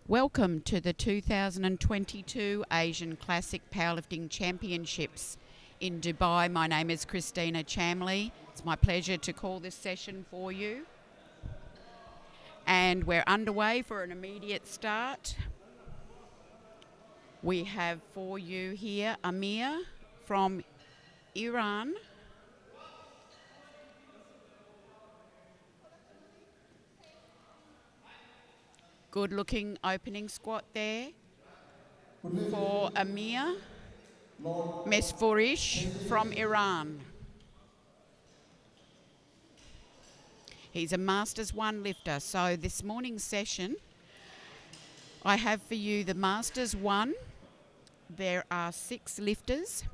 Welcome to the 2022 Asian Classic Powerlifting Championships in Dubai. My name is Christina Chamley. It's my pleasure to call this session for you. And we're underway for an immediate start. We have for you here Amir from Iran. Good looking opening squat there for Amir Mesfourish from Iran. He's a Masters 1 lifter. So this morning's session, I have for you the Masters 1. There are 6 lifters.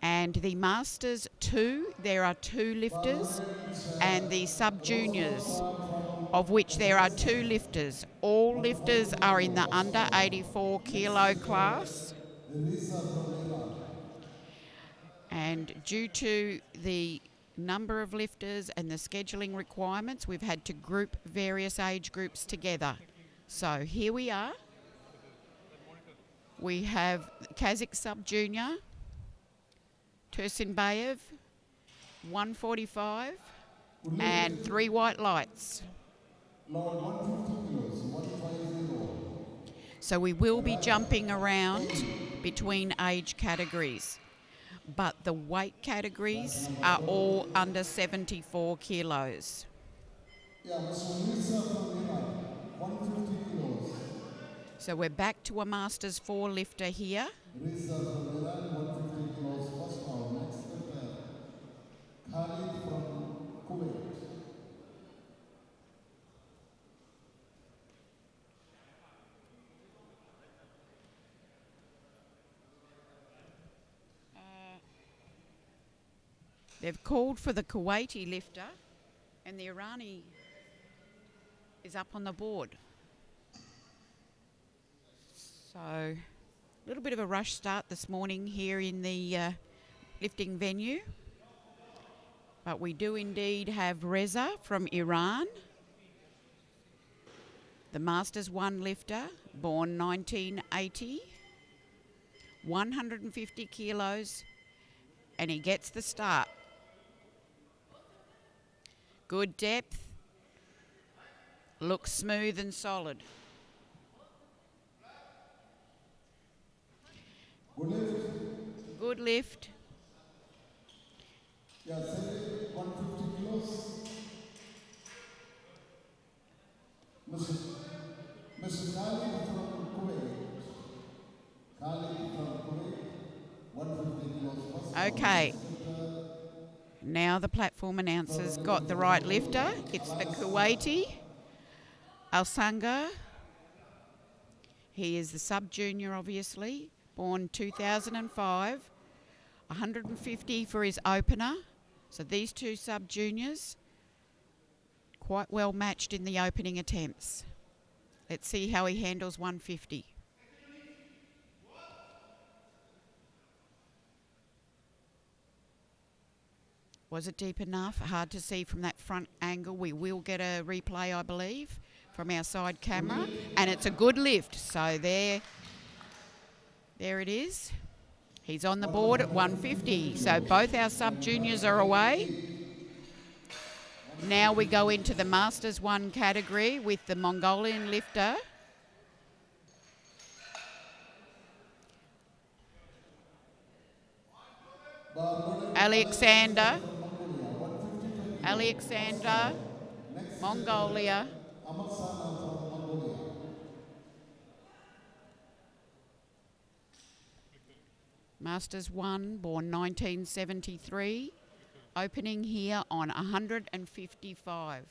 And the Masters 2, there are 2 lifters. And the Sub-Juniors, of which there are 2 lifters. All lifters are in the under 84 kilo class. And due to the number of lifters and the scheduling requirements, we've had to group various age groups together. So here we are. We have Kazakh Sub-Junior, Tursunbayev, 145, and 3 white lights. So we will be jumping around between age categories, but the weight categories are all under 74 kilos. So we're back to a Masters 4 lifter here. They've called for the Kuwaiti lifter, and the Irani is up on the board. So a little bit of a rush start this morning here in the lifting venue. But we do indeed have Reza from Iran, the Masters 1 lifter, born 1980, 150 kilos, and he gets the start. Good depth, looks smooth and solid. Good lift. Yeah, 150 kilos. Mr. Khalid from Kuwait. Khalid from Kuwait, 150 kilos. Okay. Now the platform announcer's got the right lifter. It's the Kuwaiti, Al-Sanga. He is the sub-junior, obviously, born 2005, 150 for his opener. So these 2 sub-juniors, quite well matched in the opening attempts. Let's see how he handles 150. Was it deep enough? Hard to see from that front angle. We will get a replay, I believe, from our side camera. And it's a good lift. So there it is. He's on the board at 150. So both our sub-juniors are away. Now we go into the Masters 1 category with the Mongolian lifter. Alexander, Mongolia. Masters 1, born 1973, opening here on 155.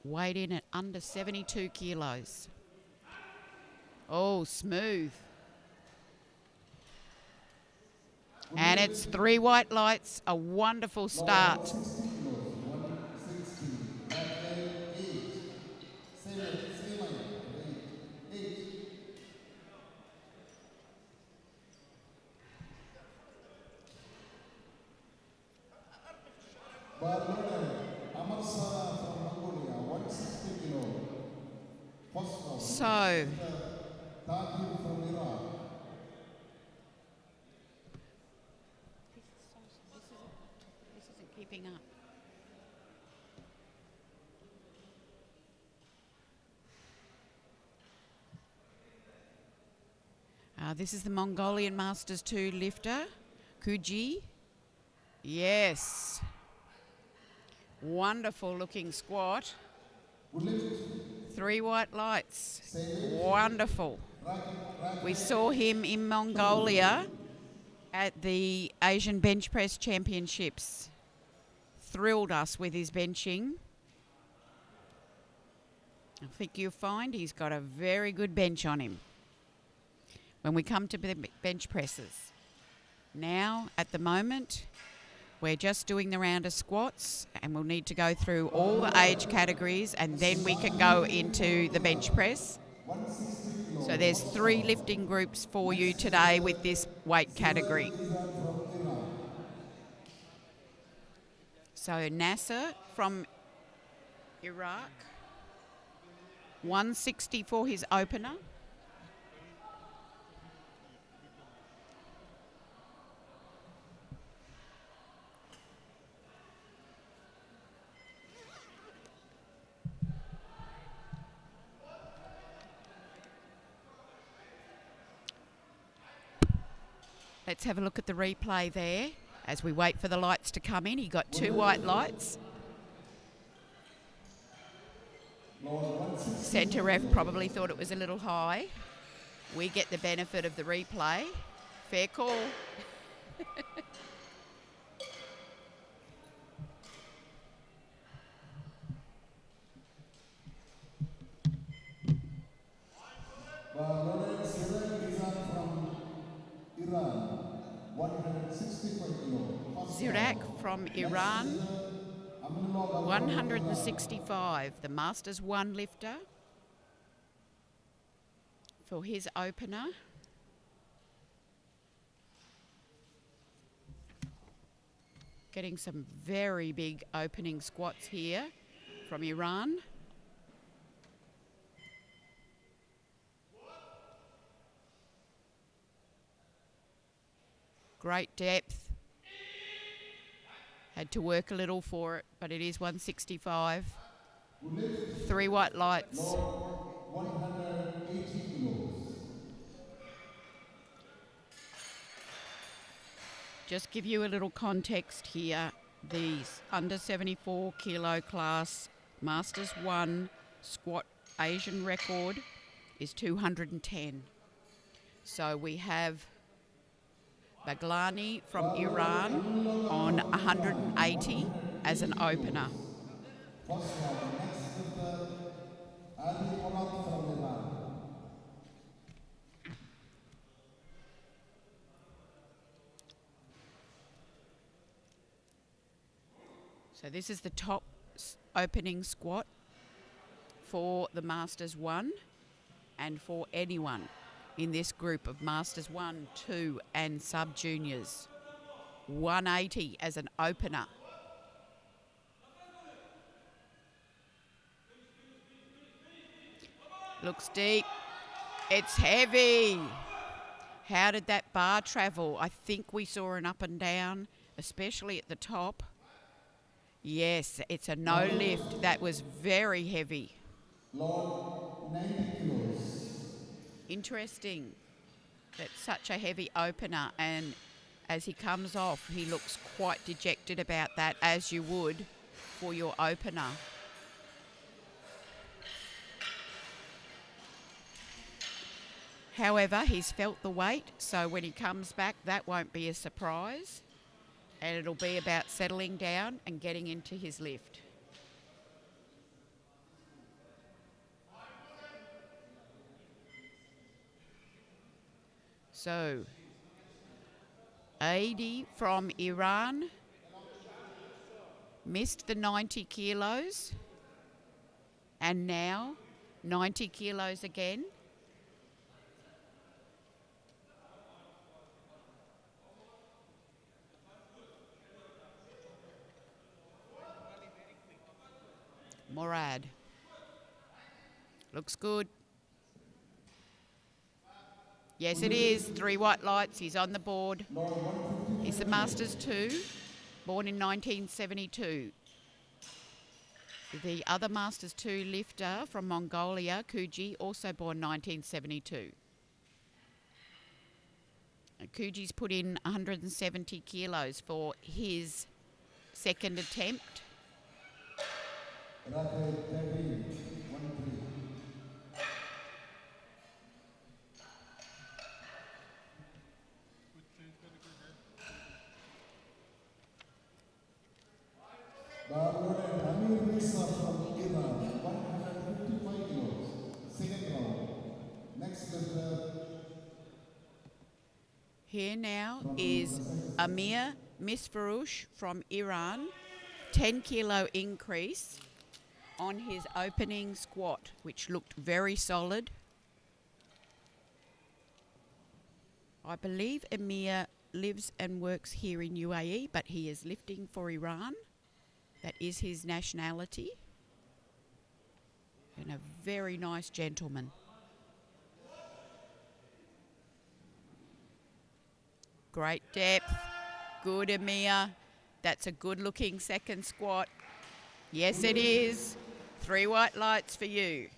Weighed in at under 72 kilos. Oh, smooth. And it's 3 white lights, a wonderful start. So, Tahir from Iran. this isn't keeping up. This is the Mongolian Masters 2 lifter, Kuji. Yes. Wonderful looking squat. 3 white lights. Wonderful. We saw him in Mongolia at the Asian Bench Press Championships. Thrilled us with his benching. I think you'll find he's got a very good bench on him when we come to the bench presses. Now, at the moment, we're just doing the round of squats, and we'll need to go through all the age categories, and then we can go into the bench press. So there's 3 lifting groups for you today with this weight category. So Nasser from Iraq, 160 for his opener. Let's have a look at the replay there as we wait for the lights to come in. He got 2 white lights. Centre ref probably thought it was a little high. We get the benefit of the replay. Fair call. Zirak from Iran, 165, the Masters 1 lifter for his opener. Getting some very big opening squats here from Iran. Great depth. Had to work a little for it, but it is 165. 3 white lights. 180 kilos. Just give you a little context here. The under 74 kilo class Masters 1 squat Asian record is 210. So we have Baglani from Iran on 180 as an opener. So this is the top opening squat for the Masters 1 and for anyone in this group of Masters 1, 2 and sub-juniors. 180 as an opener. Looks deep. It's heavy. How did that bar travel? I think we saw an up and down, especially at the top. Yes, it's a no lift. That was very heavy. 90 kilos. Interesting. That's such a heavy opener, and as he comes off, he looks quite dejected about that, as you would for your opener. However, he's felt the weight, so when he comes back, that won't be a surprise. And it'll be about settling down and getting into his lift. So, Adi from Iran missed the 90 kilos and now 90 kilos again. Morad. Looks good. Yes, it is. 3 white lights. He's on the board. He's the Masters 2, born in 1972. The other Masters 2 lifter from Mongolia, Kuji, also born 1972. Kuji's put in 170 kilos for his second attempt. From Iran, 155 kilos. Second round. Next lifter. Here now is Amir Misfarouche from Iran, 10 kilo increase on his opening squat, which looked very solid. I believe Amir lives and works here in UAE, but he is lifting for Iran. That is his nationality. And a very nice gentleman. Great depth. Good, Amir. That's a good-looking second squat. Yes, it is. 3 white lights for you.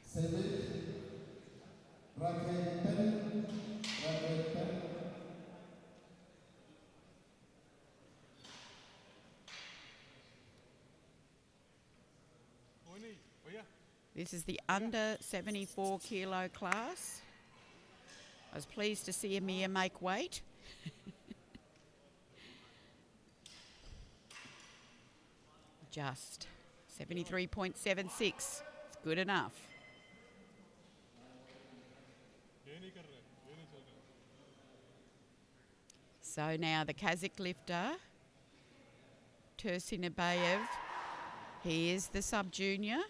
This is the under 74 kilo class. I was pleased to see Amir make weight. Just 73.76. It's good enough. So now the Kazakh lifter, Tursynabayev, he is the sub-junior.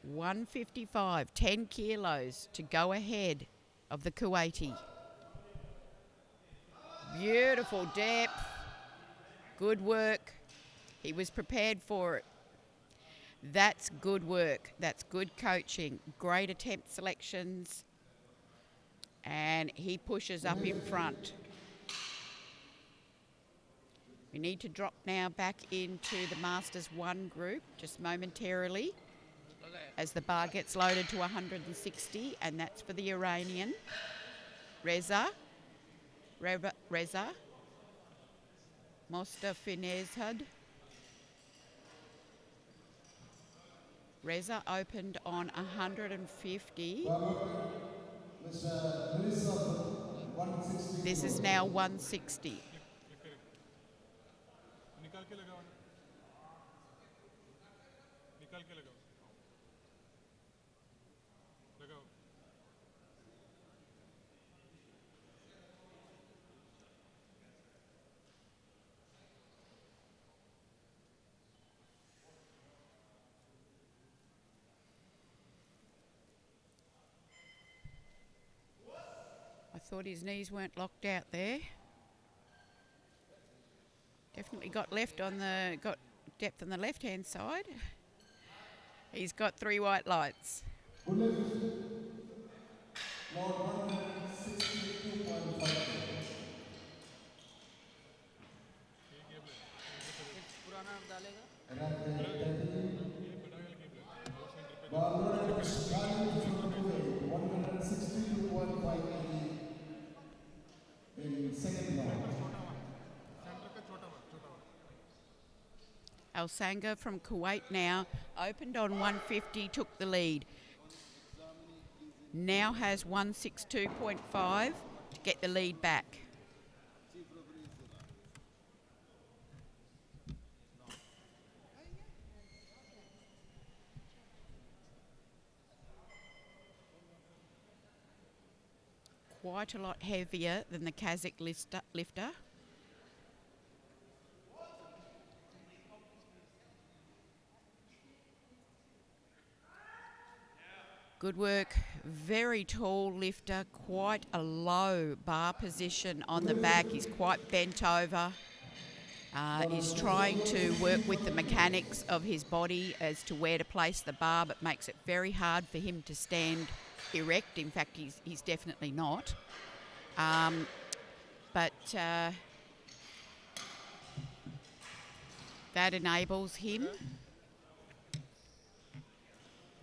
155, 10 kilos to go ahead of the Kuwaiti. Beautiful depth, good work. He was prepared for it. That's good work. That's good coaching. Great attempt selections. And he pushes up in front. We need to drop now back into the Masters 1 group just momentarily as the bar gets loaded to 160, and that's for the Iranian. Reza Mostafinezad. Reza opened on 150. This is now 160. I thought his knees weren't locked out there. Definitely got depth on the left-hand side. He's got 3 white lights. Al Sanga from Kuwait now opened on 150, took the lead. Now has 162.5 to get the lead back. Quite a lot heavier than the Kazakh lifter. Good work, very tall lifter, quite a low bar position on the back. He's quite bent over. is trying to work with the mechanics of his body as to where to place the bar, but makes it very hard for him to stand erect. In fact, he's definitely not. But that enables him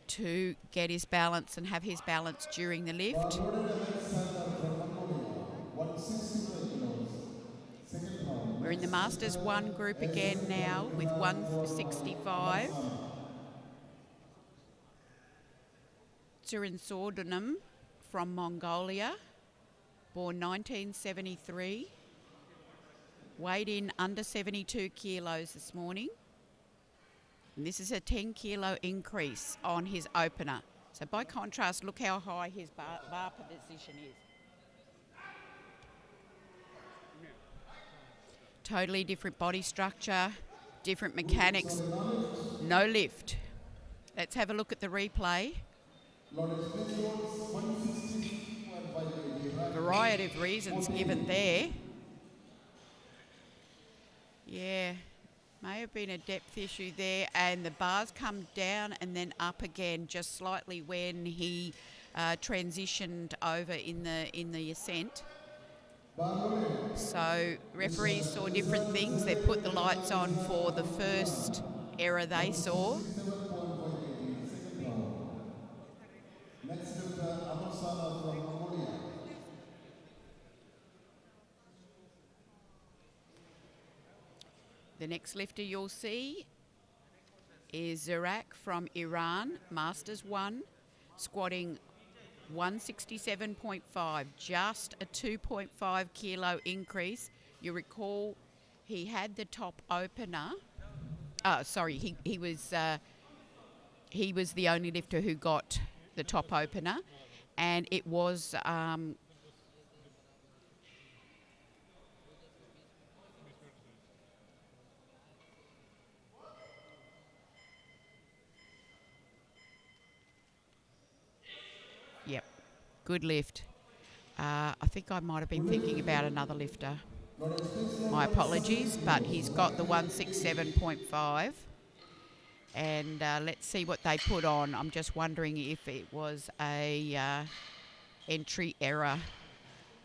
to get his balance and have his balance during the lift. We're in the Masters 1 group again now with 165. Tsurin Sordunam from Mongolia, born 1973. Weighed in under 72 kilos this morning. And this is a 10 kilo increase on his opener. So by contrast, look how high his bar position is. Totally different body structure, different mechanics, no lift. Let's have a look at the replay. Variety of reasons given there. Yeah, may have been a depth issue there, and the bars come down and then up again just slightly when he transitioned over in the ascent. So referees saw different things. They put the lights on for the first error they saw. The next lifter you'll see is Zirak from Iran, Masters 1, squatting 167.5, just a 2.5 kilo increase. You recall he had the top opener. He was the only lifter who got the top opener, and it was yep, good lift. I think I might have been thinking about another lifter. My apologies, but he's got the 167.5. And let's see what they put on. I'm just wondering if it was a entry error,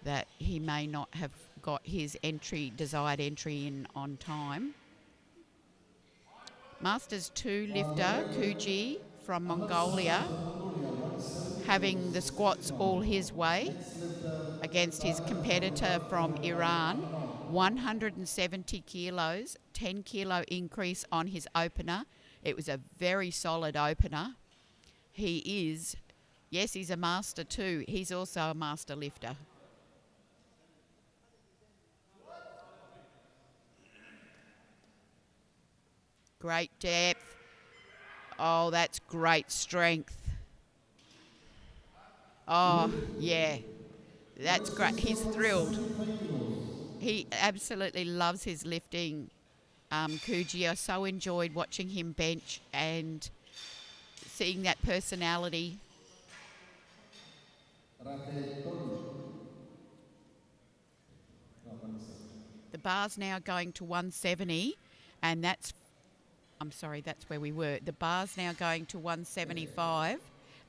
that he may not have got his desired entry in on time. Masters 2 lifter, Kuji from Mongolia, having the squats all his way against his competitor from Iran, 170 kilos, 10 kilo increase on his opener. It was a very solid opener. He's a master too. He's also a master lifter. Great depth. Oh, that's great strength. Oh, yeah. That's great. He's thrilled. He absolutely loves his lifting. Kuji, I so enjoyed watching him bench and seeing that personality. The bar's now going to 170, and that's where we were. The bar's now going to 175,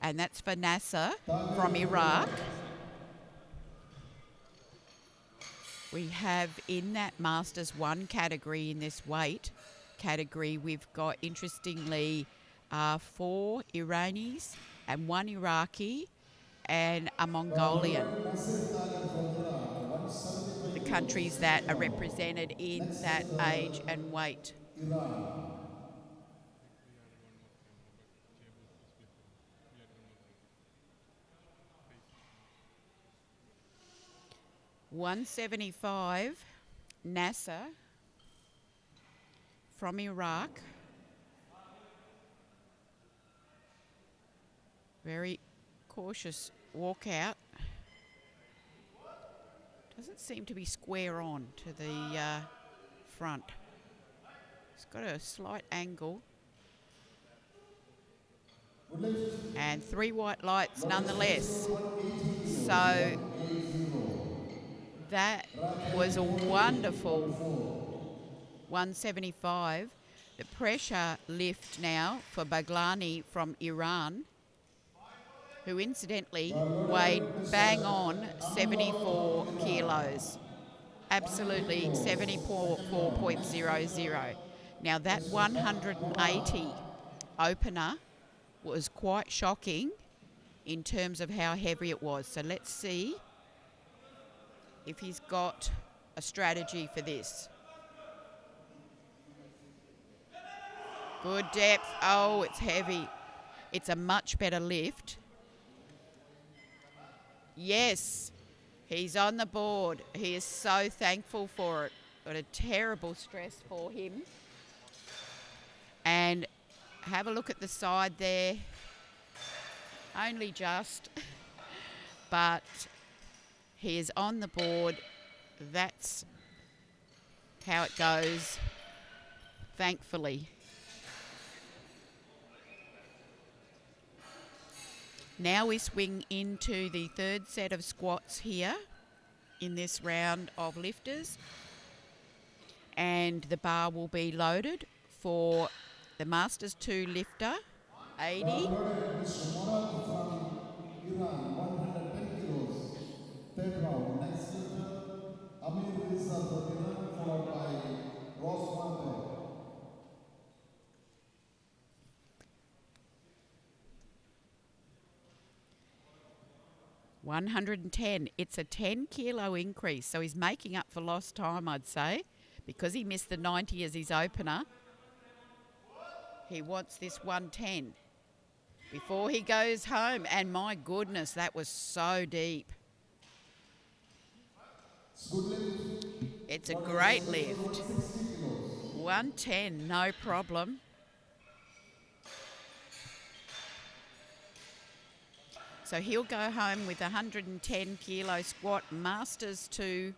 and that's for Nasser from Iraq. We have in that Masters 1 category, in this weight category, we've got, interestingly, 4 Iranis and 1 Iraqi and a Mongolian. The countries that are represented in that age and weight. 175, Nasser from Iraq. Very cautious walkout. Doesn't seem to be square on to the front. It's got a slight angle. And 3 white lights nonetheless. So that was a wonderful 175. The pressure lift now for Baglani from Iran, who incidentally weighed bang on 74 kilos. Absolutely 74.00. Now that 180 opener was quite shocking in terms of how heavy it was. So let's see if he's got a strategy for this. Good depth. Oh, it's heavy. It's a much better lift. Yes, he's on the board. He is so thankful for it. What a terrible stress for him. And have a look at the side there. Only just. But he is on the board. That's how it goes, thankfully. Now we swing into the third set of squats here in this round of lifters. And the bar will be loaded for the Masters 2 lifter, 80. Mr. Morad from Iran, 110 kilos. Third round. Next lifter, Amir Rizza from Iran, followed by Ross Mante. 110. It's a 10 kilo increase, so he's making up for lost time, I'd say, because he missed the 90 as his opener. He wants this 110 before he goes home. And my goodness, that was so deep. It's a great lift. 110, no problem. So he'll go home with 110 kilo squat, Masters 2.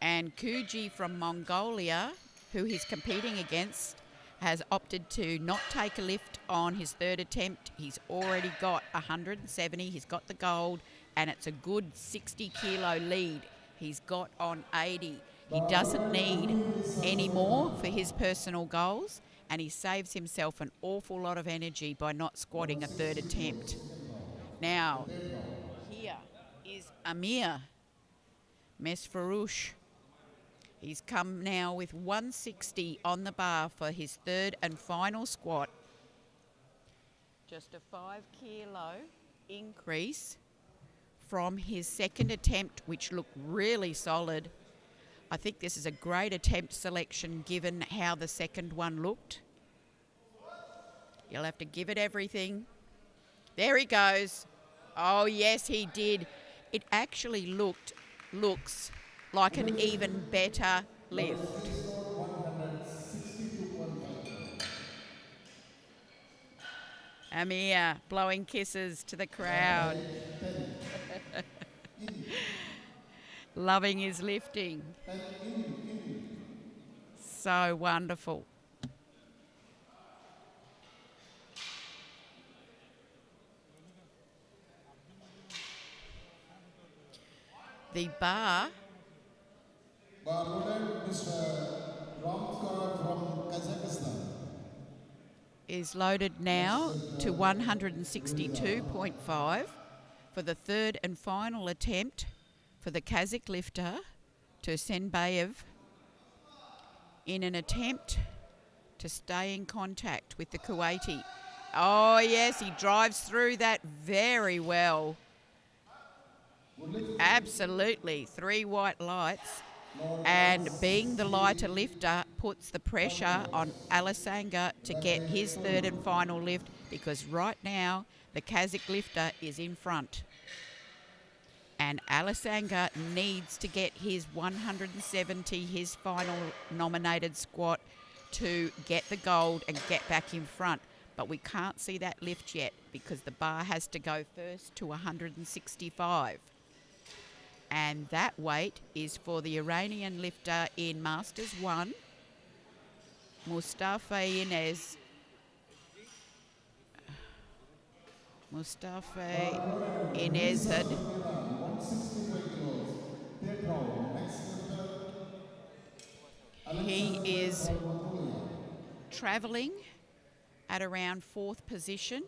And Kuji from Mongolia, who he's competing against, has opted to not take a lift on his third attempt. He's already got 170. He's got the gold, and it's a good 60 kilo lead he's got on 80. He doesn't need any more for his personal goals, and he saves himself an awful lot of energy by not squatting a third attempt. Now, here is Amir Mesfarouche. He's come now with 160 on the bar for his third and final squat. Just a 5 kilo increase from his second attempt, which looked really solid. I think this is a great attempt selection given how the second one looked. You'll have to give it everything. There he goes. Oh, yes, he did. It actually looks like an even better lift. Amir blowing kisses to the crowd. Loving his lifting. So wonderful. The bar is loaded now to 162.5 for the third and final attempt for the Kazakh lifter, Tursenbayev, in an attempt to stay in contact with the Kuwaiti. Oh, yes, he drives through that very well. Absolutely. 3 white lights. And being the lighter lifter puts the pressure on Alasanga to get his third and final lift, because right now the Kazakh lifter is in front. And Alasanga needs to get his 170, his final nominated squat, to get the gold and get back in front. But we can't see that lift yet because the bar has to go first to 165. And that weight is for the Iranian lifter in Masters 1, Mustafa Inez. Mustafa Inezad. travelling at around 4th position.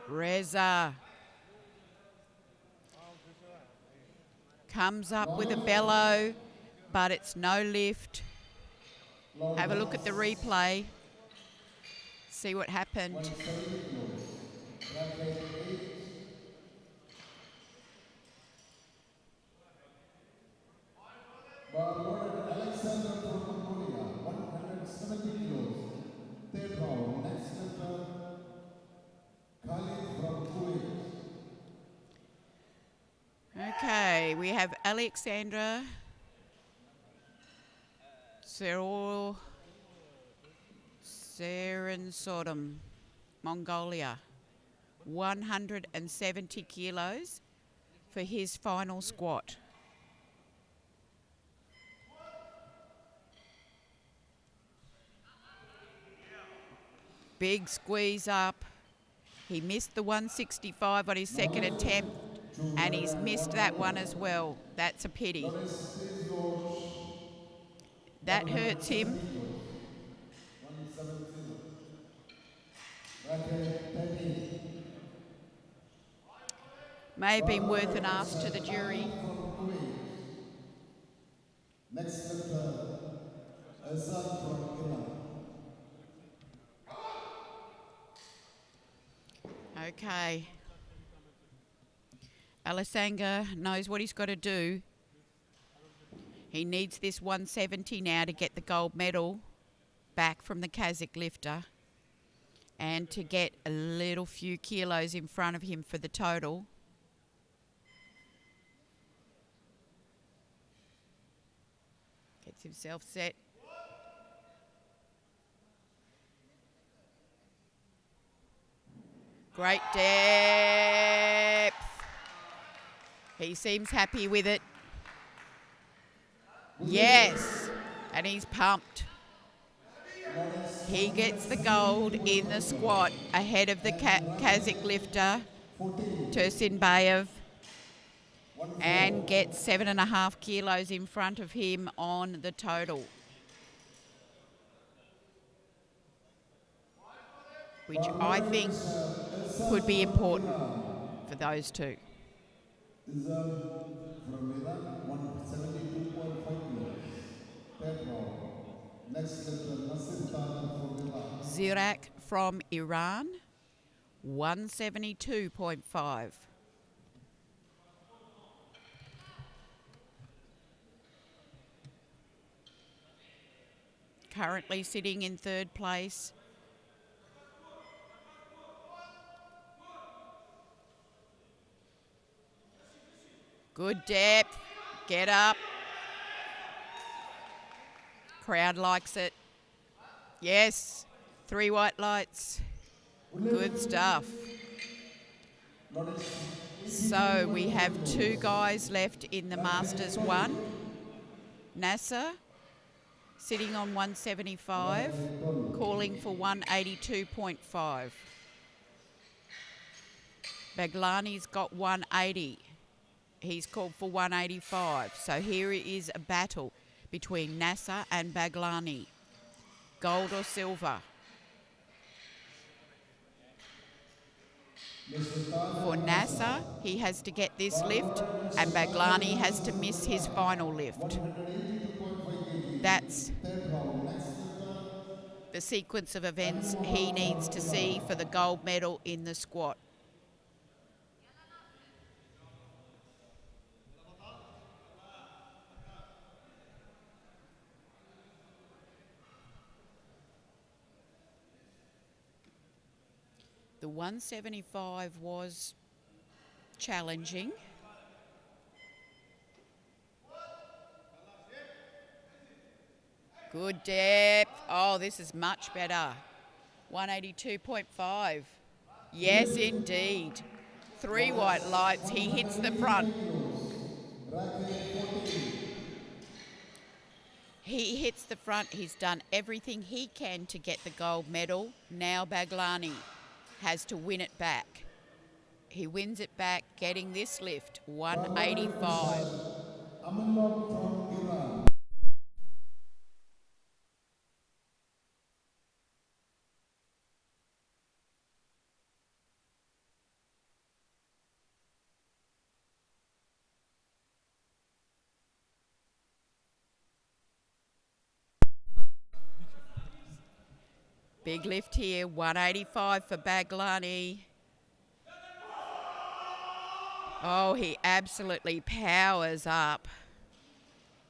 Reza comes up with a bellow, but it's no lift. Have a look at the replay. See what happened. 170 kilos. Bracket 8. Bar loaded Alexander from Mongolia, 170 kilos. Third round. Next lifter, Khalid from Kuwait. Okay, we have Alexandra Sodom, Mongolia, 170 kilos for his final squat. Big squeeze up. He missed the 165 on his second attempt, and he's missed that one as well. That's a pity. That hurts him. 170. Bracket 13. May have been worth an ask to the jury. Next lifter, Azad from Iran. Okay. Alessandra knows what he's got to do. He needs this 170 now to get the gold medal back from the Kazakh lifter and to get a little few kilos in front of him for the total. Gets himself set. Great depth. He seems happy with it. Yes, and he's pumped. He gets the gold in the squat ahead of the Kazakh lifter, Tursinbayev, and gets 7.5 kilos in front of him on the total, which I think could be important for those two. From Iran, 172.5 kilos. Third round. Next lifter, Nasir Tahir from Iran. Zirak from Iran, 172.5. Currently sitting in 3rd place. Good depth. Get up. Crowd likes it. Yes. 3 white lights. Good stuff. So we have 2 guys left in the Masters 1. Nasser sitting on 175, calling for 182.5. Baglani's got 180. He's called for 185. So here is a battle between Nasser and Baglani. Gold or silver? For Nasser, he has to get this lift, and Baglani has to miss his final lift. That's the sequence of events he needs to see for the gold medal in the squat. The 175 was challenging. Good depth. Oh, this is much better. 182.5. Yes, indeed. 3 white lights. He hits the front. 185 kilos. Racket 14. He hits the front. He's done everything he can to get the gold medal. Now Baglani has to win it back. He wins it back, getting this lift, 185. Amanov from Iran. Big lift here, 185 for Baglani. Oh, he absolutely powers up.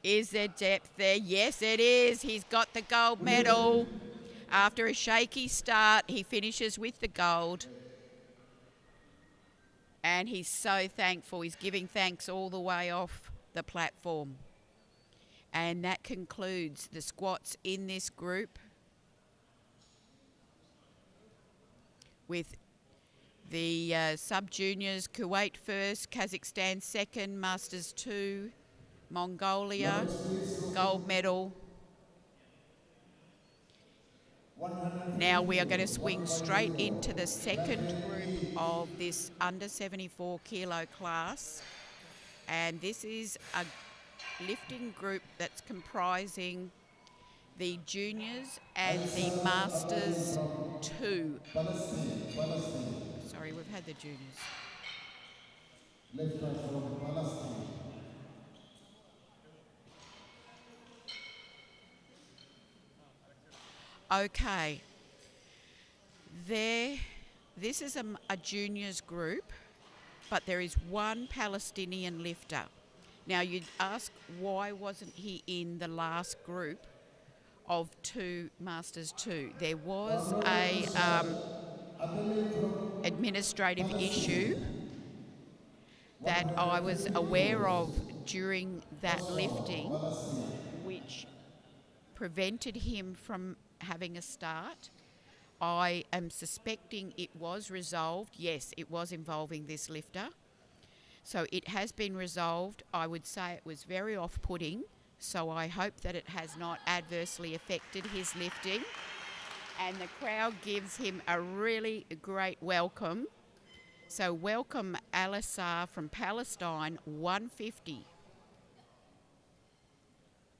Is there depth there? Yes, it is. He's got the gold medal. After a shaky start, he finishes with the gold. And he's so thankful. He's giving thanks all the way off the platform. And that concludes the squats in this group, with the sub-juniors, Kuwait first, Kazakhstan second, Masters 2, Mongolia, gold medal. Now we are going to swing straight into the second group of this under 74 kilo class. And this is a lifting group that's comprising the juniors and the Masters 2. Sorry, we've had the juniors. Lifter from Palestine. Okay. This is a juniors group, but there is one Palestinian lifter. Now you'd ask, why wasn't he in the last group of 2 Masters 2? There was a administrative issue that I was aware of during that lifting, which prevented him from having a start. I am suspecting it was resolved. Yes, it was involving this lifter. So it has been resolved. I would say it was very off-putting, so I hope that it has not adversely affected his lifting. And the crowd gives him a really great welcome. So welcome Alisar from Palestine, 150.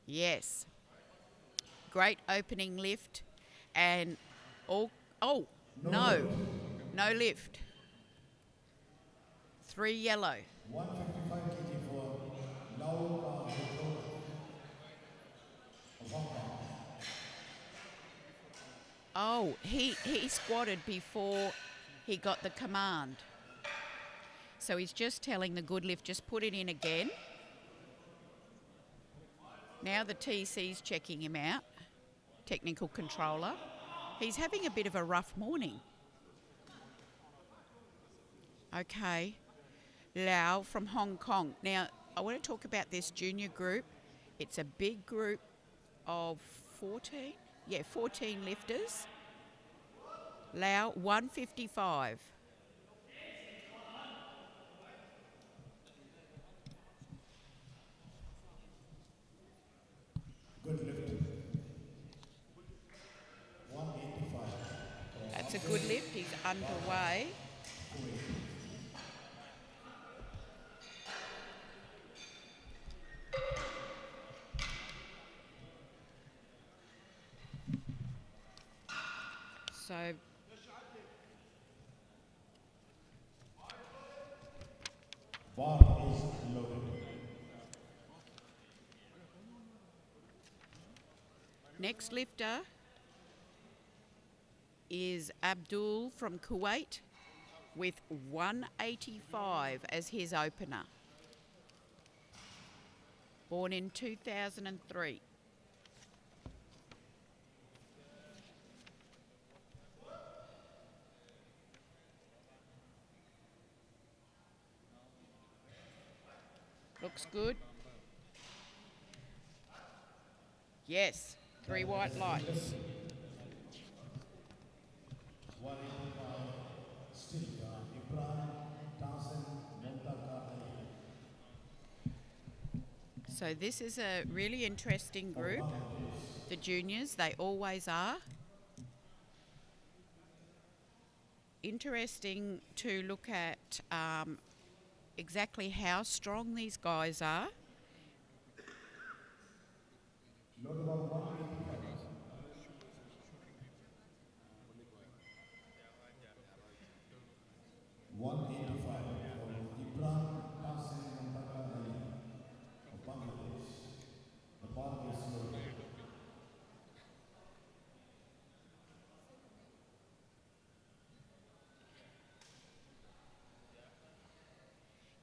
Yes. Great opening lift. And no lift. 3 yellow. 155 kg for Lao of Hong Kong. Oh, he squatted before he got the command. So he's just telling the good lift, just put it in again. Now the TC's checking him out, technical controller. He's having a bit of a rough morning. Okay, Lau from Hong Kong. Now, I want to talk about this junior group. It's a big group of 14? Yeah, 14 lifters. Lau, 155. Good lift. 185. That's a good lift. He's underway. So Bar is loaded. next lifter is Abdul from Kuwait with 185 as his opener. Born in 2003. Looks good. Yes, 3 white lights. 185 stiff. So this is a really interesting group. The juniors, they always are. Interesting to look at exactly how strong these guys are. Load about 185. 185 for Ibrahim Qasim Muntaka Ali of Bangladesh. The bar is loaded.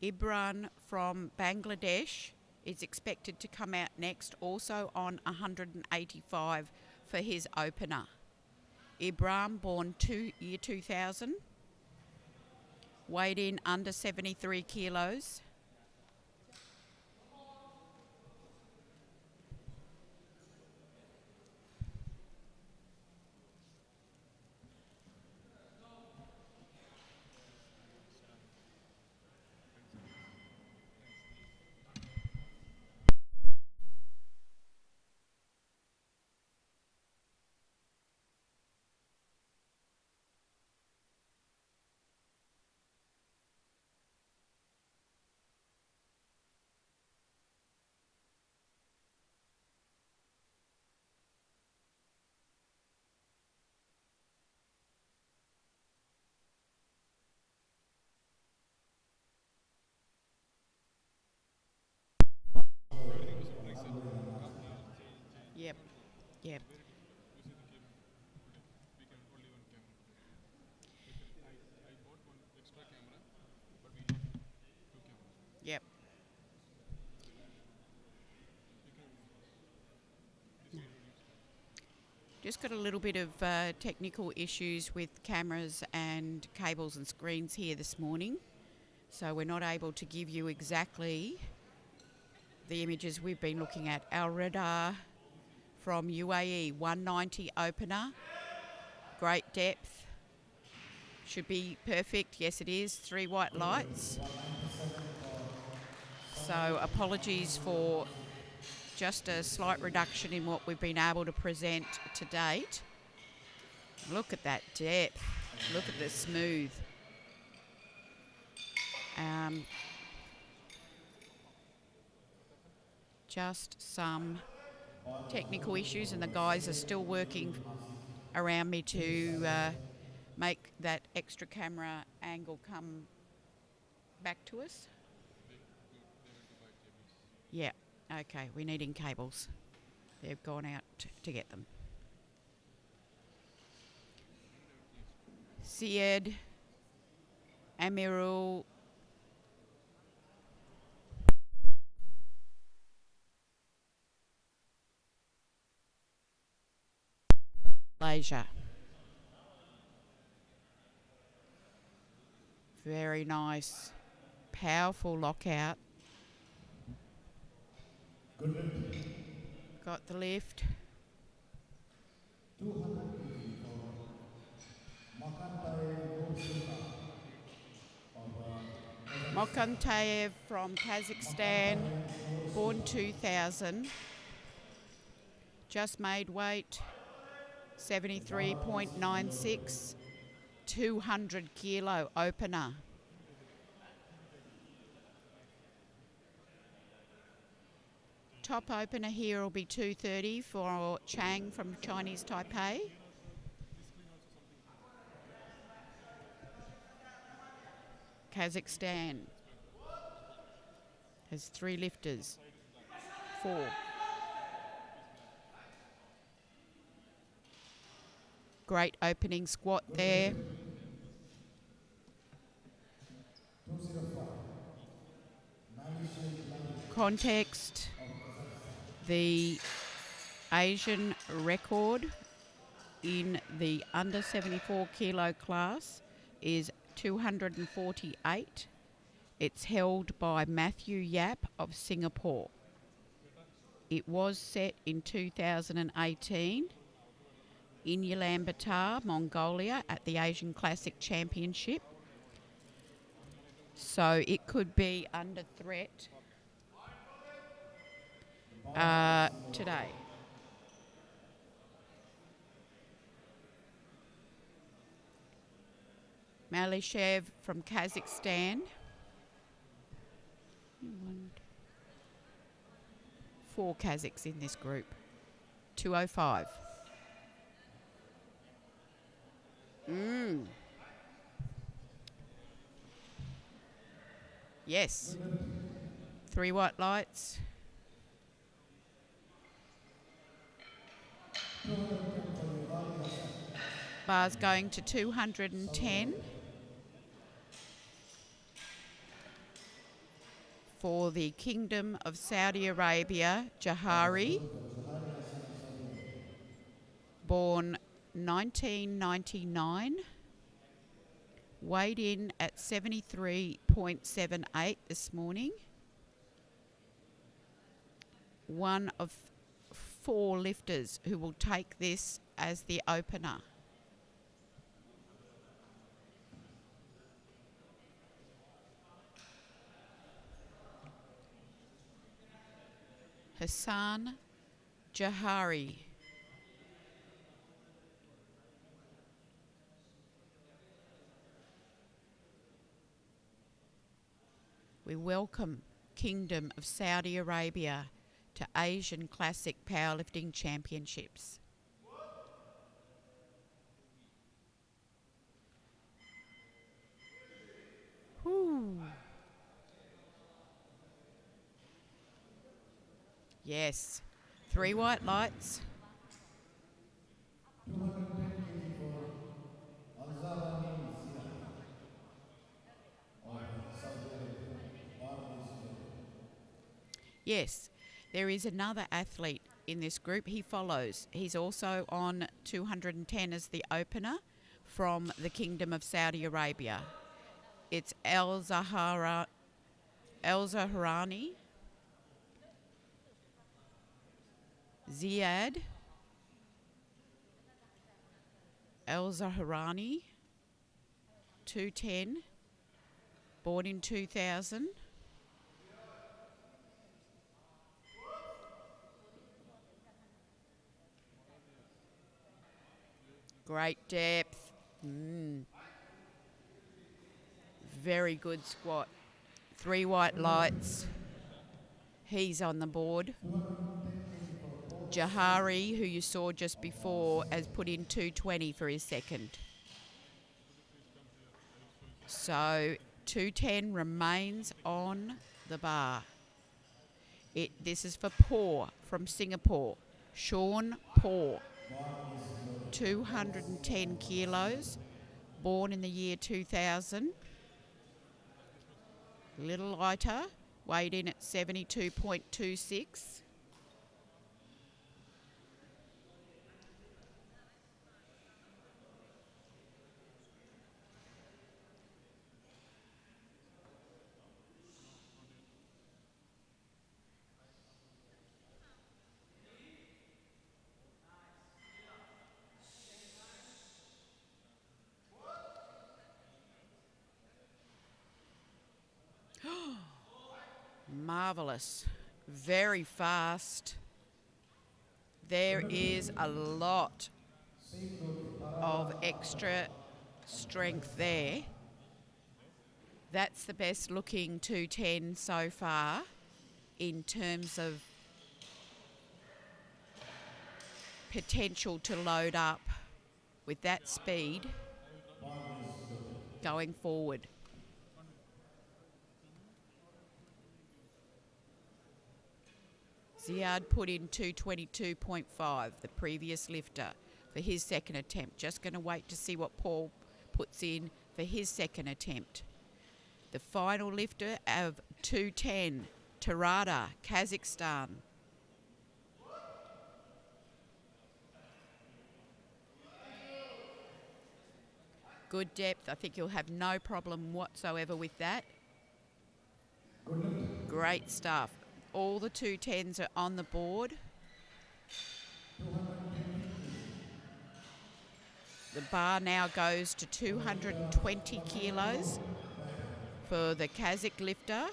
Ibran from Bangladesh is expected to come out next, also on 185 for his opener. Ibram, born year 2000, weighed in under 73 kilos. Yep, yep. Yep. Just got a little bit of technical issues with cameras and cables and screens here this morning. So we're not able to give you exactly the images we've been looking at. Al Radar from UAE, 190 opener. Great depth. Should be perfect. Yes, it is. 3 white lights. So apologies for just a slight reduction in what we've been able to present to date. Look at that depth. Look at the smooth. Just some technical issues, and the guys are still working around me to make that extra camera angle come back to us. Yeah, okay, we're needing cables. They've gone out to get them. Syed, Amirul, Malaysia. Very nice, powerful lockout. Good lift. Got the lift. 200 kg for Makantai Gursultan of Mokantayev from Kazakhstan, born 2000. Just made weight, 73.96, 200 kilo opener. Top opener here will be 230 for Chang from Chinese Taipei. Kazakhstan has 3 lifters, 4. Great opening squat there. 205. Context, the Asian record in the under 74 kilo class is 248. It's held by Matthew Yap of Singapore. It was set in 2018 in Ulaanbaatar, Mongolia at the Asian Classic Championship. So it could be under threat today. Malishev from Kazakhstan. 4 Kazakhs in this group. 205. Yes. 3 white lights. Bar's going to 210 for the Kingdom of Saudi Arabia, Jahari, born 1999, weighed in at 73.78 this morning. One of 4 lifters who will take this as the opener. Hassan Jahari. We welcome Kingdom of Saudi Arabia to Asian Classic Powerlifting Championships. Whew. Yes, 3 white lights. Yes, there is another athlete in this group. He follows. He's also on 210 as the opener from the Kingdom of Saudi Arabia. It's El Zahrani. Ziad El Zahrani, 210, born in 2000. Great depth. Very good squat. 3 white lights. He's on the board. Jahari, who you saw just before, has put in 220 for his second. So 210 remains on the bar. This is for Paul from Singapore. Sean Paul, 210 kilos, born in the year 2000. A little lighter, weighed in at 72.26. Marvellous. Very fast. There is a lot of extra strength there. That's the best looking 210 so far in terms of potential to load up with that speed going forward. Ziad put in 222.5, the previous lifter, for his second attempt. Just going to wait to see what Paul puts in for his second attempt. The final lifter of 210, Tarada, Kazakhstan. Good depth. I think you'll have no problem whatsoever with that. Great stuff. All the 210s are on the board. The bar now goes to 220 kilos for the Kazakh lifter,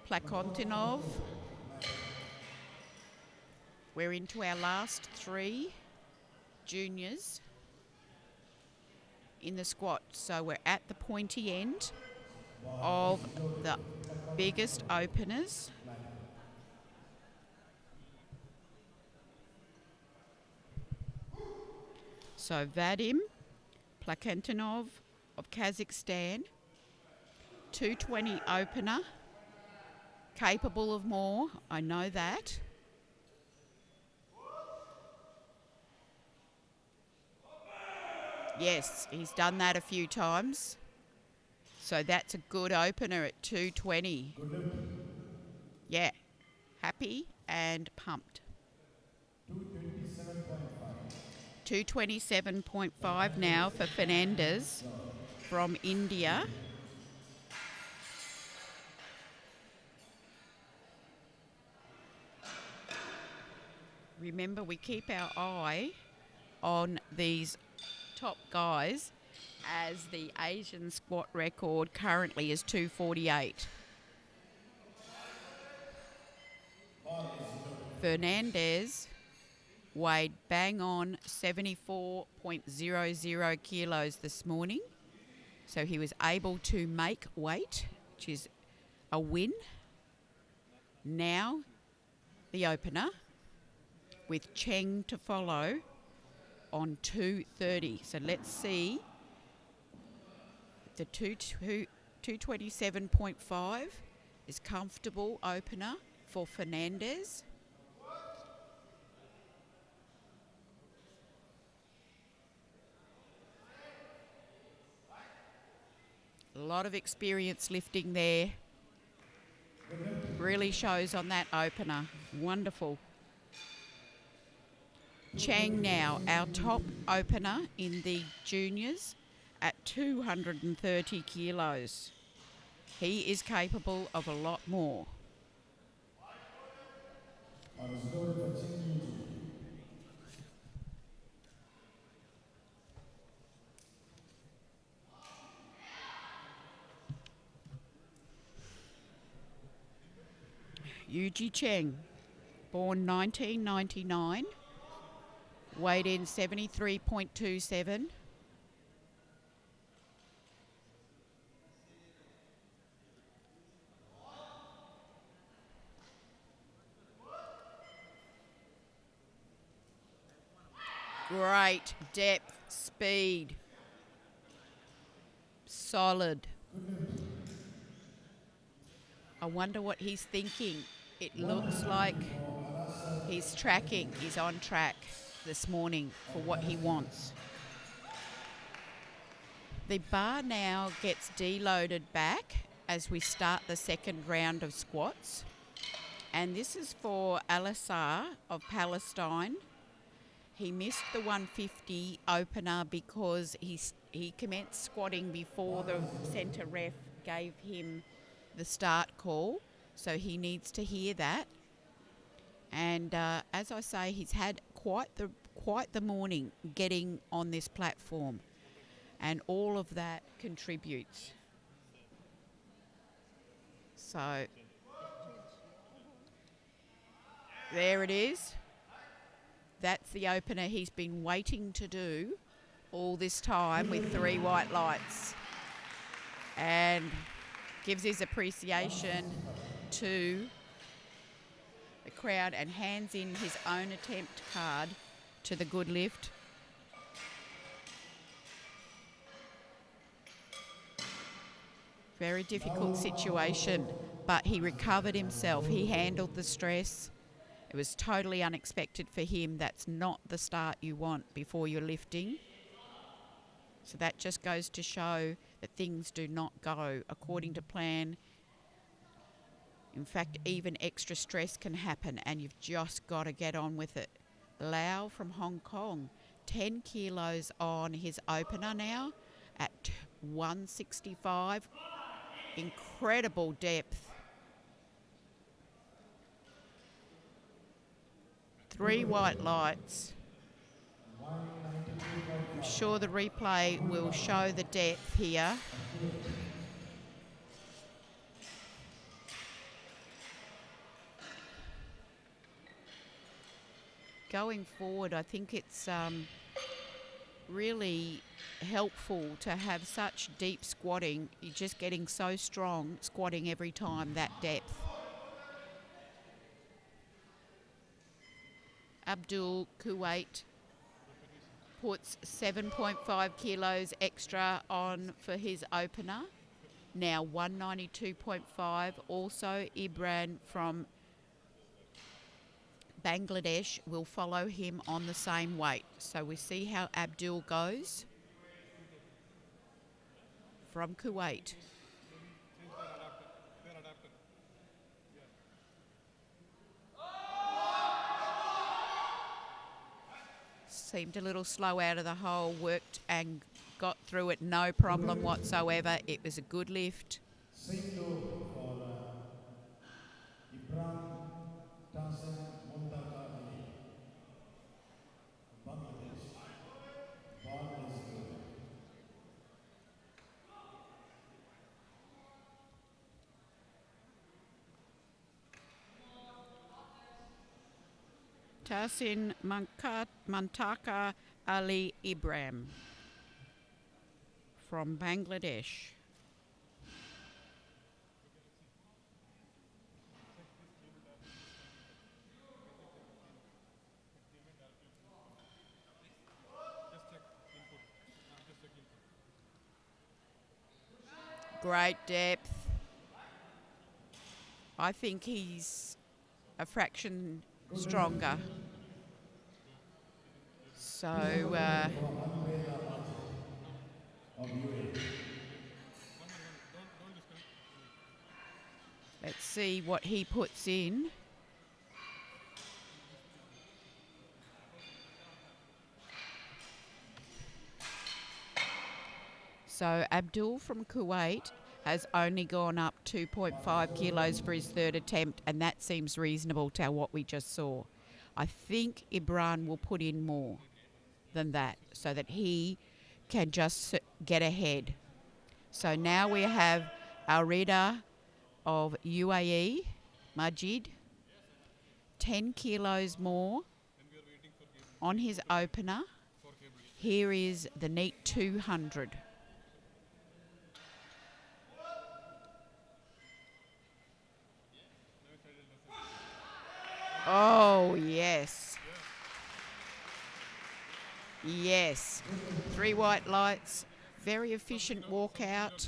Plakontinov. We're into our last 3 juniors in the squat. So we're at the pointy end of the biggest openers. So Vadim Plakantinov of Kazakhstan, 220 opener, capable of more, I know that. Yes, he's done that a few times. So that's a good opener at 220. Yeah, happy and pumped. 227.5 now for Fernandez from India. Remember, we keep our eye on these top guys, as the Asian squat record currently is 248. Fernandez weighed bang on 74.00 kilos this morning. So he was able to make weight, which is a win. Now the opener with Cheng to follow on 230. So let's see. The 227.5 is comfortable opener for Fernandez. A lot of experience lifting there. Really shows on that opener. Wonderful. Chang now, our top opener in the juniors at 230 kilos. He is capable of a lot more. Yuji Cheng, born 1999, weighed in 73.27. Great depth, speed, solid. I wonder what he's thinking. It looks like he's tracking, he's on track this morning for what he wants. The bar now gets deloaded back as we start the second round of squats. And this is for Al-Assar of Palestine. He missed the 150 opener because he commenced squatting before the centre ref gave him the start call. So he needs to hear that. And as I say, he's had quite the morning getting on this platform. And all of that contributes. So there it is. That's the opener he's been waiting to do all this time with 3 white lights. And gives his appreciation to the crowd and hands in his own attempt card to the good lift. Very difficult situation, but he recovered himself. He handled the stress. It was totally unexpected for him. That's not the start you want before you're lifting. So that just goes to show that things do not go according to plan. In fact, even extra stress can happen and you've just got to get on with it. Lau from Hong Kong, 10 kilos on his opener now at 165. Incredible depth. 3 white lights. I'm sure the replay will show the depth here. going forward, I think it's really helpful to have such deep squatting. You're just getting so strong squatting every time, that depth. Abdul Kuwait puts 7.5 kilos extra on for his opener. Now 192.5. Also Ibran from Bangladesh will follow him on the same weight. So we see how Abdul goes from Kuwait. Seemed a little slow out of the hole, worked and got through it, no problem whatsoever. It was a good lift. Same low for Ibrahim Tassim Muntaka Ali, Bangladesh. Ball is good. Tahsin Muntaka Ali Ibrahim from Bangladesh. Great depth. I think he's a fraction stronger. So let's see what he puts in. So Abdul from Kuwait has only gone up 2.5 kilos for his third attempt, and that seems reasonable to what we just saw. I think Ibran will put in more than that so that he can just get ahead. So now we have Arida of UAE, Majid, 10 kilos more on his opener. Here is the neat 200. Oh, yes. Yes. 3 white lights. Very efficient walkout.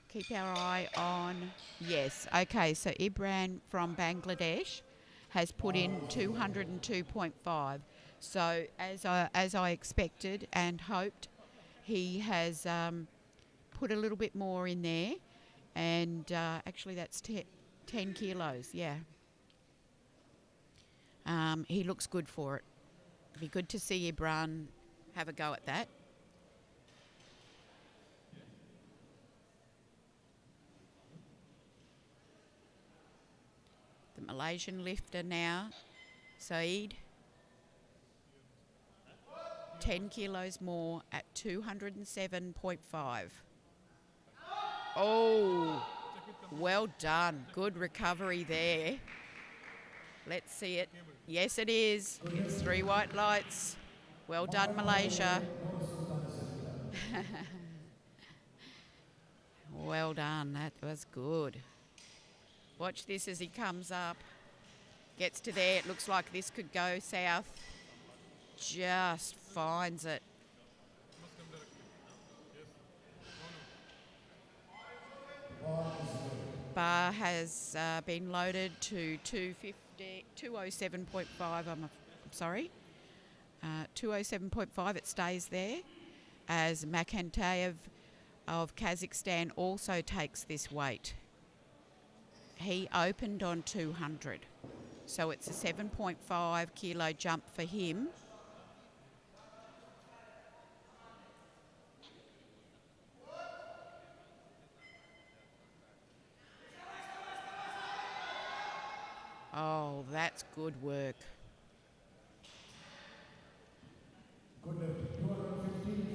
Keep our eye on. Yes. Okay, so Ibran from Bangladesh has put in 202.5. So as I expected and hoped, he has put a little bit more in there. And actually that's 10 kilos, yeah. He looks good for it. It'd be good to see Ibran have a go at that. The Malaysian lifter now, Saeed, 10 kilos more at 207.5. Oh, well done. Good recovery there. Let's see it. Yes, it is. It's 3 white lights. Well done, Malaysia. Well done. That was good. Watch this as he comes up. Gets to there. It looks like this could go south. Just finds it. Bar has been loaded to 207.5. I'm sorry. 207.5. It stays there as Makantayev of Kazakhstan also takes this weight. He opened on 200. So it's a 7.5 kilo jump for him. Oh, that's good work.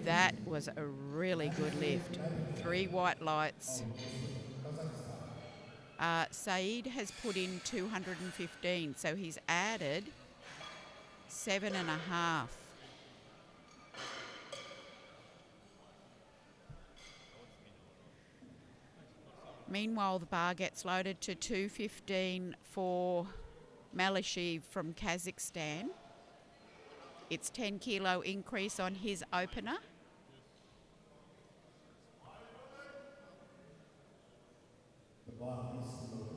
That was a really good lift. 3 white lights. Saeed has put in 215, so he's added 7.5. Meanwhile, the bar gets loaded to 215 for Malishev from Kazakhstan. It's 10 kilo increase on his opener. The bar is loaded.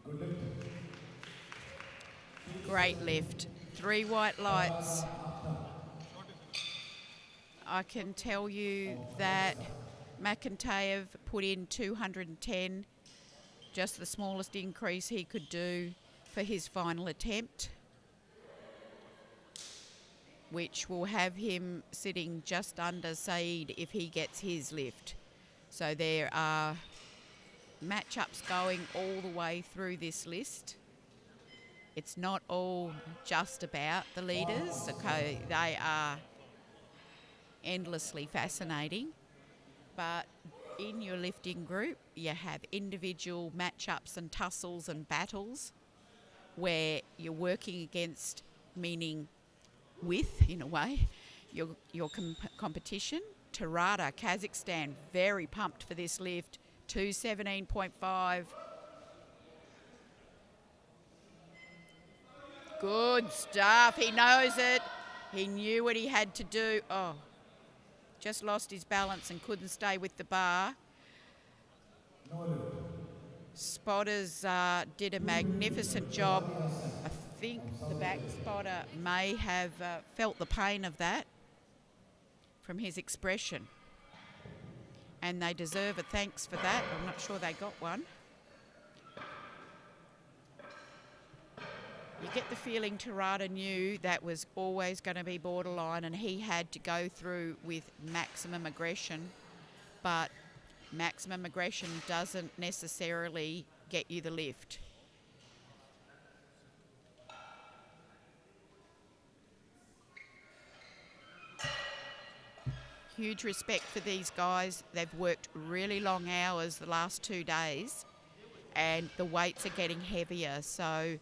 Good lift. Great lift. 3 white lights. I can tell you that McIntyre put in 210, just the smallest increase he could do for his final attempt, which will have him sitting just under Saeed if he gets his lift. So there are matchups going all the way through this list. It's not all just about the leaders. Okay, they are endlessly fascinating. But in your lifting group, you have individual matchups and tussles and battles where you're working against, meaning with, in a way, your competition. Tarada, Kazakhstan, very pumped for this lift. 217.5. Good stuff. He knows it. He knew what he had to do. Oh, just lost his balance and couldn't stay with the bar. Spotters did a magnificent job. I think the back spotter may have felt the pain of that from his expression. And they deserve a thanks for that. I'm not sure they got one. You get the feeling Tarada knew that was always going to be borderline and he had to go through with maximum aggression. But maximum aggression doesn't necessarily get you the lift. Huge respect for these guys. They've worked really long hours the last 2 days and the weights are getting heavier. So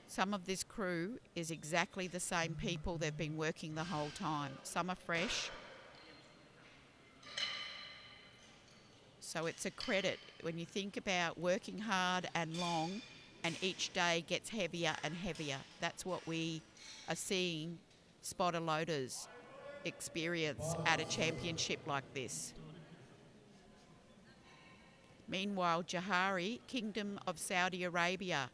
some of this crew is exactly the same people they've been working the whole time. Some are fresh. So it's a credit when you think about working hard and long and each day gets heavier and heavier. That's what we are seeing spotter loaders experience at a championship like this. Meanwhile, Jahari, Kingdom of Saudi Arabia,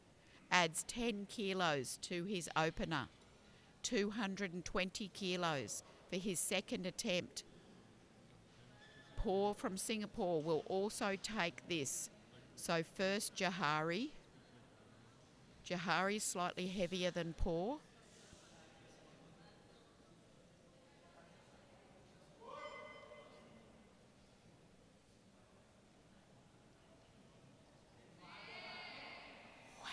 adds 10 kilos to his opener, 220 kilos for his second attempt. Paul from Singapore will also take this. So first Jahari. Jahari's slightly heavier than Paul. Wow.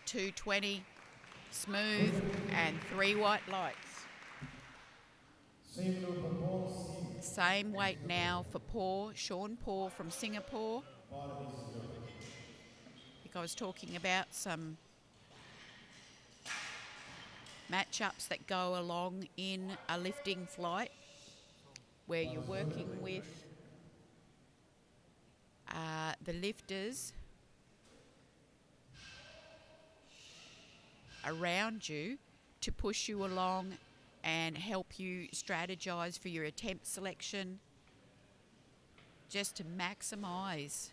220, smooth, and 3 white lights. Same weight now for Paul, Sean Paul from Singapore. I think I was talking about some matchups that go along in a lifting flight where you're working with the lifters around you to push you along and help you strategize for your attempt selection, just to maximize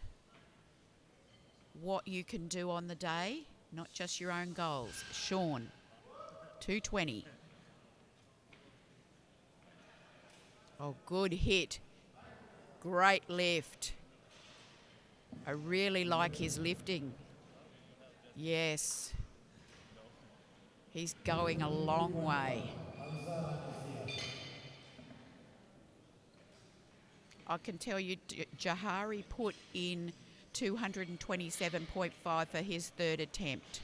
what you can do on the day, not just your own goals. Sean, 220. Oh, good hit. Great lift. I really like his lifting. Yes. He's going a long way. I can tell you Jahari put in 227.5 for his third attempt.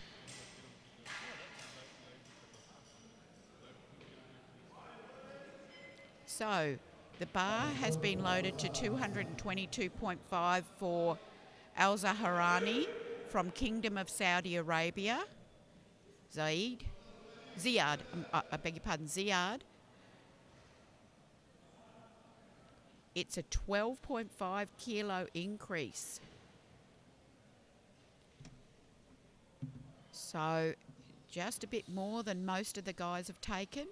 So the bar has been loaded to 222.5 for Al Zaharani from Kingdom of Saudi Arabia. Ziyad, I beg your pardon, Ziyad. It's a 12.5 kilo increase. So just a bit more than most of the guys have taken.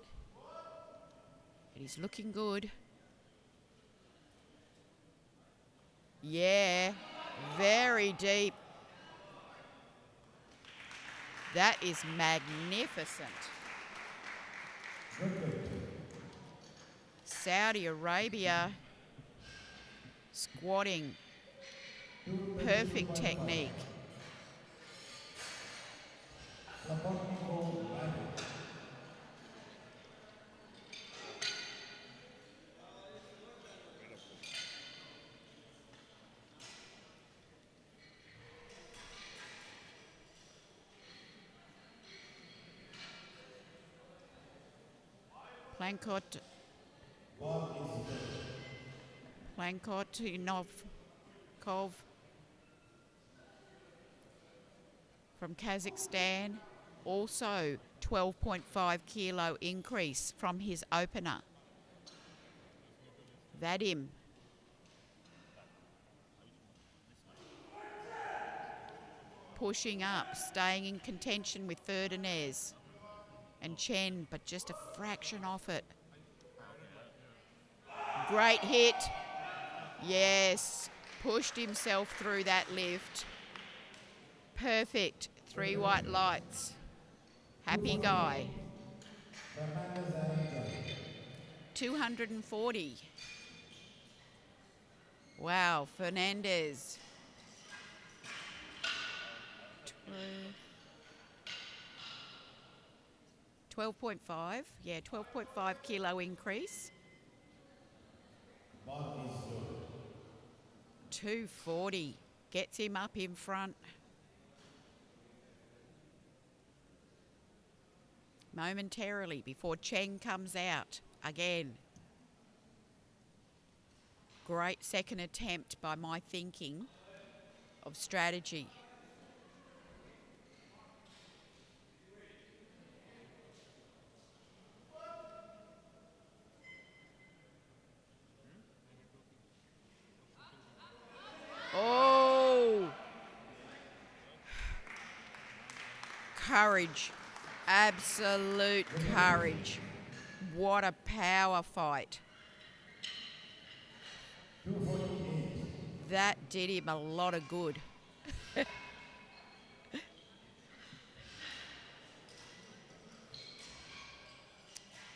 But he's looking good. Yeah, very deep. That is magnificent. Saudi Arabia squatting. Perfect technique. Plankotinov from Kazakhstan, also 12.5 kilo increase from his opener. Vadim. Pushing up, staying in contention with Ferdinand and Chen, but just a fraction off it. Great hit. Yes, pushed himself through that lift. Perfect. 3 white lights. Happy guy. 240. Wow, Fernandez. 12.5. Yeah, 12.5 kilo increase. 240. Gets him up in front. Momentarily before Cheng comes out again. Great second attempt by my thinking of strategy. Oh! Courage. Absolute courage. What a power fight. That did him a lot of good.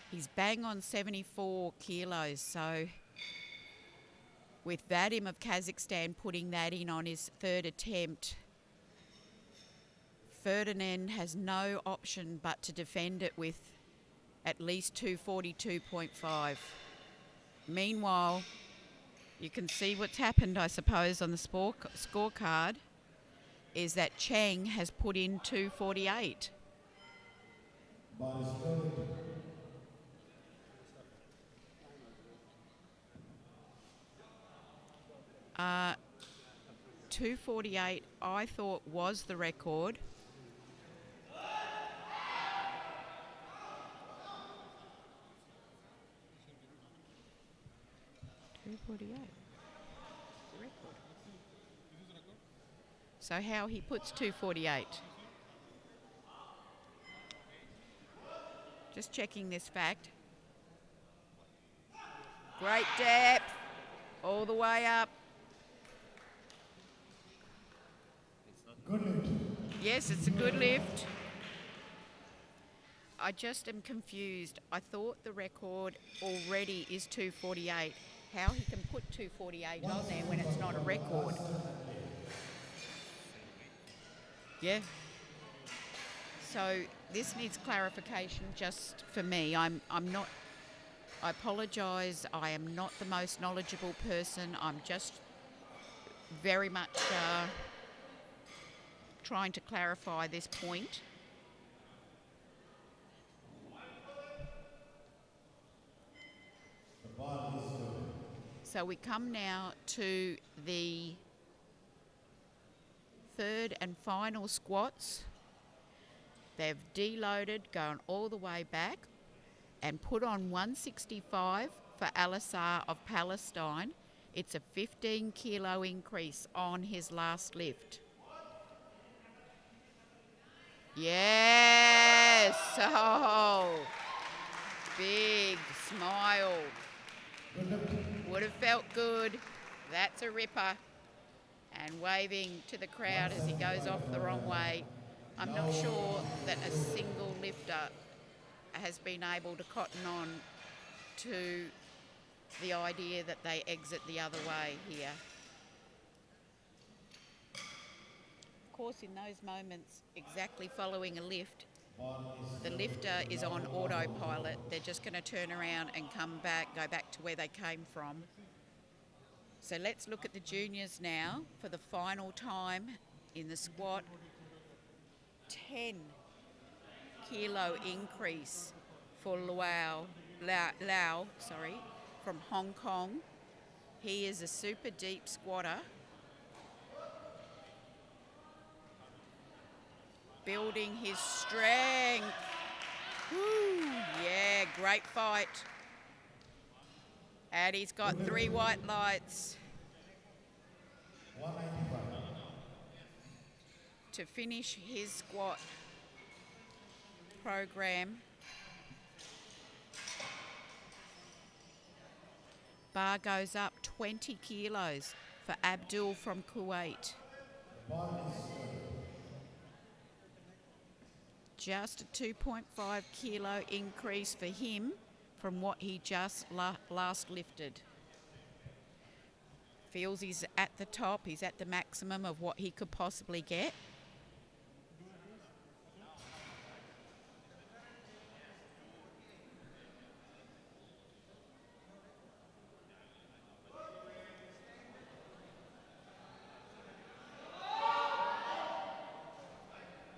He's bang on 74 kilos, so with Vadim of Kazakhstan putting that in on his third attempt, Ferdinand has no option but to defend it with at least 242.5. Meanwhile, you can see what's happened, I suppose, on the scorecard, is that Cheng has put in 248. 248, I thought, was the record. So how he puts 248? Just checking this fact. Great depth, all the way up. Yes, it's a good lift. I just am confused. I thought the record already is 2:48. How he can put 2:48 on there when it's not a record? Yeah. So this needs clarification just for me. I'm not, I apologise, I am not the most knowledgeable person. I'm just very much trying to clarify this point. So we come now to the third and final squats. They've deloaded, gone all the way back and put on 165 for Alisar of Palestine. It's a 15 kilo increase on his last lift. Yes! Oh, big smile. Would have felt good. That's a ripper. And waving to the crowd as he goes off the wrong way. I'm not sure that a single lifter has been able to cotton on to the idea that they exit the other way here. Of course, in those moments, exactly following a lift, the lifter is on autopilot. They're just going to turn around and come back, go back to where they came from. So let's look at the juniors now for the final time in the squat. 10 kilo increase for Lau, from Hong Kong. He is a super deep squatter. Building his strength. Woo, yeah, great fight. And he's got 3 white lights. To finish his squat program. Bar goes up 20 kilos for Abdul from Kuwait. Just a 2.5 kilo increase for him from what he just last lifted. Feels he's at the top, he's at the maximum of what he could possibly get.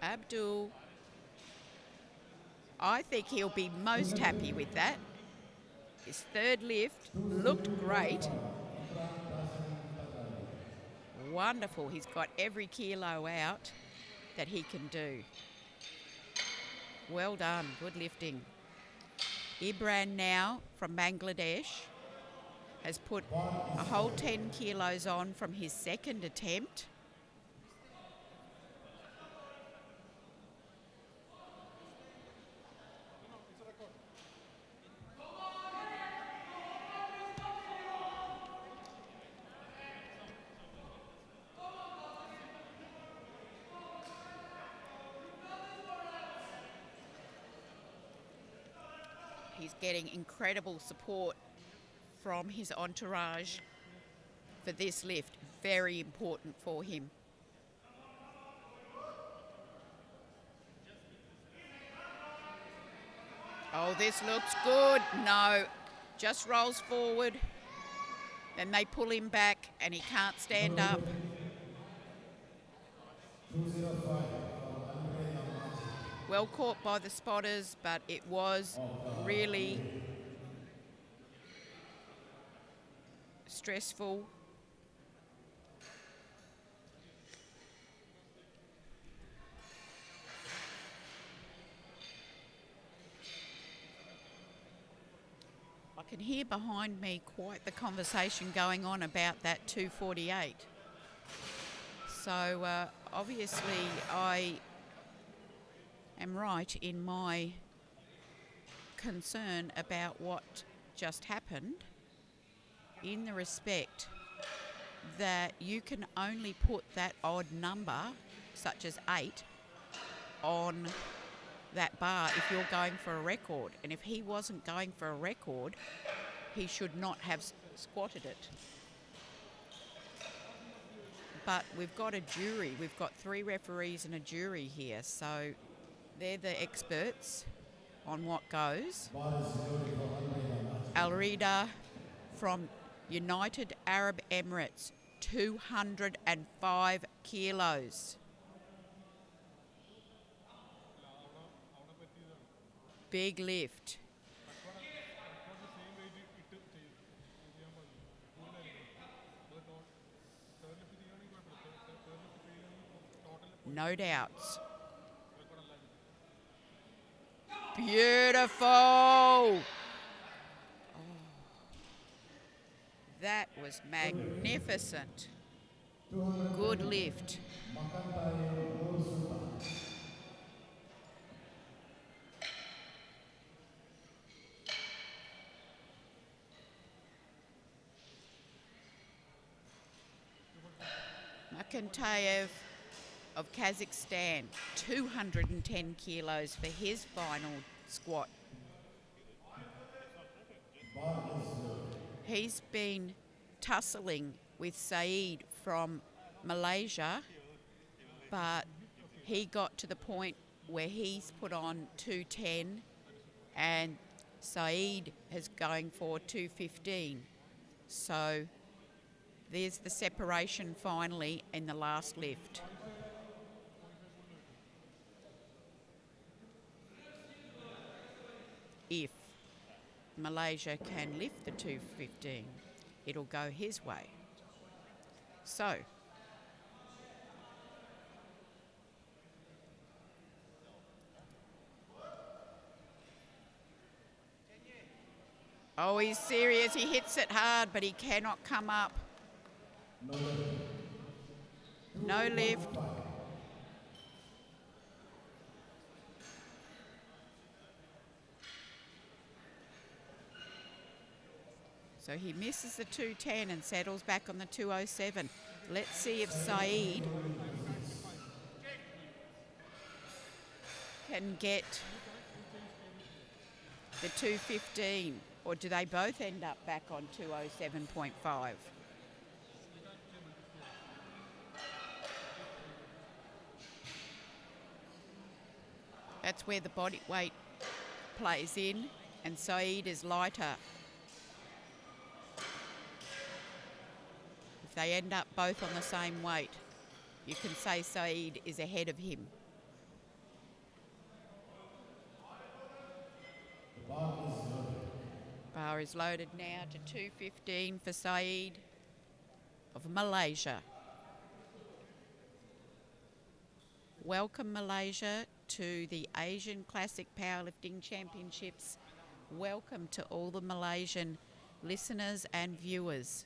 Abdul, I think he'll be most happy with that. His third lift looked great. Wonderful. He's got every kilo out that he can do. Well done. Good lifting. Ibran now from Bangladesh has put a whole 10 kilos on from his second attempt. He's getting incredible support from his entourage for this lift. Very important for him. Oh, this looks good. No, just rolls forward. Then they pull him back and he can't stand up. Well caught by the spotters, but it was really stressful. I can hear behind me quite the conversation going on about that 2:48. So obviously I am right in my concern about what just happened, in the respect that you can only put that odd number, such as 8, on that bar if you're going for a record. And if he wasn't going for a record, he should not have squatted it. But we've got a jury. We've got 3 referees and a jury here. So they're the experts on what goes. Alrida from United Arab Emirates, 205 kilos. Big lift. No doubts. Beautiful. Oh, that was magnificent. Good lift. Makantayev of Kazakhstan, 210 kilos for his final squat. He's been tussling with Saeed from Malaysia, but he got to the point where he's put on 210 and Saeed is going for 215. So there's the separation finally in the last lift. If Malaysia can lift the 215, it'll go his way. So, oh, he's serious. He hits it hard, but he cannot come up. No lift. So he misses the 210 and settles back on the 207. Let's see if Saeed can get the 215, or do they both end up back on 207.5? That's where the body weight plays in, and Saeed is lighter. If they end up both on the same weight, you can say Saeed is ahead of him. Bar is loaded now to 215 for Saeed of Malaysia. Welcome, Malaysia, to the Asian Classic Powerlifting Championships. Welcome to all the Malaysian listeners and viewers.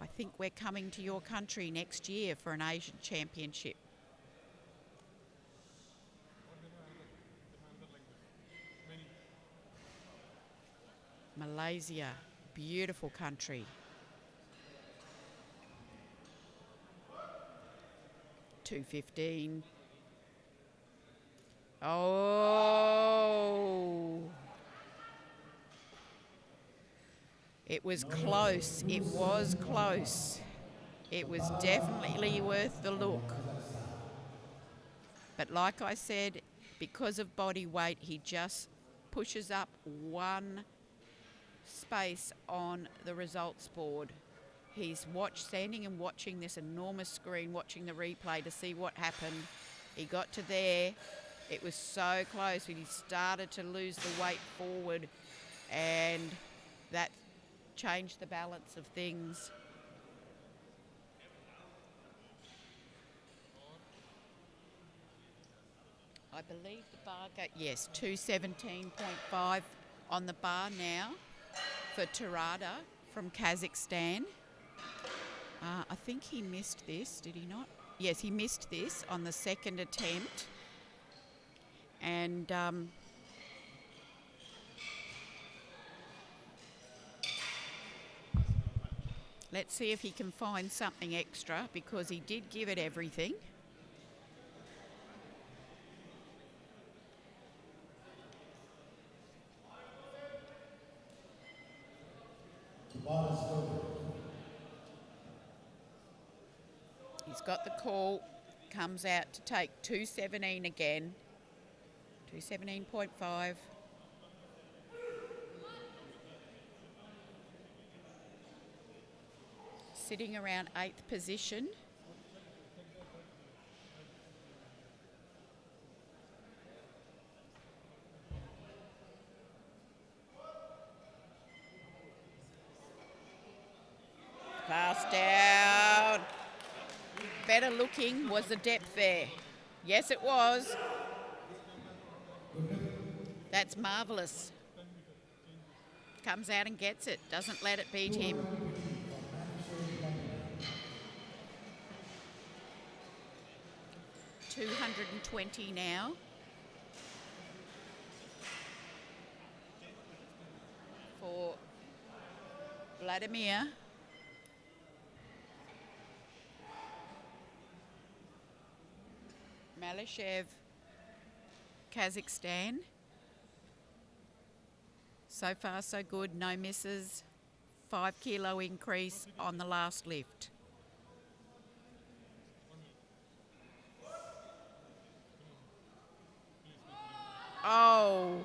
I think we're coming to your country next year for an Asian Championship. Malaysia, beautiful country. 215. Oh. It was close. It was close. It was definitely worth the look. But like I said, because of body weight, he just pushes up one space on the results board. He's standing and watching this enormous screen, watching the replay to see what happened. He got to there. It was so close when he started to lose the weight forward, and that changed the balance of things. I believe the bar yes, 217.5 on the bar now for Tarada from Kazakhstan. I think he missed this, did he not? Yes, he missed this on the second attempt. And let's see if he can find something extra, because he did give it everything. He's got the call, comes out to take 217 again, 217.5. Sitting around 8th position. Pass down. Better looking was the depth there. Yes, it was. That's marvellous. Comes out and gets it. Doesn't let it beat him. 220 now. For Vladimir. Malishev, Kazakhstan. So far so good, no misses. 5 kilo increase on the last lift. Oh.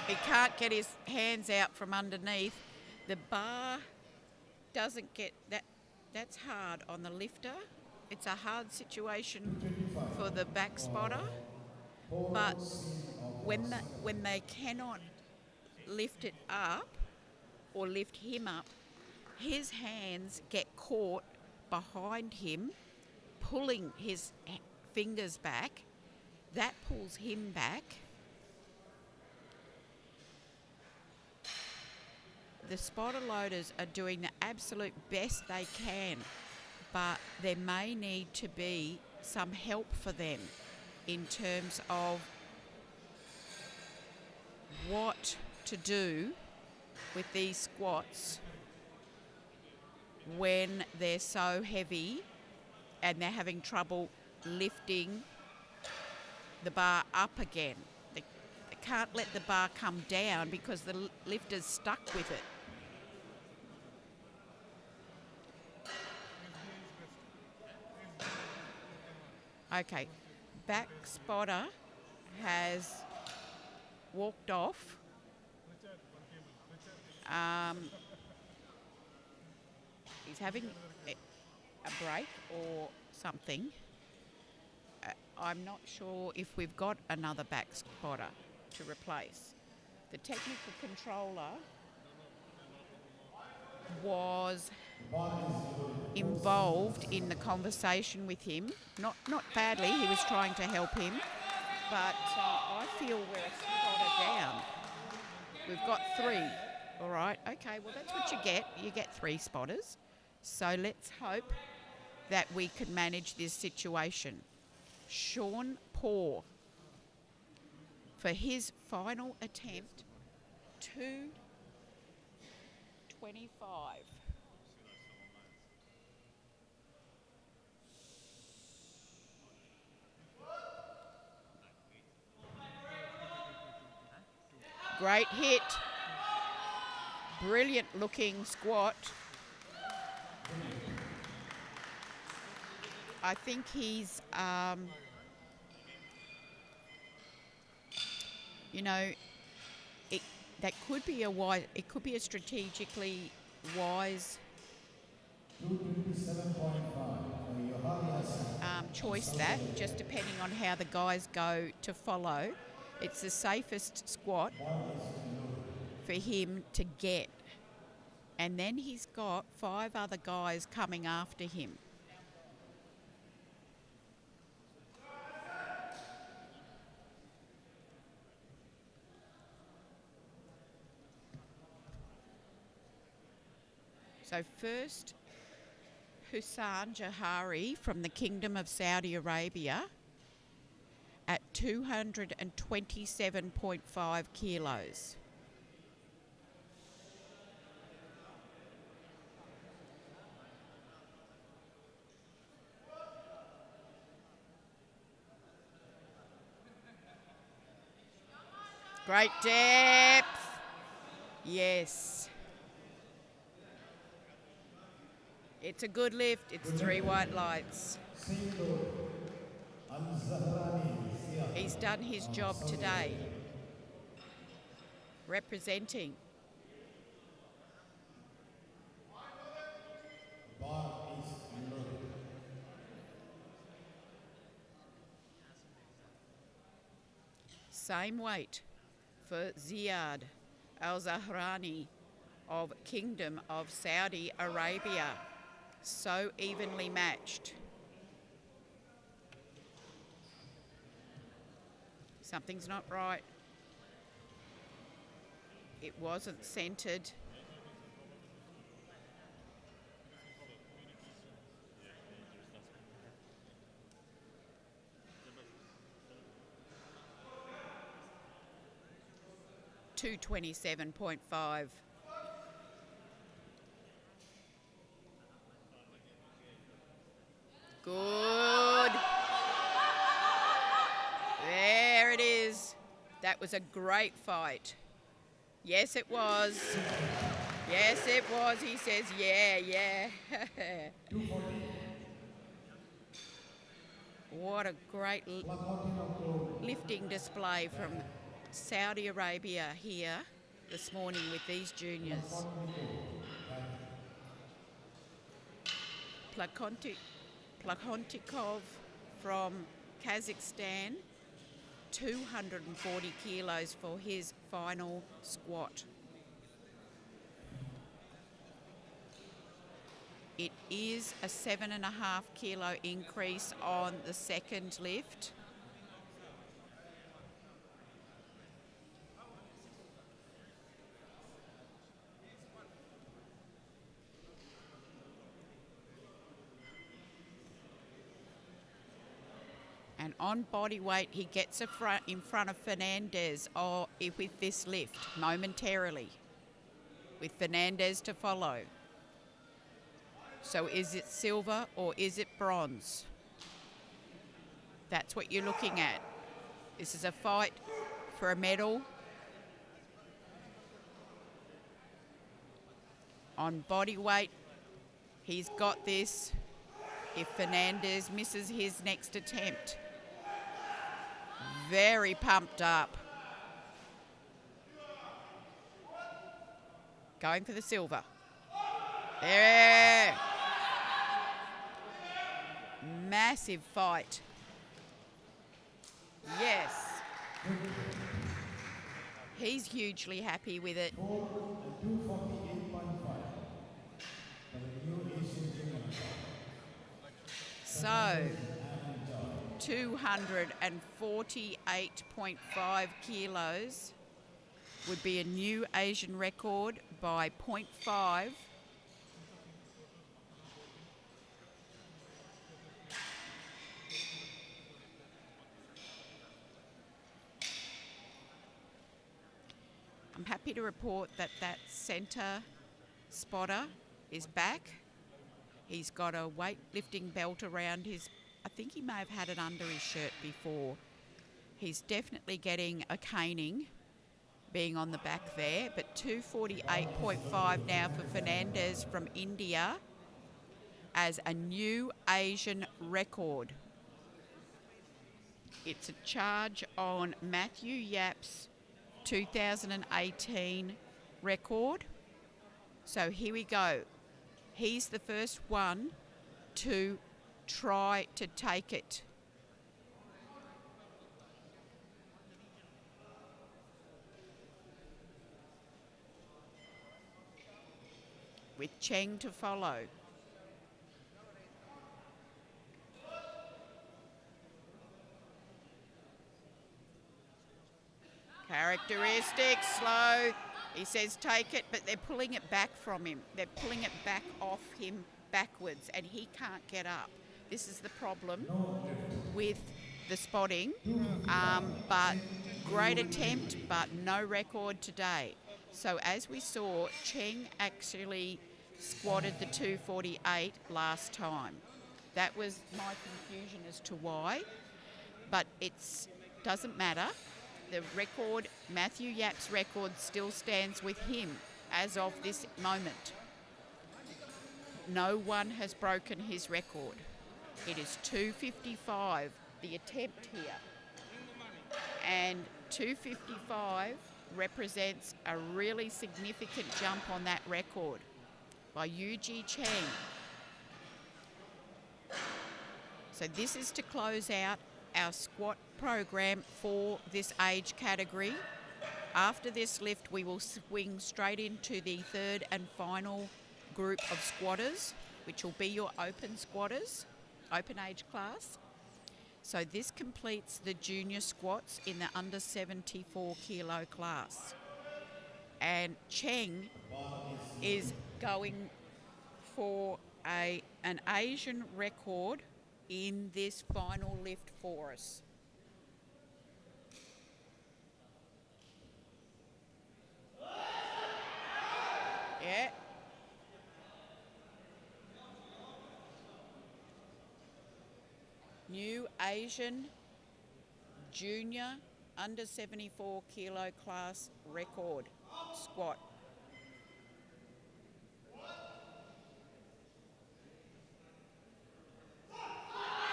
He can't get his hands out from underneath. The bar doesn't get that. That's hard on the lifter. It's a hard situation for the back spotter. But when they cannot lift it up or lift him up, his hands get caught behind him, pulling his fingers back. That pulls him back. The spotter loaders are doing the absolute best they can, but there may need to be some help for them in terms of what to do with these squats when they're so heavy and they're having trouble lifting the bar up again. They can't let the bar come down because the lifter's stuck with it. Okay, back spotter has walked off. He's having a break or something. I'm not sure if we've got another back spotter to replace. The technical controller was involved in the conversation with him. Not badly, he was trying to help him, but I feel we're a spotter down. We've got 3. All right, okay, well that's what you get. You get 3 spotters. So let's hope that we can manage this situation. Sean Paugh, for his final attempt, 225. Great hit. Brilliant looking squat. I think he's, you know, that could be a wise, it could be a strategically wise choice, that, just depending on how the guys go to follow. It's the safest squat for him to get. And then he's got 5 other guys coming after him. So first, Hussain Jahari from the Kingdom of Saudi Arabia at 227.5 kilos. Great depth. Yes. It's a good lift. It's 3 white lights. He's done his job today. Representing. Same weight for Ziad Al-Zahrani of Kingdom of Saudi Arabia. So evenly matched. Something's not right. It wasn't centered. $227.5. Good. There it is. That was a great fight. Yes, it was. Yes, it was. He says, yeah. What a great lifting display from Saudi Arabia here this morning with these juniors. Plakhonikov from Kazakhstan, 240 kilos for his final squat. It is a 7.5 kilo increase on the second lift. And on body weight, he gets in front of Fernandez with this lift momentarily, with Fernandez to follow. So is it silver or is it bronze? That's what you're looking at. This is a fight for a medal. On body weight, he's got this if Fernandez misses his next attempt. Very pumped up. Going for the silver. There. Massive fight. Yes. He's hugely happy with it. So, 248.5 kilos would be a new Asian record by 0.5. I'm happy to report that centre spotter is back. He's got a weightlifting belt around his, I think he may have had it under his shirt before. He's definitely getting a caning being on the back there, but 248.5 now for Fernandez from India as a new Asian record. It's a charge on Matthew Yap's 2018 record. So here we go. He's the first one to try to take it. With Cheng to follow. Characteristic, slow. He says take it, but they're pulling it back from him. They're pulling it back off him backwards, and he can't get up. This is the problem with the spotting, but great attempt, but no record today. So as we saw, Cheng actually squatted the 248 last time. That was my confusion as to why, but it doesn't matter. The record, Matthew Yap's record, still stands with him as of this moment. No one has broken his record. It is 2:55, the attempt here. And 2:55 represents a really significant jump on that record by Yuji Cheng. So this is to close out our squat program for this age category. After this lift, we will swing straight into the third and final group of squatters, which will be your open squatters, open age class. So this completes the junior squats in the under 74 kilo class. And Cheng is going for an Asian record in this final lift for us. Yeah. New Asian junior under 74 kilo class record squat.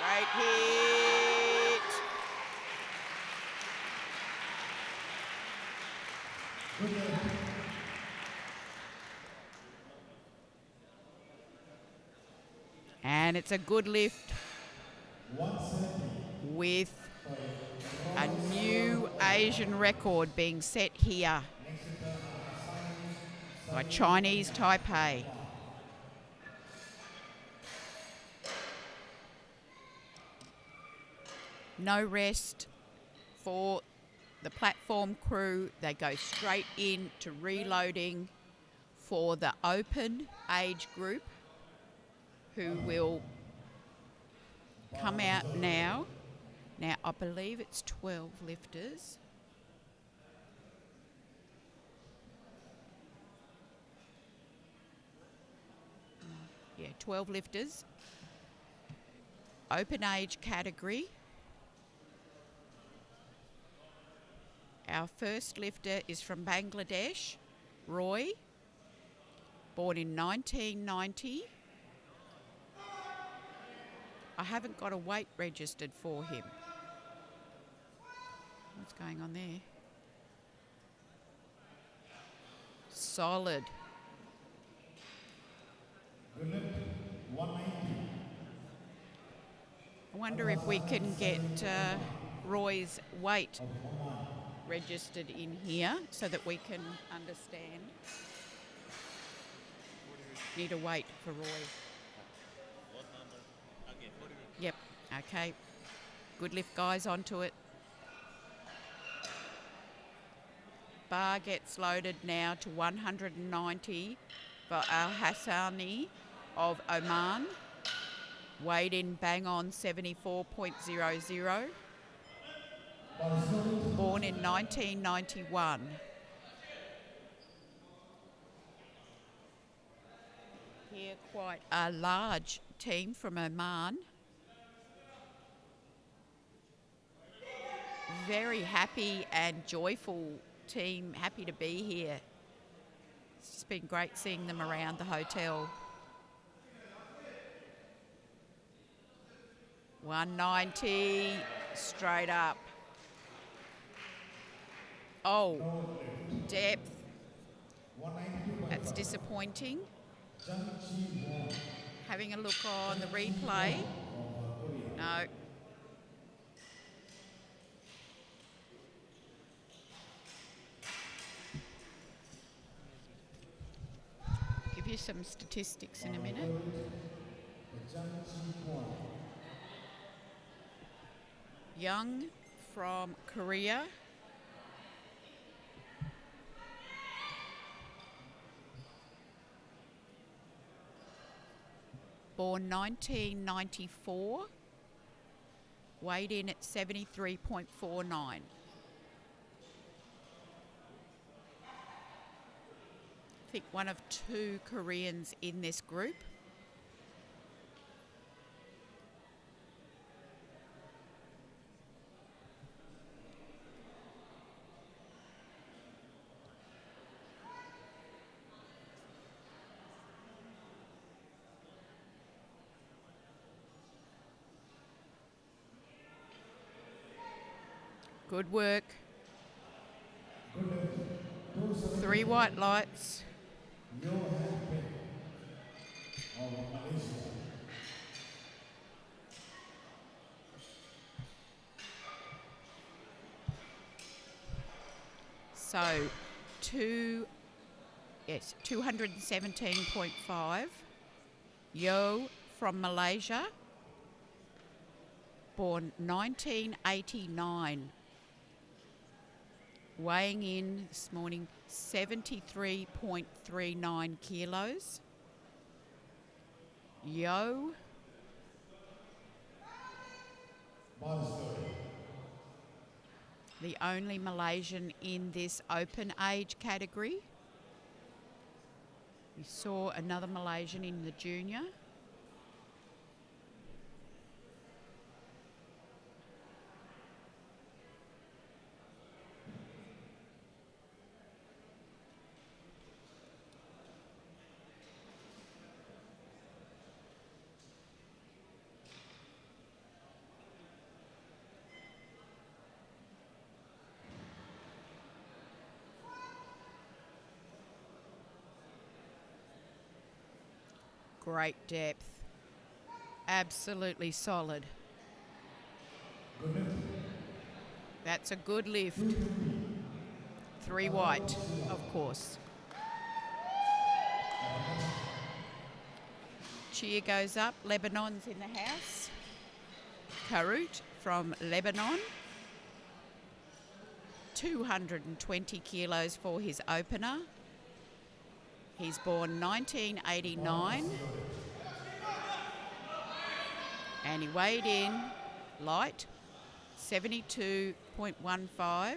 Great hit. And it's a good lift with a new Asian record being set here by Chinese Taipei. No rest for the platform crew. They go straight into reloading for the open age group, who will come out now. Now, I believe it's 12 lifters. Yeah, 12 lifters. Open age category. Our first lifter is from Bangladesh, Roy, born in 1990. I haven't got a weight registered for him. What's going on there? Solid. I wonder if we can get Roy's weight registered in here so that we can understand. Need a weight for Roy. Yep, okay. Good lift, guys, onto it. Bar gets loaded now to 190 for Al Hassani of Oman. Weighed in bang on 74.00. Born in 1991. Here, quite a large team from Oman. Very happy and joyful team, happy to be here. It's just been great seeing them around the hotel. 190, straight up. Oh, depth. That's disappointing. Having a look on the replay. No. Give you some statistics in a minute. Young from Korea. Born 1994. Weighed in at 73.49. I think one of two Koreans in this group. Good work. Good lift. 3 white lights. Your handpick of Malaysia. So 217.5. Yo from Malaysia, born 1989. Weighing in this morning 73.39 kilos. Yo. The only Malaysian in this open age category. We saw another Malaysian in the junior. Great depth. Absolutely solid. Good lift. That's a good lift. 3 white, of course. Cheer goes up. Lebanon's in the house. Karut from Lebanon. 220 kilos for his opener. He's born 1989. And he weighed in light, 72.15.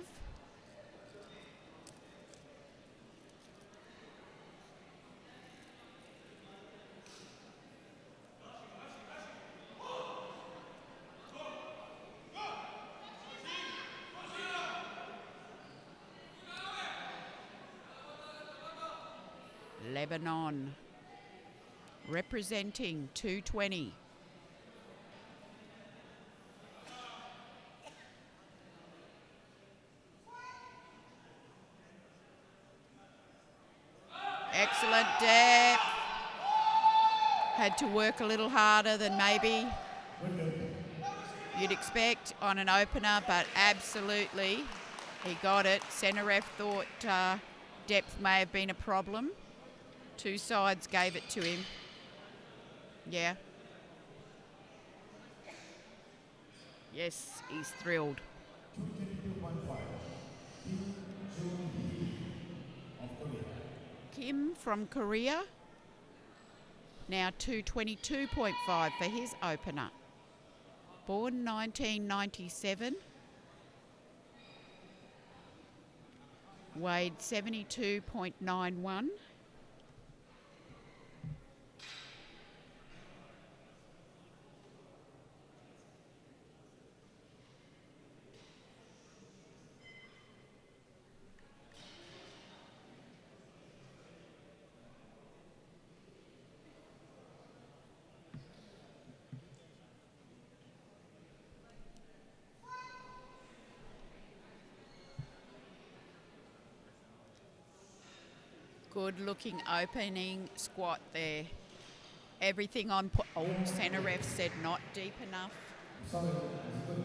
Lebanon representing 220. Excellent depth. Had to work a little harder than maybe you'd expect on an opener, but absolutely he got it. Centre ref thought depth may have been a problem. Two sides gave it to him. Yeah. Yes, he's thrilled. 222.5. Kim from Korea. Now 222.5 for his opener. Born 1997. Weighed 72.91. Good looking opening squat there. Everything on centre ref said not deep enough. Sorry, it's good.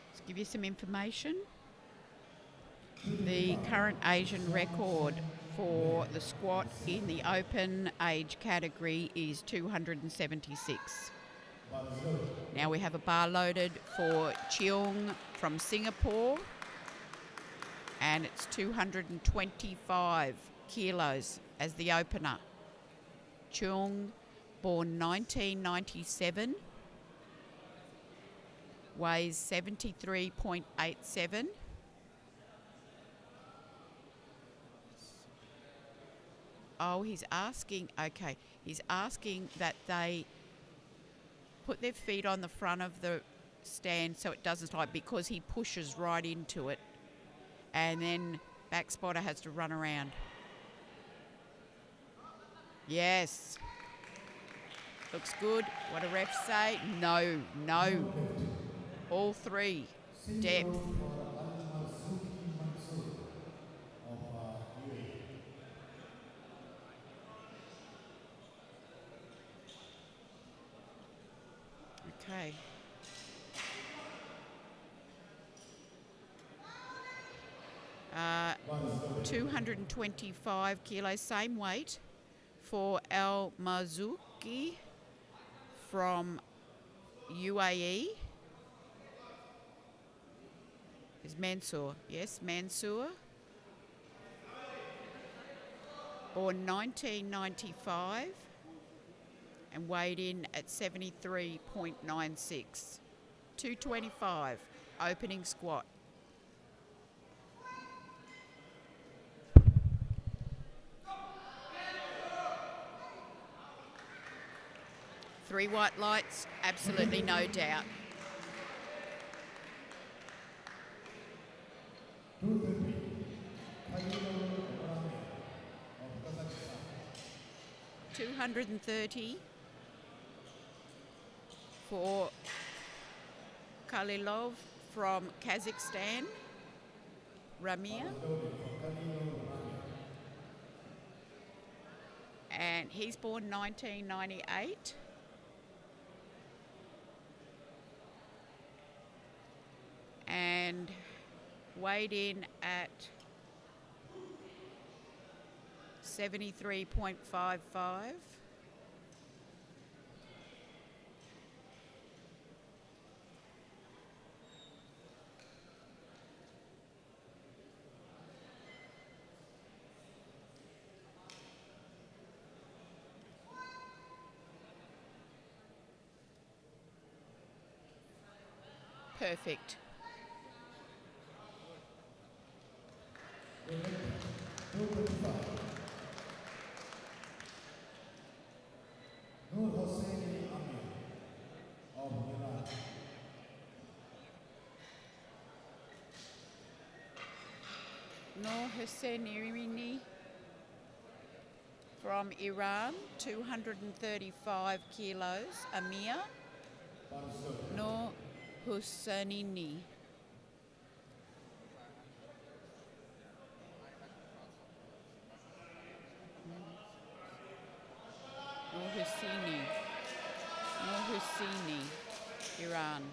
Let's give you some information. The current Asian record for the squat in the open age category is 276. Now we have a bar loaded for Cheong from Singapore, and it's 225 kilos as the opener. Cheong, born 1997, weighs 73.87. Oh, he's asking, okay, he's asking that they put their feet on the front of the stand so it doesn't slide, because he pushes right into it, and then back spotter has to run around. Yes. Looks good. What do refs say? No, no. All three. Depth. Okay. Uh, 225 kilos, same weight, for Al Marzouki from UAE. Is Mansour. Yes, Mansour. Born 1995 and weighed in at 73.96. 225, opening squat. Three white lights, absolutely no doubt. 230 for Khalilov from Kazakhstan, Ramir. And he's born 1998. And weighed in at 73.55. Perfect. Noor Hosseini from Iran, 235 kilos, Amir. Noor Hosseini. Noor Hosseini, Iran.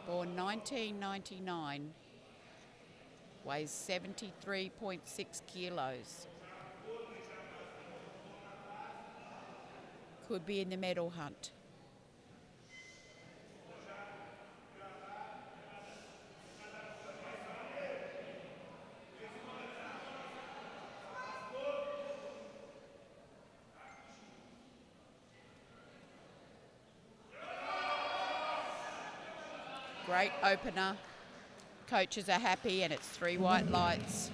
Born 1999. Weighs 73.6 kilos. Could be in the medal hunt. Great opener. Coaches are happy, and it's three white lights.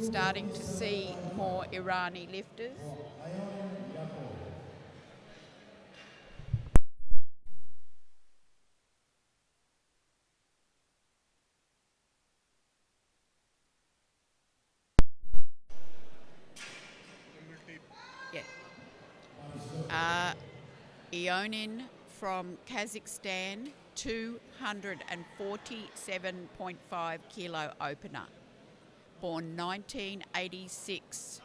Starting to see more Irani lifters. Yeah. Ionin from Kazakhstan, 247.5 kilo opener. Born 1986.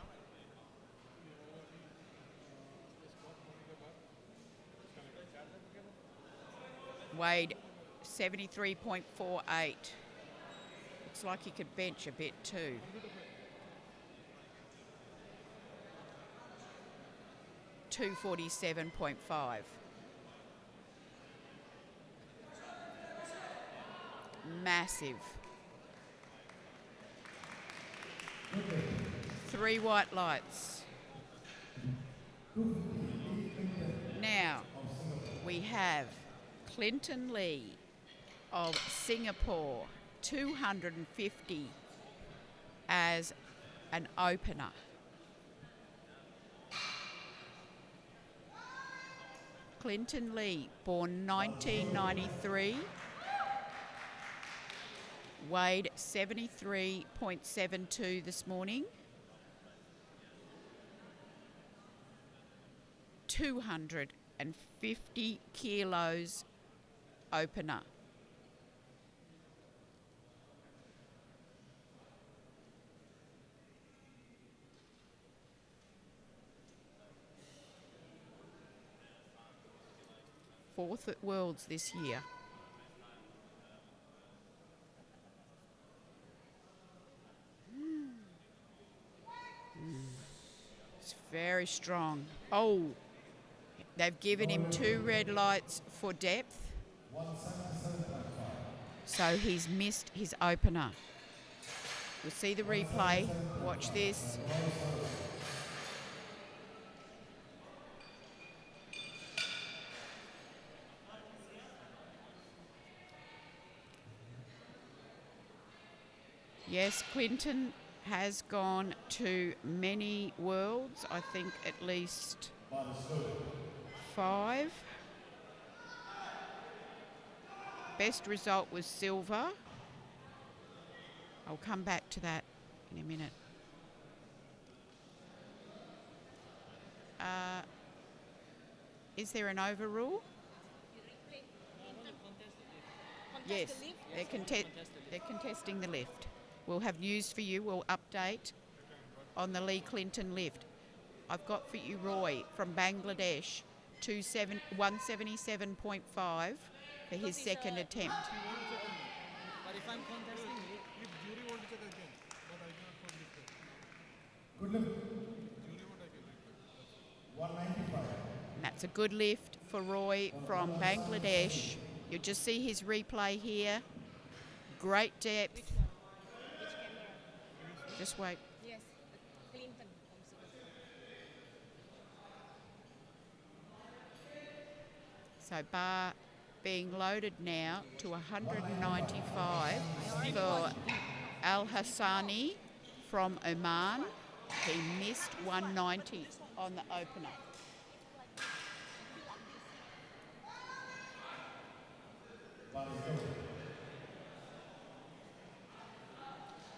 Weighed 73.48. Looks like he could bench a bit too. $247.5. Massive. Three white lights. Now we have Clinton Lee of Singapore, 250 as an opener. Clinton Lee, born 1993, weighed 73.72 this morning. 250 kilos opener. Fourth at Worlds this year. It's very strong. Oh, they've given him 2 red lights for depth. So he's missed his opener. We'll see the replay. Watch this. Yes, Clinton has gone to many worlds. I think at least 5. Best result was silver. I'll come back to that in a minute. Is there an overrule? Yes, they're contesting the lift. We'll have news for you. We'll update on the Lee Clinton lift. I've got for you Roy from Bangladesh, 177.5 for his second attempt. But if I'm contesting it, if jury want to check again, but I cannot publish it. Good lift. Jury want I can read. 195. And that's a good lift for Roy from Bangladesh. You'll just see his replay here. Great depth. Just wait. Yes, Clinton. So bar being loaded now to 195 for Al Hassani from Oman. He missed 190 on the opener.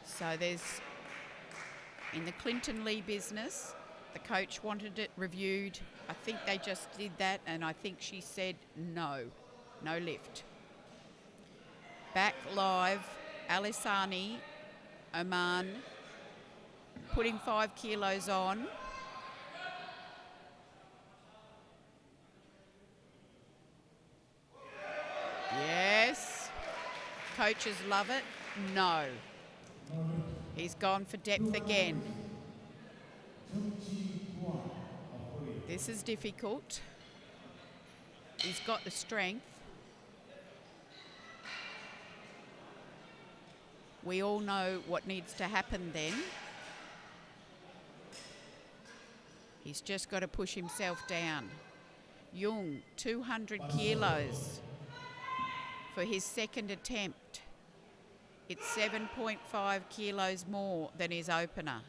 So there's, in the Clinton Lee business, the coach wanted it reviewed. I think they just did that, and I think she said no lift. Back live, Alisani, Oman, putting 5 kilos on. Yes. Coaches love it. No. He's gone for depth again. This is difficult. He's got the strength. We all know what needs to happen then. He's just got to push himself down. Jung, 200 kilos for his second attempt. It's 7.5 kilos more than his opener.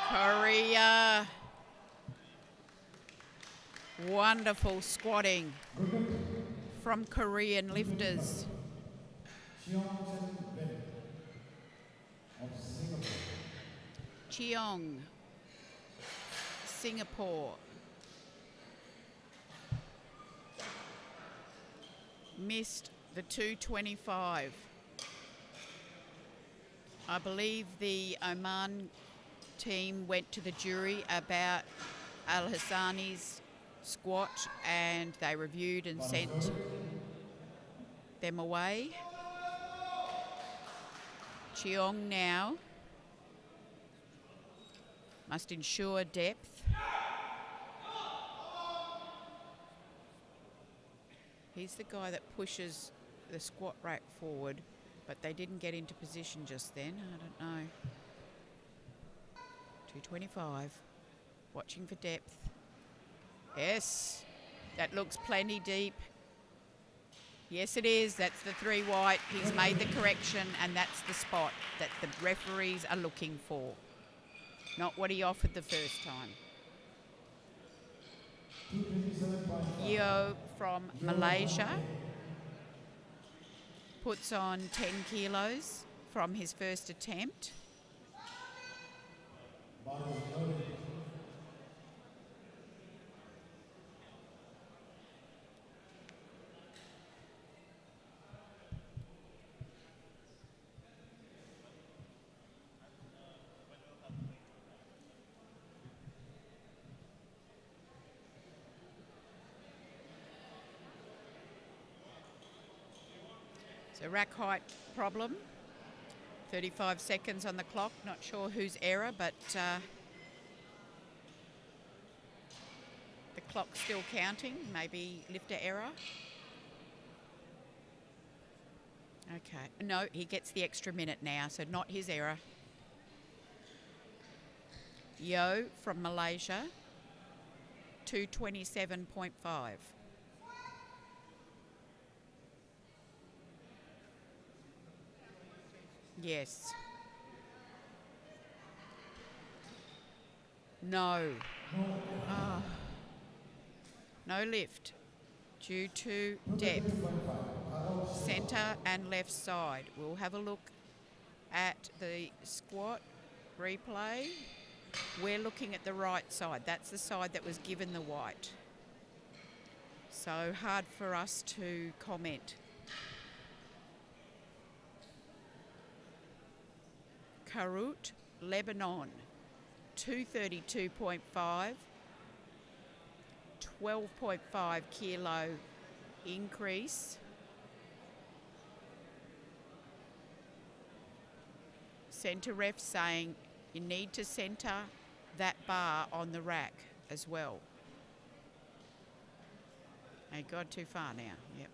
Korea. Wonderful squatting from Korean lifters. Cheong, Singapore. Missed the 225. I believe the Oman team went to the jury about Al Hassani's squat and they reviewed and sent them away. Cheong now. Must ensure depth. He's the guy that pushes the squat rack forward, but they didn't get into position just then. I don't know. 225. Watching for depth. Yes, that looks plenty deep. Yes, it is. That's the 3 white. He's made the correction, and that's the spot that the referees are looking for. Not what he offered the first time. Yeo from Malaysia puts on 10 kilos from his first attempt. So rack height problem. 35 seconds on the clock. Not sure whose error, but the clock's still counting. Maybe lifter error. Okay. No, he gets the extra minute now, so not his error. Yeo from Malaysia, 227.5. Yes. No. Oh. No lift due to depth. Centre and left side. We'll have a look at the squat replay. We're looking at the right side. That's the side that was given the white. So hard for us to comment. Karut, Lebanon, 232.5, 12.5 kilo increase. Centre ref saying you need to centre that bar on the rack as well. They got too far now, yep.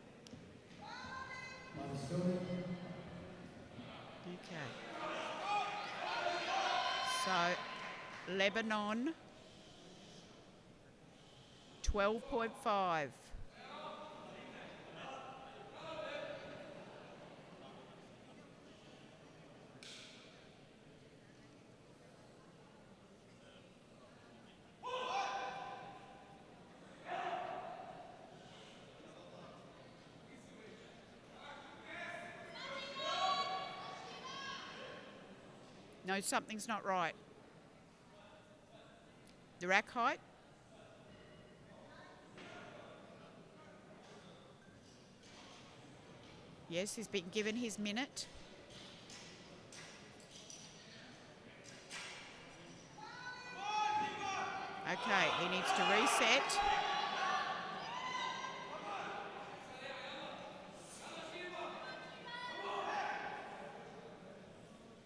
Okay. So, Lebanon, 12.5. No, something's not right. The rack height. Yes, he's been given his minute. Okay, he needs to reset.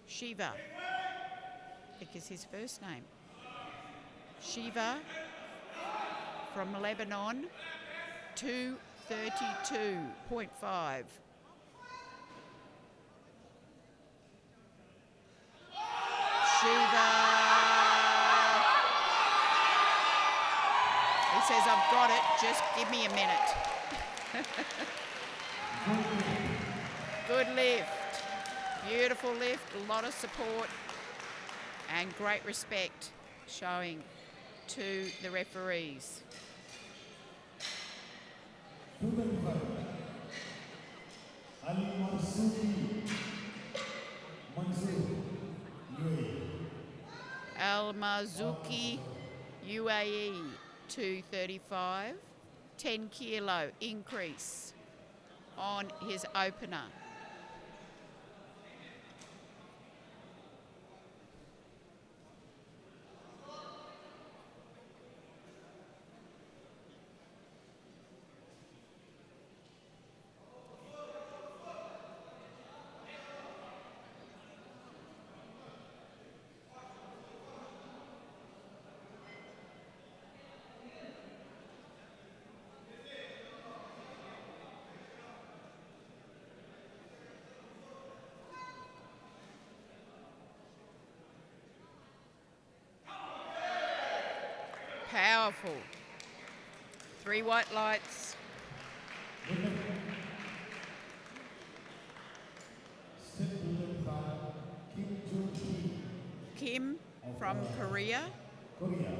Shiva, I think is his first name. Shiva from Lebanon, 232.5. Shiva. He says, I've got it, just give me a minute. Good lift. Beautiful lift, a lot of support and great respect showing to the referees. Al Marzuki, UAE, 235, 10 kilo increase on his opener. Powerful. 3 white lights. Step to 5, Kim Jung-hee, Kim from Korea, Korea.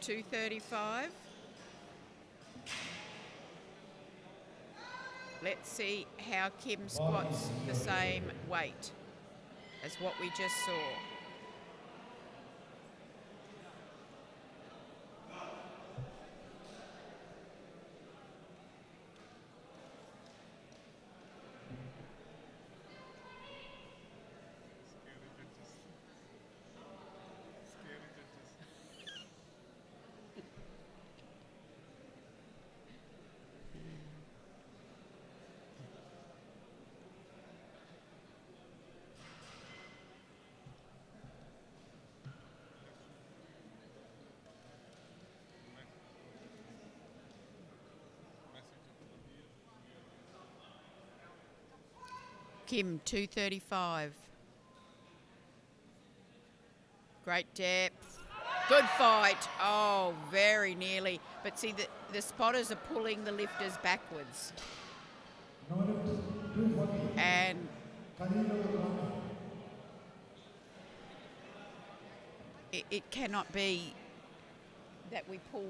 235. Let's see how Kim squats the same weight as what we just saw. Kim, 235. Great depth. Good fight. Oh, very nearly. But see, the spotters are pulling the lifters backwards. And it cannot be that we pull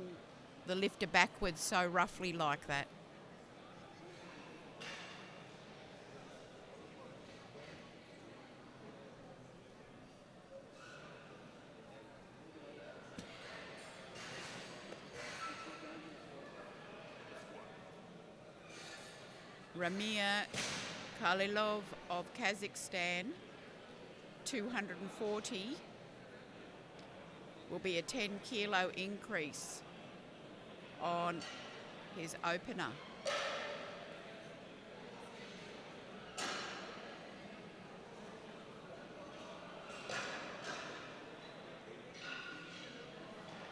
the lifter backwards so roughly like that. Ramir Khalilov of Kazakhstan, 240, will be a 10 kilo increase on his opener.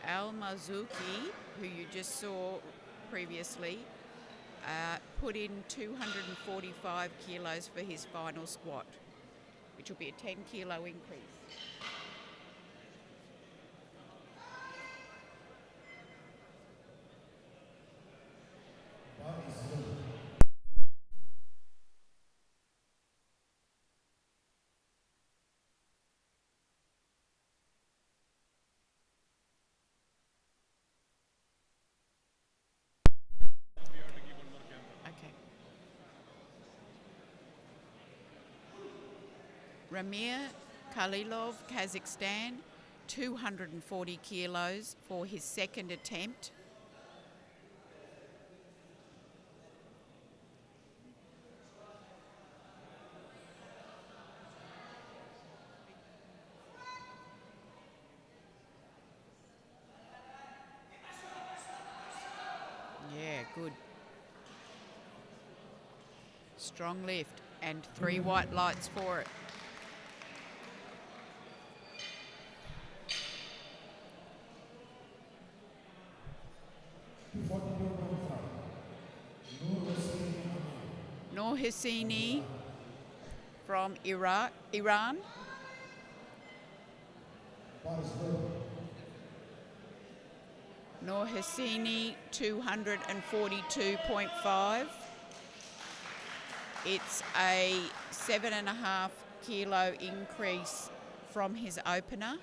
Al Mazuki, who you just saw previously, put in 245 kilos for his final squat, which will be a 10 kilo increase. Ramir Khalilov, Kazakhstan, 240 kilos for his second attempt. Yeah, good. Strong lift and 3 white lights for it. Noor Hosseini from Iran. Noor Hosseini, 242.5. It's a 7.5 kilo increase from his opener.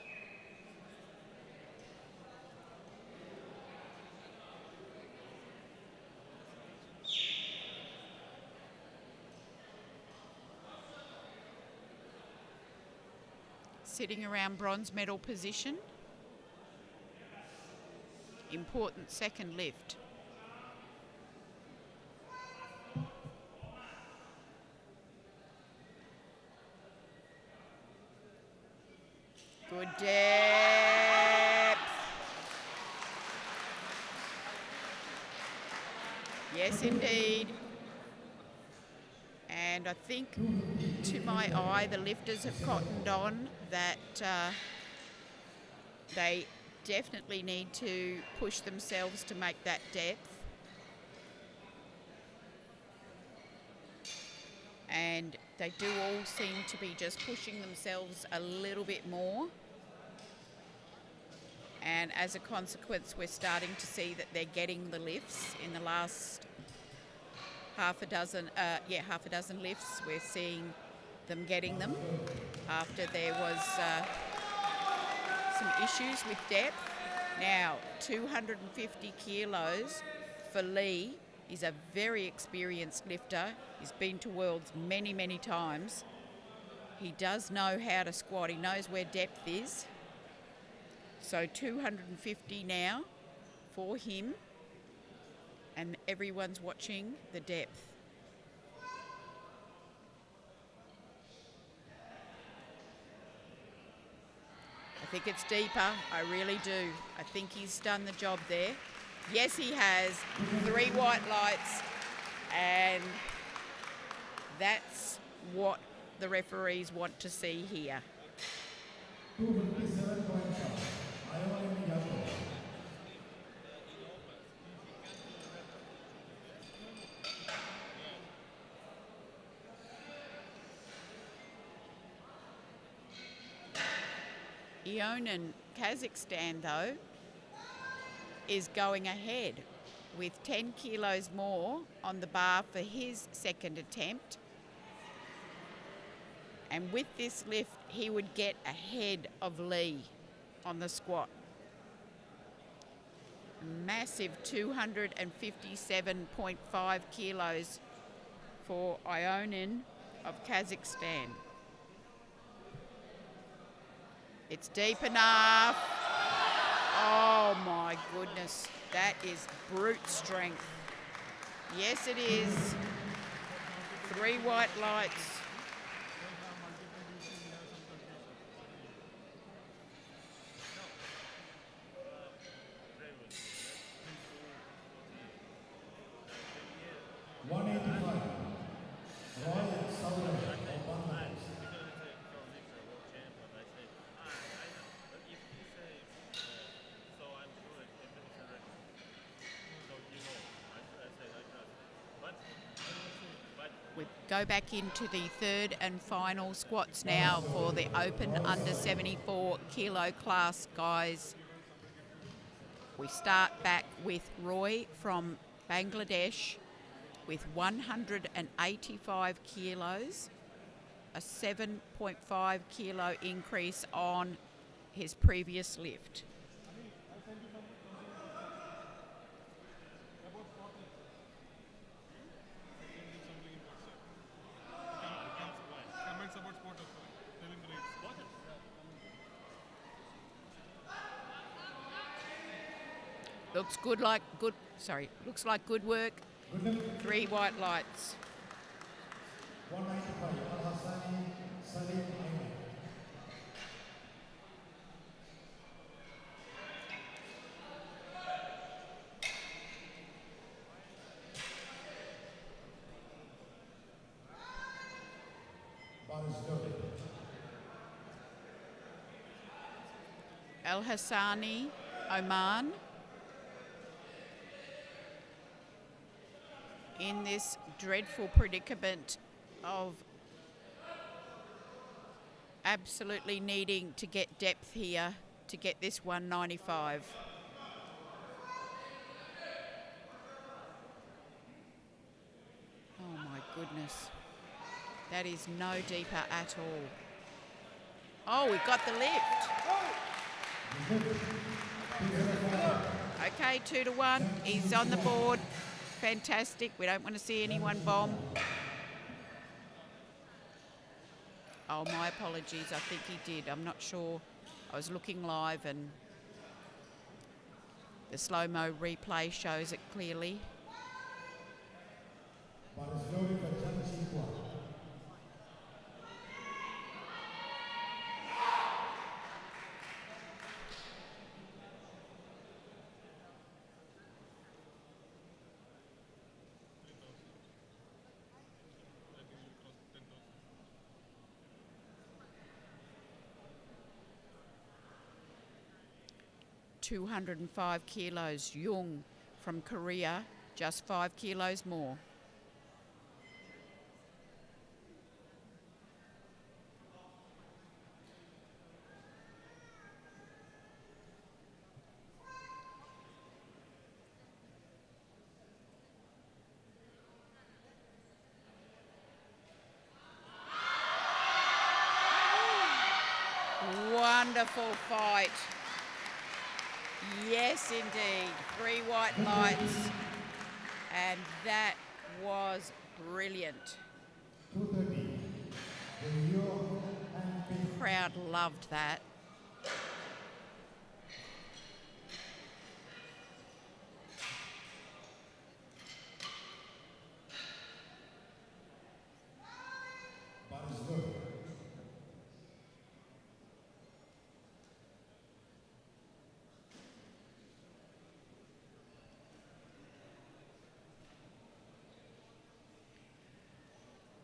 Sitting around bronze medal position. Important second lift. Good depth. Yes, indeed. And I think, to my eye, the lifters have cottoned on that they definitely need to push themselves to make that depth. And they do all seem to be just pushing themselves a little bit more. And as a consequence, we're starting to see that they're getting the lifts in the last half a dozen lifts. We're seeing them getting them after there was some issues with depth. Now, 250 kilos for Lee. He's a very experienced lifter. He's been to Worlds many, many times. He does know how to squat. He knows where depth is. So 250 now for him. And everyone's watching the depth. I think it's deeper. I really do. I think he's done the job there. Yes, he has 3 white lights, and that's what the referees want to see here. 257.5. Ion Yako. Ionin, Kazakhstan, though, is going ahead with 10 kilos more on the bar for his second attempt. And with this lift, he would get ahead of Lee on the squat. Massive 257.5 kilos for Ionin of Kazakhstan. It's deep enough. Oh my goodness, that is brute strength. Yes, it is. 3 white lights. We go back into the third and final squats now for the open under 74 kilo class, guys. We start back with Roy from Bangladesh with 185 kilos, a 7.5 kilo increase on his previous lift. Looks like good work. 3 white lights. 195. Al-Hassani Salim Ayman. Al-Hassani, Oman. In this dreadful predicament of absolutely needing to get depth here to get this 195. Oh my goodness. That is no deeper at all. Oh, we got the lift. Okay, 2-1. He's on the board. Fantastic. We don't want to see anyone bomb. Oh, my apologies. I think he did. I'm not sure. I was looking live and the slow-mo replay shows it clearly. 205 kilos, Jung from Korea, just 5 kilos more. Wonderful fight. Yes, indeed. 3 white lights. And that was brilliant. 230. The York and Pink. Crowd loved that. Bar is good.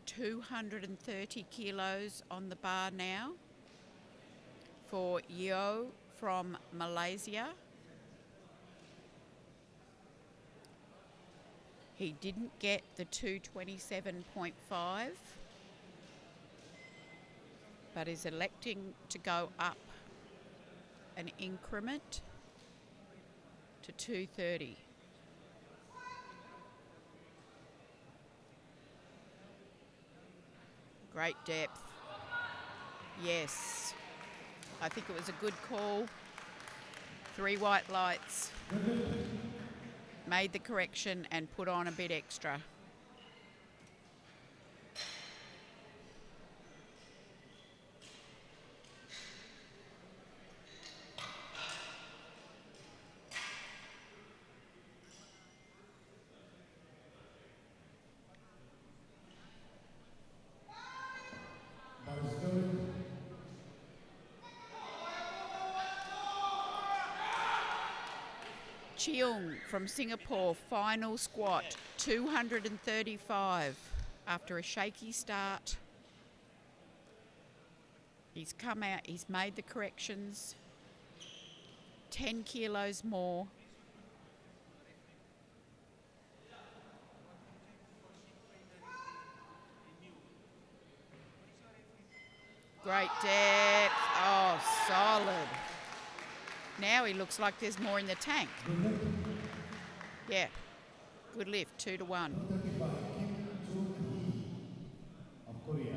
$230 kilos on the bar now for Yo from Malaysia. He didn't get the 227.5, but is electing to go up an increment to 230. Great depth. Yes. I think it was a good call. 3 white lights. Made the correction and put on a bit extra. Bar is good. Cheung from Singapore, final squat, 235 after a shaky start. He's come out, he's made the corrections, 10 kilos more. Great depth, oh, solid. Now he looks like there's more in the tank. Yeah, good lift, 2 to 1. 235. Kim Jun-hee of Korea.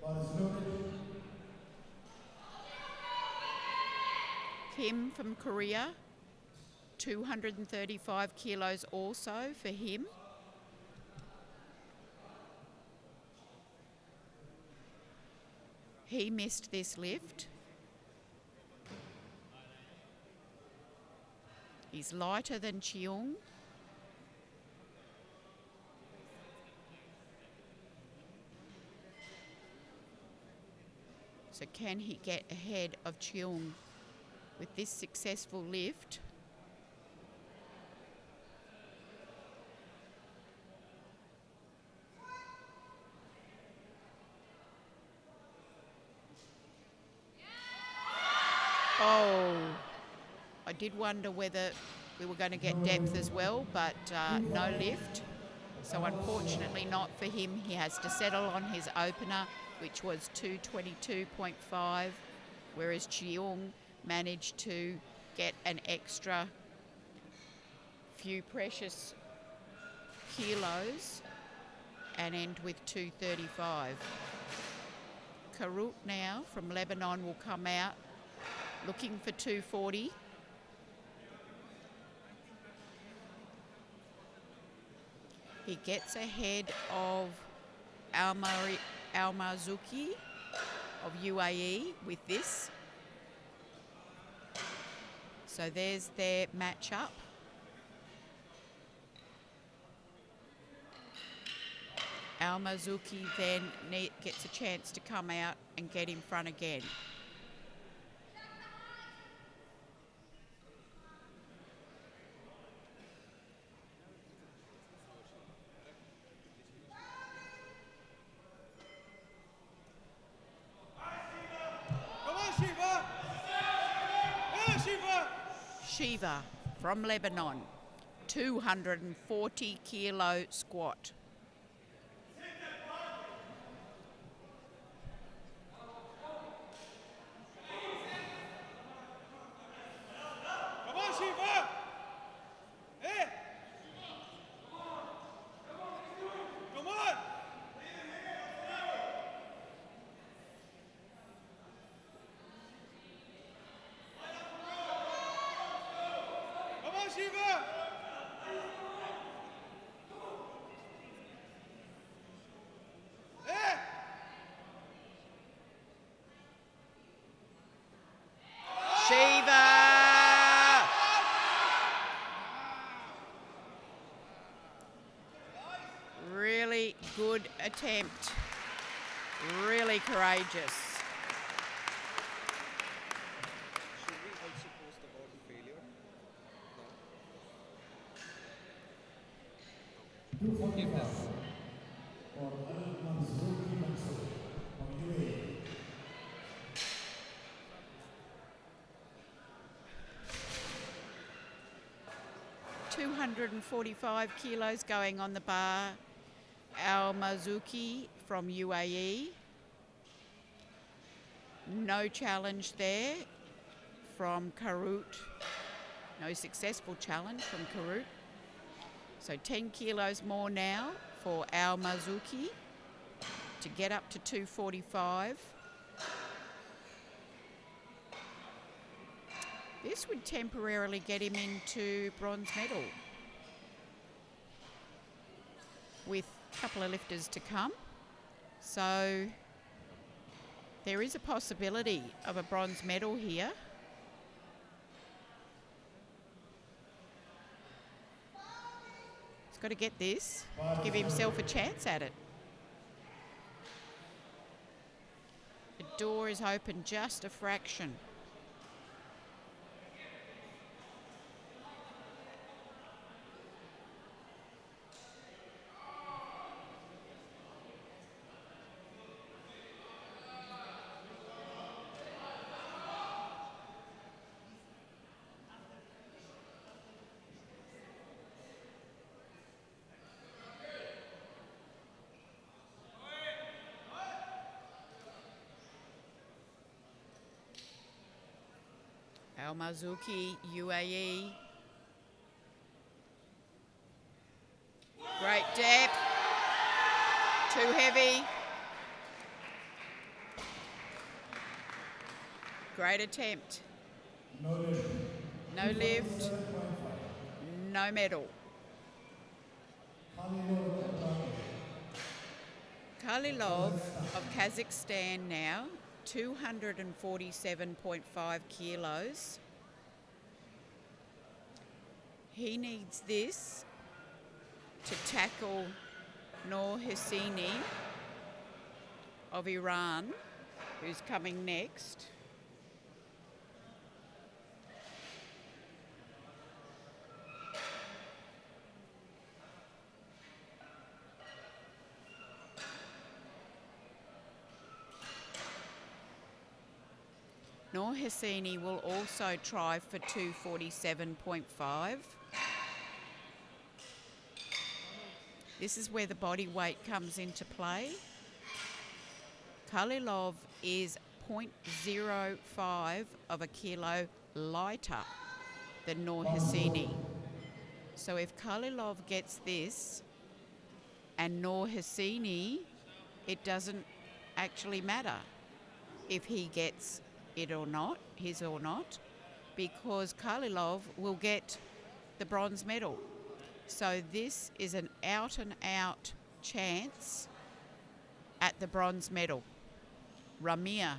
Bar is loaded. Kim from Korea, 235 kilos also for him. He missed this lift. He's lighter than Cheung. So can he get ahead of Cheung with this successful lift? Oh, I did wonder whether we were going to get depth as well, but no lift. So unfortunately not for him. He has to settle on his opener, which was 222.5, whereas Cheung managed to get an extra few precious kilos and end with 235. Karut now from Lebanon will come out looking for 240. He gets ahead of Al-Marzuki of UAE with this. So there's their matchup. Al-Marzuki then gets a chance to come out and get in front again. Come on, Shiva! Hey, Shiva! Shiva from Lebanon, 240 kilo squat. Shiva! Hey! Shiva! Really good attempt. Really courageous. Should we also post about the failure? No. 245 for Al-Marzouki Mansour from UAE. 245 kilos going on the bar. Al-Marzouki from UAE. No challenge there from Karut. No successful challenge from Karut. So 10 kilos more now for Al-Marzouki to get up to 245. This would temporarily get him into bronze medal with a couple of lifters to come. So there is a possibility of a bronze medal here. He's got to get this to give himself a chance at it. The door is open just a fraction. Al-Marzouki, UAE. Great depth. Too heavy. Great attempt. No lift. No lift. 247.5. No medal. Khalilov of Kazakhstan now, 247.5 kilos. He needs this to tackle Noor Hosseini of Iran, who's coming next. Noor Hosseini will also try for 247.5. This is where the body weight comes into play. Khalilov is 0.05 of a kilo lighter than Noor Hosseini. So if Khalilov gets this and Noor Hosseini, it doesn't actually matter if he gets it or not, his or not, because Khalilov will get the bronze medal. So this is an out and out chance at the bronze medal. Ramir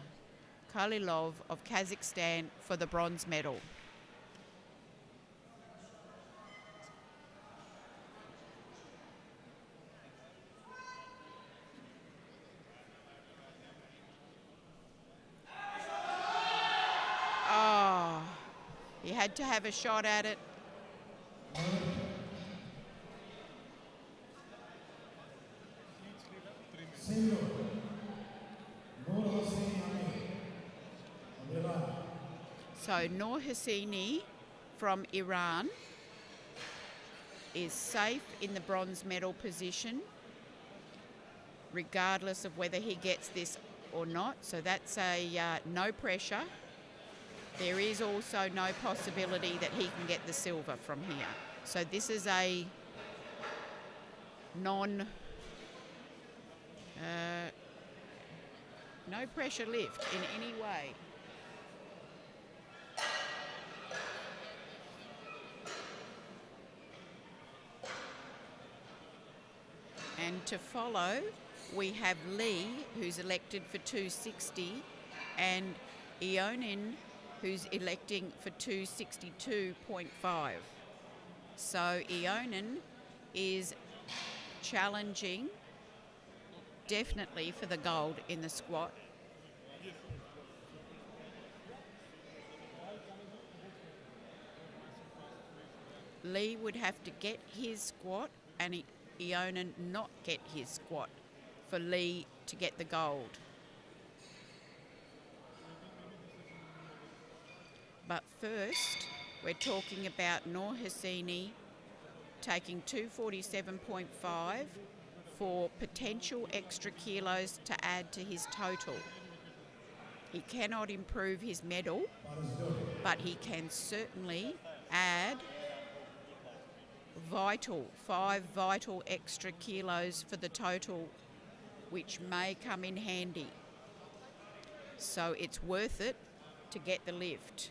Khalilov of Kazakhstan for the bronze medal. Oh, he had to have a shot at it. So Noor Hosseini from Iran is safe in the bronze medal position, regardless of whether he gets this or not. So that's a no pressure. There is also no possibility that he can get the silver from here. So this is a no pressure lift in any way. And to follow, we have Lee, who's elected for 260, and Ionin, who's electing for 262.5. So Ionin is challenging definitely for the gold in the squat. Lee would have to get his squat and Ionin not get his squat for Lee to get the gold. But first, we're talking about Noor Hosseini taking 247.5 for potential extra kilos to add to his total. He cannot improve his medal, but he can certainly add 5 vital extra kilos for the total, which may come in handy. So it's worth it to get the lift.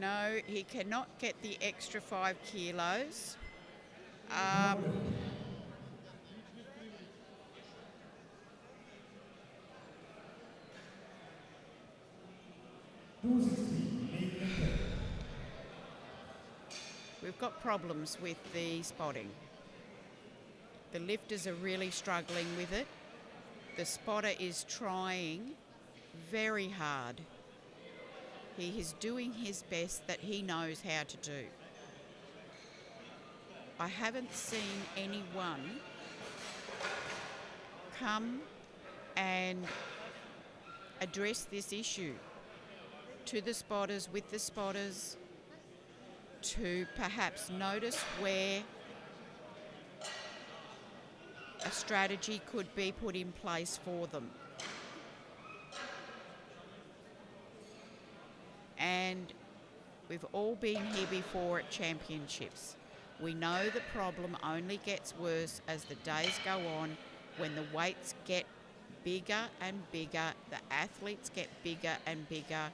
No, he cannot get the extra 5 kilos. 260. We've got problems with the spotting. The lifters are really struggling with it. The spotter is trying very hard. He is doing his best that he knows how to do. I haven't seen anyone come and address this issue to the spotters, with the spotters, to perhaps notice where a strategy could be put in place for them. And we've all been here before at championships. We know the problem only gets worse as the days go on. When the weights get bigger and bigger, the athletes get bigger and bigger,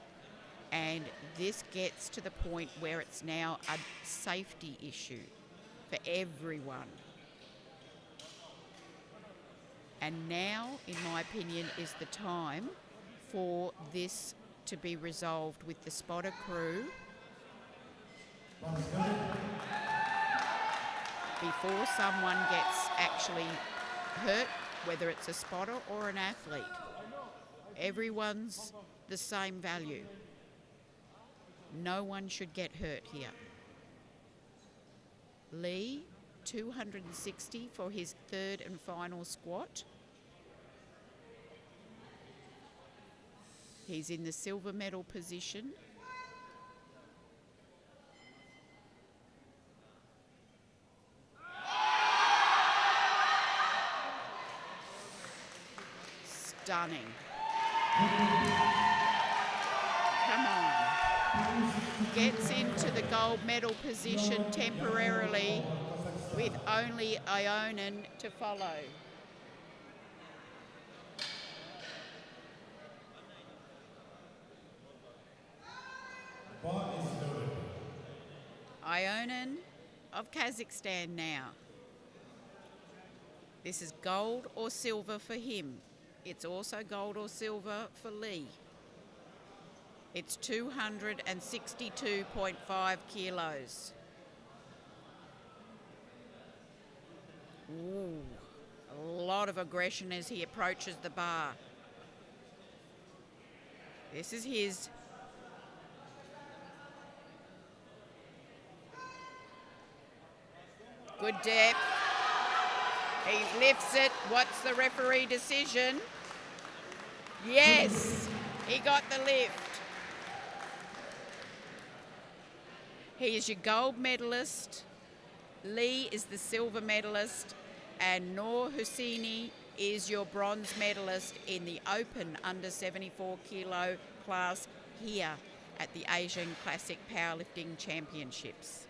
and this gets to the point where it's now a safety issue for everyone. And now, in my opinion, is the time for this to be resolved with the spotter crew before someone gets actually hurt, whether it's a spotter or an athlete. Everyone's the same value. No one should get hurt here. Lee, 260 for his third and final squat. He's in the silver medal position. Stunning. Come on. Gets into the gold medal position temporarily with only Ionin to follow. Ionin of Kazakhstan now. This is gold or silver for him. It's also gold or silver for Lee. It's 262.5 kilos. Ooh, a lot of aggression as he approaches the bar. This is his. Good depth. He lifts it. What's the referee decision? Yes, he got the lift. He is your gold medalist Lee is the silver medalist, and Noor Husseini is your bronze medalist in the open under 74 kilo class here at the Asian Classic Powerlifting Championships.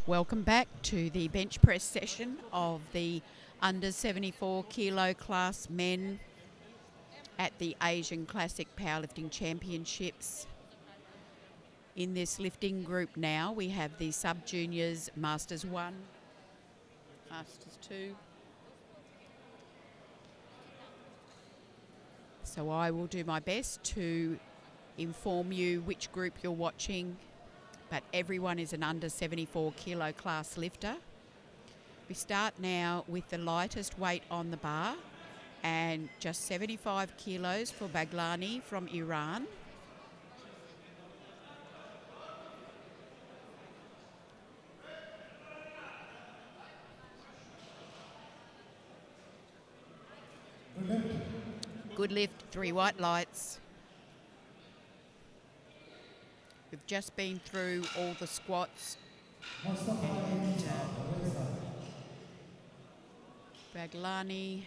Welcome back to the bench press session of the under 74 kilo class men at the Asian Classic Powerlifting Championships. In this lifting group now, we have the sub-juniors Masters 1, Masters 2. So I will do my best to inform you which group you're watching, but everyone is an under 74 kilo class lifter. We start now with the lightest weight on the bar, and just 75 kilos for Baglani from Iran. Good lift, 3 white lights. We've just been through all the squats. And Baglani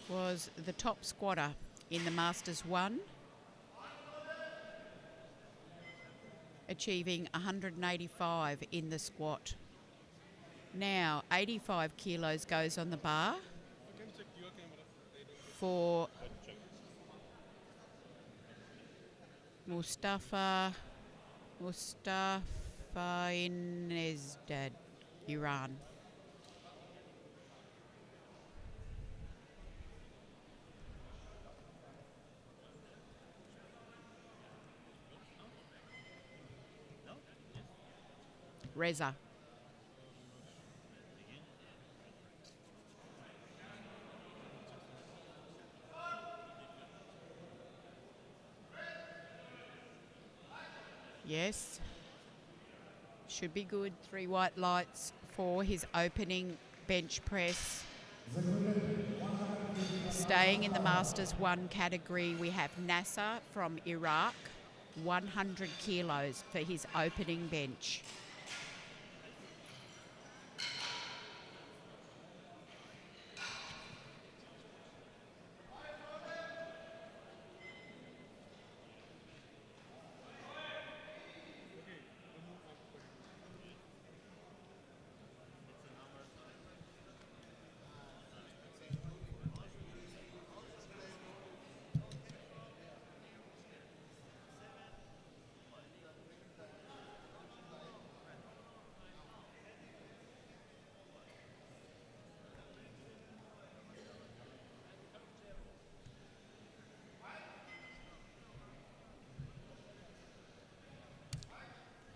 was the top squatter in the Masters 1, achieving 185 in the squat. Now 85 kilos goes on the bar for Mustafa Inezdad, Iran. Reza. Yes. Should be good. 3 white lights for his opening bench press. Staying in the Masters 1 category, we have Nasser from Iraq, 100 kilos for his opening bench.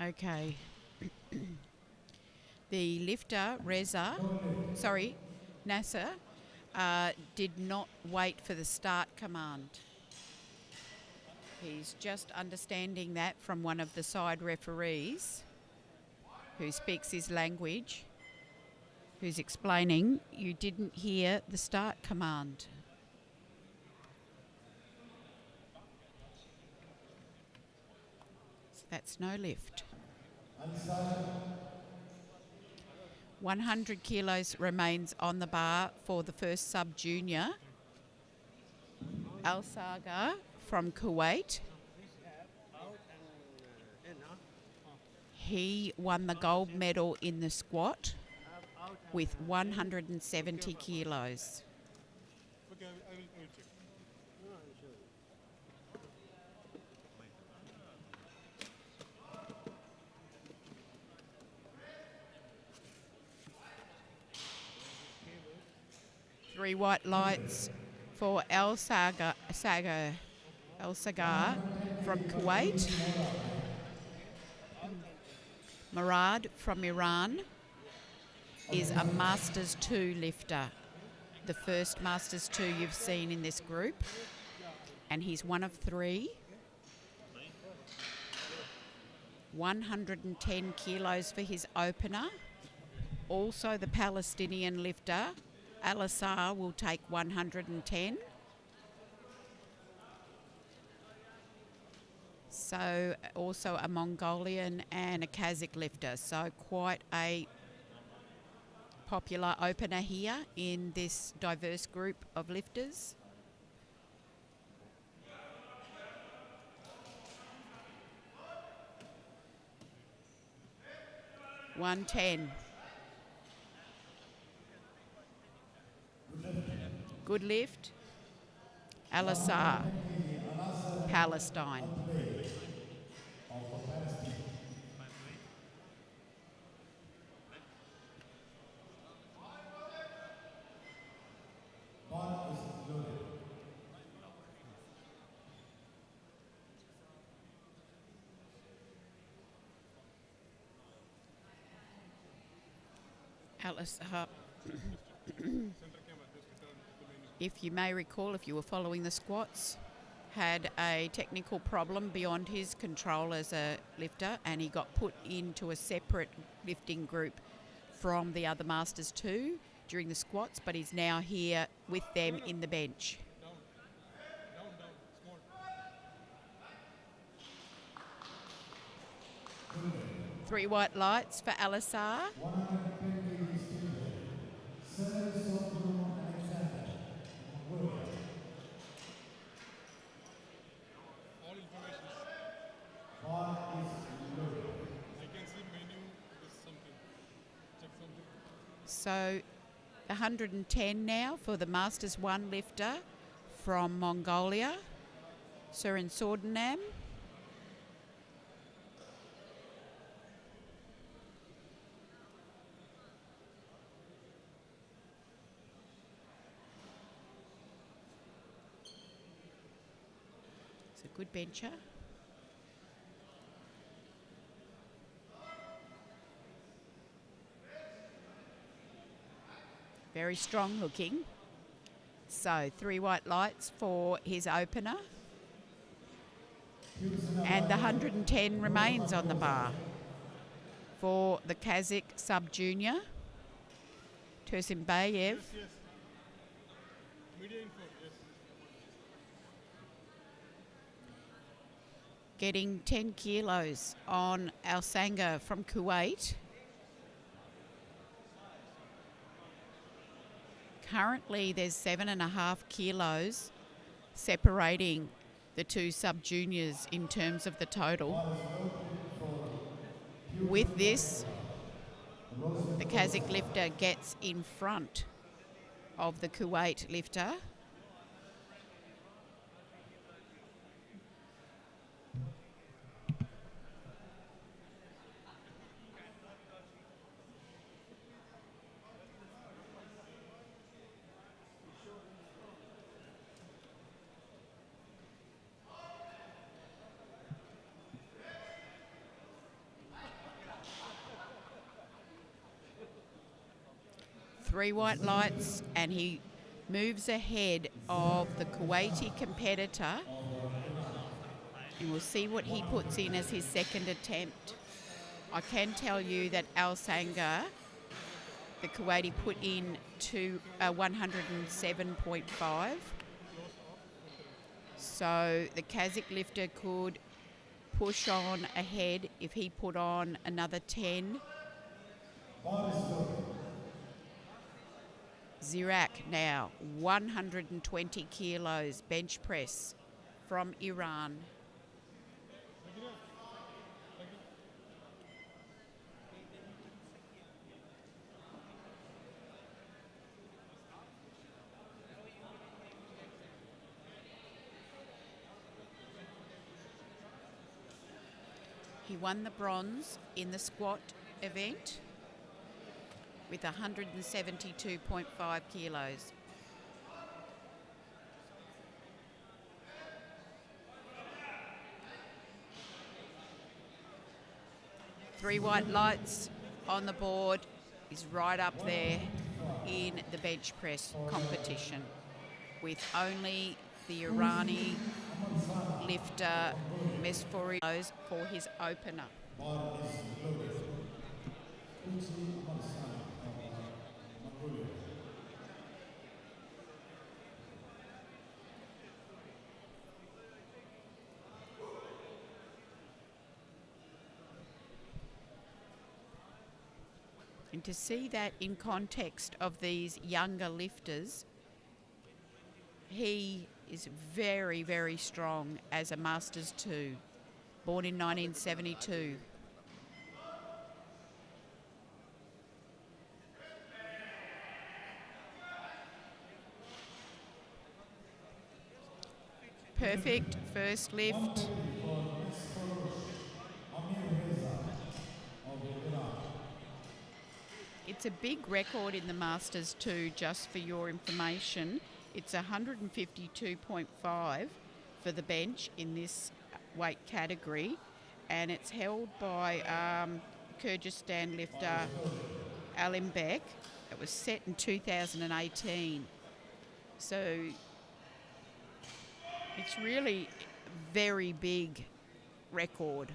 Okay. The lifter, Nasser, did not wait for the start command. He's just understanding that from one of the side referees who speaks his language, who's explaining you didn't hear the start command. So that's no lift. 100 kilos remains on the bar for the first sub-junior, Al Saga from Kuwait. He won the gold medal in the squat with 170 kilos. Okay, I will check. 3 white lights for El Sagar from Kuwait. Murad from Iran is a Masters 2 lifter, the first Masters 2 you've seen in this group, and he's one of 3. 110 kilos for his opener. Also the Palestinian lifter, Al-Assar, will take 110. So also a Mongolian and a Kazakh lifter. So quite a popular opener here in this diverse group of lifters. 110. Good lift. Al-Assar, Palestine. God is loaded. Al-Assar. If you may recall, if you were following the squats, had a technical problem beyond his control as a lifter, and he got put into a separate lifting group from the other Masters 2 during the squats, but he's now here with them in the bench. Down. 3 white lights for Al-Assar. 110 kg still there. 7 Sotro Alexander. Mongolia. All information. God is loaded. I can see menu is something. Check something. So 110 now for the Masters 1 lifter from Mongolia, Surin Sordenam. It's a good bencher. Very strong looking. So 3 white lights for his opener. And the 110 remains on the bar for the Kazakh sub-junior, Tursimbayev. Yes. Media info, yes. Getting 10 kilos on Al-Sanga from Kuwait. Currently, there's 7.5 kilos separating the two sub-juniors in terms of the total. With this, the Kazakh lifter gets in front of the Kuwait lifter. Three white lights, and he moves ahead of the Kuwaiti competitor. And we'll see what he puts in as his second attempt. I can tell you that Al-Sanga, the Kuwaiti, put in to 107.5. So the Kazakh lifter could push on ahead if he put on another 10. Zirak now, 120 kilos bench press from Iran. He won the bronze in the squat event with 172.5 kilos. Three white lights on the board. Is right up there in the bench press competition with only the Irani lifter Mesfori for his opener. And to see that in context of these younger lifters, he is very, very strong as a Masters 2, born in 1972. Perfect first lift. 120 for Miss Forosh, Amir Reza of Iran. It's a big record in the Masters too, just for your information. It's 152.5 for the bench in this weight category, and it's held by Kyrgyzstan lifter Alimbek. It was set in 2018. So it's really very big record.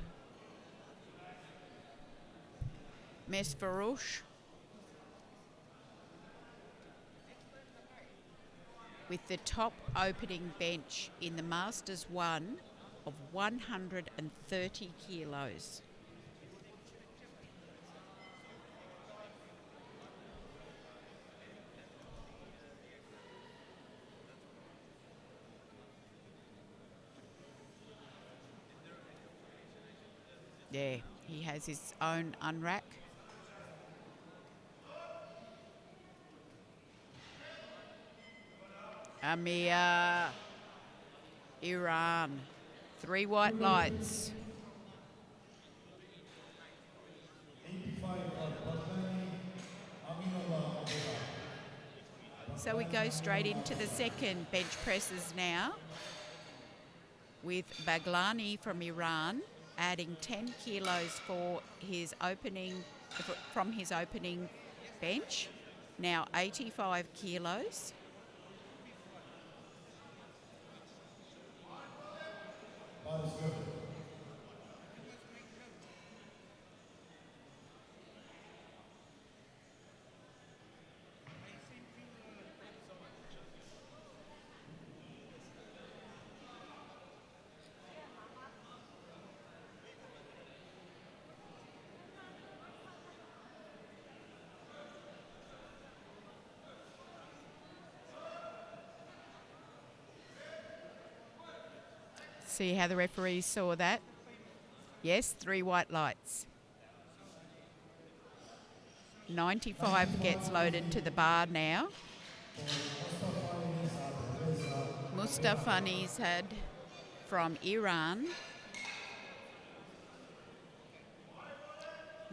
Mesfarouche with the top opening bench in the Masters 1 of 130 kilos. Yeah, he has his own unrack. Amir, Iran, 3 white lights. 85 for Badlani, Aminullah of Iran. So we go straight into the second bench presses now, with Baglani from Iran adding 10 kilos for his opening, from his opening bench, now 85 kilos. That is good. See how the referees saw that? Yes, 3 white lights. 95 gets loaded to the bar now. Mustafa Nizad from Iran.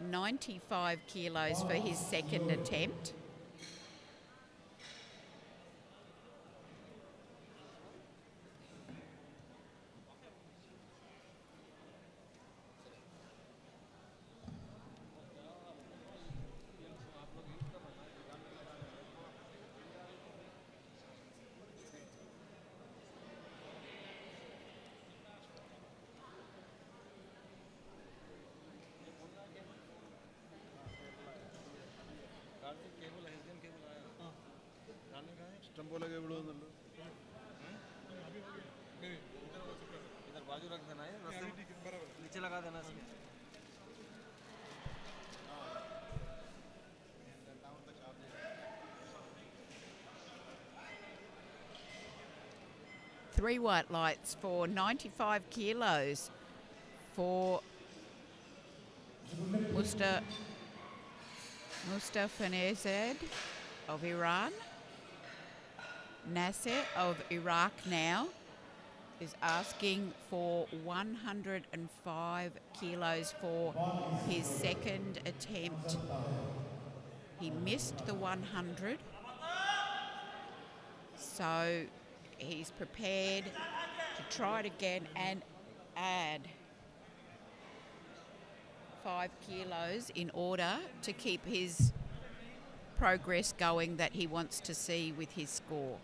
95 kilos for his second attempt. स्टंबोला के बिड़ो अंदर इधर बाजू रख देना है नीचे लगा देना इसमें 3 white lights for 95 kilos for Mustafa Nizad of Iran. Nasser of Iraq now is asking for 105 kilos for his second attempt. He missed the 100, so he's prepared to try it again and add 5 kilos in order to keep his progress going that he wants to see with his score.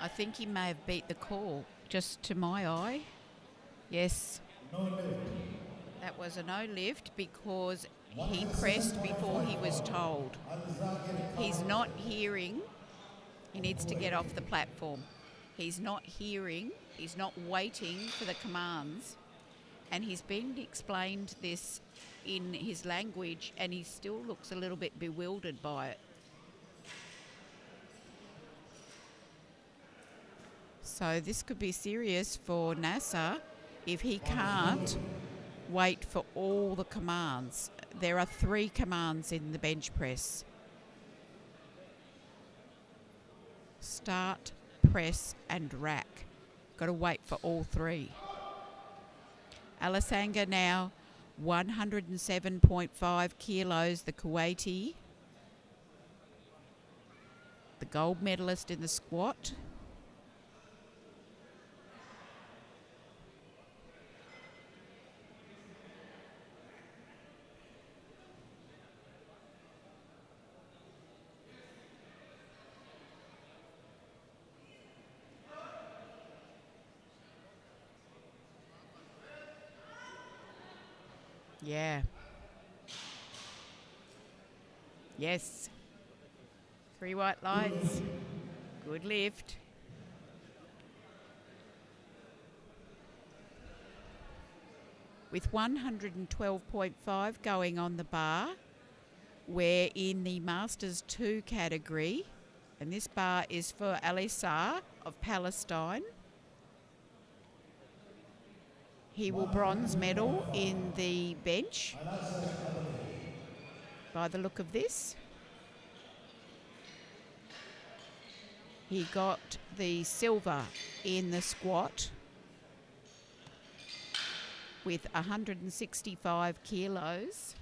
I think he may have beat the call, just to my eye. Yes. No lift. That was a no lift because he pressed before he was told. He's not hearing. He needs to get off the platform. He's not hearing. He's not waiting for the commands. And he's been explained this in his language and he still looks a little bit bewildered by it. So this could be serious for NASA if he can't wait for all the commands. There are 3 commands in the bench press. Start, press and rack. Got to wait for all 3. Alasanga now 107.5 kilos, the Kuwaiti, the gold medalist in the squat. Yeah. Yes. 3 white lights. Good lift. With 112.5 going on the bar, we're in the Masters 2 category, and this bar is for Alisar of Palestine. He will bronze medal in the bench by the look of this. He got the silver in the squat with 165 kilos.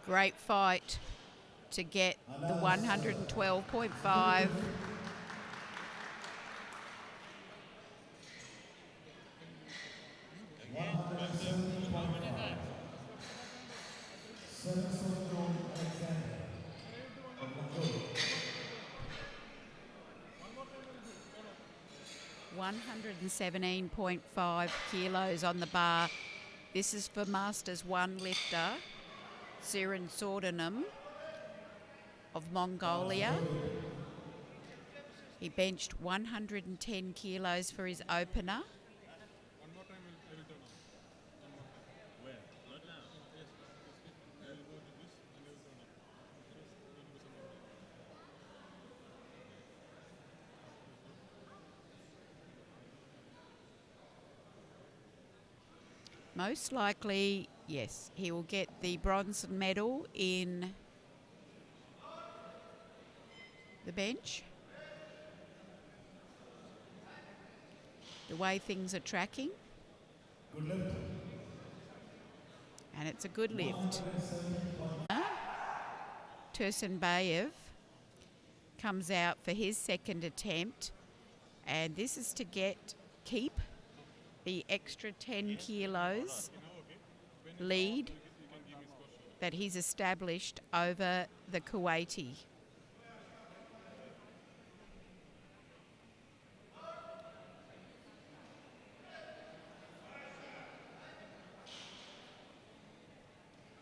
Great fight to get the 112.5. $117.5 kilos on the bar. This is for Masters 1 lifter, Siren Sordanum of Mongolia. He benched 110 kilos for his opener. One more time I will turn on. One more time. Where? Not now. Yes. I will go to this and I will turn on. Most likely, yes, he will get the bronze medal in the bench. The way things are tracking. Good lift. And it's a good lift. Tursunbayev comes out for his second attempt, and this is to keep the extra 10 kilos lead that he's established over the Kuwaiti.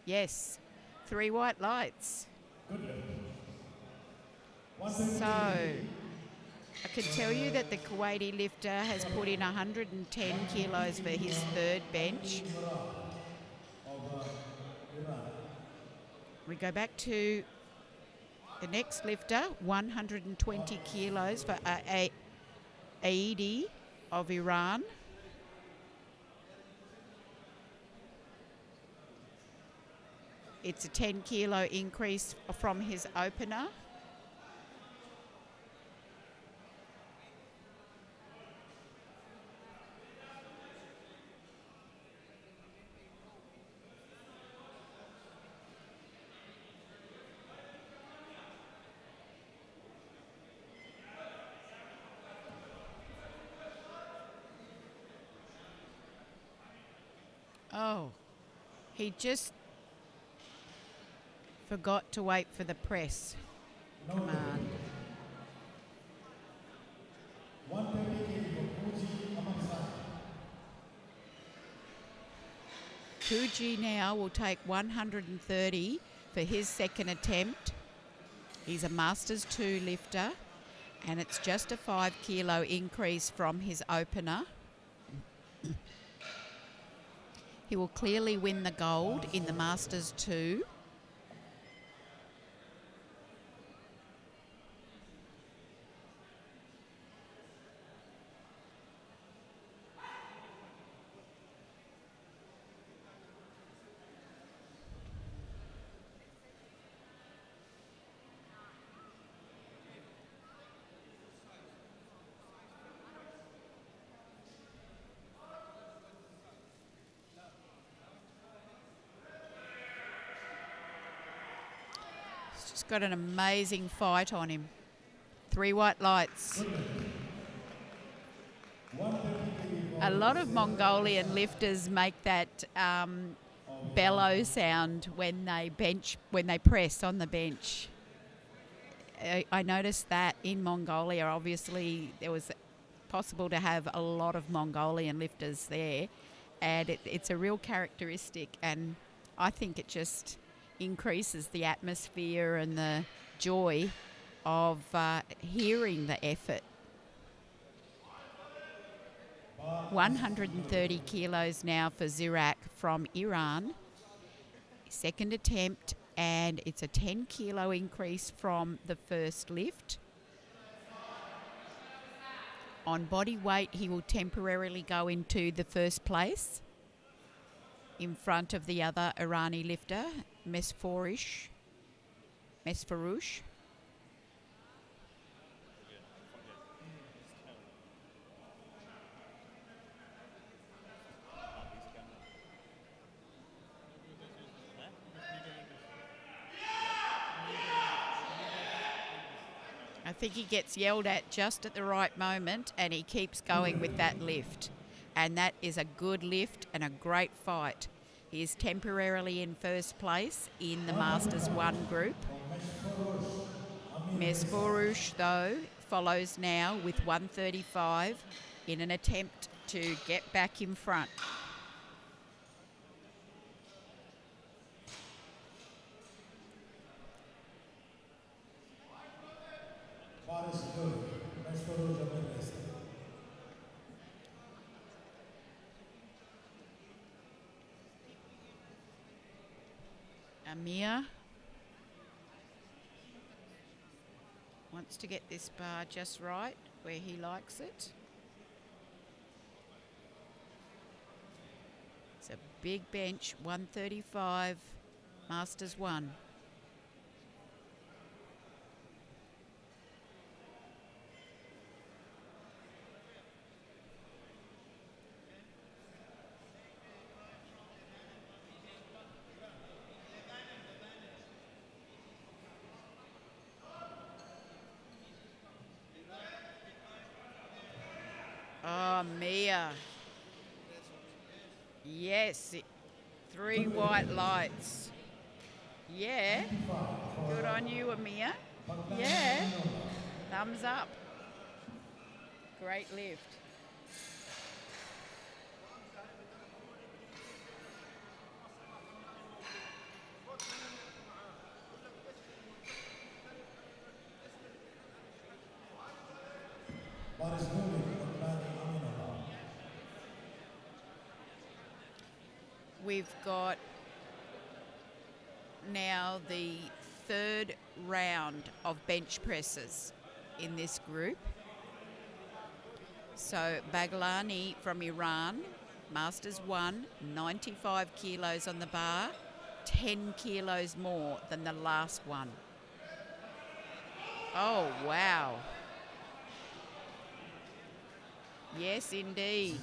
Yes, 3 white lights. So, I can tell you that the Kuwaiti lifter has put in 110 kilos for his third bench. We go back to the next lifter, 120 kilos for Aidi of Iran. It's a 10 kilo increase from his opener. Oh, he just forgot to wait for the press command. Fuji now will take 130 for his second attempt. He's a Masters 2 lifter, and it's just a 5 kilo increase from his opener. He will clearly win the gold in the Masters 2. He's just got an amazing fight on him. 3 white lights. A lot of Mongolian lifters make that bellow sound when they press on the bench. I noticed that in Mongolia. Obviously, there was possible to have a lot of Mongolian lifters there, and it's a real characteristic, and I think it just increases the atmosphere and the joy of hearing the effort. 130 kilos now for Zirak from Iran. Second attempt, and it's a 10 kilo increase from the first lift. On body weight, he will temporarily go into the first place in front of the other Irani lifter, Mesfaroush. I think he gets yelled at just at the right moment, and he keeps going with that lift. And that is a good lift and a great fight. He is temporarily in first place in the Masters 1 group. Mesfaroush, though, follows now with 135 in an attempt to get back in front. Amir wants to get this bar just right where he likes it. It's a big bench, 135, Masters 1. Oh, Mia. Yes, 3 white lights. Yeah. Good on you, Amir. Yeah. Thumbs up. Great lift. We've got now the third round of bench presses in this group. So Baglani from Iran, Masters 1, 95 kilos on the bar, 10 kilos more than the last one. Oh, wow. Yes, indeed.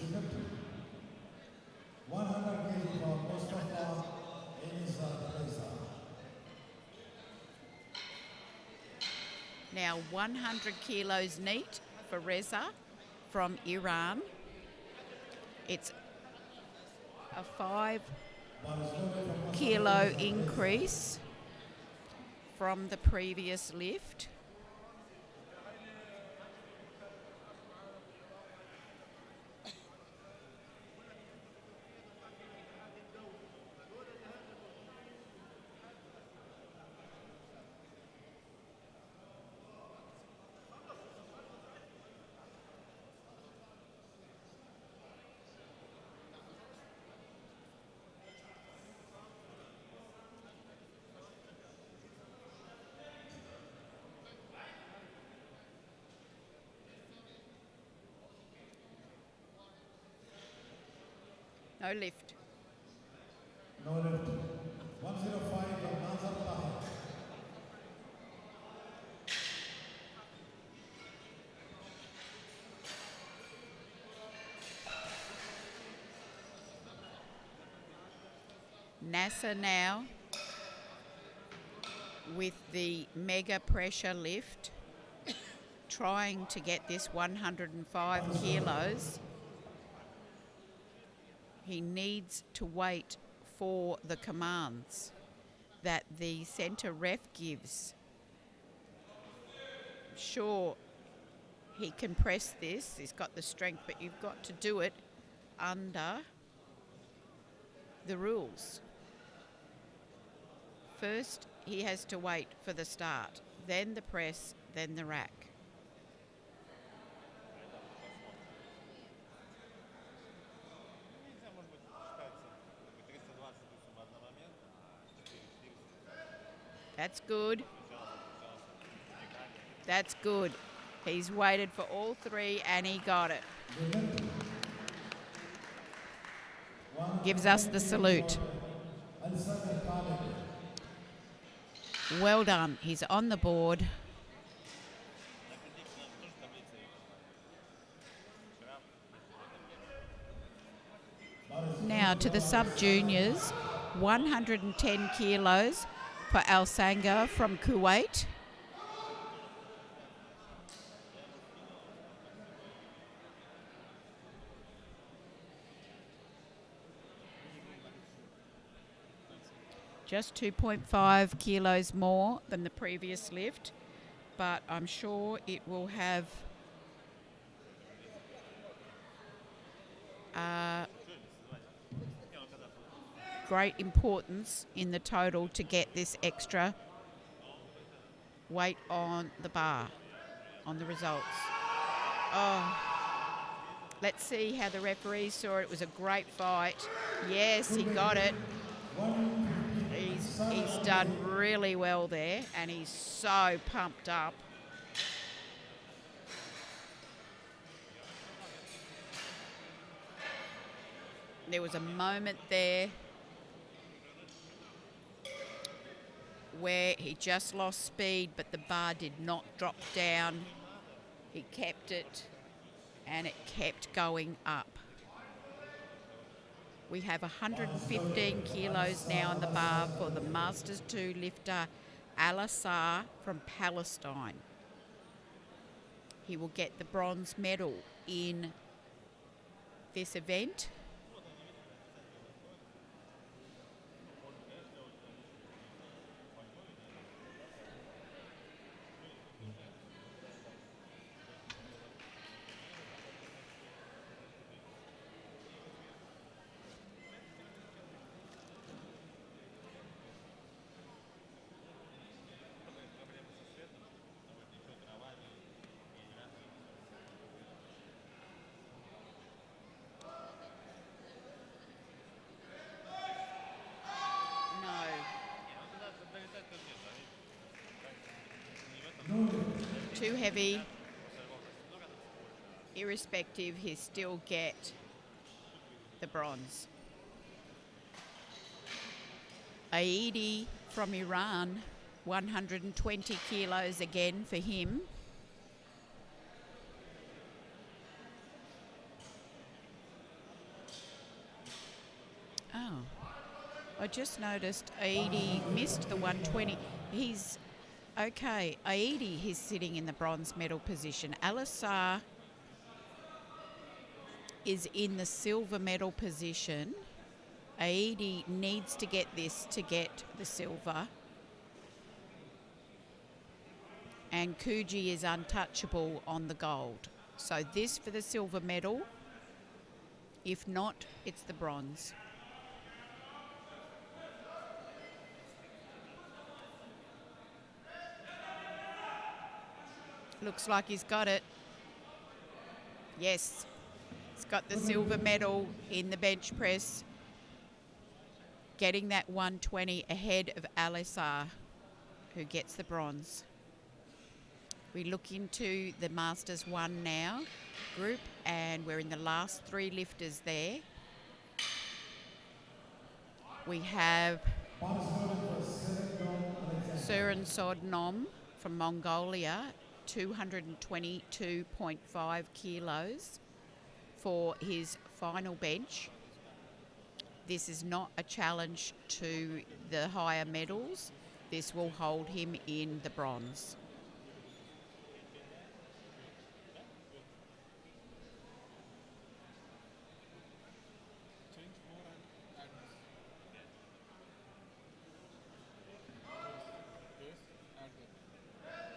Now 100 kilos neat for Reza from Iran. It's a 5 kilo increase from the previous lift. No lift. No lift. 105 Nazar Tahir. NASA now with the mega pressure lift, trying to get this 105 kilos. He needs to wait for the commands that the centre ref gives. Sure, he can press this, he's got the strength, but you've got to do it under the rules. First, he has to wait for the start, then the press, then the rack. Нельзя, может быть, считается 320 допустим, в момент, а 400. That's good. That's good. He's waited for all three and he got it. Gives us the salute. Well done. He's on the board. Now to the sub-juniors, 110 kilos for Al Sanga from Kuwait. Just 2.5 kilos more than the previous lift, but I'm sure it will have great importance in the total to get this extra weight on the bar, on the results. Oh, let's see how the referees saw it. It was a great fight. Yes, he got it. He's done really well there, and he's so pumped up. There was a moment there where he just lost speed, but the bar did not drop down. He kept it, and it kept going up. We have 115 kilos now on the bar for the Masters 2 lifter Al-Assar from Palestine. He will get the bronze medal in this event. Too heavy. Irrespective, he still get the bronze. Aidi from Iran, 120 kilos again for him. Oh, I just noticed Aidi missed the 120. He's okay. Aidi, he's sitting in the bronze medal position. Al-Assar is in the silver medal position. Aidi needs to get this to get the silver. And Kuji is untouchable on the gold. So this for the silver medal. If not, it's the bronze. Looks like he's got it. Yes, he's got the silver medal in the bench press, getting that 120 ahead of Al-Assar, who gets the bronze. We look into the Masters 1 now group, and we're in the last three lifters there. We have Surin Sodnom from Mongolia, 222.5 kilos for his final bench. This is not a challenge to the higher medals. This will hold him in the bronze. Change 4 and add this. This, add that.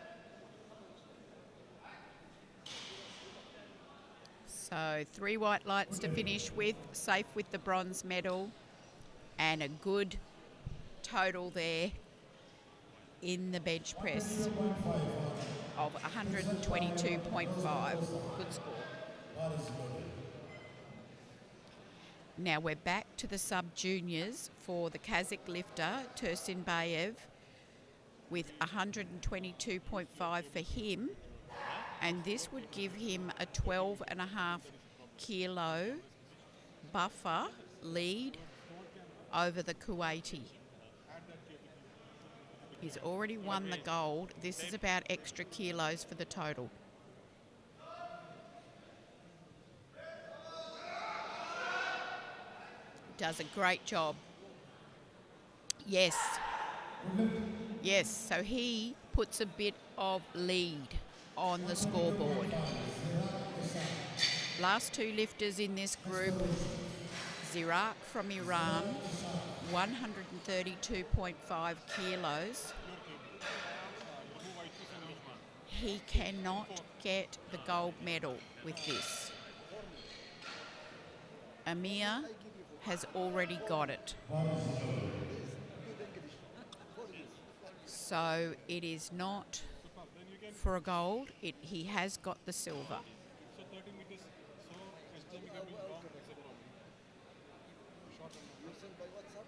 So 3 white lights to finish with, safe with the bronze medal, and a good total there in the bench press of 122.5. Good score. Now we're back to the sub-juniors for the Kazakh lifter, Tursinbayev, with 122.5 for him, and this would give him a 12.5 kilo buffer lead over the Kuwaiti. He's already won the gold. This is about extra kilos for the total. Does a great job. Yes. Yes, so he puts a bit of lead on the scoreboard. Last 2 lifters in this group, Zirak from Iran, 132.5 kilos. He cannot get the gold medal with this. Amir has already got it. So it is not for a gold. He has got the silver. So 30 meters, so STM can be long, that's a problem. Short and long. You send by WhatsApp?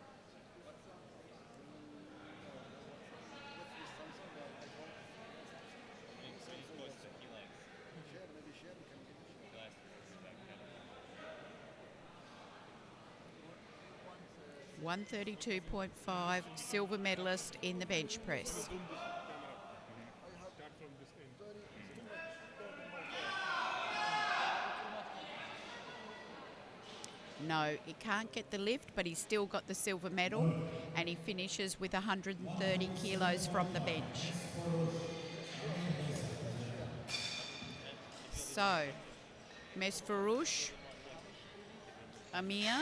Share, maybe share, we can give it. 132.5, silver medalist in the bench press. Start from this end. No, he can't get the lift, but he's still got the silver medal, and he finishes with 130 kilos from the bench. So, Mesfarouche, Amir,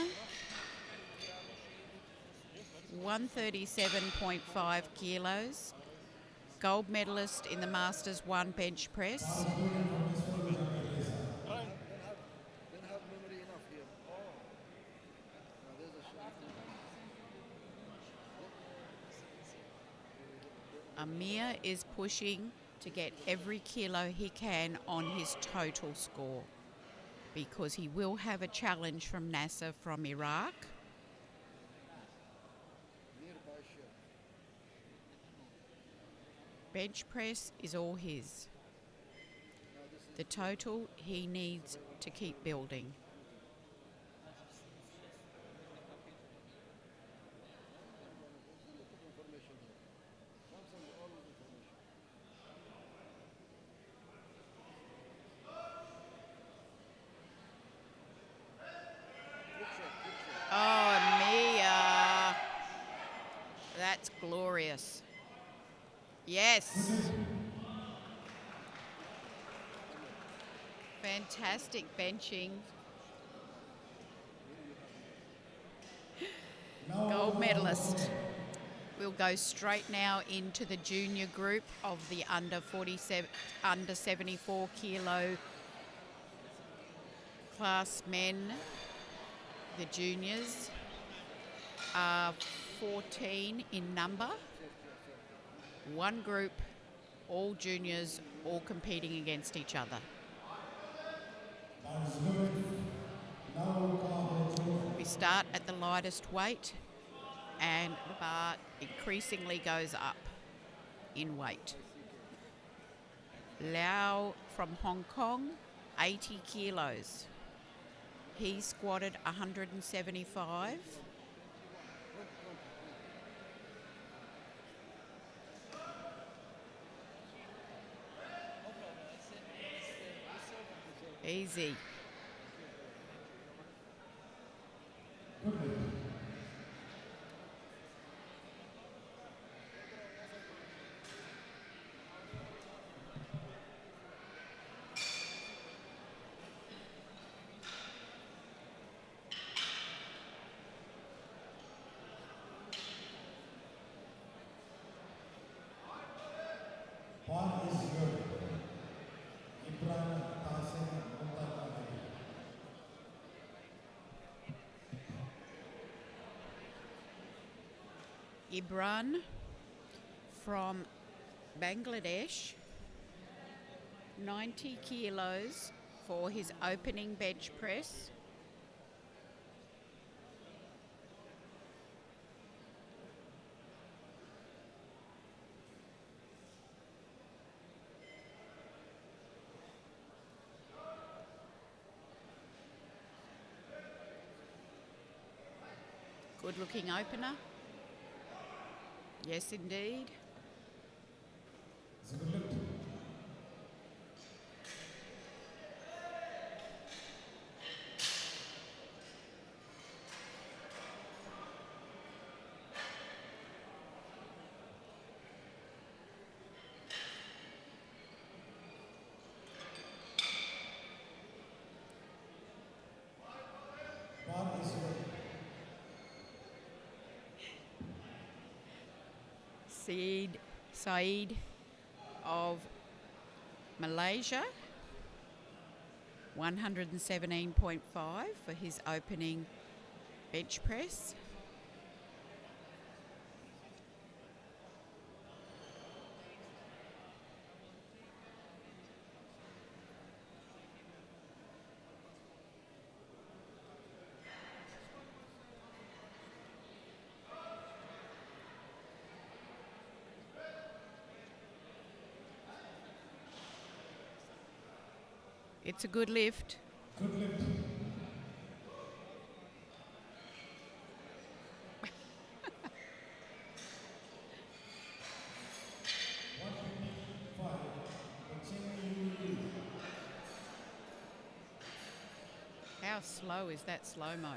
137.5 kilos, gold medalist in the Masters 1 bench press. Don't have memory enough here. Now there's a shot. Amir is pushing to get every kilo he can on his total score, because he will have a challenge from Nasser from Iraq. Nearby share. Bench press is all his. The total he needs to keep building. Information here. Comes on all of information. Quick shot. Oh, Mia. That's glorious. Yes. Fantastic benching. Gold medalist. We'll go straight now into the junior group of the under 74 kilo class men. The juniors are 14 in number. One group, all juniors, all competing against each other. We start at the lightest weight, and the bar increasingly goes up in weight. Lau from Hong Kong, 80 kilos. He squatted 175. Easy. Good lift. Ball is good. Ibrahim Tasin Muntakade. Ibran from Bangladesh, 90 kilos for his opening bench press. Good looking opener. Yes, indeed. It's a good lift. Ball is good. Saeed of Malaysia, 117.5 for his opening bench press. It's a good lift. Good lift. How slow is that slow-mo?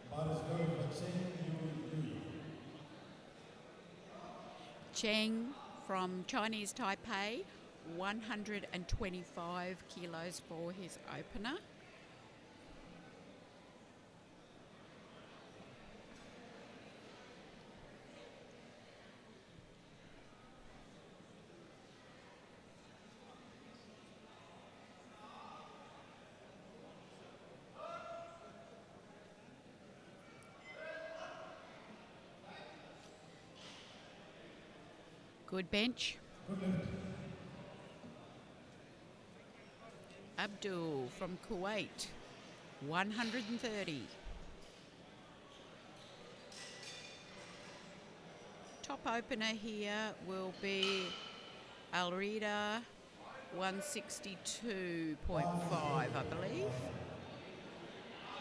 Ball is good. Vaccine Cheng from Chinese Taipei, 125 kilos for his opener. Good bench. Good lift. Abdul from Kuwait, 130. Top opener here will be Alrida, 162.5, I believe.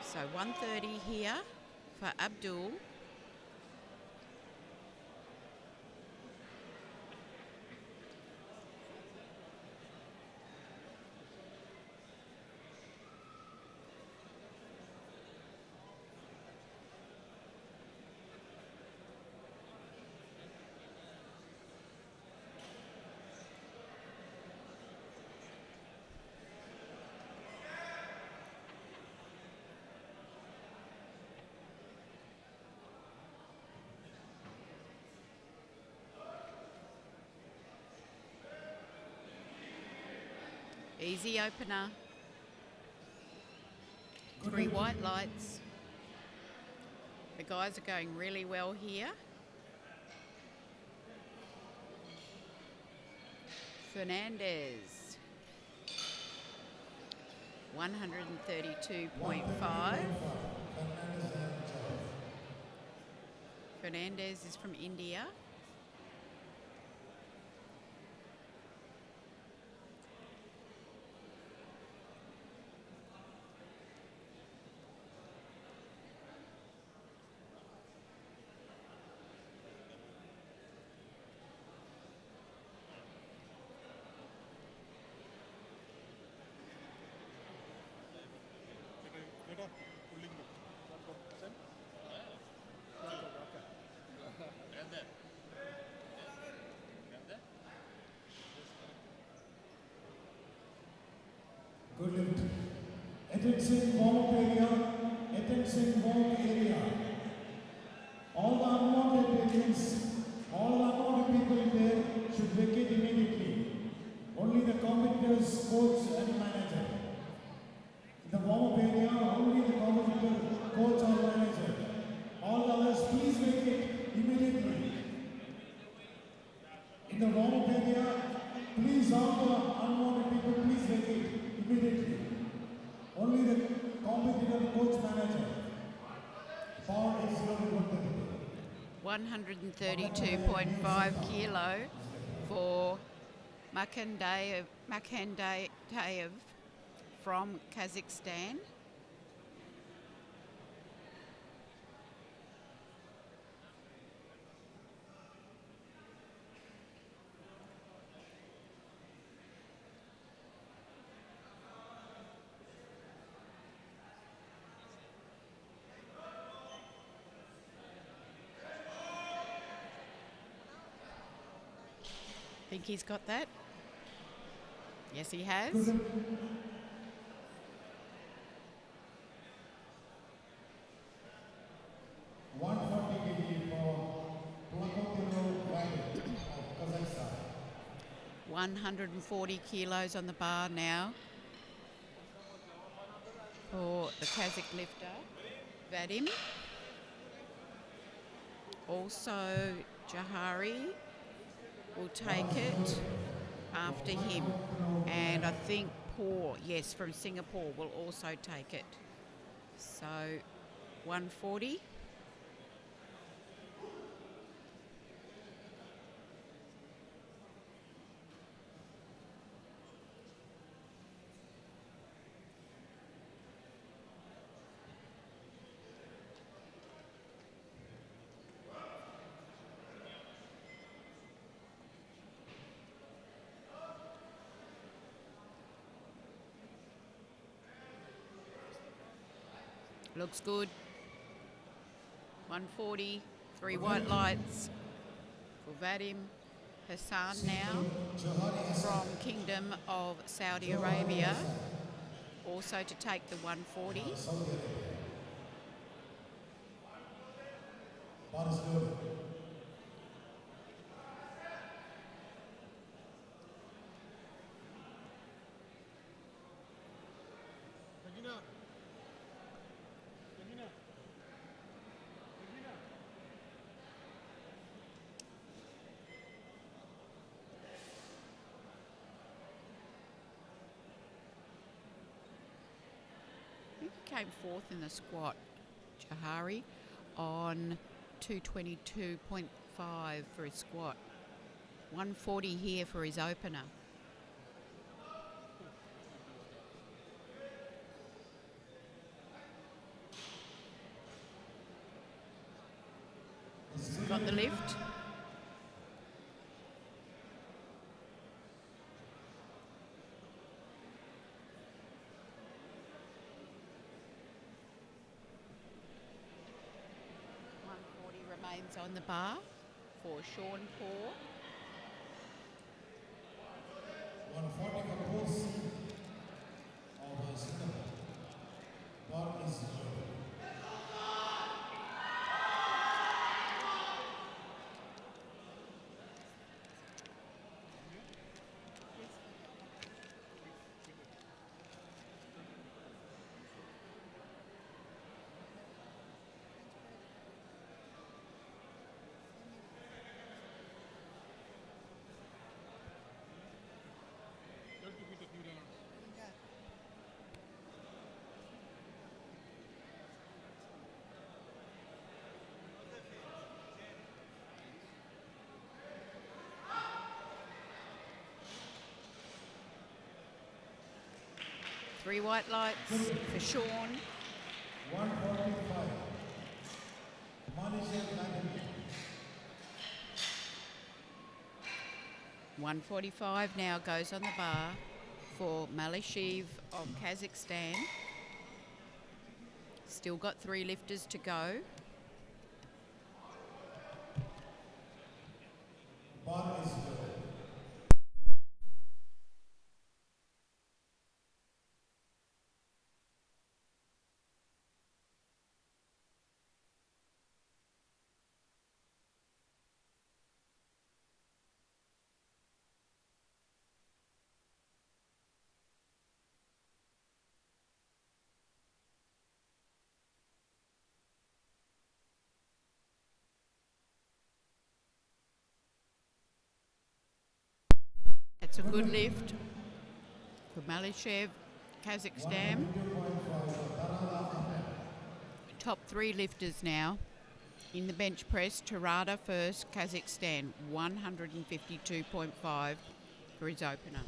So 130 here for Abdul. Easy opener. 3 white lights. The guys are going really well here. Fernandez, 132.5. Fernandez is from India. Good lift. Attention walk area. Attention walk area. All the unwanted aliens, all the unwanted people there should vacate immediately. Only the competitors, coach and manager. In the warm-up area, only the competitor, coach or manager. All the others, please vacate immediately. In the warm-up area, please all the unwanted people, please vacate immediately. Only the competitor, coach, manager. Power is your 132.5 kilo for Makhandayev from Kazakhstan. Think he's got that? Yes, he has. 140 kilos on the bar now for the Kazakh lifter, Vadim. Also, Jahari will take it after him. And I think Paul, yes, from Singapore, will also take it. So, 140. Looks good. 140, 3 white lights for Vadim. Hassan now from Kingdom of Saudi Arabia, also to take the 140. Came fourth in the squat, Jahari, on 222.5 for his squat. 140 here for his opener. Got the lift. Remains on the bar for Sean Paul. 140 for Paul of Singapore. Bar is Three white lights for Sean. 145. Malaysia 145 now goes on the bar for Malishev of Kazakhstan. Still got 3 lifters to go. Bar is good. That's a good lift for Malishev, Kazakhstan. Top 3 lifters now in the bench press. Tarada first, Kazakhstan, 152.5 for his opener.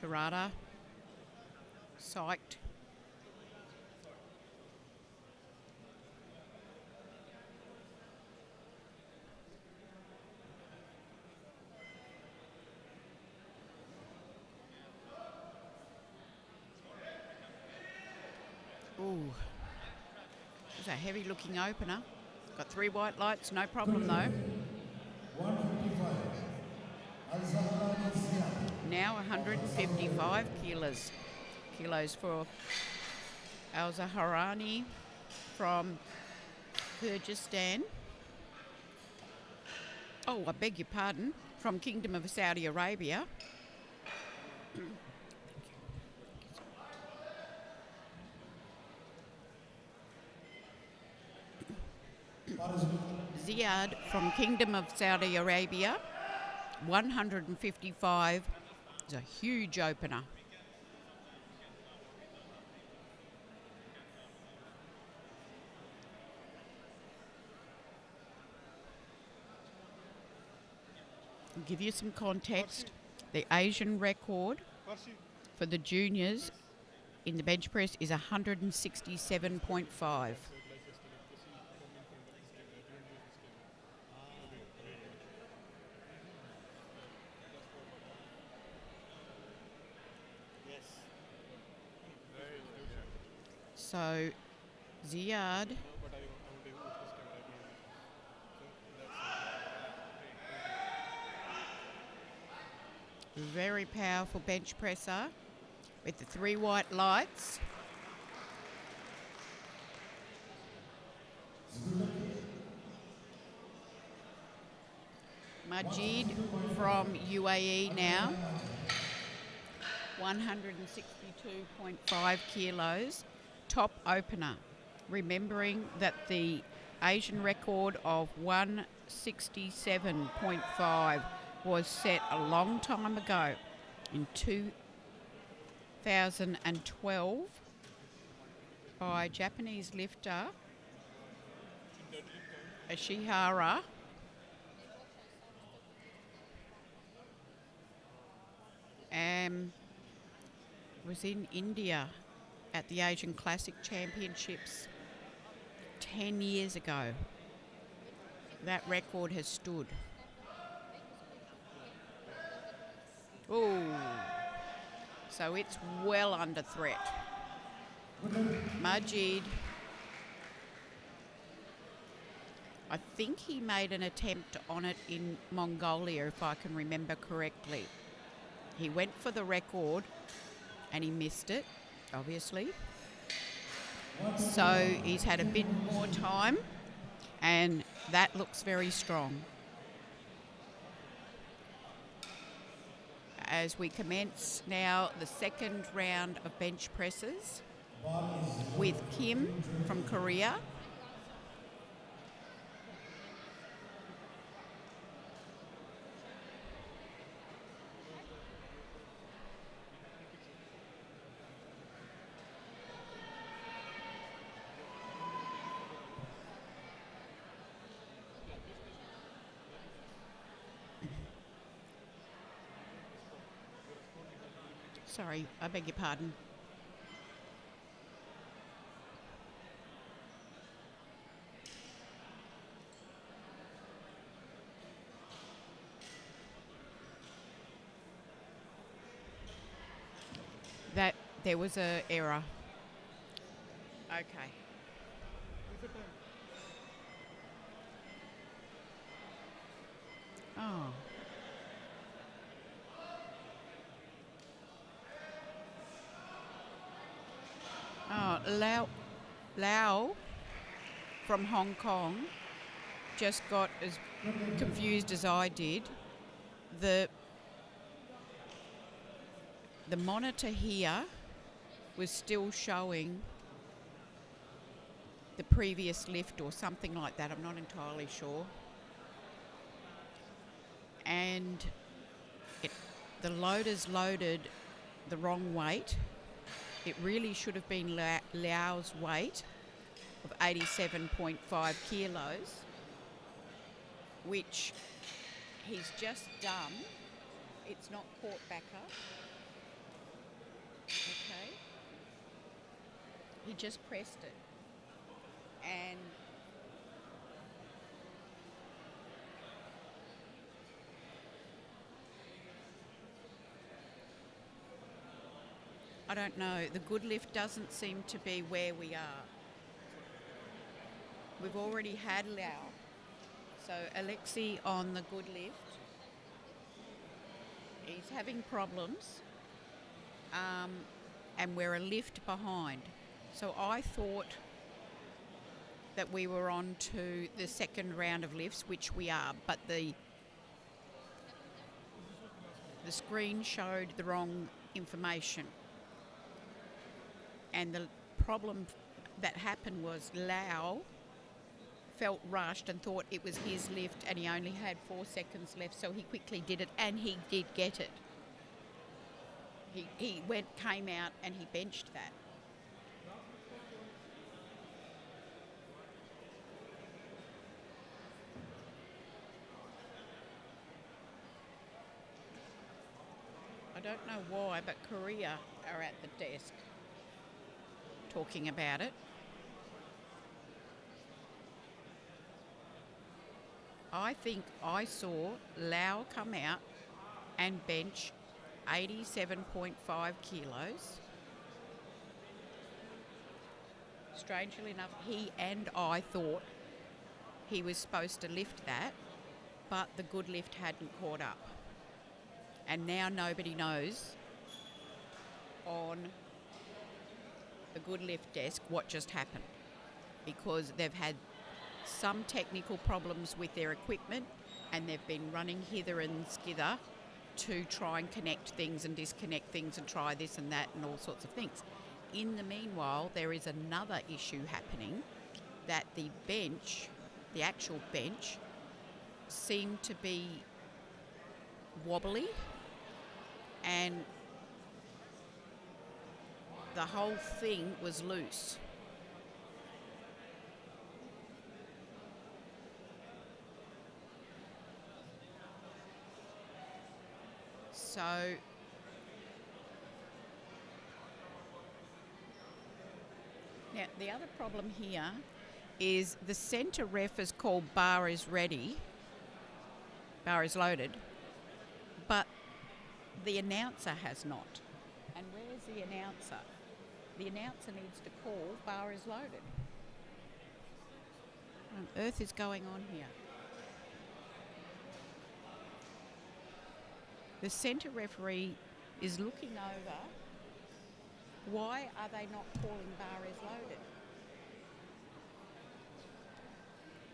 Tarada, psyched. Ooh, it's a heavy looking opener. Got 3 white lights, no problem though. 155. Now 155 kilos for Al Zaharani from Kyrgyzstan. Oh, I beg your pardon, from Kingdom of Saudi Arabia. Ziad from Kingdom of Saudi Arabia, 155 is a huge opener. I'll give you some context. The Asian record for the juniors in the bench press is 167.5. So, Ziad very powerful bench presser with the 3 white lights. Majid from UAE now, 162.5 kilos, top opener. Remembering that the Asian record of 167.5 was set a long time ago in 2012 by Japanese lifter Ashihara. Was in India at the Asian Classic Championships 10 years ago. That record has stood. Oh, so it's well under threat. Majid, I think he made an attempt on it in Mongolia, if I can remember correctly. He went for the record and he missed it, obviously. So he's had a bit more time and that looks very strong. As we commence now the second round of bench presses with Kim from Korea. Sorry, I beg your pardon. That there was a error. Okay. Oh, Lau from Hong Kong just got as confused as I did. The monitor here was still showing the previous lift or something like that. I'm not entirely sure. And the loader's loaded the wrong weight. It really should have been Lau's weight of 87.5 kilos, which he's just done. It's not caught back up. Okay. He just pressed it. And I don't know, the good lift doesn't seem to be where we are. We've already had Lau. So Alexei on the good lift, he's having problems, and we're a lift behind. So I thought that we were on to the second round of lifts, which we are, but the screen showed the wrong information. And the problem that happened was Lau felt rushed and thought it was his lift, and he only had 4 seconds left, so he quickly did it, and he did get it. He came out and he benched that. I don't know why, but Korea are at the desk talking about it. I think I saw Lau come out and bench 87.5 kilos. Strangely enough, he and I thought he was supposed to lift that, but the good lift hadn't caught up. And now nobody knows on the good lift desk what just happened, because they've had some technical problems with their equipment, and they've been running hither and skither to try and connect things and disconnect things and try this and that and all sorts of things. In the meanwhile, there is another issue happening, that the bench, the actual bench, seemed to be wobbly, and the whole thing was loose. So now the other problem here is the centre ref is called bar is ready, bar is loaded, but the announcer has not. And where's the announcer? The announcer needs to call bar is loaded. What on earth is going on here? The centre referee is looking over. Why are they not calling bar is loaded?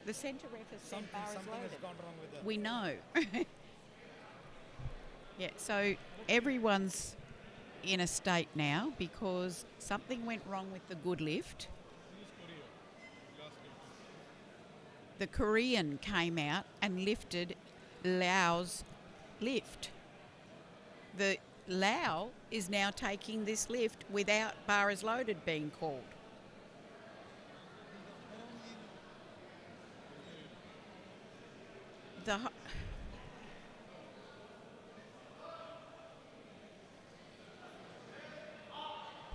The centre ref has said bar is Something loaded. has gone wrong with the... We know. Yeah, so everyone's in a state now because something went wrong with the good lift. The Korean came out and lifted Lau's lift. The Lau is now taking this lift without bar is loaded being called.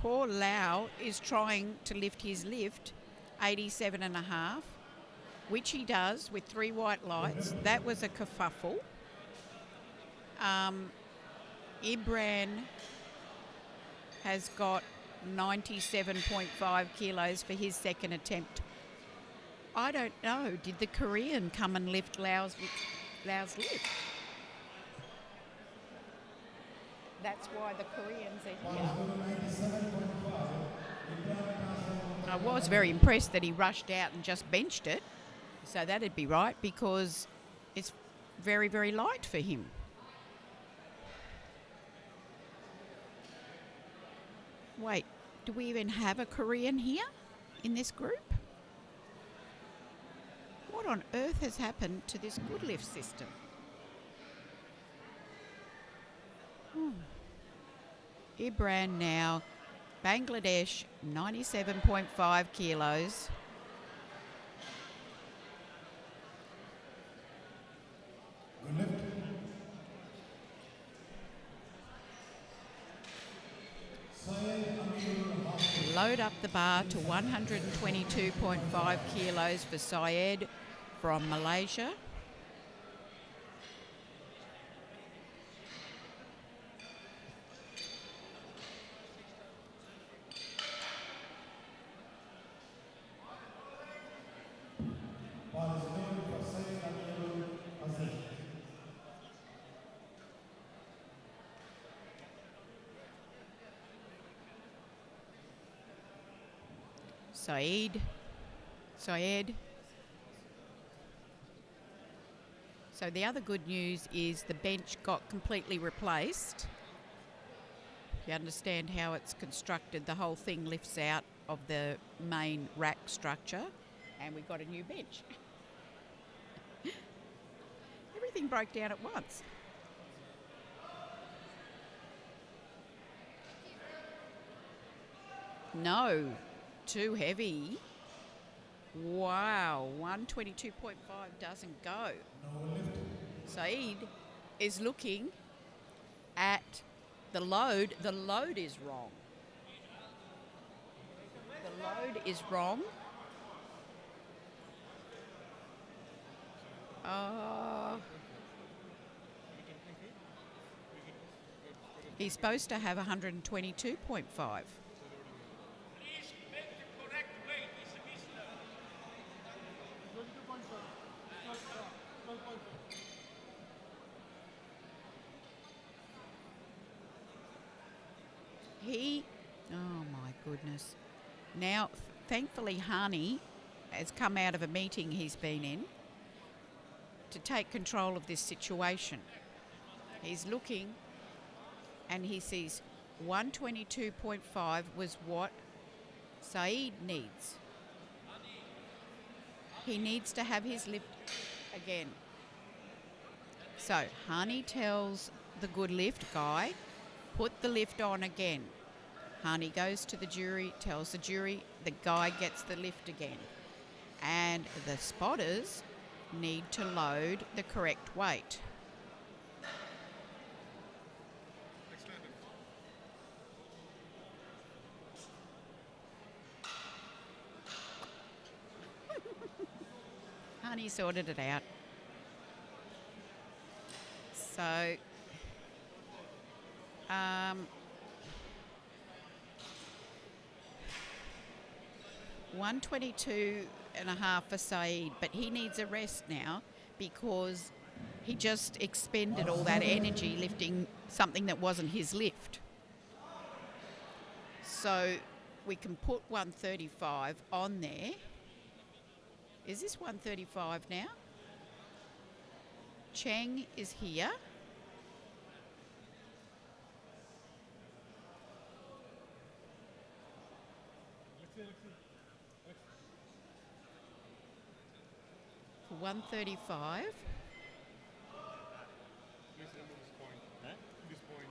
Poor Lau is trying to lift his lift 87.5, which he does with 3 white lights. That was a kerfuffle. Ibran has got 97.5 kilos for his second attempt. I don't know. Did the Korean come and lift Lau's lift? That's why the Koreans are here. I was very impressed that he rushed out and just benched it. So that'd be right because it's very, very light for him. Wait, do we even have a Korean here in this group? What on earth has happened to this good lift system? Ibran now, Bangladesh, 97.5 kilos. Good lift. Syed Amirul Haq. Load up the bar to 122.5 kilos for Syed from Malaysia. Ball is named for Syed Amirul Haq. Syed. So the other good news is the bench got completely replaced. If you understand how it's constructed, the whole thing lifts out of the main rack structure and we got a new bench. Everything broke down at once. No, too heavy. Wow, 122.5 doesn't go. No lift. Saeed is looking at the load. The load is wrong. The load is wrong. He's supposed to have 122.5. Oh my goodness. Now, thankfully, Hani has come out of a meeting he's been in to take control of this situation. He's looking and he sees 122.5 was what Saeed needs. He needs to have his lift again. So Hani tells the good lift guy, put the lift on again. Hani goes to the jury, tells the jury, the guy gets the lift again. And the spotters need to load the correct weight. Hani sorted it out. So, 122.5 for Saeed, but he needs a rest now because he just expended all that energy lifting something that wasn't his lift. So we can put 135 on there. Is this 135 now? Cheng is here. For 135. Please remove this point. This point.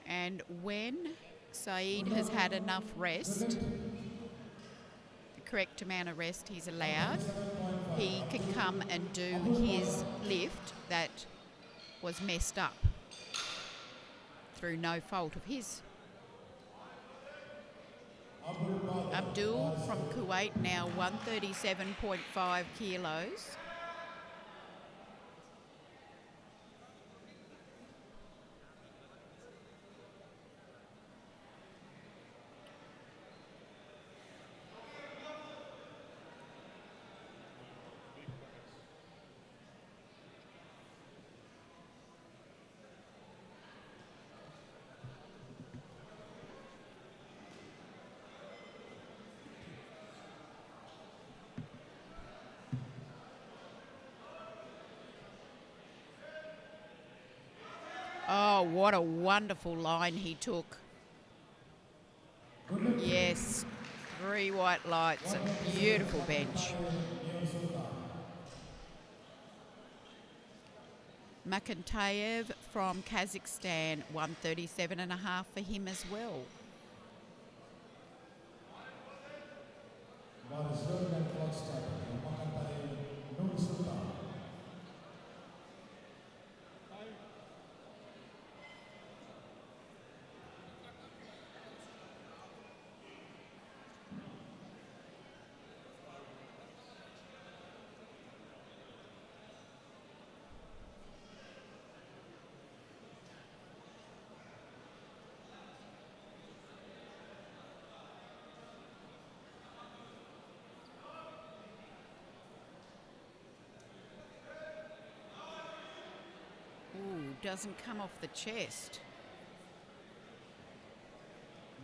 And when Saeed has had enough rest, the correct amount of rest he's allowed, he can come and do his lift that was messed up through no fault of his. Abdul from Kuwait now 137.5 kilos. Oh, what a wonderful line he took. Yes, 3 white lights, a beautiful bench. Makantayev from Kazakhstan, 137.5 for him as well. Ooh, doesn't come off the chest.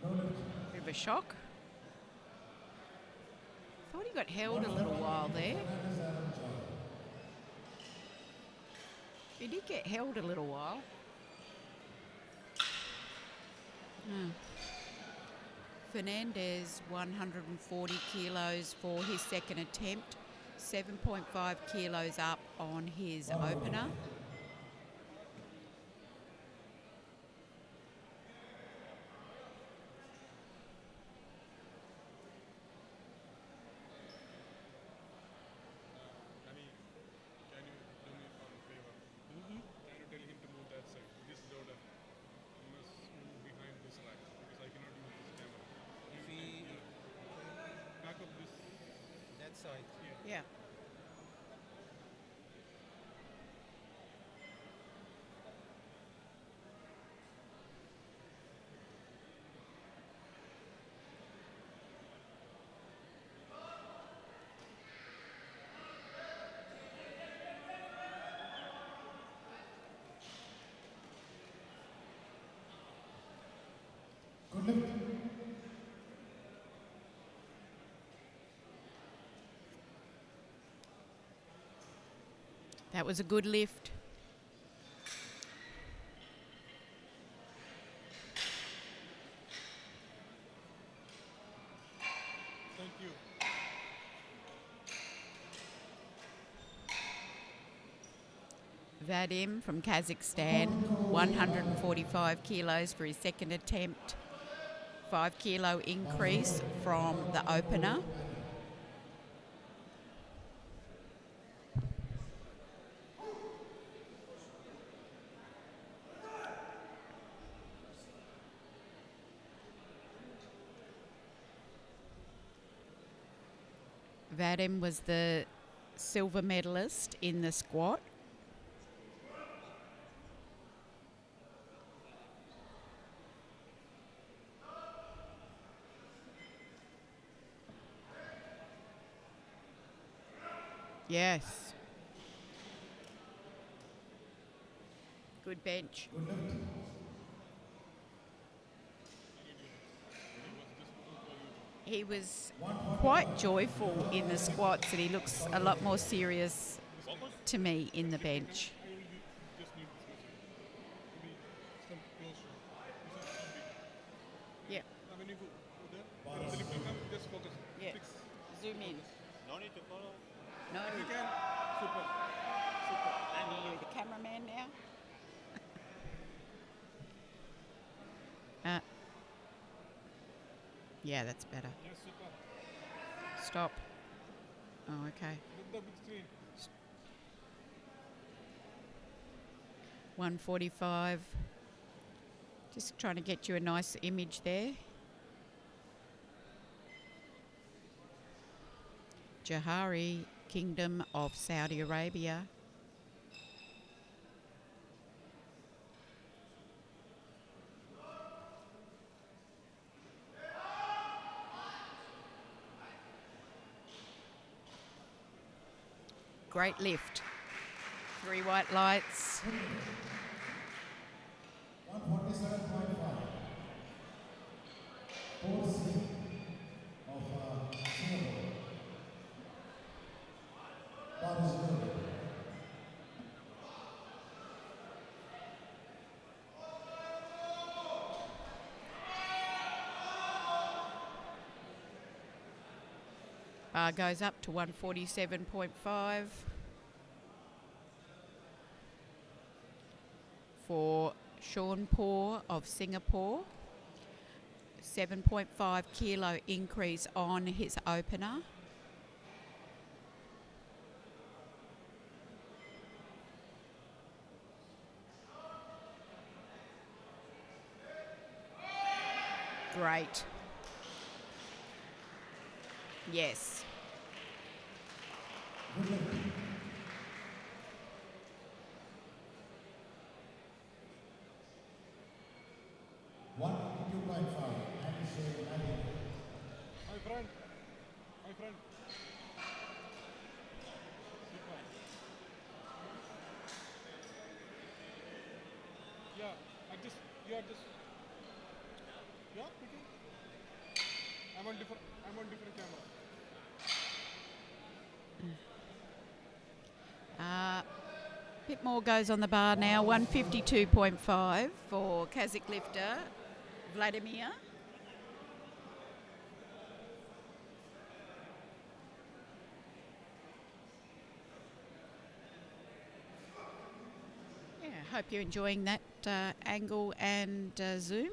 Bit of a shock. Thought he got held a little while there. He did get held a little while. Oh. Fernandez, 140 kilos for his second attempt, 7.5 kilos up on his opener. Can you do me a favor? Can you tell him to move that side? This Zoda must move behind this rack because I cannot use this camera. If he Back up this. that side. Yeah. Good lift. That was a good lift. Thank you. Vadim from Kazakhstan, 145 kilos for his second attempt. 5 kilo increase from the opener. Vadim was the silver medalist in the squat. Yes. Good bench. He was quite joyful in the squats and he looks a lot more serious to me in the bench. I will just need this message. Maybe come closer. This is too big. Yeah. Now when you go there, when the lift will come, just focus. Yeah. Fix. Zoom in. No need to follow. No, You can. Super. Super. you the cameraman now. Yeah, that's better. Yes, super. Stop. Oh, okay. Look the big screen. 145. Just trying to get you a nice image there. Johari, Kingdom of Saudi Arabia. Great lift. 3 white lights. 147.5. 4C of Singapore. That is good. bar goes up to 147.5 for Sean Paul of Singapore. 7.5 kilo increase on his opener. Great. Yes. My friend. My friend. Super. Yeah, adjust. You adjust. Yeah, okay. I'm on different camera. Bit more goes on the bar now. 152.5 for Kazakh lifter Vladimir. Yeah, hope you're enjoying that angle and zoom.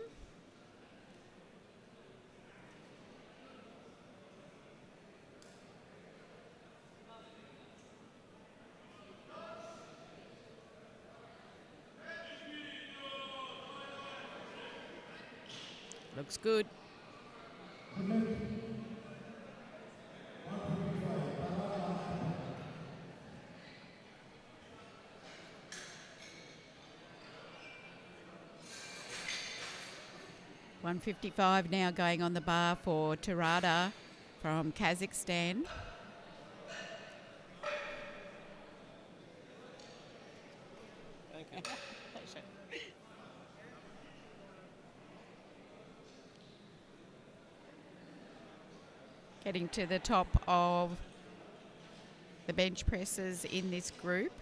Looks good. $155 now going on the bar for Tarada from Kazakhstan. Thank you. Getting to the top of the bench presses in this group.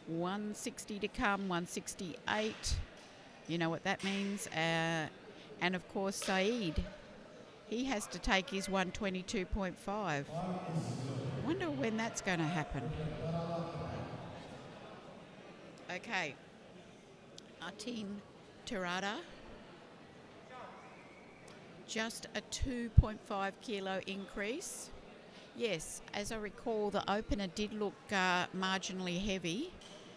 160 to come, 168. You know what that means. And of course, Saeed. He has to take his 122.5. Wonder when that's going to happen. Okay. Atin Tarada. Just a 2.5 kilo increase. Yes, as I recall, the opener did look marginally heavy.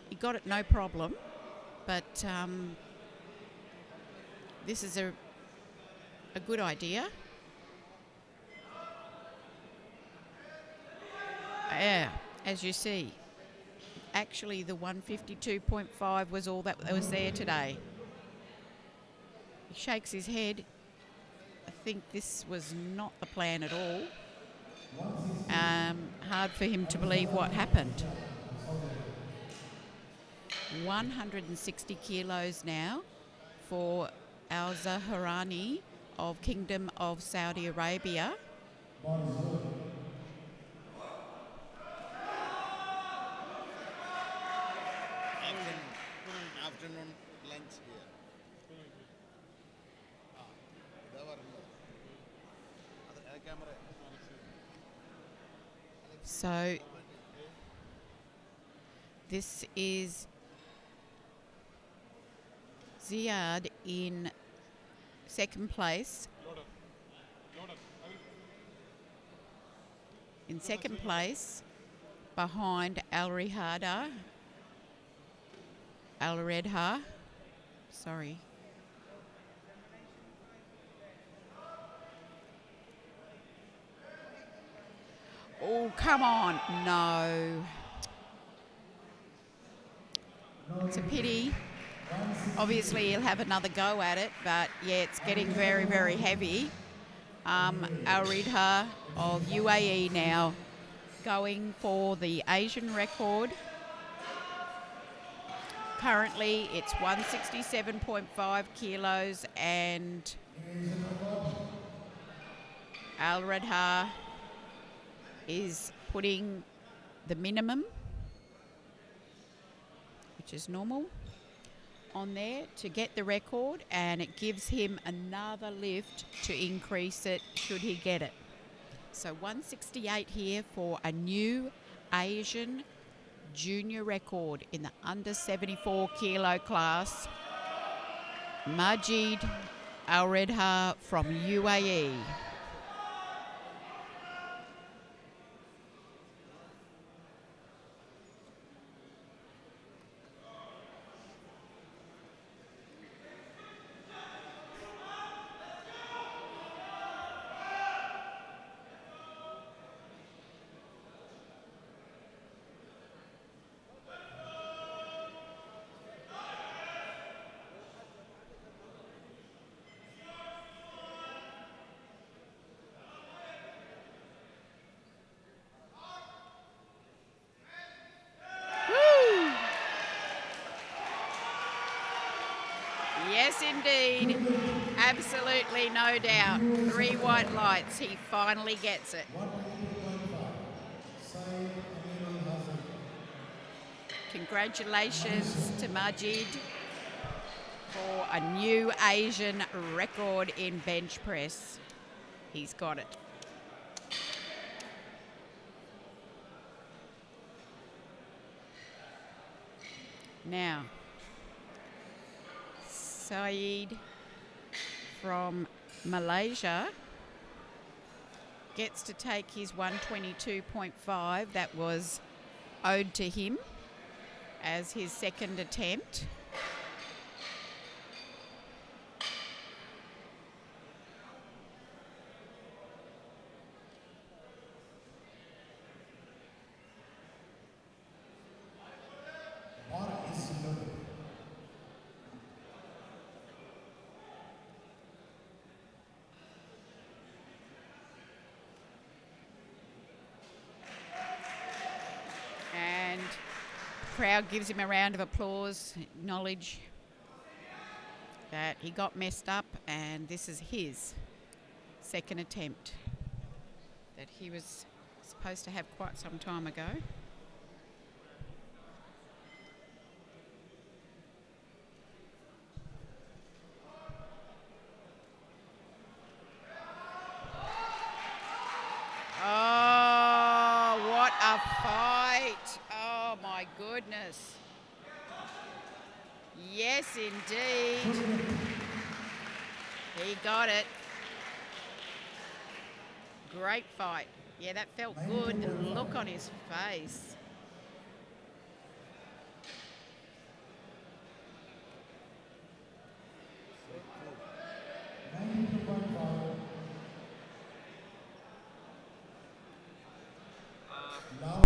He got it no problem, but this is a good idea. Yeah, as you see, actually the 152.5 was all that was there today. He shakes his head. I think this was not the plan at all. Hard for him to believe what happened. 160 kilos now for Al Zaharani of Kingdom of Saudi Arabia. Afternoon lunch here. Camera. So this is Ziad in second place. In second place, behind Al Redha. Sorry. Oh, come on. No. It's a pity. Obviously, he'll have another go at it, but yeah, it's getting very, very heavy. Al Redha of UAE now going for the Asian record. Currently, it's 167.5 kilos, and Al Redha is putting the minimum, which is normal, on there to get the record, and it gives him another lift to increase it should he get it. So 168 here for a new Asian junior record in the under 74 kilo class. Majid Al Redha from UAE. Yes, indeed. Absolutely no doubt. 3 white lights. He finally gets it. 182.5. Saeed Amirul Hasan. Congratulations to Majid for a new Asian record in bench press. He's got it. Now, Saeed from Malaysia gets to take his 122.5 that was owed to him as his second attempt. Bar is loaded. And the crowd gives him a round of applause, acknowledge that he got messed up, and this is his second attempt that he was supposed to have quite some time ago. Oh, what a fight. Oh, my goodness. Yes, indeed. He got it. Great fight. Yeah, that felt good. The look on his face. Now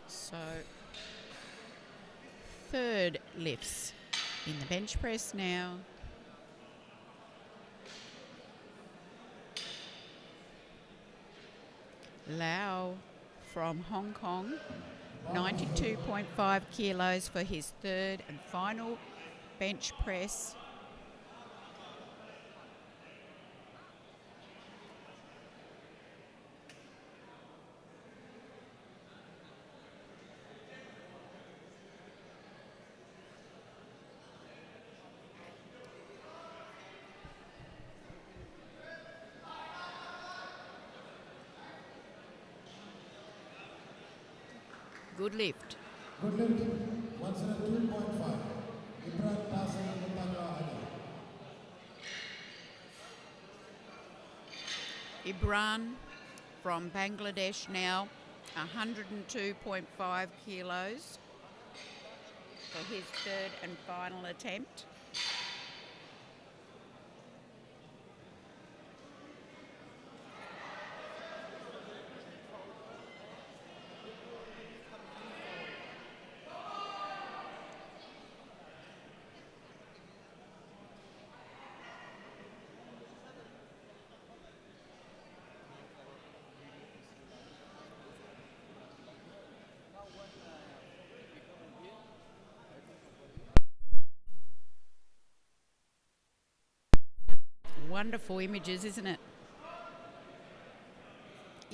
So, third lifts in the bench press now. Lau from Hong Kong, 92.5 kilos for his third and final bench press. Good lift. good lift. 102.5. Ibrahim Tassim Mutaga Ali. Ibran from Bangladesh now, 102.5 kilos for his third and final attempt. Wonderful images, isn't it?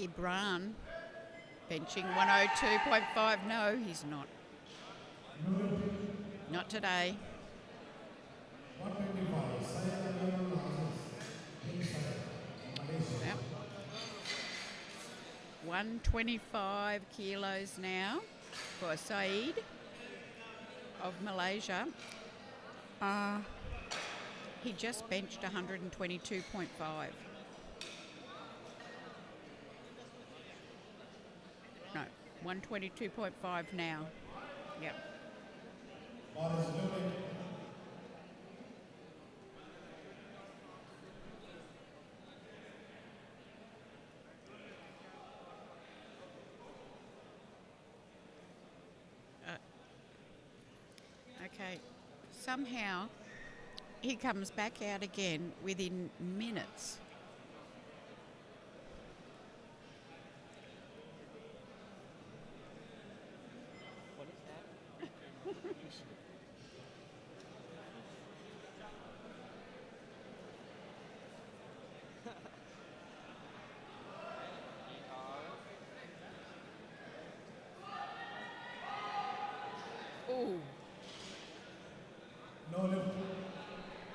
Ibran benching 102.5. No, he's not. Not today. 125, Syed Amirul Aziz, inside, Malaysia. Yep. 125 kilos now for Saeed of Malaysia. He just benched 122.5. No, 122.5 now. Yep. Bar is loaded. Okay. Somehow he comes back out again within minutes. What is that? Ooh. No lift.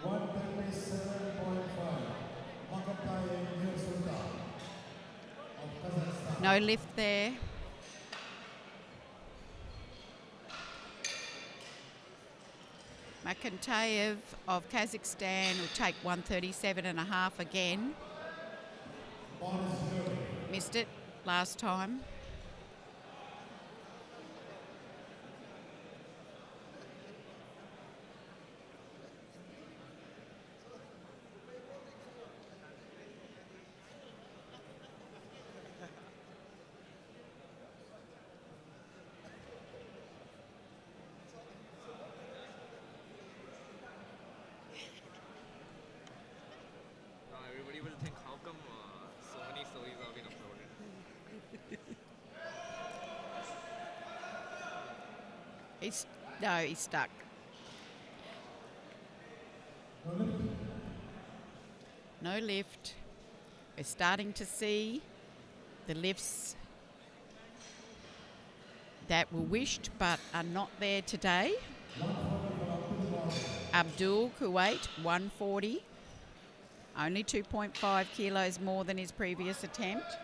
137.5. Makatay Nursultan of Kazakhstan. No lift there. Makantayev of Kazakhstan will take 137.5 again. Bar is loaded. Missed it last time. Now everybody will think, how come so many stories have been uploaded? He's stuck. No lift. No lift. We're starting to see the lifts that were wished but are not there today. Abdul Kuwait, 140. Only 2.5 kilos more than his previous attempt.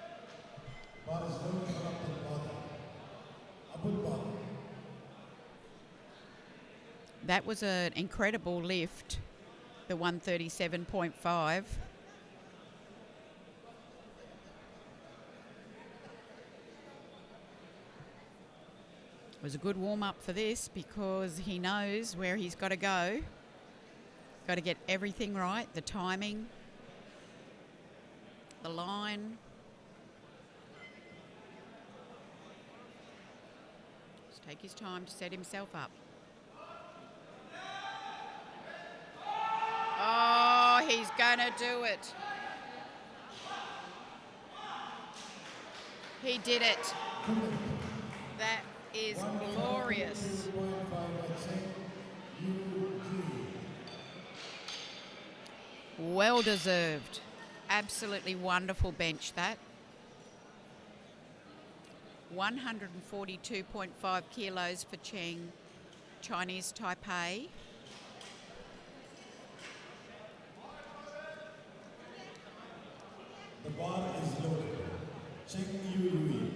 Bar is loaded for Abdul Bader. Abdul Bader. That was an incredible lift, the 137.5. It was a good warm-up for this because he knows where he's got to go. Got to get everything right, the timing, the line. Just take his time to set himself up. Oh, he's going to do it. He did it. That is glorious. 142.5 Well deserved. Absolutely wonderful bench, that. 142.5 kilos for Cheng, Chinese Taipei. The bar is loaded. Cheng Yui.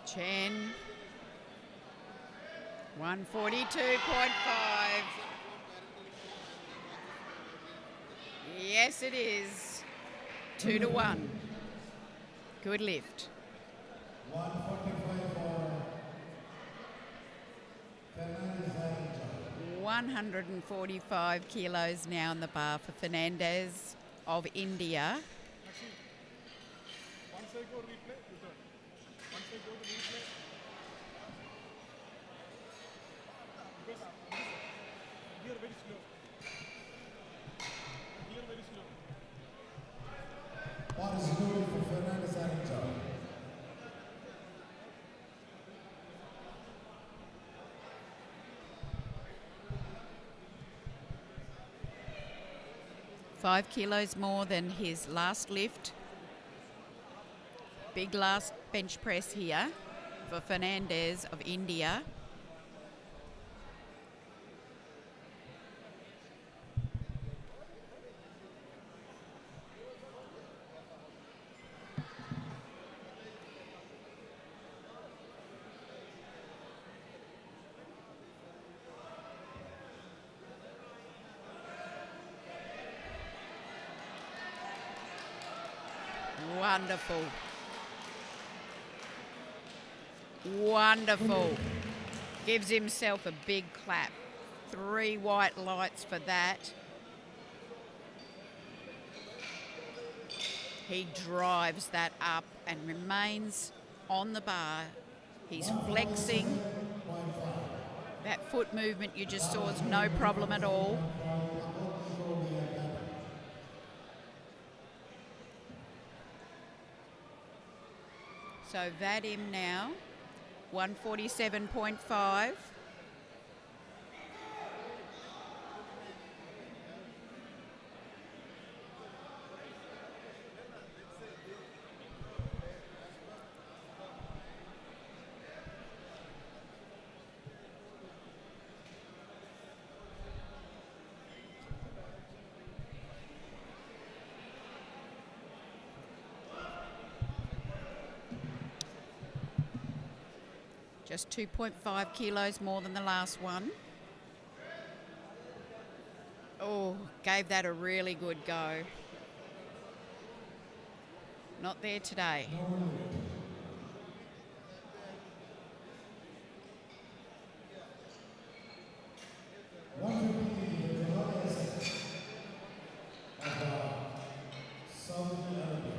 Chen, 142.5. Yes, it is. 2-1. Good lift. 145 for Fernandez. 145 kilos now on the bar for Fernandez of India. Once I go replay, return. Once I go to replay, because here very slow. Here very slow. Bar is loaded for Fernandez Arrington. Five kilos more than his last lift. Big last bench press here for Fernandez of India. Wonderful. Wonderful. Gives himself a big clap. 3 white lights for that. He drives that up and remains on the bar. He's flexing. That foot movement you just saw is no problem at all. So Vadim now, 147.5. Just 2.5 kilos more than the last one. Oh, gave that a really good go. Not there today. Saudi Arabia.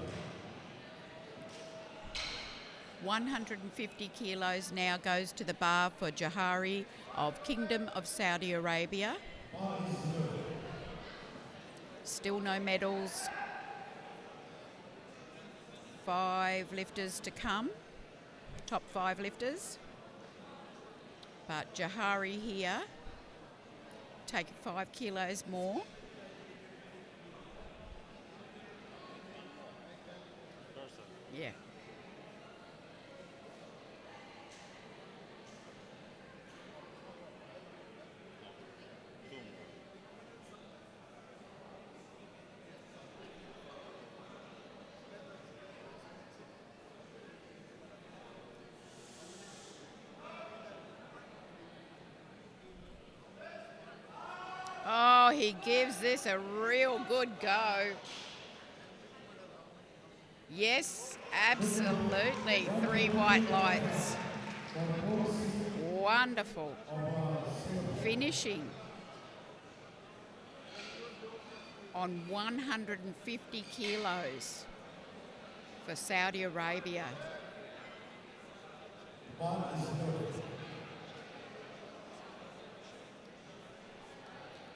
150 kilos now goes to the bar for Johari of Kingdom of Saudi Arabia. Still no medals. 5 lifters to come. Top 5 lifters. But Johari here, take 5 kilos more. Yeah. Oh, he gives this a real good go. Yes, absolutely. 3 white lights. Wonderful. Finishing on 150 kilos for Saudi Arabia.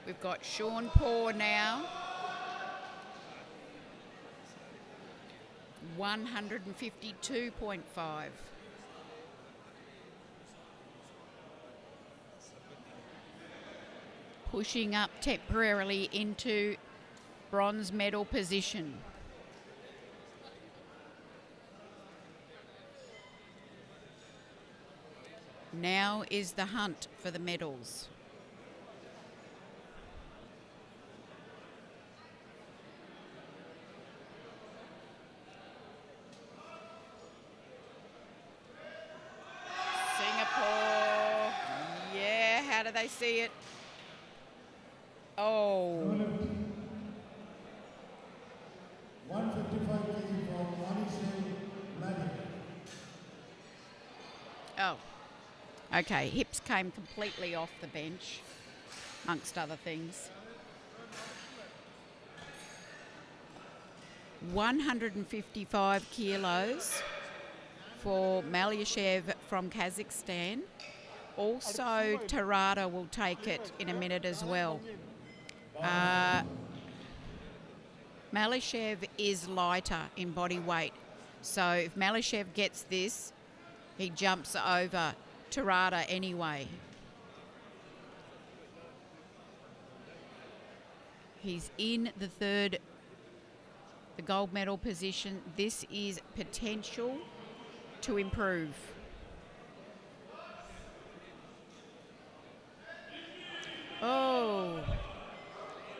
We've got Sean Paul now. 152.5. Pushing up temporarily into bronze medal position. Now is the hunt for the medals. Singapore. Yeah, how do they see it? Oh. 155 kg from Manisha Vladimir. Oh. Okay, hips came completely off the bench, amongst other things. 155 kilos for Malyashev from Kazakhstan. Also, Tarada will take it in a minute as well. Malyashev is lighter in body weight. So if Malyashev gets this, he jumps over Tarada anyway. He's in the gold medal position. This is potential to improve. Oh.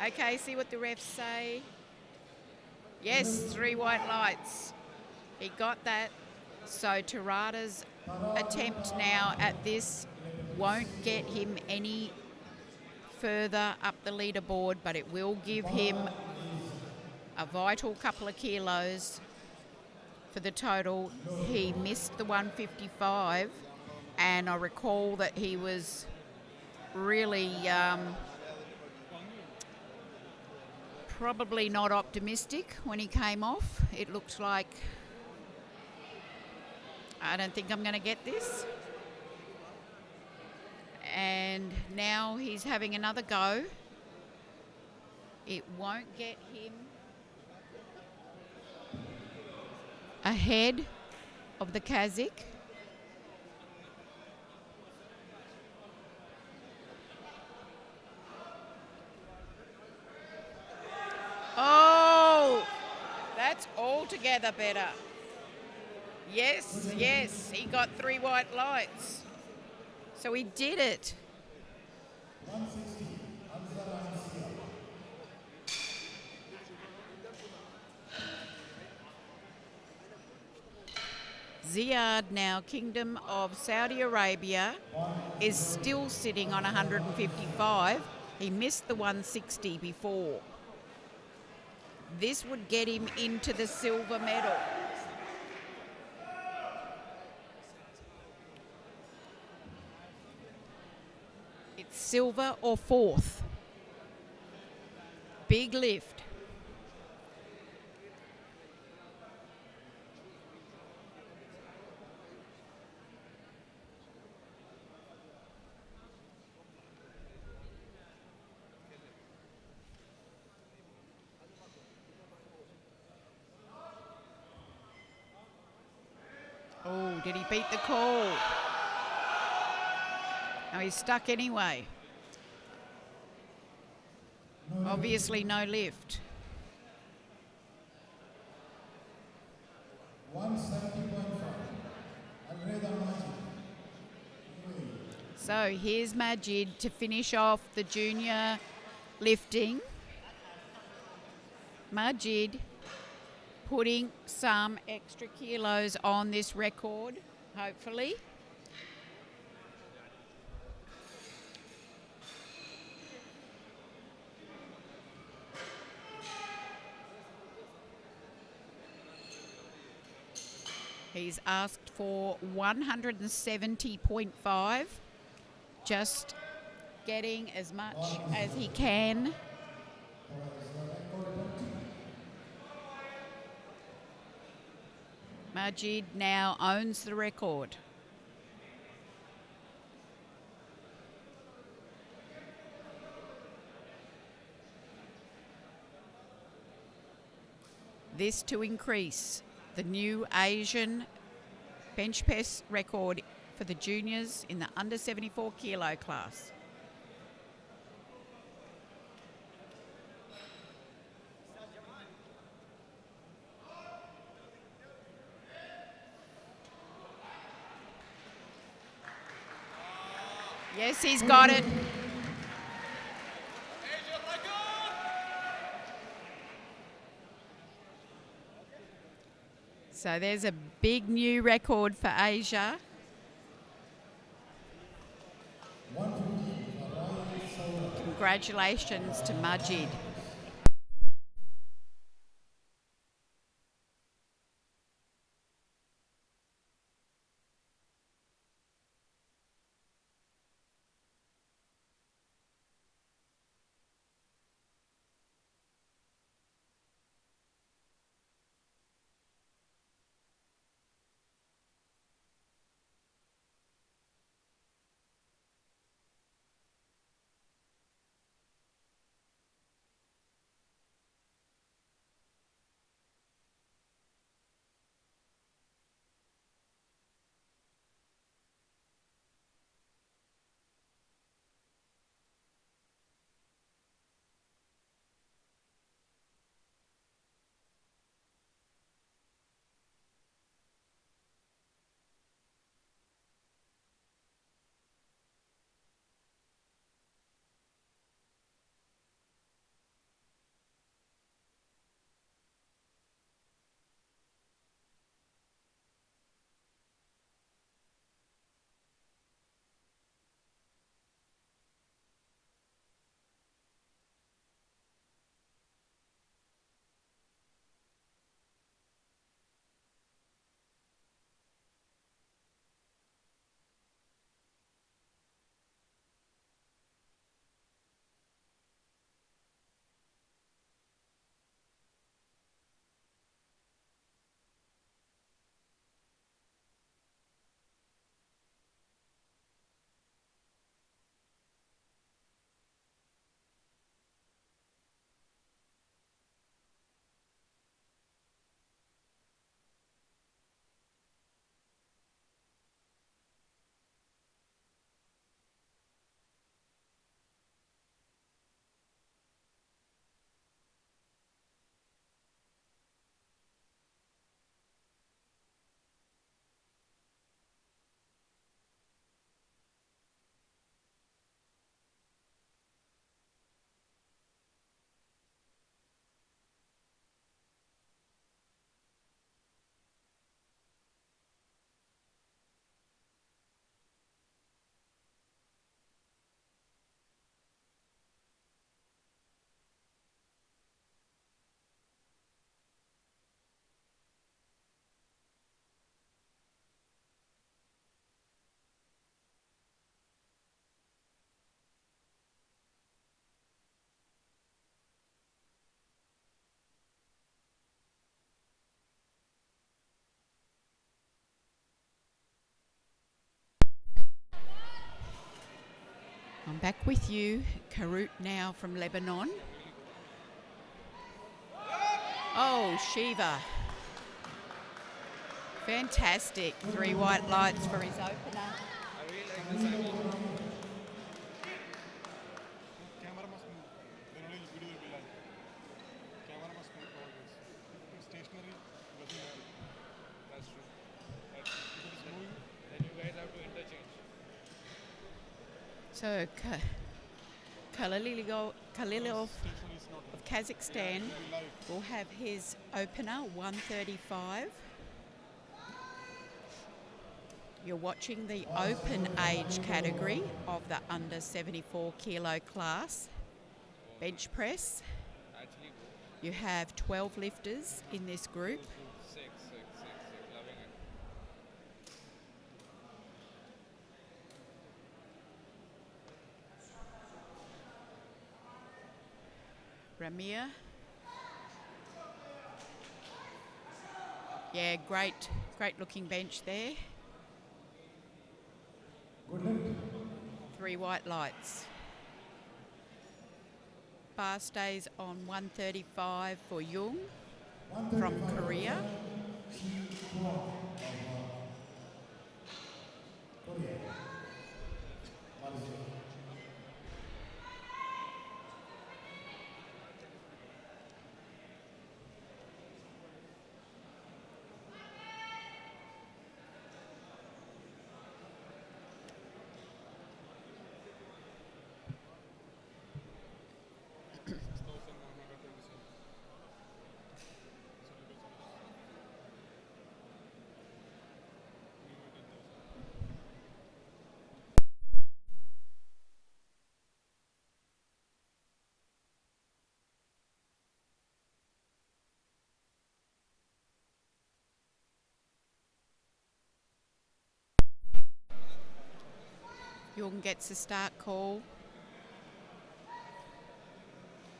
Okay, see what the refs say. Yes, 3 white lights. He got that. So Tarada's attempt now at this won't get him any further up the leaderboard, but it will give him a vital couple of kilos for the total. He missed the 155, and I recall that he was really probably not optimistic when he came off. It looked like, I don't think I'm going to get this. And now he's having another go. It won't get him ahead of the Kazakh. Oh, that's altogether better. Yes, yes, he got 3 white lights. So he did it. 160. Ziyad now, Kingdom of Saudi Arabia, is still sitting on 155. He missed the 160 before. This would get him into the silver medal. It's silver or 4th. Big lift. Oh, did he beat the call? No, he's stuck anyway. Obviously no lift. 170.5. So here's Majid to finish off the junior lifting. Majid putting some extra kilos on this record, hopefully. He's asked for 170.5, just getting as much as he can. Majid now owns the record. This to increase the new Asian bench press record for the juniors in the under 74 kilo class. Yes, he's got it. So there's a big new record for Asia. Congratulations to Majid. I'm back with you, Karut now from Lebanon. Oh, Shiva. Fantastic. 3 white lights for his opener. I really like this angle. Camera must move. Then only video will be live. Camera must move always. If it's stationary, it doesn't matter. That's true. If it is moving, Then you guys have to interchange. So, Khalilov stationary is not of Kazakhstan it will be live. will have his opener 135. You're watching the open age category of the under 74 kilo class. Bench press. Actually, go. You have 12 lifters in this group. Sick. Loving it. Ramir. Yeah, great looking bench there. Good lift. 3 white lights. Bar stays on 135 for Jung from Korea. Korea. Malaysia. Jung gets a start call.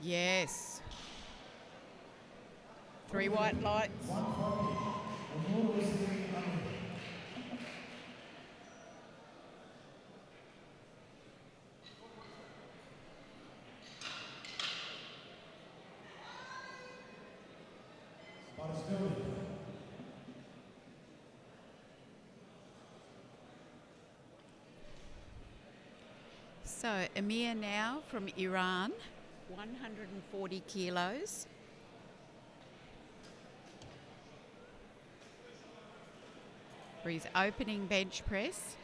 Yes. 3 white lights. So Amir now from Iran, 140 kilos. For his opening bench press.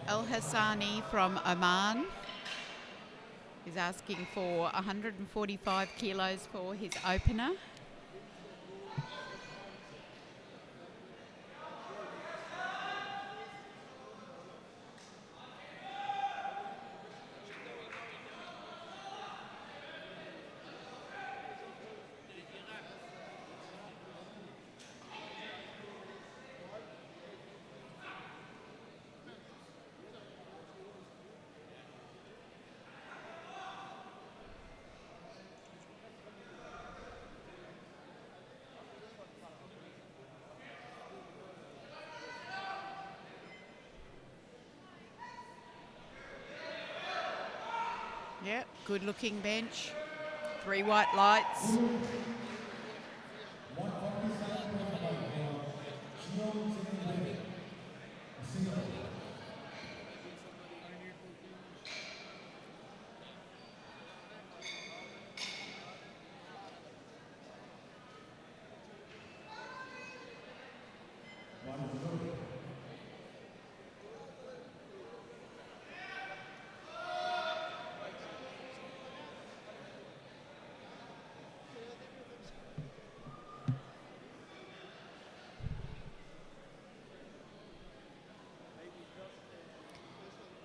Al Hassani from Oman is asking for 145 kilos for his opener. Yep, good looking bench. 3 white lights.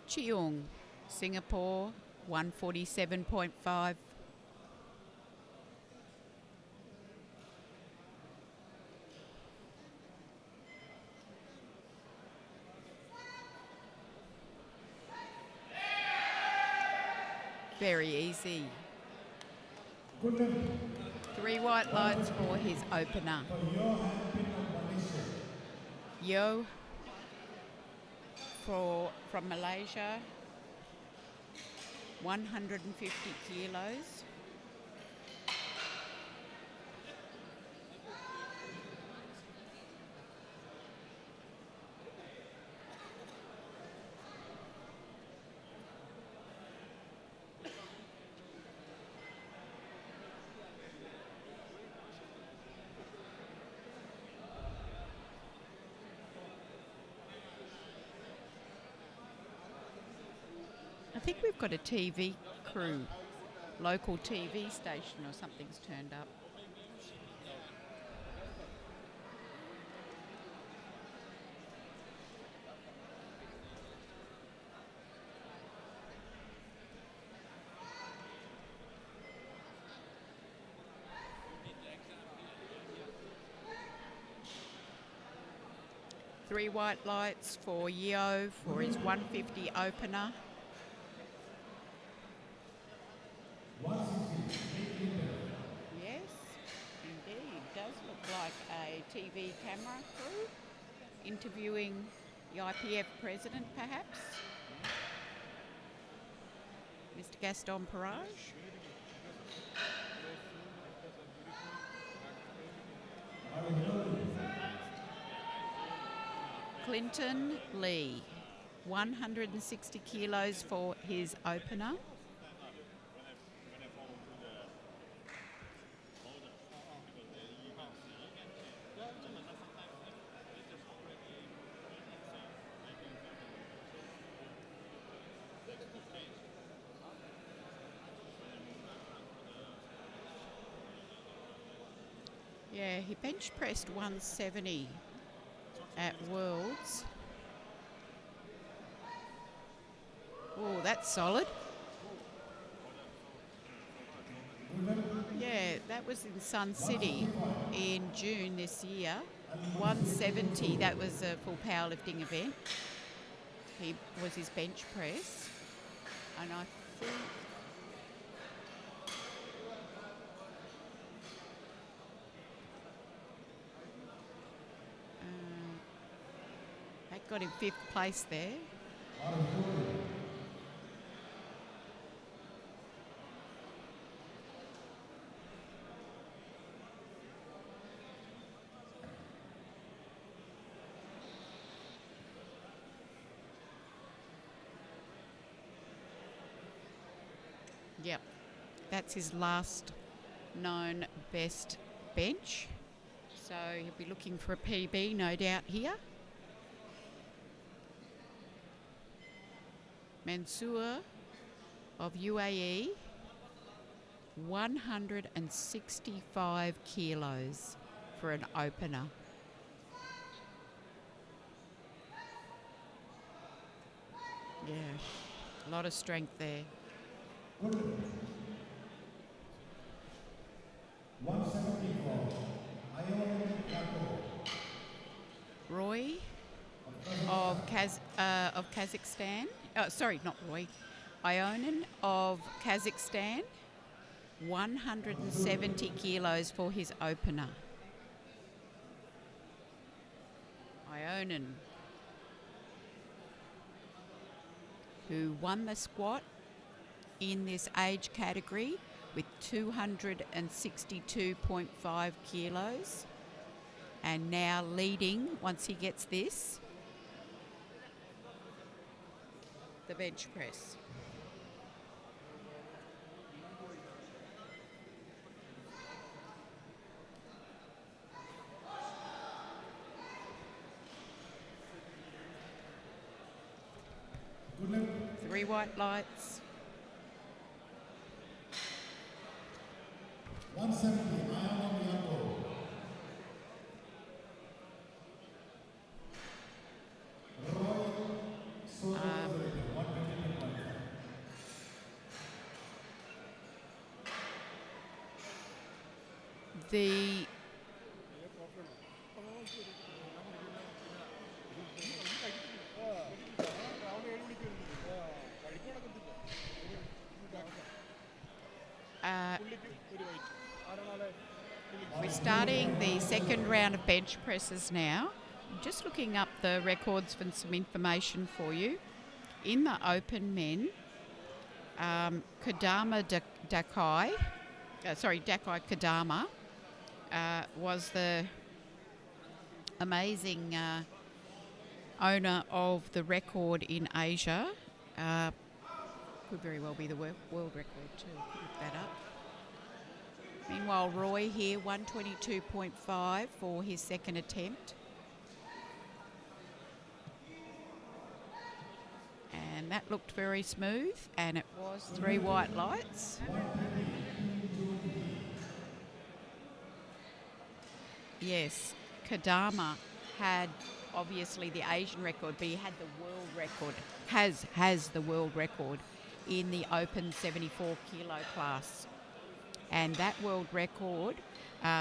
Cheong, Singapore, 147.5. Very easy. 3 white lights for his opener. Yo from Malaysia, 150 kilos. I think we've got a TV crew, local TV station or something's turned up. Three white lights for Yeo for his 150 opener. Yes, indeed. Does look like a TV camera crew interviewing the IPF president, perhaps. Mr. Gaston Perage. Clinton Lee, 160 kilos for his opener. Yeah, he bench pressed 170 at Worlds. Oh, that's solid. Yeah, that was in Sun City in June this year. 170, that was a full powerlifting event. He was his bench press. And I think that got him 5th place there. Yep, that's his last known best bench. So he'll be looking for a PB, no doubt, here. Mansour of UAE, 165 kilos for an opener. Yeah, a lot of strength there. 174. Roy of Kazakhstan. Oh, sorry, not Roy. Ionin of Kazakhstan. 170 kilos for his opener. Ionin, who won the squat in this age category with 262.5 kilos, and now leading, once he gets this, the bench press. Three white lights. 170. Ion Yanko. Roy Soto. The we're starting the second round of bench presses now. I'm just looking up the records for some information for you. In the open men, Dakai Kadama was the amazing owner of the record in Asia. Could very well be the world record too. Look that up. Meanwhile, Roy here, 122.5 for his second attempt. And that looked very smooth, and it was 3 white lights. Yes, Kadama had obviously the Asian record, but he had the world record, has the world record in the open 74 kilo class. And that world record,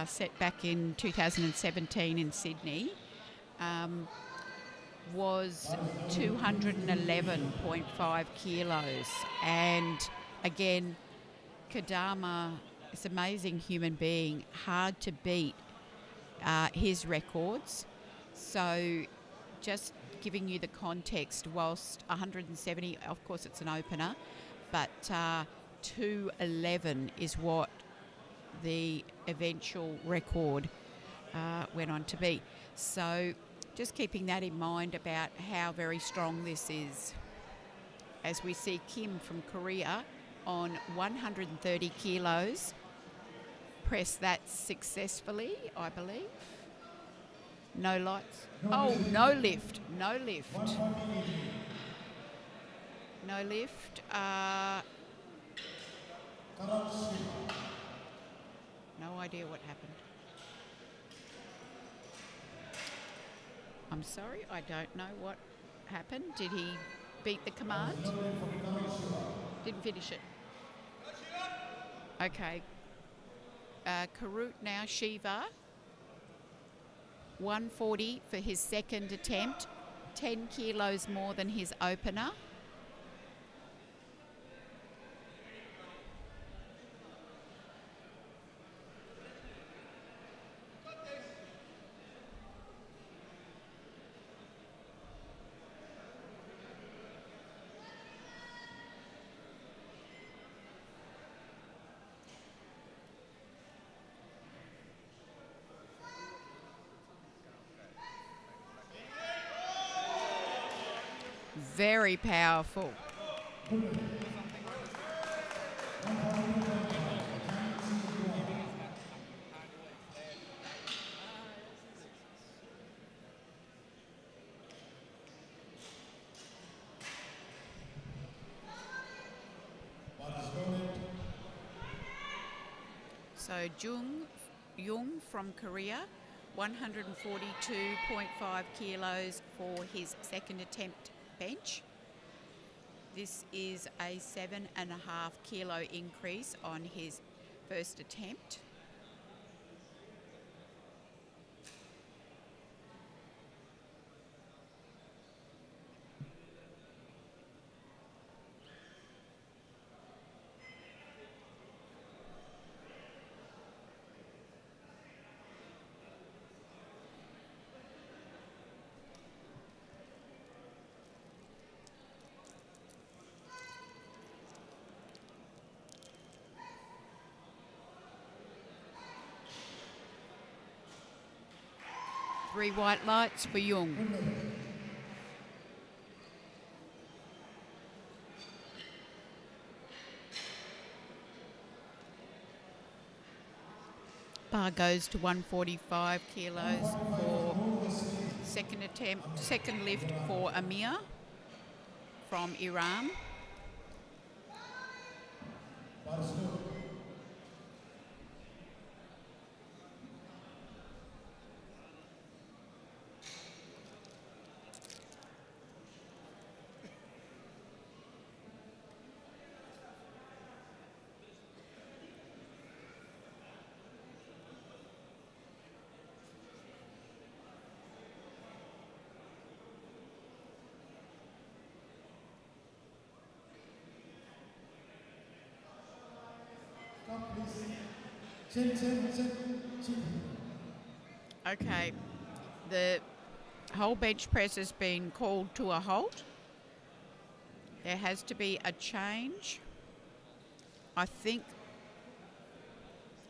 set back in 2017 in Sydney, was 211.5 kilos. And again, Kadama is an amazing human being, hard to beat his records. So just giving you the context, whilst 170, of course it's an opener, but 211 is what the eventual record went on to be. So just keeping that in mind about how very strong this is. As we see Kim from Korea on 130 kilos, press that successfully, I believe. No lights. Oh, no lift. No lift. No lift. No idea what happened. I'm sorry, I don't know what happened. Did he beat the command? Didn't finish it. Okay. Karut now, Shiva. 140 for his second attempt. 10 kilos more than his opener. Very powerful. So Jung from Korea, 142.5 kilos for his second attempt bench. This is a 7.5 kilo increase on his first attempt. Three white lights for Jung. Bar goes to 145 kilos for second attempt, second lift for Amir from Iran. Come please. Chin. Okay, the whole bench press has been called to a halt. There has to be a change. I think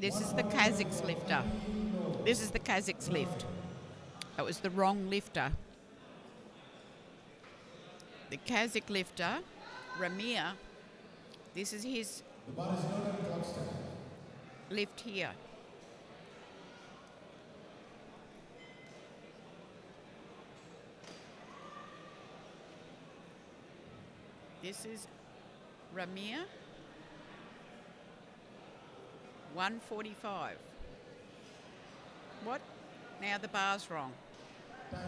this is the Kazakh's lifter. This is the Kazakh's lift. That was the wrong lifter. The Kazakh lifter, Ramir, this is his The bar is not at clock step. lift here. This is Ramir, 145. What? Now the bar's wrong. Time.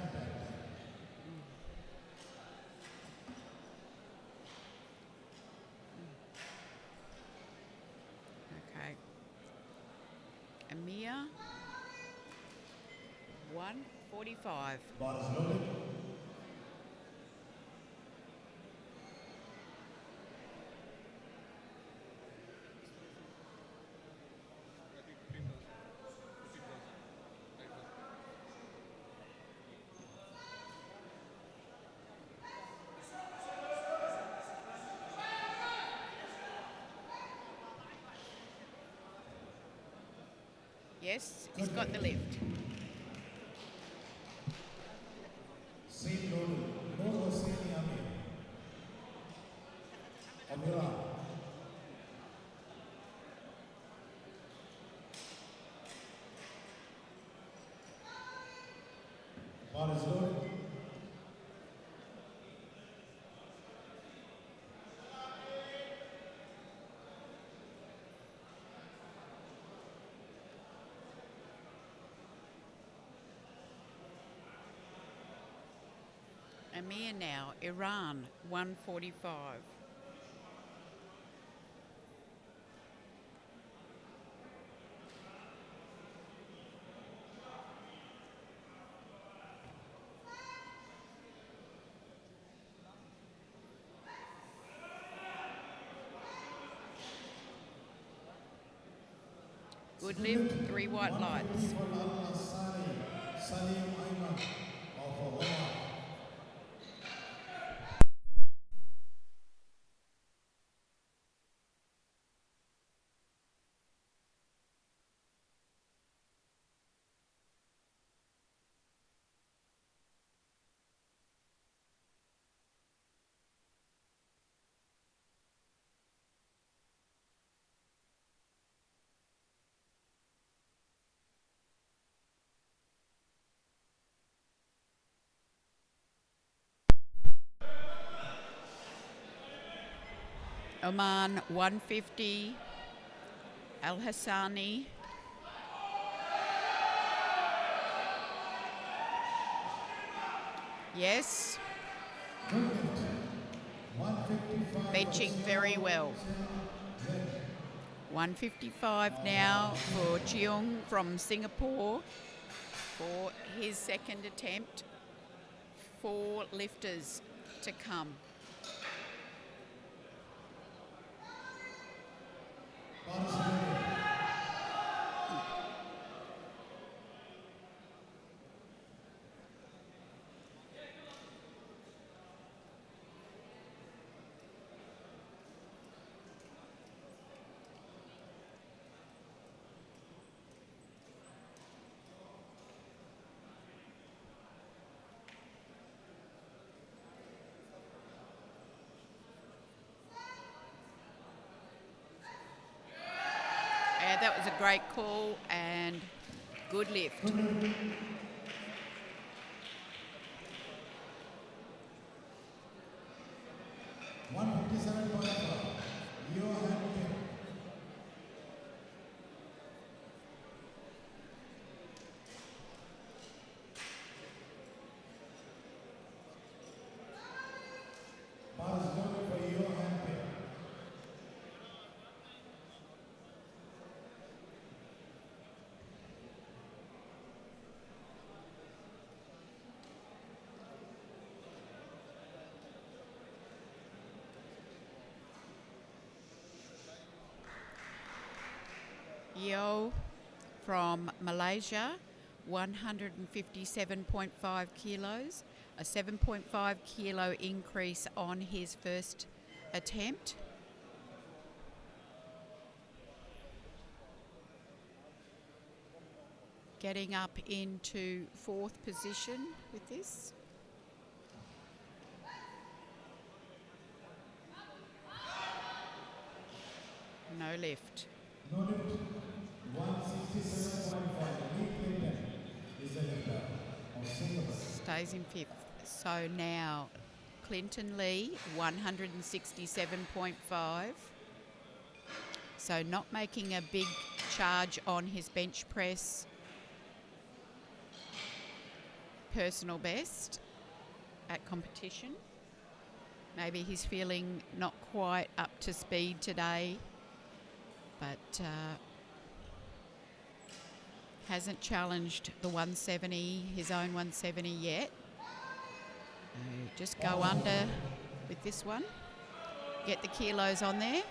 Okay. Amir, 145. Bar is loaded. I think 15,000. 15,000. Right now. Yes, he's got the lift. Seat loaded. No Hosseini Amir. Amira. Bar is loaded. Amir now, Iran, 145. Good lift, 3 white lights. For Lala Salim Ayman of Oman. Oman, 150. Al Hassani. Yes, Good lift. 155. benching very well. 155 now for Cheong from Singapore for his second attempt. 4 lifters to come. Bar is loaded. Yeah, that was a great call and good lift. 157.5. Leo Hamilton. Bar is loaded for Leo Hamilton. Yo from Malaysia, 157.5 kilos, a 7.5 kilo increase on his first attempt. Getting up into 4th position with this. No lift. No lift. 167.5. Lee Clinton is the lifter of Singapore. Stays in 5th. So now Clinton Lee, 167.5. So not making a big charge on his bench press personal best at competition. Maybe he's feeling not quite up to speed today, but hasn't challenged the 170, his own 170 yet. Just go under with this one. Get the kilos on there.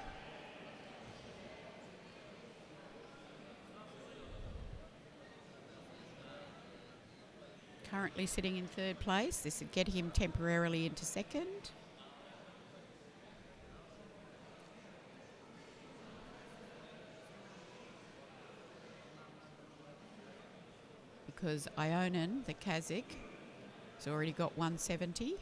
Currently sitting in 3rd place. This would get him temporarily into 2nd. Because Ionin, the Kazakh, has already got 170.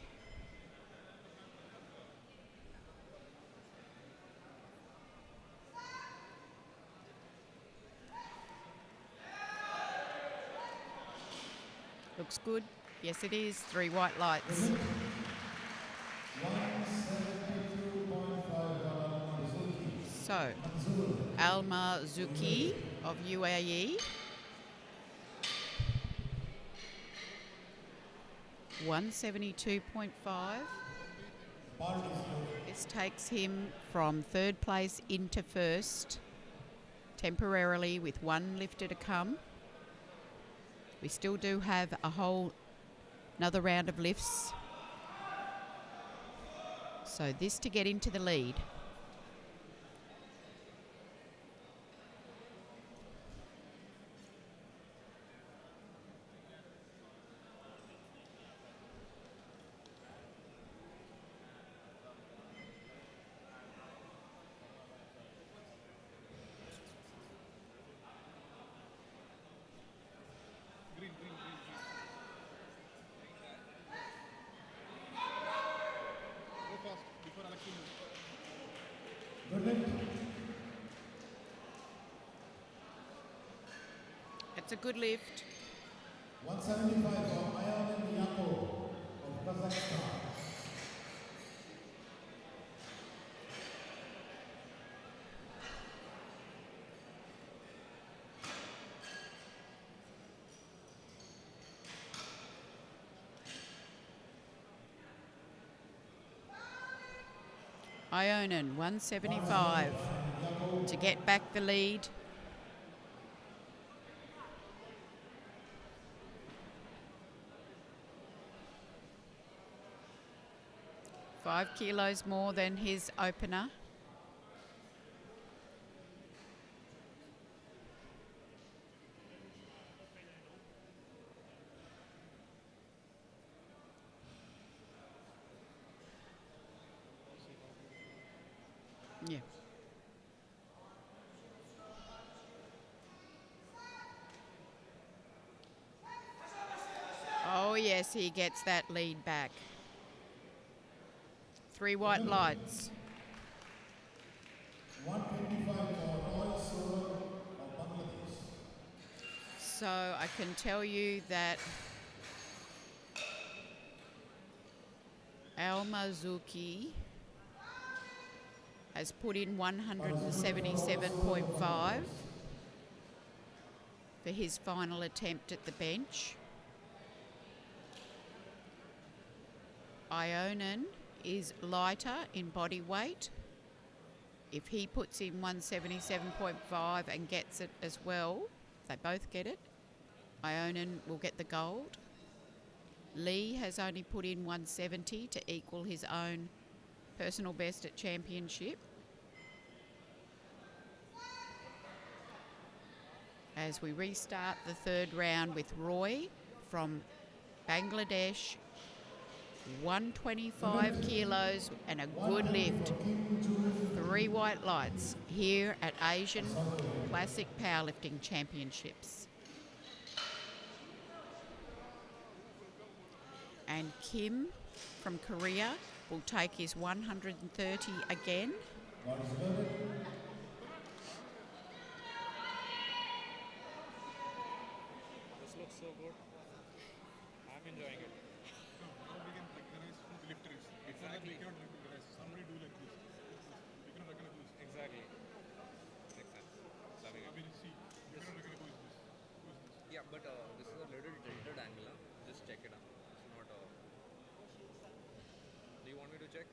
Looks good. Yes, it is. 3 white lights. 172.5. So, Alma Zuki of UAE. 172.5. This takes him from 3rd place into 1st, temporarily with 1 lifter to come. We still do have another round of lifts. So this to get into the lead. Green, green, green, green. Go fast before Alexi moves. Good lift. It's a good lift. 175 for Ionin Yakov of Kazakhstan. Ionin, 175 to get back the lead. Five kilos more than his opener. Yeah. Oh, yes, he gets that lead back. 3 white lights. 125 for Roy Solar of Bangladesh. So I can tell you that Al Mazuki has put in 177.5 for his final attempt at the bench. Ionin is lighter in body weight. If he puts in 177.5 and gets it as well, they both get it, Ionin will get the gold. Lee has only put in 170 to equal his own personal best at championship. as we restart the third round with Roy from Bangladesh. 125 kilos and a good lift. 3 white lights here at Asian Classic Powerlifting Championships. And Kim from Korea will take his 130 again. This looks so good. I'm enjoying it. Now we can recognize who the lifter is. Before that we Exactly. cannot recognize. Somebody do like this. We cannot recognize this. Exactly. Makes sense. Loving I it. mean, see, we cannot recognize who is this. Who is this? Yeah, but this is a little tilted angle. Huh? Just check it out. It's not. Do you want me to check?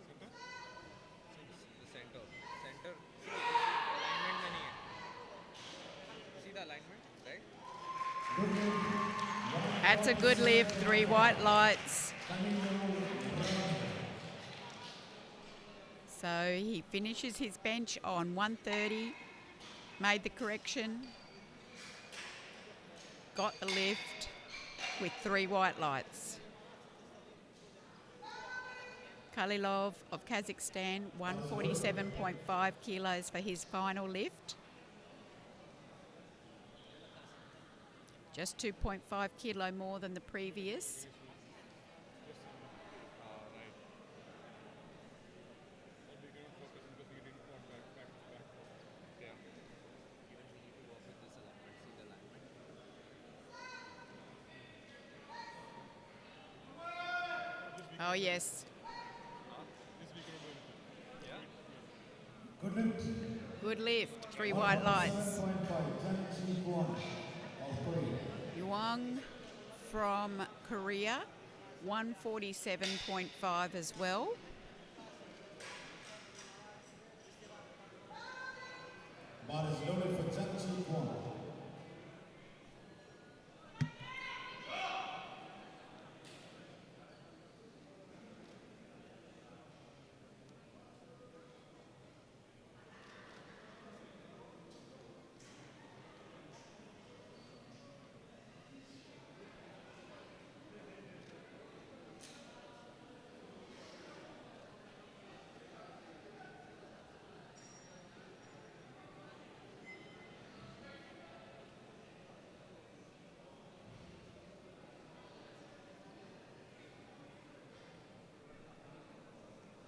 Center? The center. Center. Alignment में नहीं है. You see the alignment, right? That's a good lift. 3 white lights. So he finishes his bench on 130, made the correction, got the lift with 3 white lights. Kalilov of Kazakhstan, 147.5 kilos for his final lift. Just 2.5 kilo more than the previous. Right. But we cannot focus because we didn't want back. Yeah. Even we need to work with this alignment. See the alignment. Oh, yes. This we cannot do anything. Yeah. Good lift. Good lift. 3 white lights. 7.5, Jan Chi-kwon of Korea. Yuang from Korea, 147.5 as well. Bar is loaded for Jan Chi-kwon.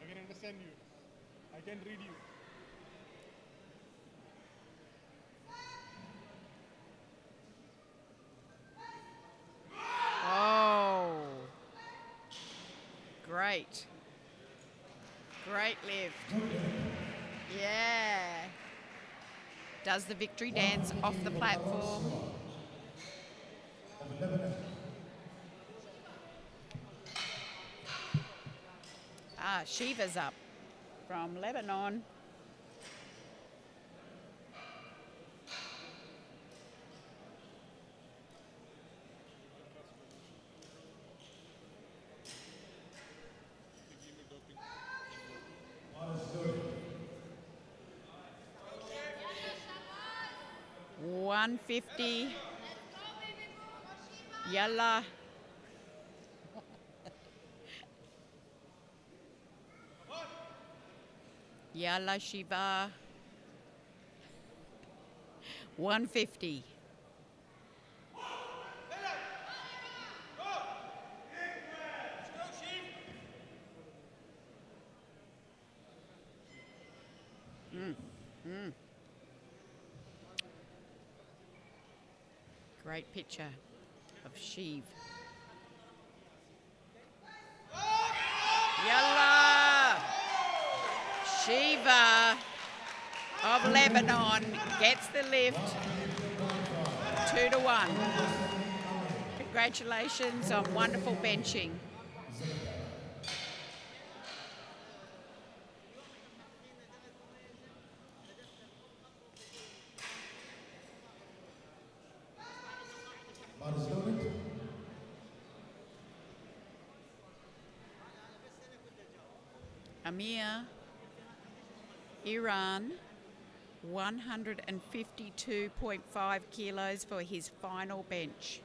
I can understand you. I can read you. Oh, great. Great lift. Yeah. Does the victory dance off the platform. Of Lebanon. Ah, Shiva's up from Lebanon. Bar is loaded. 150. Yalla. Yalla Shiva. 150. Great picture of Shiv. Yalla! Shiva of Lebanon gets the lift. 2-1. Congratulations on wonderful benching. Bar is loaded. Amir, Iran, 152.5 kilos for his final bench.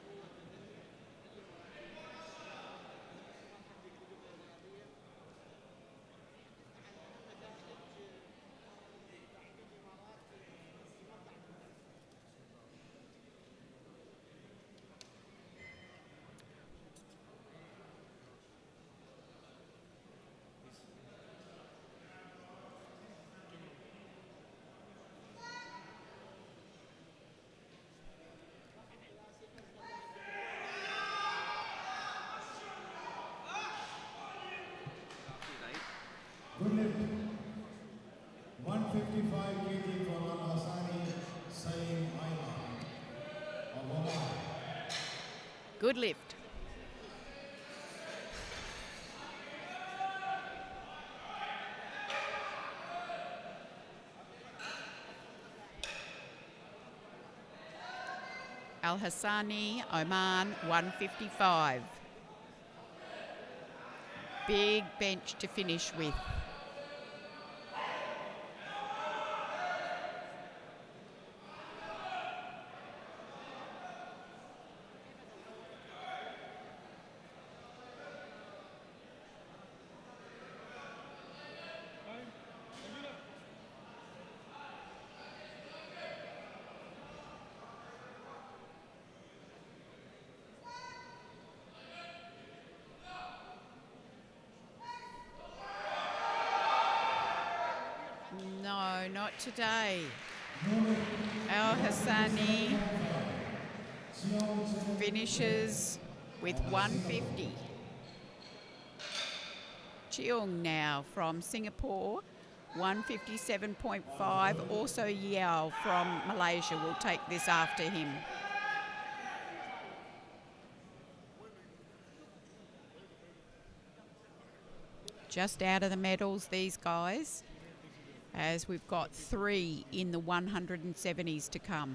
Good lift. 155 kg for Al-Hassani Salim Ayman of Oman. Good lift. Al-Hassani, Oman, 155. Big bench to finish with. No, not today. Al-Hassani finishes with 150. Cheong now from Singapore, 157.5. Also Yao from Malaysia will take this after him. Just out of the medals, these guys, as we've got 3 in the 170s to come.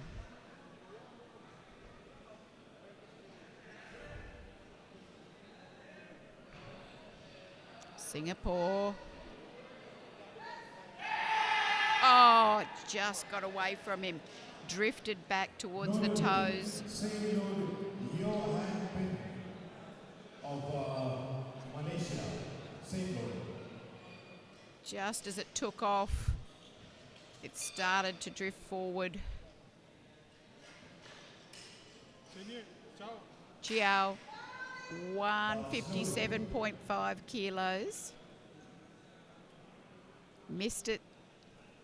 Singapore. Oh, just got away from him. Drifted back towards the toes. Of Malaysia. Just as it took off, it started to drift forward. Chiao, 157.5 kilos. Missed it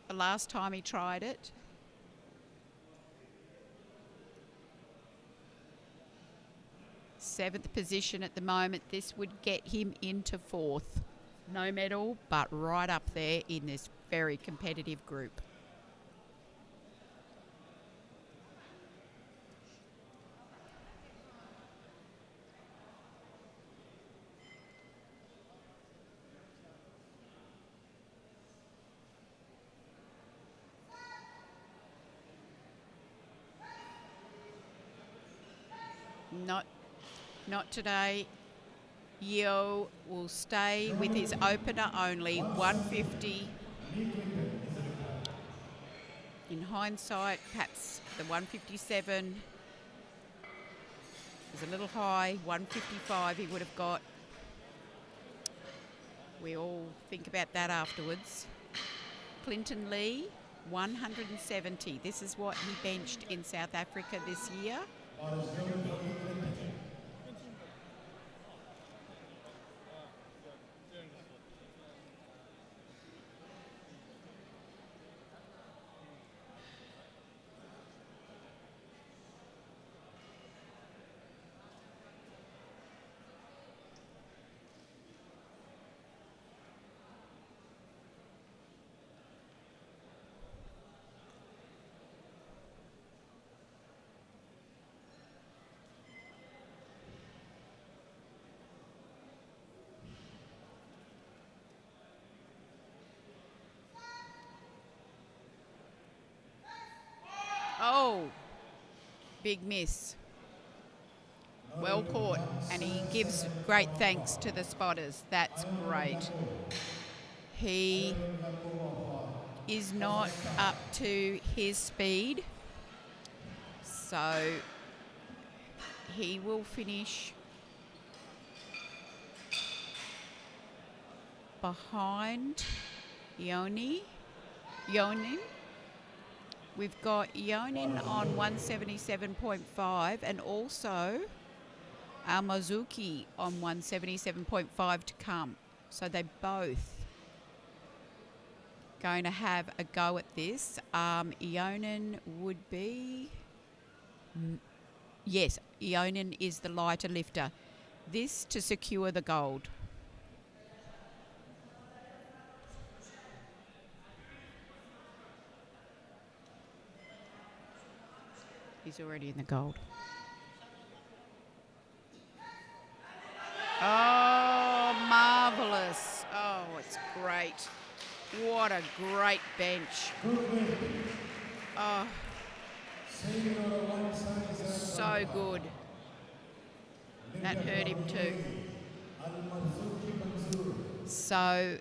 the last time he tried it. Seventh position at the moment. This would get him into 4th. No medal, but right up there in this very competitive group. Not today. Yeo will stay with his opener only, 150. In hindsight, perhaps the 157 was a little high. 155 he would have got. We all think about that afterwards. Clinton Lee, 170. This is what he benched in South Africa this year. Oh, big miss. Well caught, and he gives great thanks to the spotters. That's great. He is not up to his speed. So he will finish behind Yonin. We've got Yonin on 177.5 and also Almazuki on 177.5 to come. So they both going to have a go at this. Ionin would be... Yes, Ionin is the lighter lifter. This to secure the gold. He's already in the gold. Oh, marvellous. Oh, it's great. What a great bench. Oh, so good. That hurt him too. So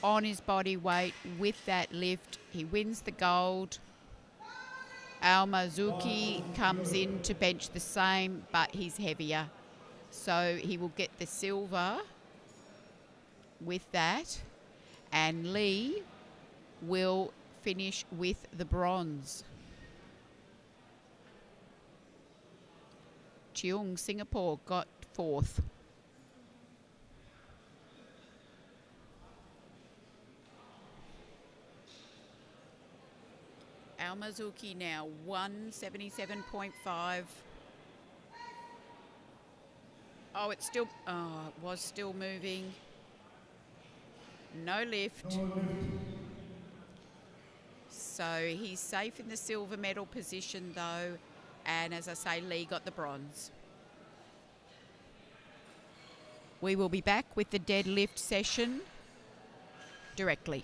on his body weight with that lift, he wins the gold. Almazuki comes in to bench the same, but he's heavier. So he will get the silver with that. And Lee will finish with the bronze. Cheung, Singapore, got fourth. Almazuki now 177.5. Oh, it's still, it was still moving. No lift. So he's safe in the silver medal position though. And as I say, Lee got the bronze. We will be back with the deadlift session directly.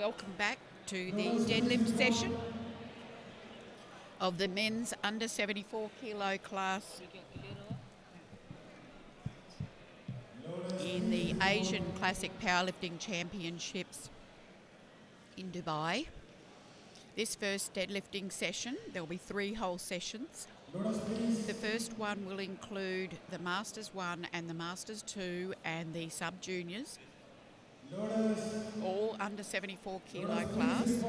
Welcome back to the deadlift session of the men's under 74 kilo class in the Asian Classic Powerlifting Championships in Dubai. This first deadlifting session, there'll be 3 whole sessions. The first one will include the Masters 1 and the Masters 2 and the sub-juniors, all under 74 kilo class.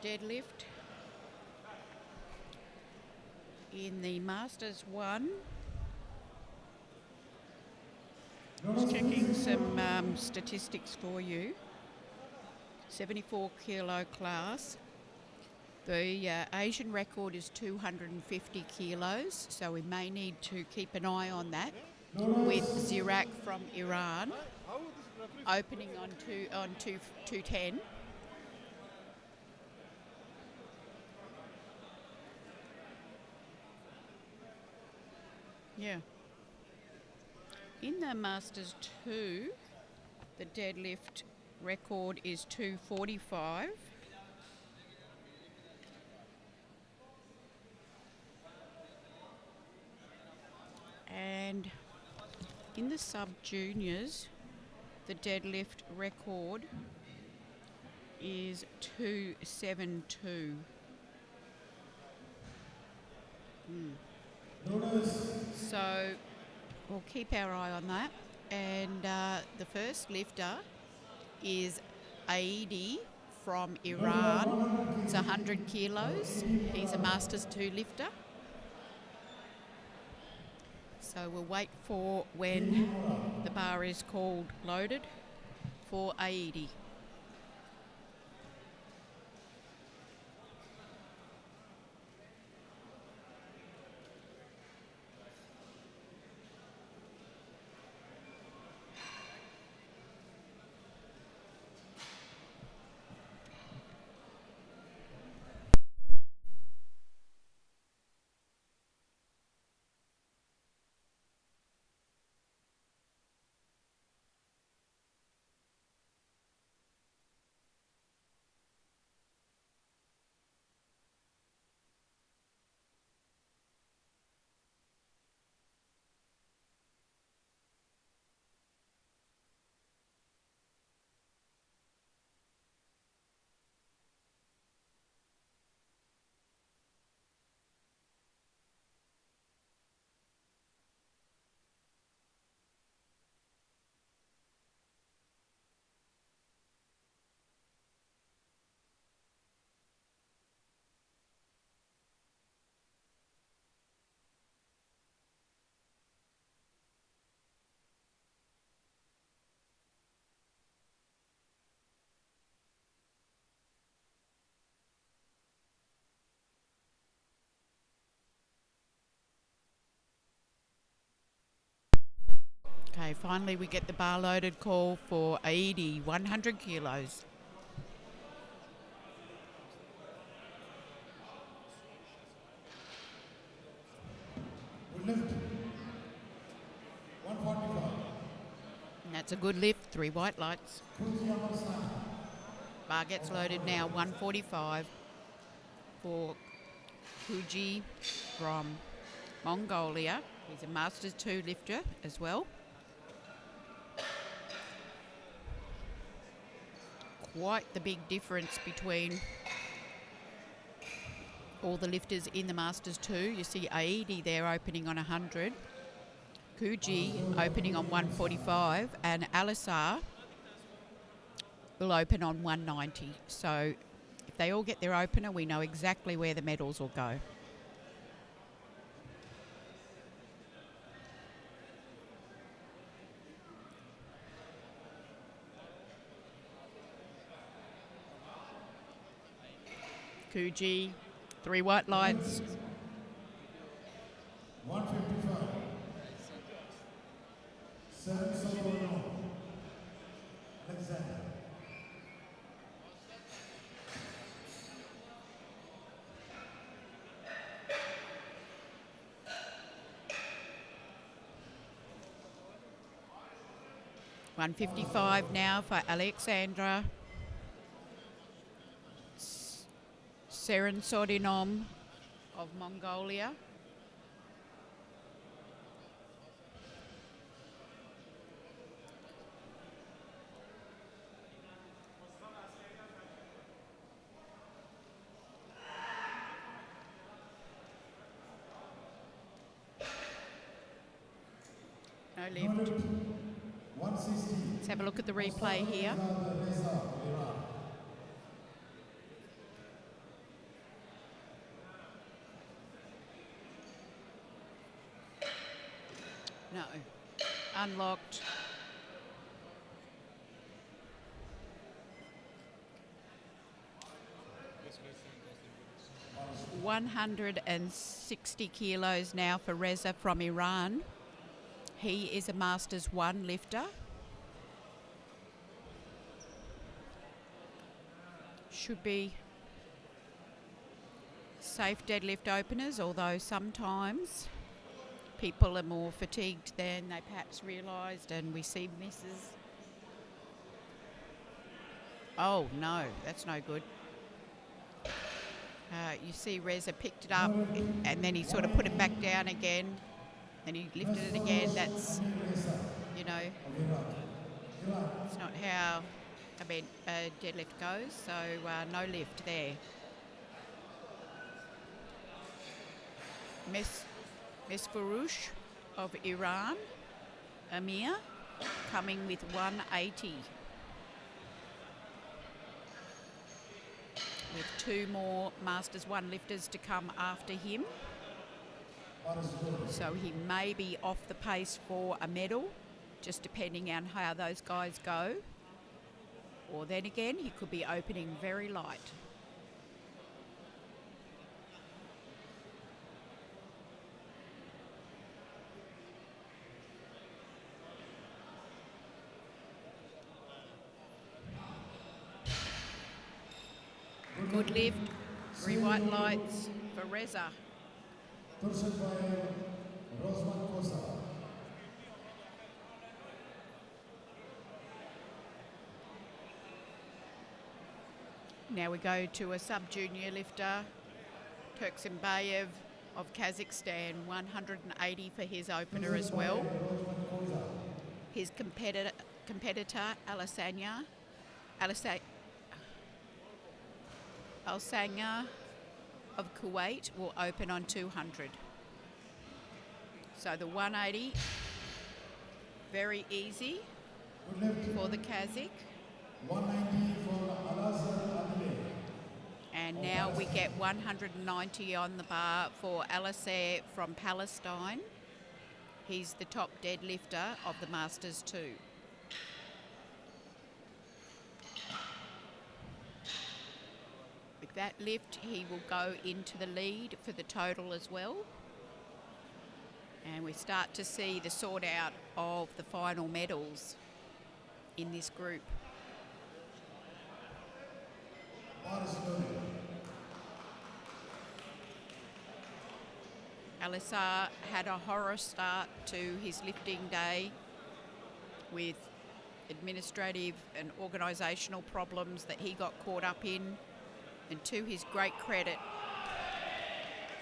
Deadlift in the Masters 1. Just checking some statistics for you. 74 kilo class. The Asian record is 250 kilos, so we may need to keep an eye on that with Zirak from Iran opening on 210. Yeah. In the Masters 2, the deadlift record is 245. And in the sub-juniors, the deadlift record is 272. So we'll keep our eye on that. And the first lifter is Aidi from Iran. It's 100 kilos. He's a Masters 2 lifter. So we'll wait for when the bar is called loaded for Aidi. Okay, finally we get the bar loaded call for Aidi, 100 kilos. Lift 145. And that's a good lift, 3 white lights. Bar gets loaded now, 145 for Kuji from Mongolia. He's a Masters 2 lifter as well. Quite the big difference between all the lifters in the Masters 2. You see Aidi there opening on 100, Kuji opening on 145, and Alisar will open on 190. So if they all get their opener, we know exactly where the medals will go. Kuji, 3 white lights. 155. 7 Soborno. Alexander. 155 now for Alexandra Serensodinom of Mongolia. No lift. 160. Let's have a look at the replay here. No. Unlocked. This rest and 160 kilos now for Reza from Iran. He is a Masters 1 lifter. Should be safe deadlift openers, although sometimes people are more fatigued than they perhaps realised, and we see misses. Oh no, that's no good. You see Reza picked it up and then he sort of put it back down again. Then he lifted it again. That's, you know, it's not how a deadlift goes. So no lift there. Mesfarouche of Iran, Amir, coming with 180. With 2 more Masters 1 lifters to come after him. So he may be off the pace for a medal, just depending on how those guys go. Or then again, he could be opening very light. Good lift, 3 white lights for Reza. Now we go to a sub-junior lifter, Turksimbayev of Kazakhstan, 180 for his opener as well. His competitor Al-Sanga of Kuwait will open on 200. So the 180, very easy for the Kazakh. 190 for Al-Azhar Adile. And now we get 190 on the bar for Alisser from Palestine. He's the top deadlifter of the Masters 2. With that lift, he will go into the lead for the total as well. And we start to see the sort out of the final medals in this group. Alisser had a horror start to his lifting day with administrative and organisational problems that he got caught up in. And to his great credit,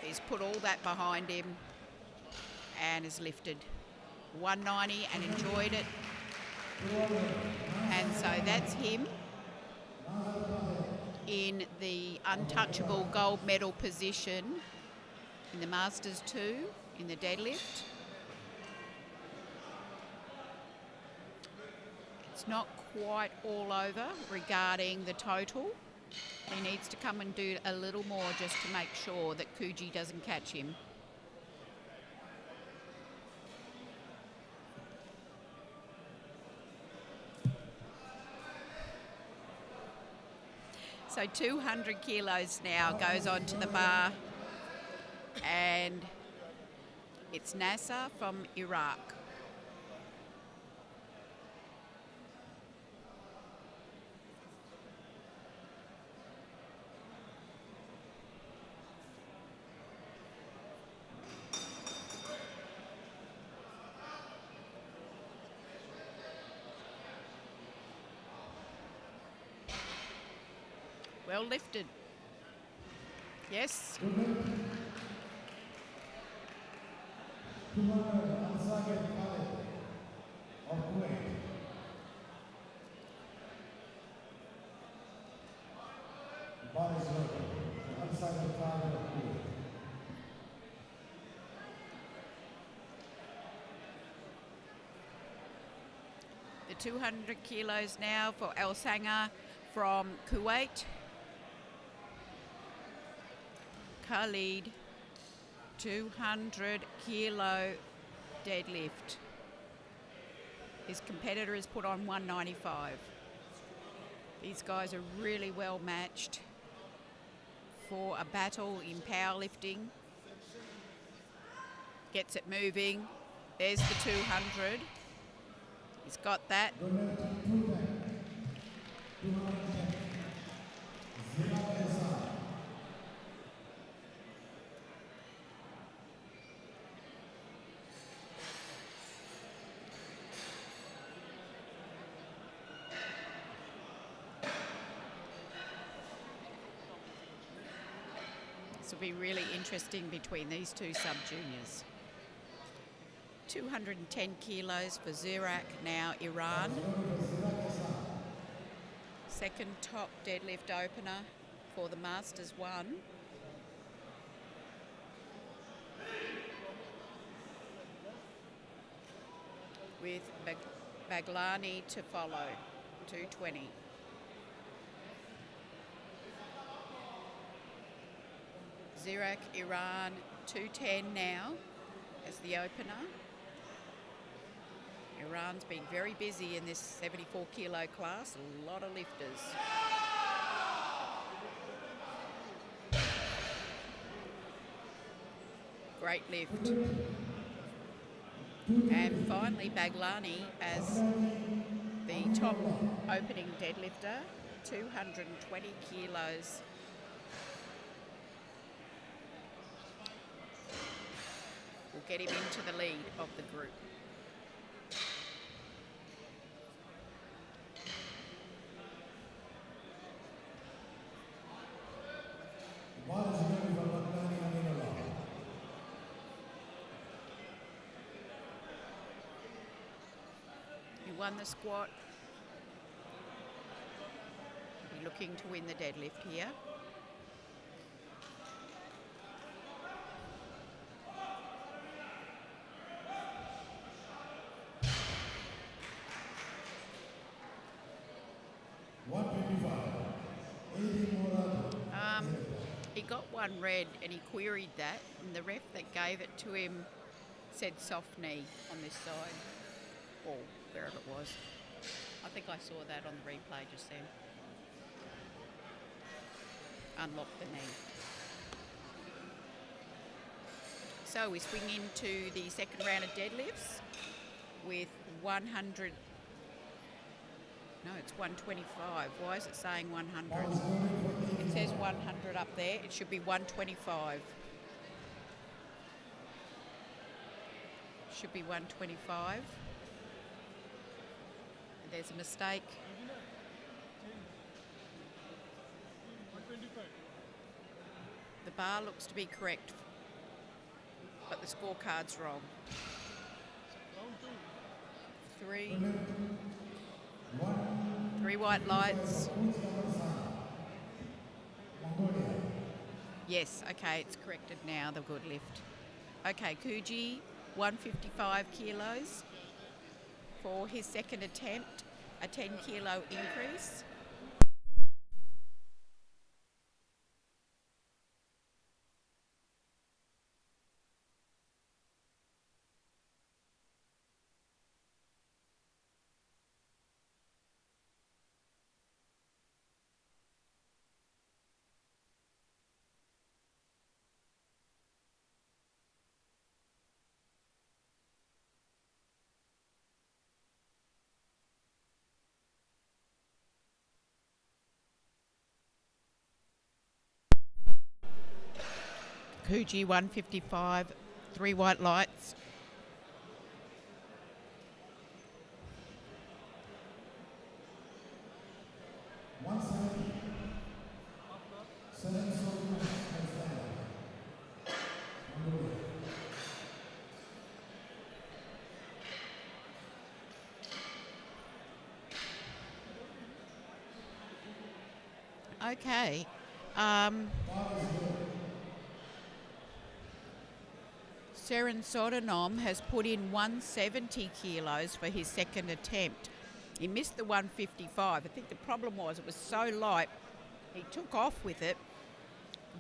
he's put all that behind him and has lifted 190 and enjoyed it. And so that's him in the untouchable gold medal position in the Masters 2 in the deadlift. It's not quite all over regarding the total. He needs to come and do a little more just to make sure that Kuji doesn't catch him. So 200 kilos now goes onto the bar, and it's Nasser from Iraq. Well lifted. Yes. 200 Al-Sagir Khalid of Kuwait. Bar is loaded. Al-Sagir Khalid of Kuwait. The 200 kilos now for Al Sanger from Kuwait. Khalid, 200 kilo deadlift. His competitor has put on 195. These guys are really well matched for a battle in powerlifting. Gets it moving. There's the 200. He's got that. This will be really interesting between these two sub-juniors. 210 kilos for Zurak, now Iran. Second top deadlift opener for the Masters 1. With Baglani to follow, 220. Zurak, Iran, 210 now as the opener. Iran's been very busy in this 74 kilo class, a lot of lifters. Great lift. And finally Baglani as the top opening deadlifter, 220 kilos. Will get him into the lead of the group. He won the squat. He'll be looking to win the deadlift here. He got one red and he queried that, and the ref that gave it to him said soft knee on this side, or wherever it was. I think I saw that on the replay just then. Unlock the knee. So we swing into the second round of deadlifts with 100. No, it's 125. Why is it saying 100? It says 100 up there. It should be 125. Should be 125. There's a mistake. 125. The bar looks to be correct, but the scorecard's wrong. Round 2. Three white lights. Yes, okay, it's corrected now, the good lift. Okay, Kuji, 155 kilos for his second attempt, a 10 kilo increase. Kuji 155, three white lights. Okay. Seren Sotonom has put in 170 kilos for his second attempt. He missed the 155. I think the problem was it was so light, he took off with it,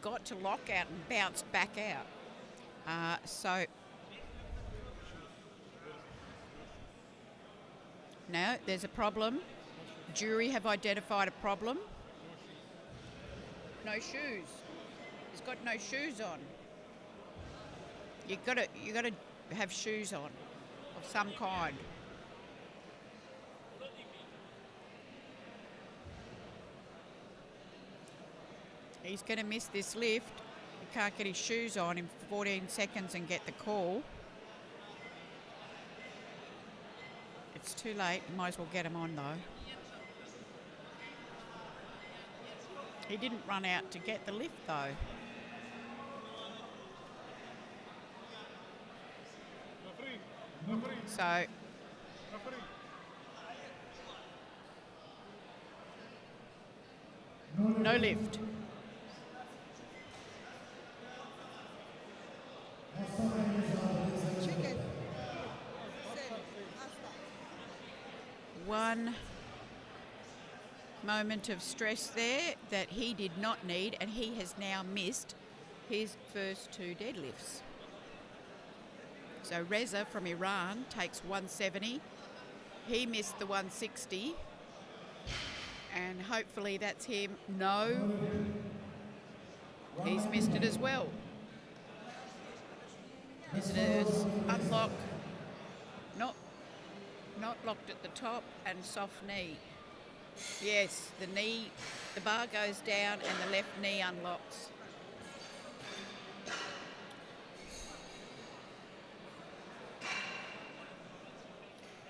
got to lockout and bounced back out. So now there's a problem. Jury have identified a problem. No shoes. He's got no shoes on. You gotta have shoes on of some kind. He's going to miss this lift. He can't get his shoes on in 14 seconds and get the call. It's too late. You might as well get him on though. He didn't run out to get the lift though. So no lift. One moment of stress there that he did not need, and he has now missed his first 2 deadlifts. So Reza from Iran takes 170. He missed the 160. And hopefully that's him. No. He's missed it as well. Visitors unlock. Not locked at the top, and soft knee. Yes, the bar goes down and the left knee unlocks.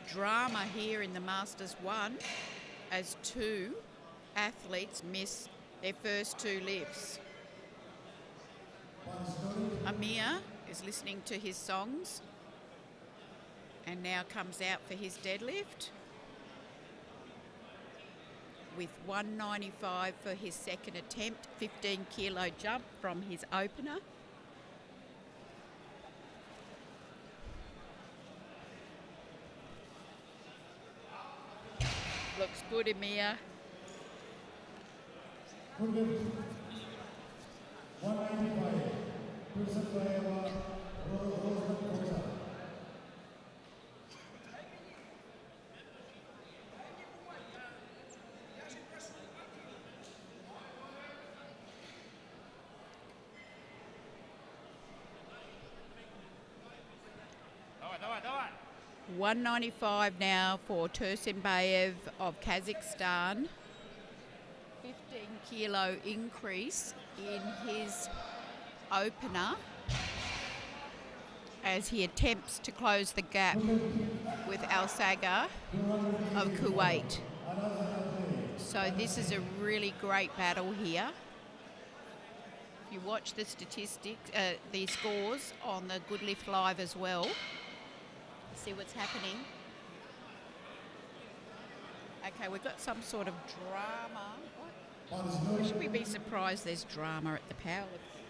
Drama here in the Masters 1 as 2 athletes miss their first 2 lifts. Amir is listening to his songs and now comes out for his deadlift with 195 for his second attempt, 15 kilo jump from his opener. Looks good, Amir. 195. Давай. 195 now for Tursunbayev of Kazakhstan. 15 kilo increase in his opener as he attempts to close the gap with Al Sagar of Kuwait. So this is a really great battle here. If you watch the statistics, the scores on the Good Lift Live as well, see what's happening. Okay, we've got some sort of drama. Should we be surprised there's drama at the powerlifting?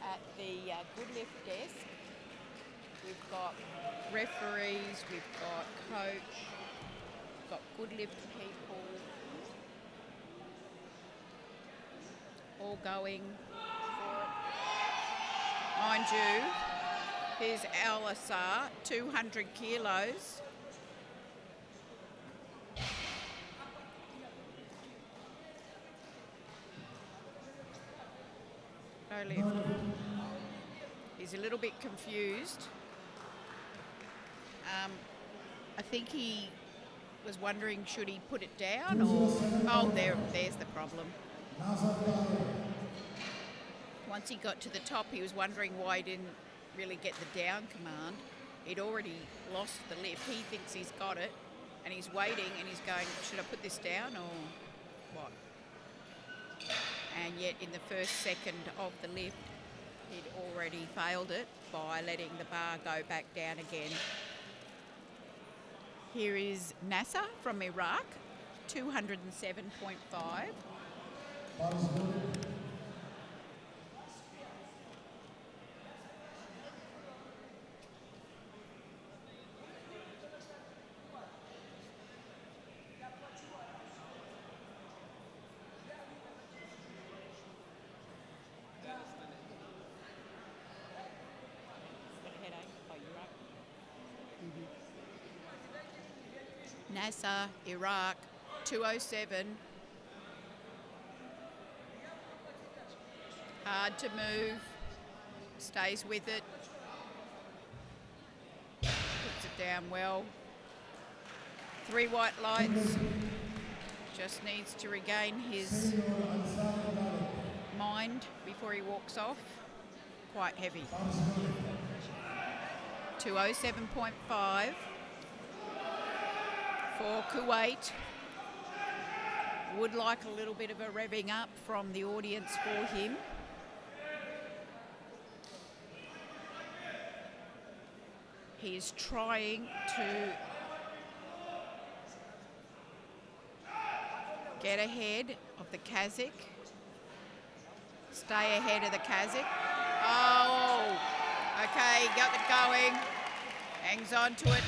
At the Good Lift desk, we've got referees, we've got coach, we've got Good Lift people, all going for it. Mind you, here's Al Assar, 200 kilos. No lift. He's a little bit confused. I think he was wondering, should he put it down or... Oh, there's the problem. Once he got to the top, he was wondering why he didn't really get the down command. He'd already lost the lift. He thinks he's got it, and he's waiting, and he's going, should I put this down or what? And yet in the first second of the lift, he'd already failed it by letting the bar go back down again. Here is Nasser from Iraq, 207.5. Pulse loaded. Got a headache? Oh, you're right. NASA, Iraq, 207. Hard to move. Stays with it. Puts it down well. 3 white lights. Just needs to regain his mind before he walks off. Quite heavy. 207.5 for Kuwait. Would like a little bit of a revving up from the audience for him. He is trying to get ahead of the Kazakh. Stay ahead of the Kazakh. Oh, okay, got it going. Hangs on to it.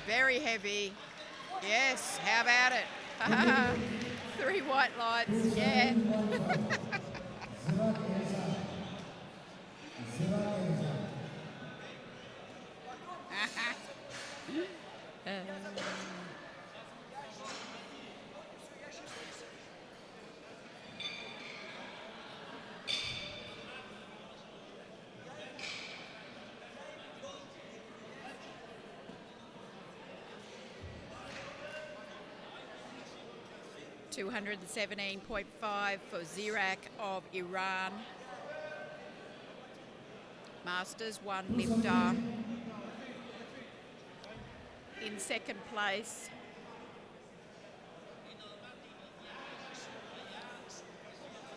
Very heavy. Yes, how about it? 3 white lights, yeah. $217.5 for Zirak of Iran. Masters 1 lifter. In second place,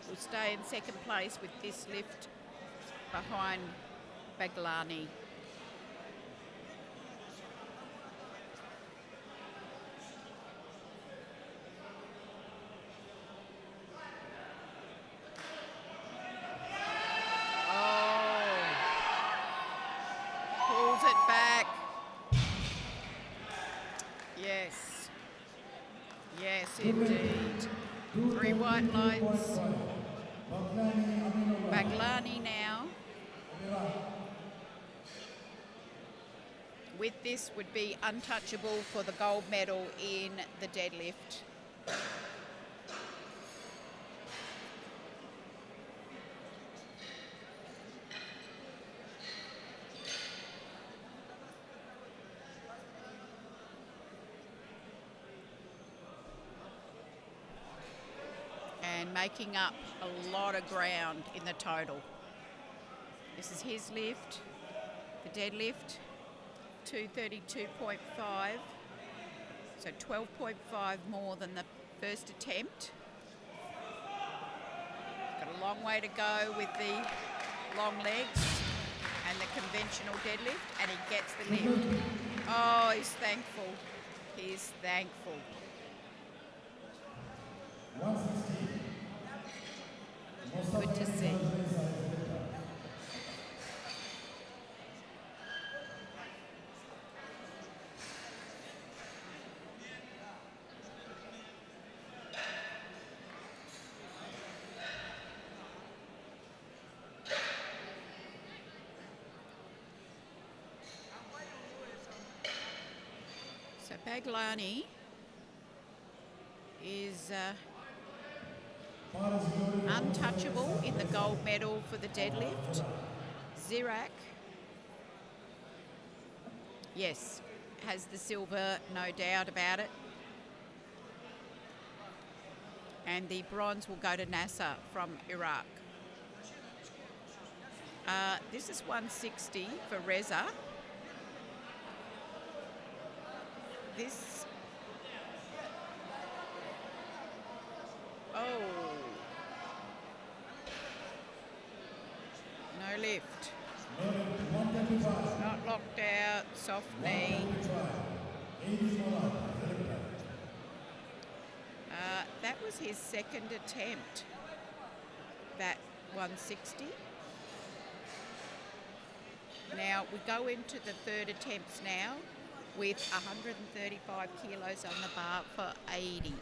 will stay in second place with this lift behind Baglani. Yes. Yes, indeed. 3 white lights. Baglani now. With this would be untouchable for the gold medal in the deadlift. And making up a lot of ground in the total. This is his lift, the deadlift, 232.5, so 12.5 more than the first attempt. Got a long way to go with the long legs and the conventional deadlift, and he gets the lift. Oh, he's thankful. He's thankful. Good to see. So Baglani is untouchable in the gold medal for the deadlift. Zirak, yes, has the silver, no doubt about it. And the bronze will go to Nasser from Iraq. This is 160 for Reza. This, oh, no lift. Not locked out, soft knee. That was his second attempt. that 160. Now we go into the third attempts now with 135 kilos on the bar for 80.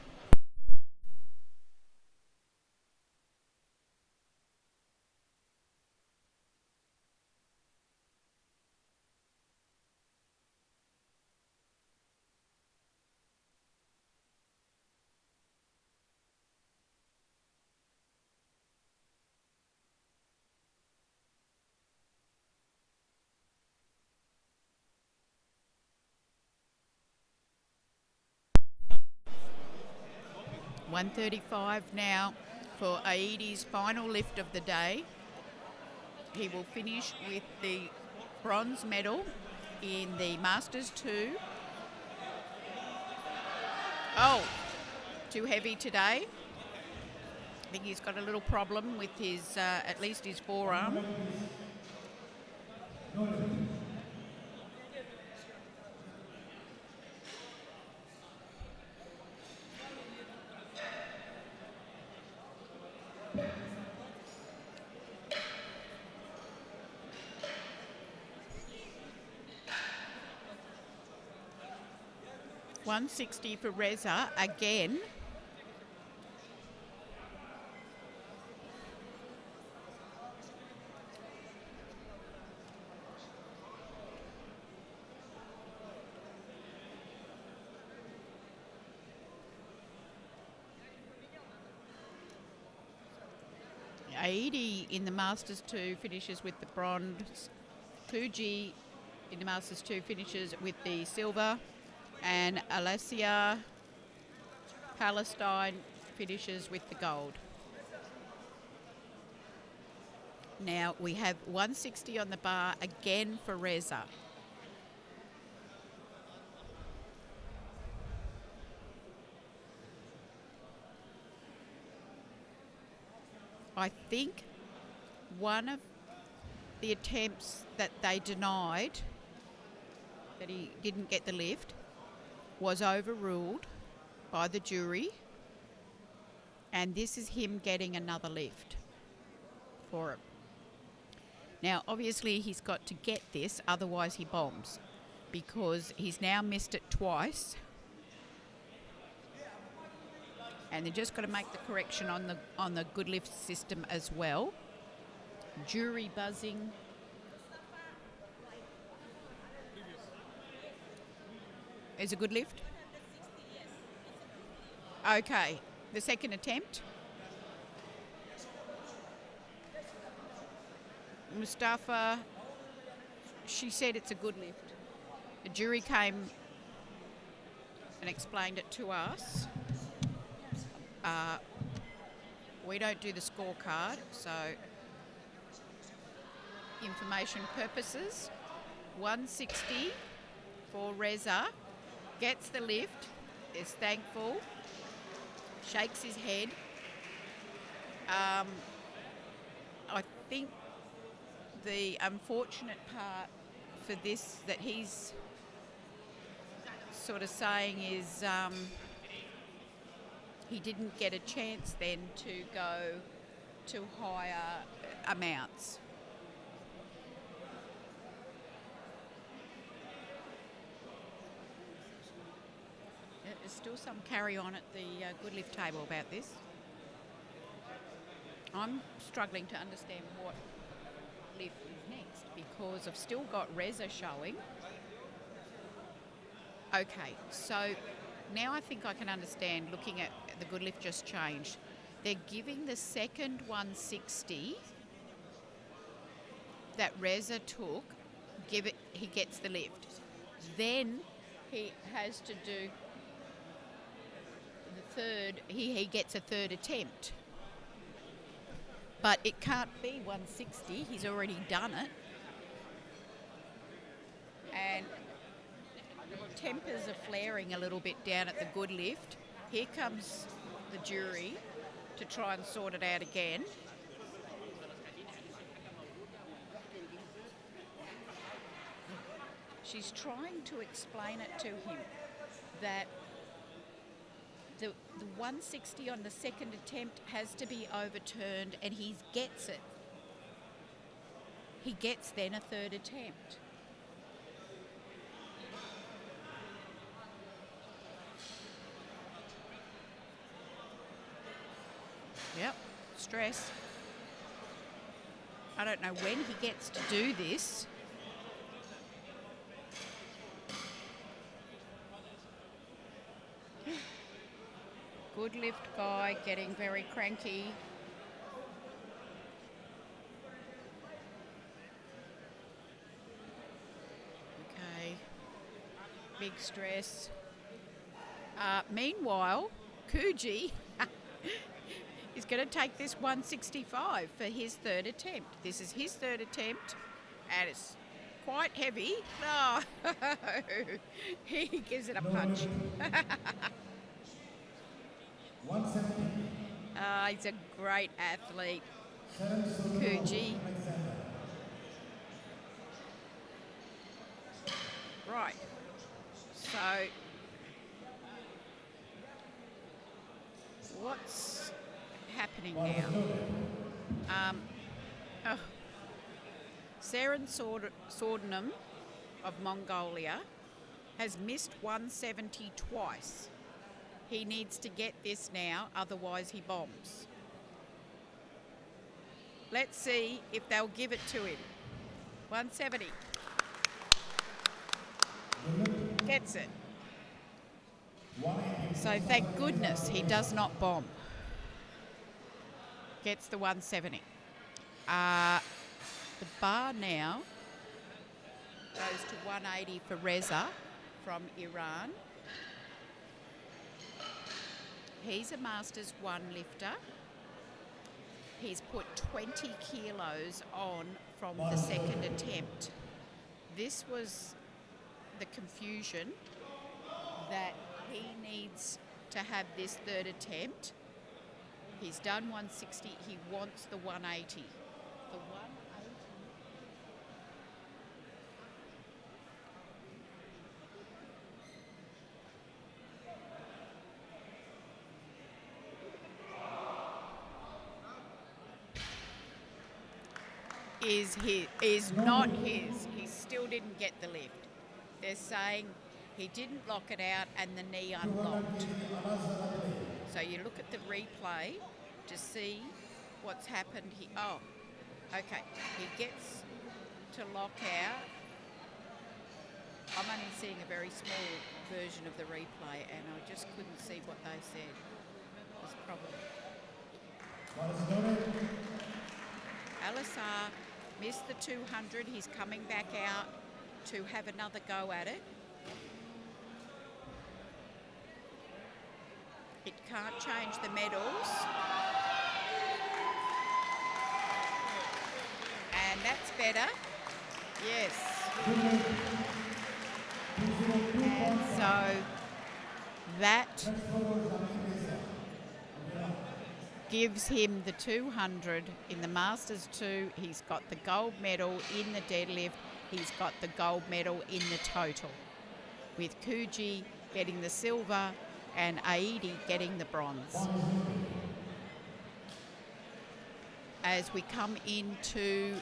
$135 now for Aidi's final lift of the day. He will finish with the bronze medal in the Masters 2. Oh, too heavy today. I think he's got a little problem with his, at least his forearm. $160 for Reza again. Aidi in the Masters 2 finishes with the bronze. Kuji in the Masters 2 finishes with the silver. And Alessia Palestine finishes with the gold. Now we have 160 on the bar again for Reza. I think one of the attempts that they denied, that he didn't get the lift, was overruled by the jury, and this is him getting another lift for it. Now, obviously, he's got to get this, otherwise he bombs, because he's now missed it twice, and they're just got to make the correction on the good lift system as well. Jury buzzing. Is a good lift? Okay, the second attempt. Mustafa, she said it's a good lift. The jury came and explained it to us. We don't do the scorecard, so information purposes. 160 for Reza. Gets the lift, is thankful, shakes his head. I think the unfortunate part for this that he's sort of saying is he didn't get a chance then to go to higher amounts. There's still some carry on at the good lift table about this. I'm struggling to understand what lift is next because I've still got Reza showing. Okay, so now I think I can understand, looking at the good lift just changed. They're giving the second 160 that Reza took, he gets the lift. Then he has to do the third, he gets a third attempt. But it can't be 160, he's already done it. And tempers are flaring a little bit down at the good lift. Here comes the jury to try and sort it out again. She's trying to explain it to him that the 160 on the second attempt has to be overturned, and he gets it. He gets then a third attempt. Yep, stress. I don't know when he gets to do this. Good lift guy, getting very cranky. Okay, big stress. Meanwhile, Coogee is going to take this 165 for his third attempt. This is his third attempt, and it's quite heavy. No, he gives it a punch. 170. He's a great athlete, Coogee. Right, so what's happening now? Seren Sordenum of Mongolia has missed 170 twice. He needs to get this now, otherwise he bombs. Let's see if they'll give it to him. 170. Gets it. So thank goodness he does not bomb. Gets the 170. The bar now goes to 180 for Reza from Iran. He's a Masters 1 lifter. He's put 20 kilos on from the second attempt. This was the confusion, that he needs to have this third attempt. He's done 160, he wants the 180. The 180 is not his. He still didn't get the lift. They're saying he didn't lock it out and the knee unlocked. So you look at the replay to see what's happened here. Oh, okay. He gets to lock out. I'm only seeing a very small version of the replay, and I just couldn't see what they said. It was probably... Alisar missed the 200. He's coming back out to have another go at it. It can't change the medals. And that's better. Yes. And so that gives him the 200 in the Masters 2. He's got the gold medal in the deadlift. He's got the gold medal in the total, with Coogee getting the silver and Aidi getting the bronze. As we come into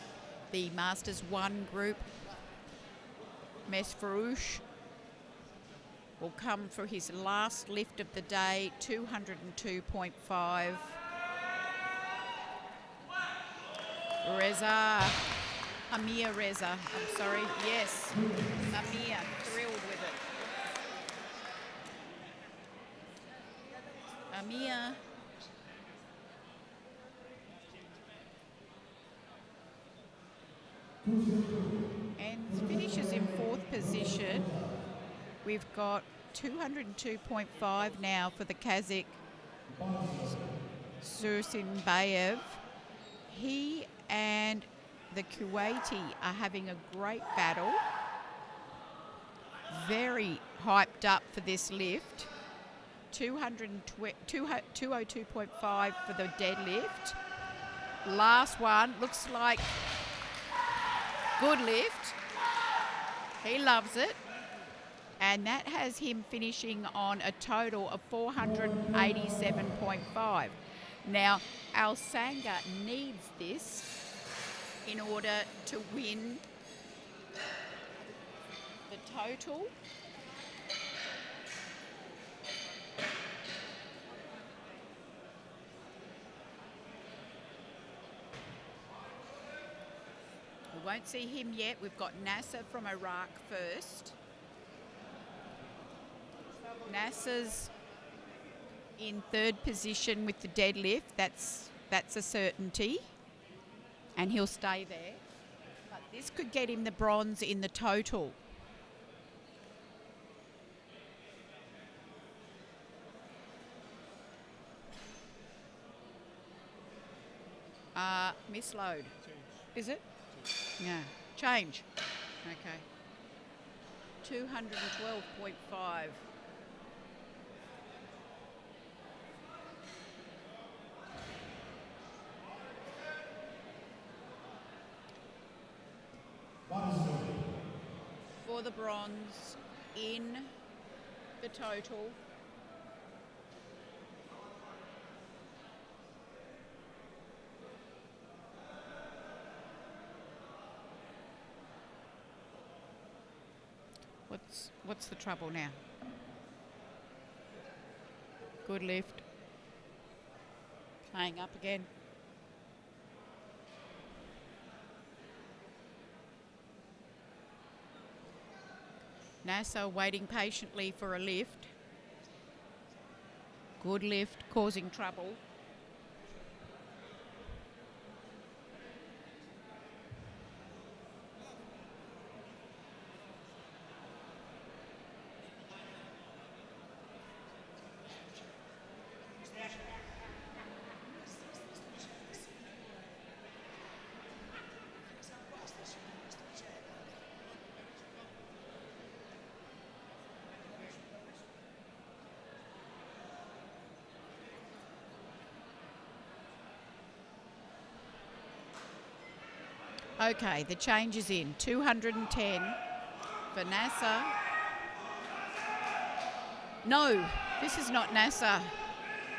the Masters 1 group, Mesfarouche will come for his last lift of the day, 202.5. Reza, Amir Reza, I'm sorry, yes, Amir, thrilled with it. Amir. And finishes in 4th position. We've got 202.5 now for the Kazakh Sursinbayev. He and the Kuwaiti are having a great battle. Very hyped up for this lift. 202.5 for the deadlift. Last one looks like good lift. He loves it. And that has him finishing on a total of 487.5. Now, Alsanga needs this in order to win the total. We won't see him yet. We've got Nasser from Iraq first. Nasser's in third position with the deadlift. That's a certainty. And he'll stay there. But this could get him the bronze in the total. Misload. Is it? Yeah. Change. Okay. 212.5. For the bronze in the total. What's the trouble now? Good lift. Playing up again. Nasser waiting patiently for a lift. Good lift, causing trouble. Okay, the change is in. 210 for Nasser. No, this is not Nasser.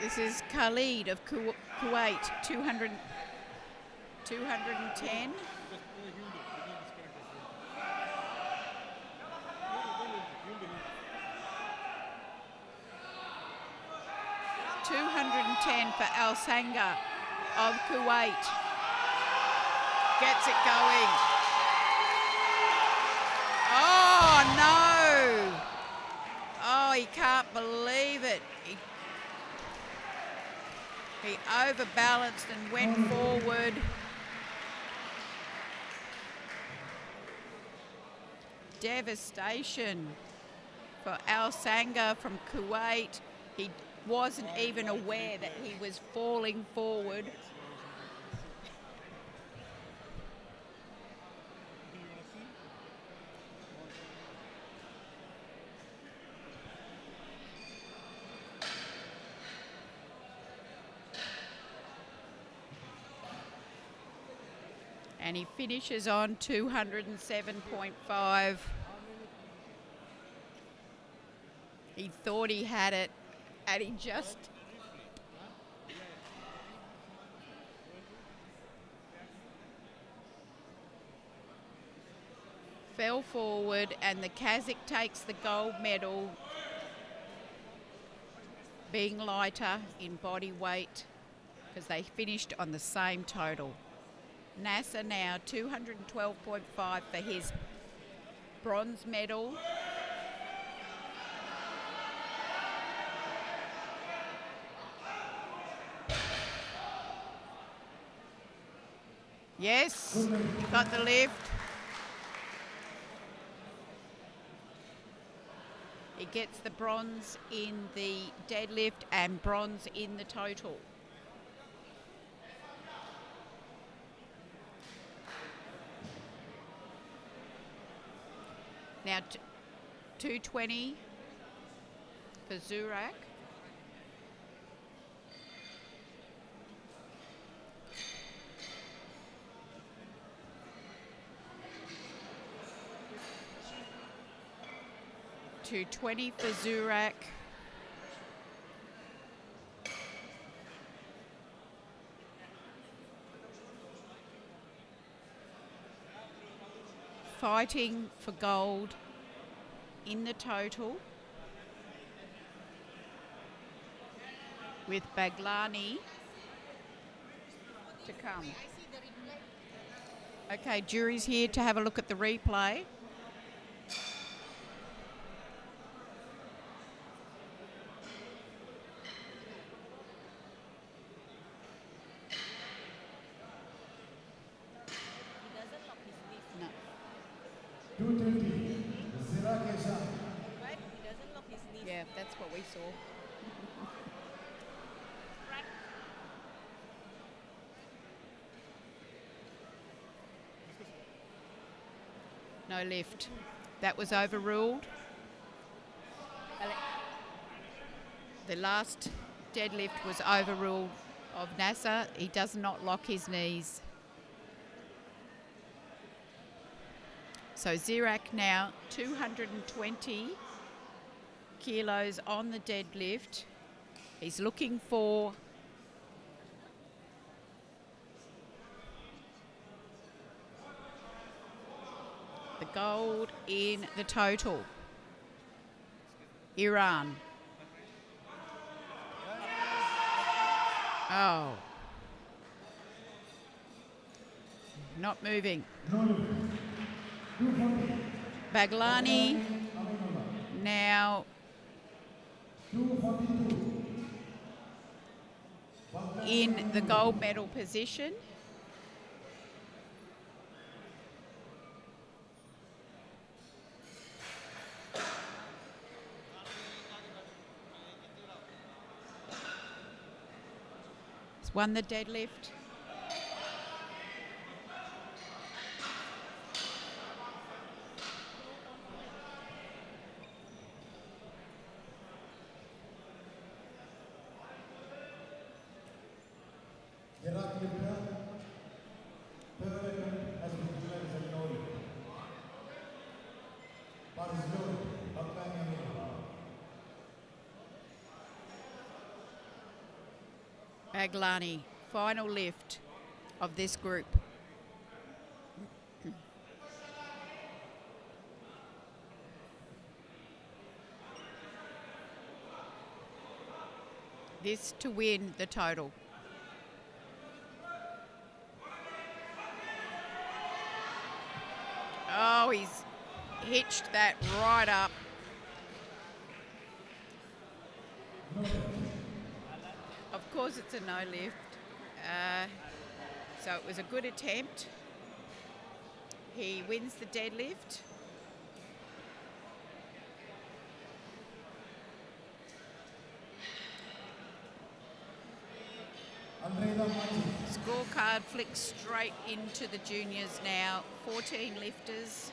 This is Khalid of Kuwait. 210. $210 for Alsanga of Kuwait. Gets it going. Oh, no. Oh, he can't believe it. He overbalanced and went forward. Devastation for Alsanga from Kuwait. He wasn't even aware that he was falling forward. And he finishes on 207.5. He thought he had it, and he just... fell forward, and the Kazakh takes the gold medal, being lighter in body weight, because they finished on the same total. Nasser now 212.5 for his bronze medal. Yes, got the lift. He gets the bronze in the deadlift and bronze in the total. Now 220 for Zurak. 220 for Zurak. Fighting for gold in the total with Baglani to come. Okay, jury's here to have a look at the replay. He doesn't lock his knees. No. 220, Zirakesha. Right? He doesn't lock his knees. Yeah, that's what we saw. No lift. That was overruled. The last deadlift was overruled of NASA. He does not lock his knees. So Zirak now 220 kilos on the deadlift. He's looking for the gold in the total. Iran. Oh. Not moving. Baglani now in the gold medal position. He's won the deadlift. Iraq lifter, Powerlifting has been declared as a no lift. Participant, Baglani, final lift of this group. This to win the total. Oh, he's hitched that right up. Of course it's a no lift. So it was a good attempt. He wins the deadlift. Scorecard flicks straight into the juniors now. 14 lifters.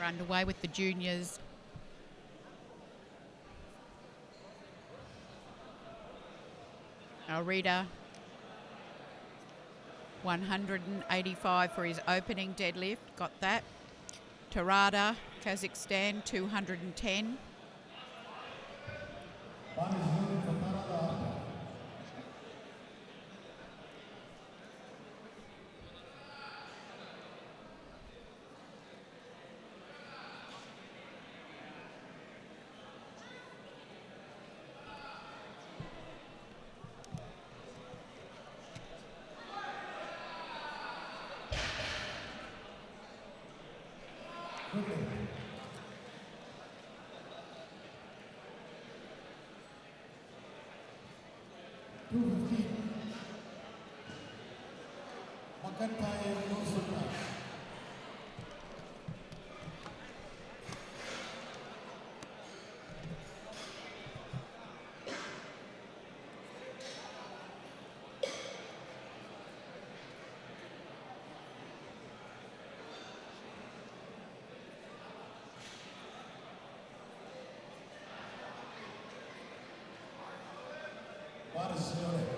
underway with the juniors. Arita, 185 for his opening deadlift, got that. Tarada, Kazakhstan, 210. Bar is unit for Tarada. Quickly. 215. Makantai Nursultan. Bar is unit.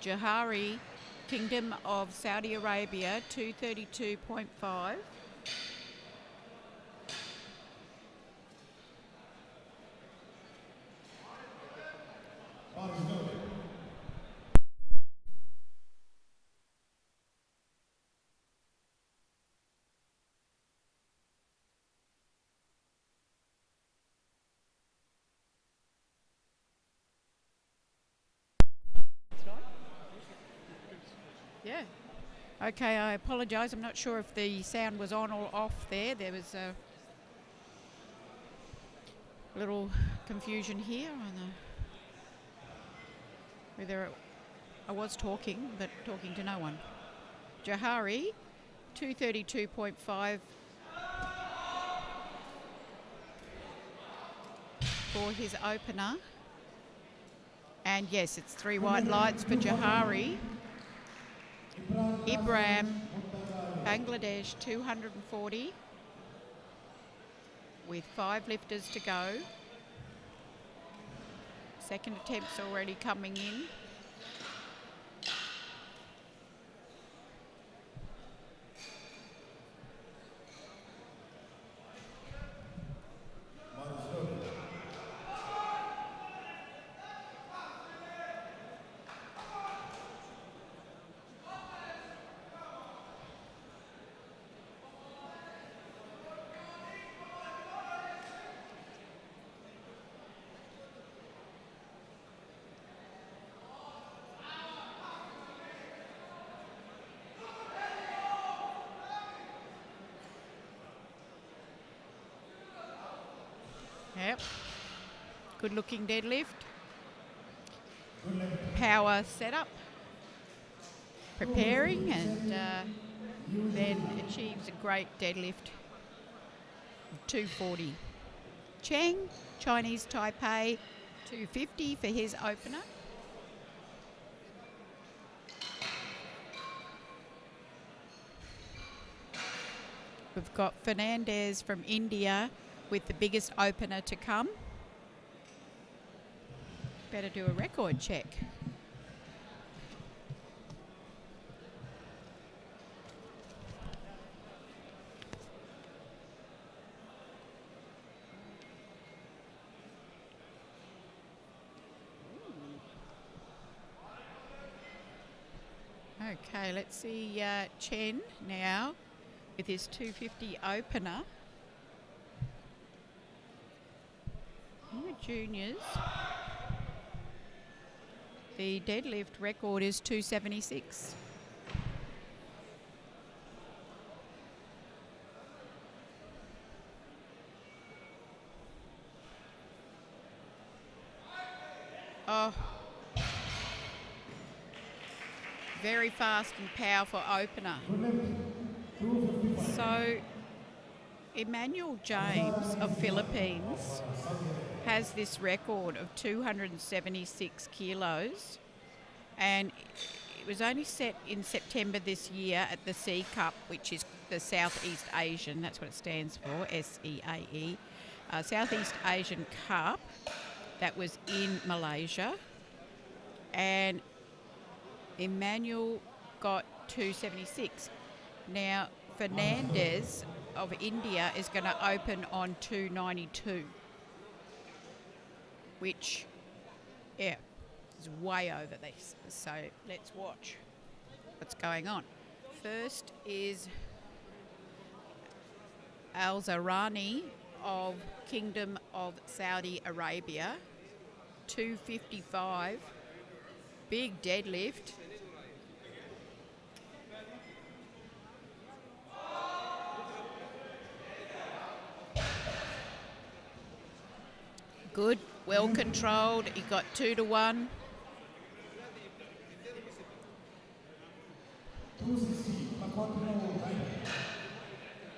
Johari, Kingdom of Saudi Arabia, 232.5. Yeah. Okay, I apologise. I'm not sure if the sound was on or off there. There was a little confusion here on whether I was talking, but talking to no one. Johari, 232.5 for his opener. And yes, it's 3 white lights for Johari. Ibrahim, Bangladesh, 240 with 5 lifters to go. Second attempt's already coming in. Yep. Good looking deadlift. Power setup. Preparing and then achieves a great deadlift. 240. Cheng, Chinese Taipei, 250 for his opener. We've got Fernandez from India with the biggest opener to come. Better do a record check. Okay, let's see Chen now with his 250 opener. In the juniors, the deadlift record is 276. Oh, very fast and powerful opener. So Emmanuel James of Philippines has this record of 276 kilos, and it was only set in September this year at the C Cup, which is the Southeast Asian, that's what it stands for, SEAE, Southeast Asian Cup. That was in Malaysia, and Emmanuel got 276. Now, Fernandez of India is going to open on 292, which, yeah, is way over this. So let's watch what's going on. First is Al Zarani of Kingdom of Saudi Arabia, 255, big deadlift. Good, well controlled. He got 2 to 1.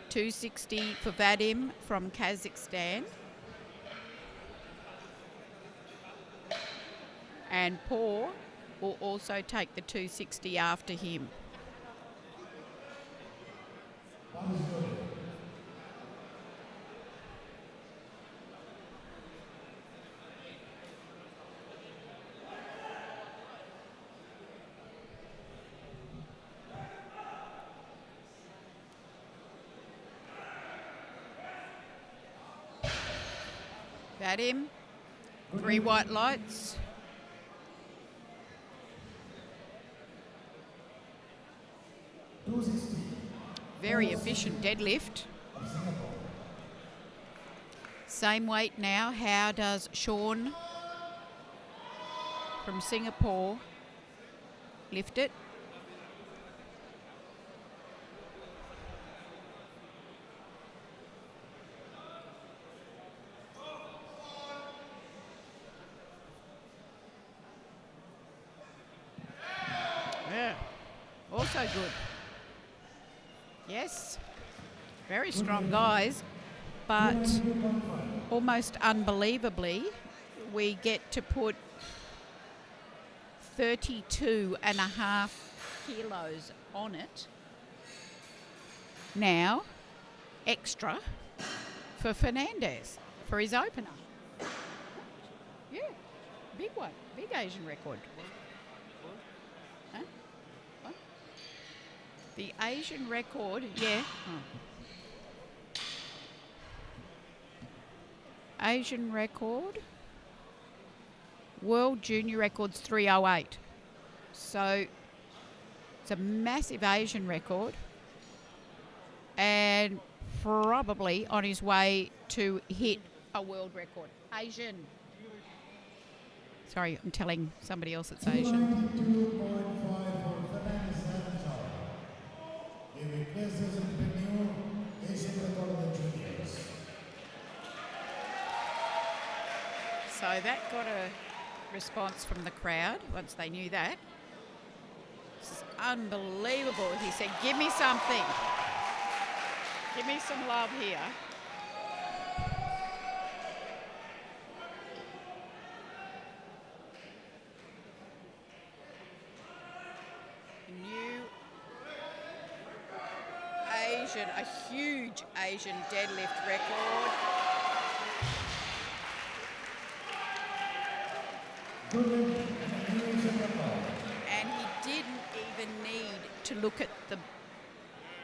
260 for Vadim from Kazakhstan. And Paul will also take the 260 after him. Bat him. 3 white lights. Very efficient deadlift. Same weight now. How does Sean from Singapore lift it? Yeah, also good. Yes, very strong guys, but almost unbelievably, we get to put 32.5 kilos on it now, extra, for Fernandez, for his opener. Yeah, big one, big Asian record. Huh? What? The Asian record, yeah. Asian record, world junior record's 308. So it's a massive Asian record and probably on his way to hit a world record. Asian. Sorry, I'm telling somebody else it's Asian. 292.5 for Fernandez Sancho. He replaces the new Asian record of the juniors. So that got a response from the crowd once they knew that. This is unbelievable. He said, give me something. Give me some love here. New Asian, a huge Asian deadlift record. And he didn't even need to look at the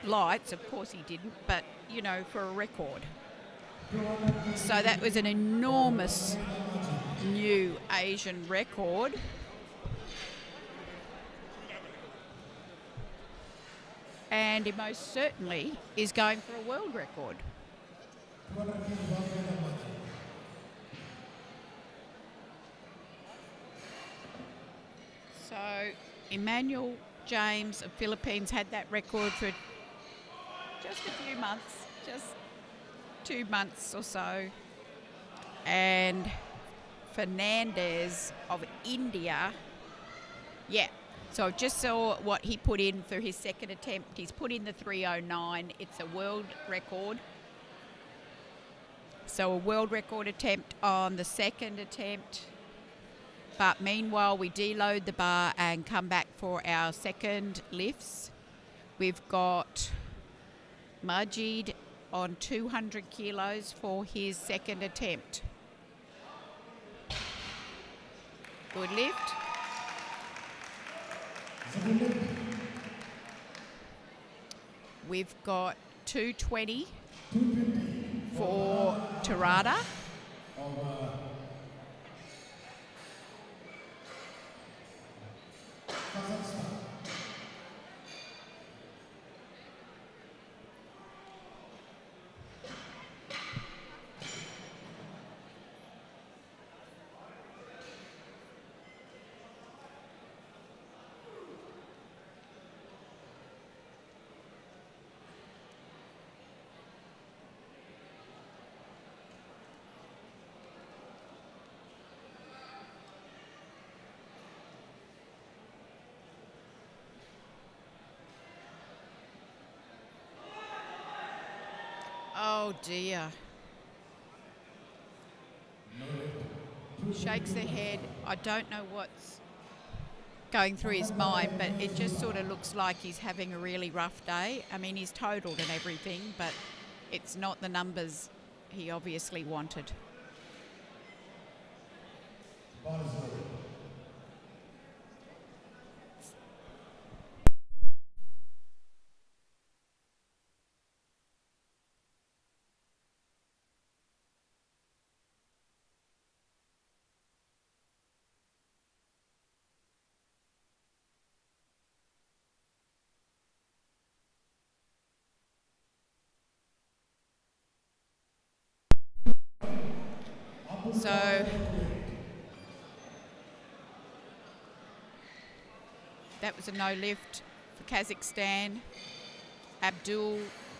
lights. Of course he didn't, but, you know, for a record. So that was an enormous new Asian record. And he most certainly is going for a world record. So Emmanuel James of Philippines had that record for just a few months, just 2 months or so. And Fernandez of India, yeah. So I just saw what he put in for his second attempt. He's put in the 309. It's a world record. So a world record attempt on the second attempt. But meanwhile, we deload the bar and come back for our second lifts. We've got Majid on 200 kilos for his second attempt. Good lift. We've got 220 for Tarada. Oh dear. Shakes their head. I don't know what's going through his mind, but it just sort of looks like he's having a really rough day. I mean, he's totaled and everything, but it's not the numbers he obviously wanted. So that was a no lift for Kazakhstan. Abdul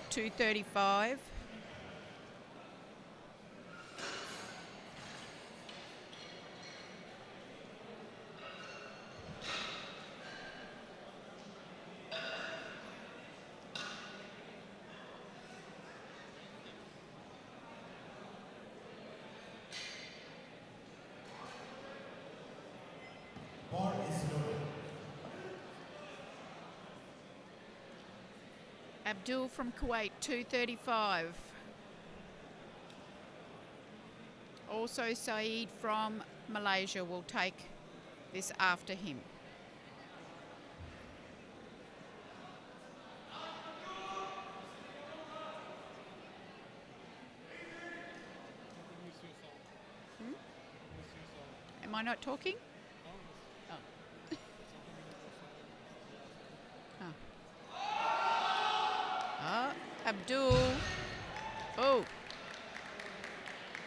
235. Bar is loaded. Abdul from Kuwait 235. Also Saeed from Malaysia will take this after him. Am I not talking? Oh. Oh, Abdul. Oh.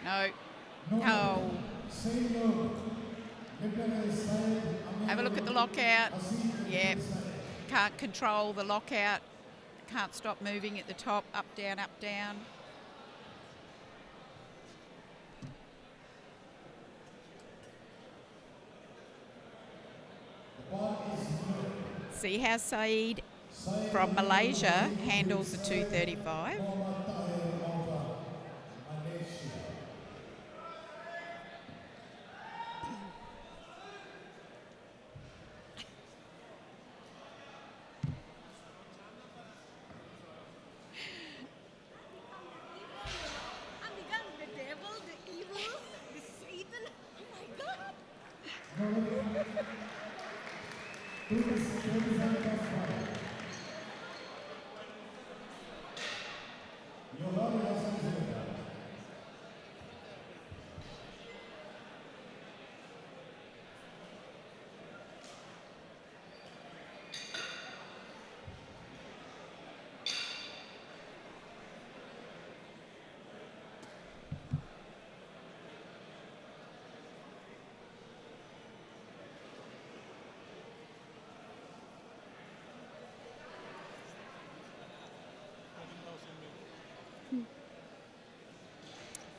No. No. Same note. Lieutenant Syed Have a look at the lockout. Yeah. Can't control the lockout. Can't stop moving at the top. Up, down, up, down. See how Saeed from Malaysia handles the 235. I'm become the devil, the evil, the Satan. Oh my God.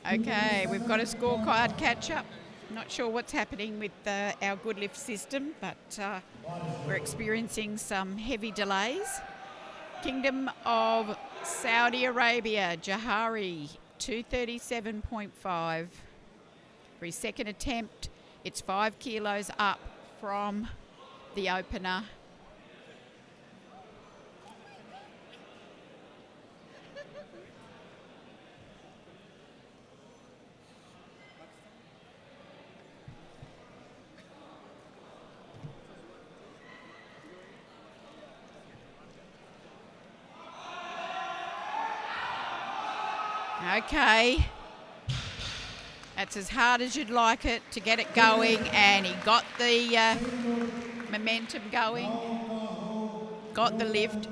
Okay, we've got a scorecard catch-up. Not sure what's happening with our good lift system, but we're experiencing some heavy delays. Kingdom of Saudi Arabia, Jahari, 237.5. For his second attempt, it's 5 kilos up from the opener. Okay, that's as hard as you'd like it to get it going, and he got the momentum going, got the lift.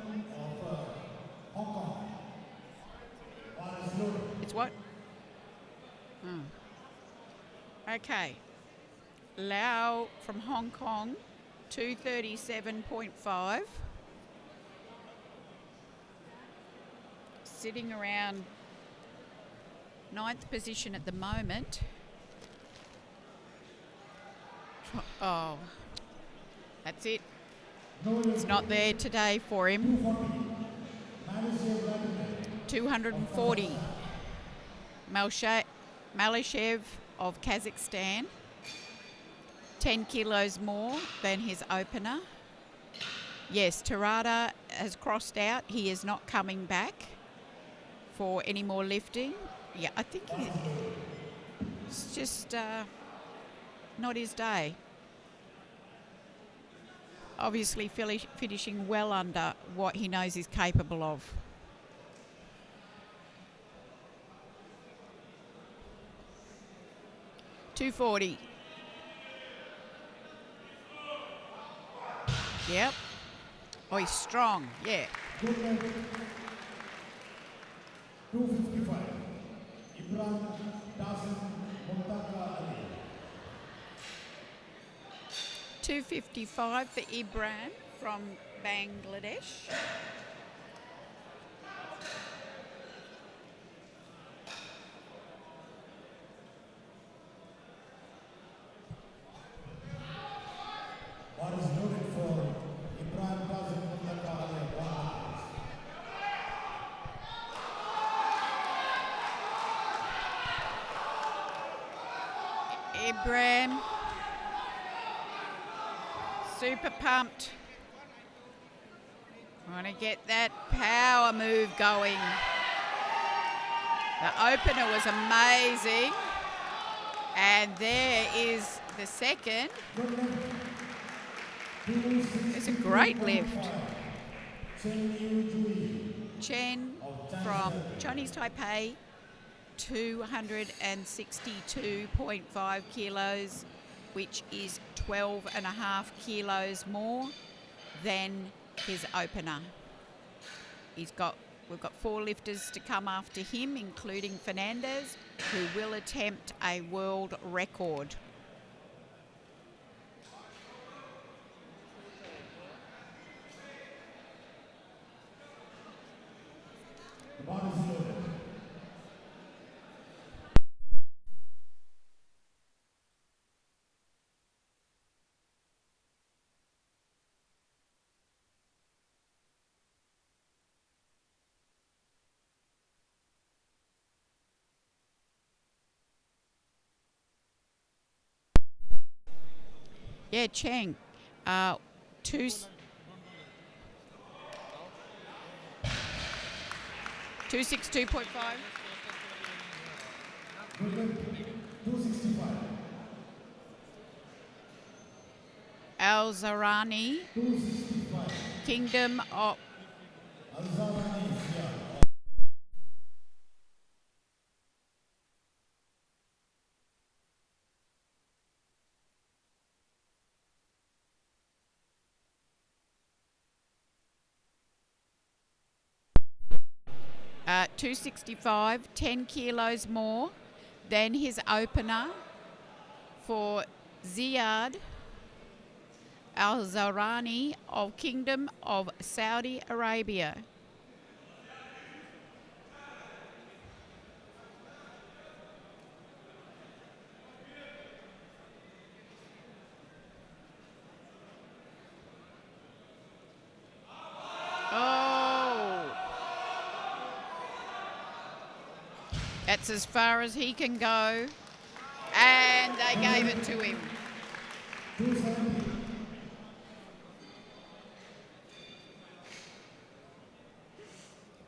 It's what? Oh. Okay, Lau from Hong Kong, 237.5. Sitting around 9th position at the moment. Oh, that's it. It's not there today for him. 240. Malishev of Kazakhstan. 10 kilos more than his opener. Yes, Tarada has crossed out. He is not coming back for any more lifting. Yeah, I think it's just not his day. Obviously finishing well under what he knows he's capable of. $240. Yep. Oh, he's strong. Yeah. 255. Imran Dasim Muntaka 255 for Ibrahim from Bangladesh. What is noted for Ibrahim Bazin Mutaka Ibrahim, super pumped. Want to get that power move going. The opener was amazing. And there is the second. It's a great lift. Chen from Chinese Taipei, 262.5 kilos, which is 12.5 kilos more than his opener. We've got 4 lifters to come after him, including Fernandez, who will attempt a world record. Yeah, Cheng, 262.5. 265. Al Zarani, 265. Kingdom of Al-Zawani, yeah. 265, 10 kilos more than his opener for Ziad Al Zarani of Kingdom of Saudi Arabia. That's as far as he can go. And they gave it to him. 270.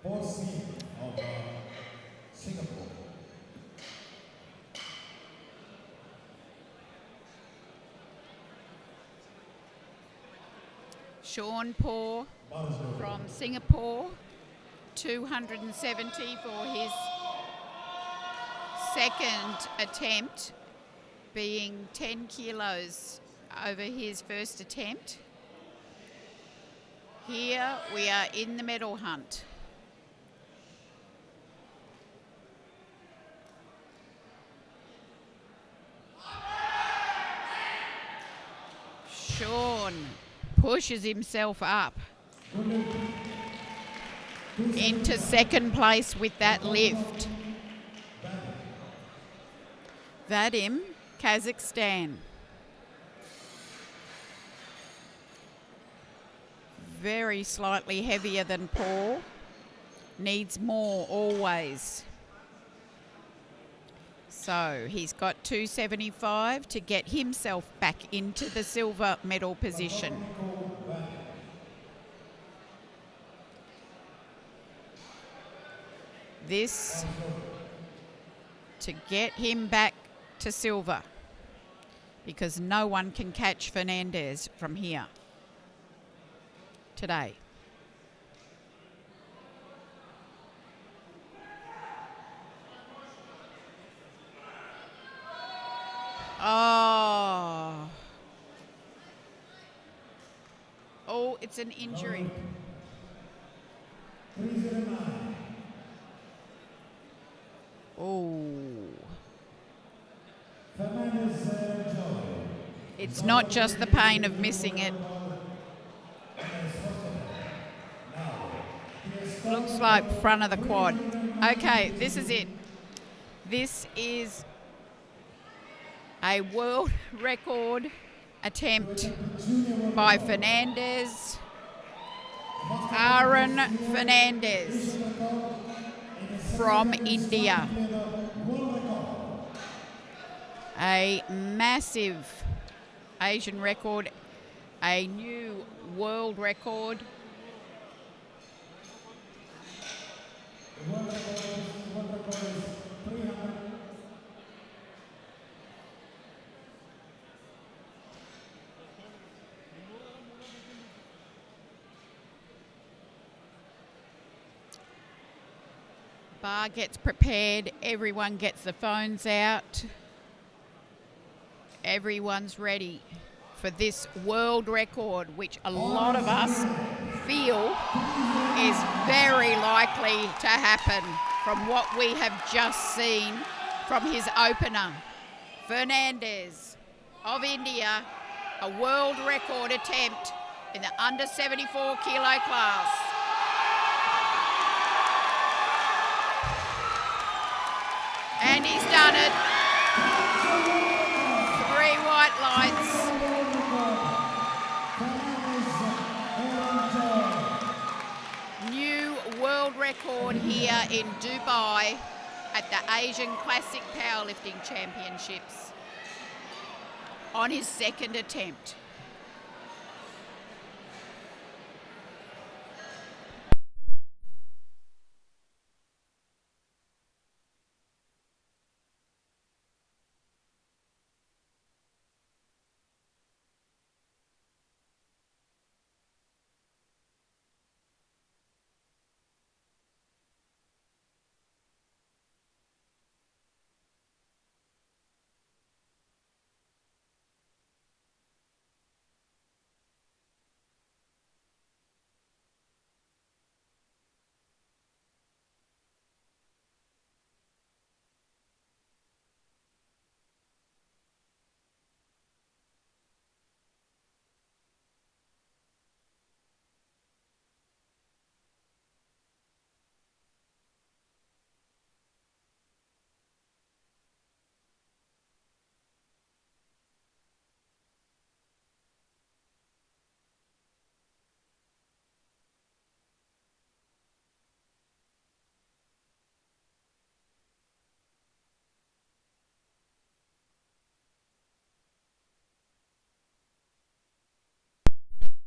Port Scene of Singapore. Sean Paul from Singapore, 270 for his second attempt, being 10 kilos over his first attempt. Here we are in the medal hunt. Sean pushes himself up into second place with that lift. Vadim, Kazakhstan. Very slightly heavier than Paul. Needs more always. So he's got 275 to get himself back into the silver medal position. This to get him back to silver, because no one can catch Fernandez from here today. Oh, it's an injury. 309. Oh. Fernandez Joe. It's not just the pain of missing it. Looks like front of the quad. Okay, this is it. This is a world record attempt by Fernandez, Aaron Fernandez from India. A massive Asian record, a new world record. Bar gets prepared, everyone gets the phones out. Everyone's ready for this world record, which a lot of us feel is very likely to happen from what we have just seen from his opener. Fernandez of India, a world record attempt in the under 74 kilo class. And he's done it. 3 white lights. New world record here in Dubai at the Asian Classic Powerlifting Championships on his second attempt.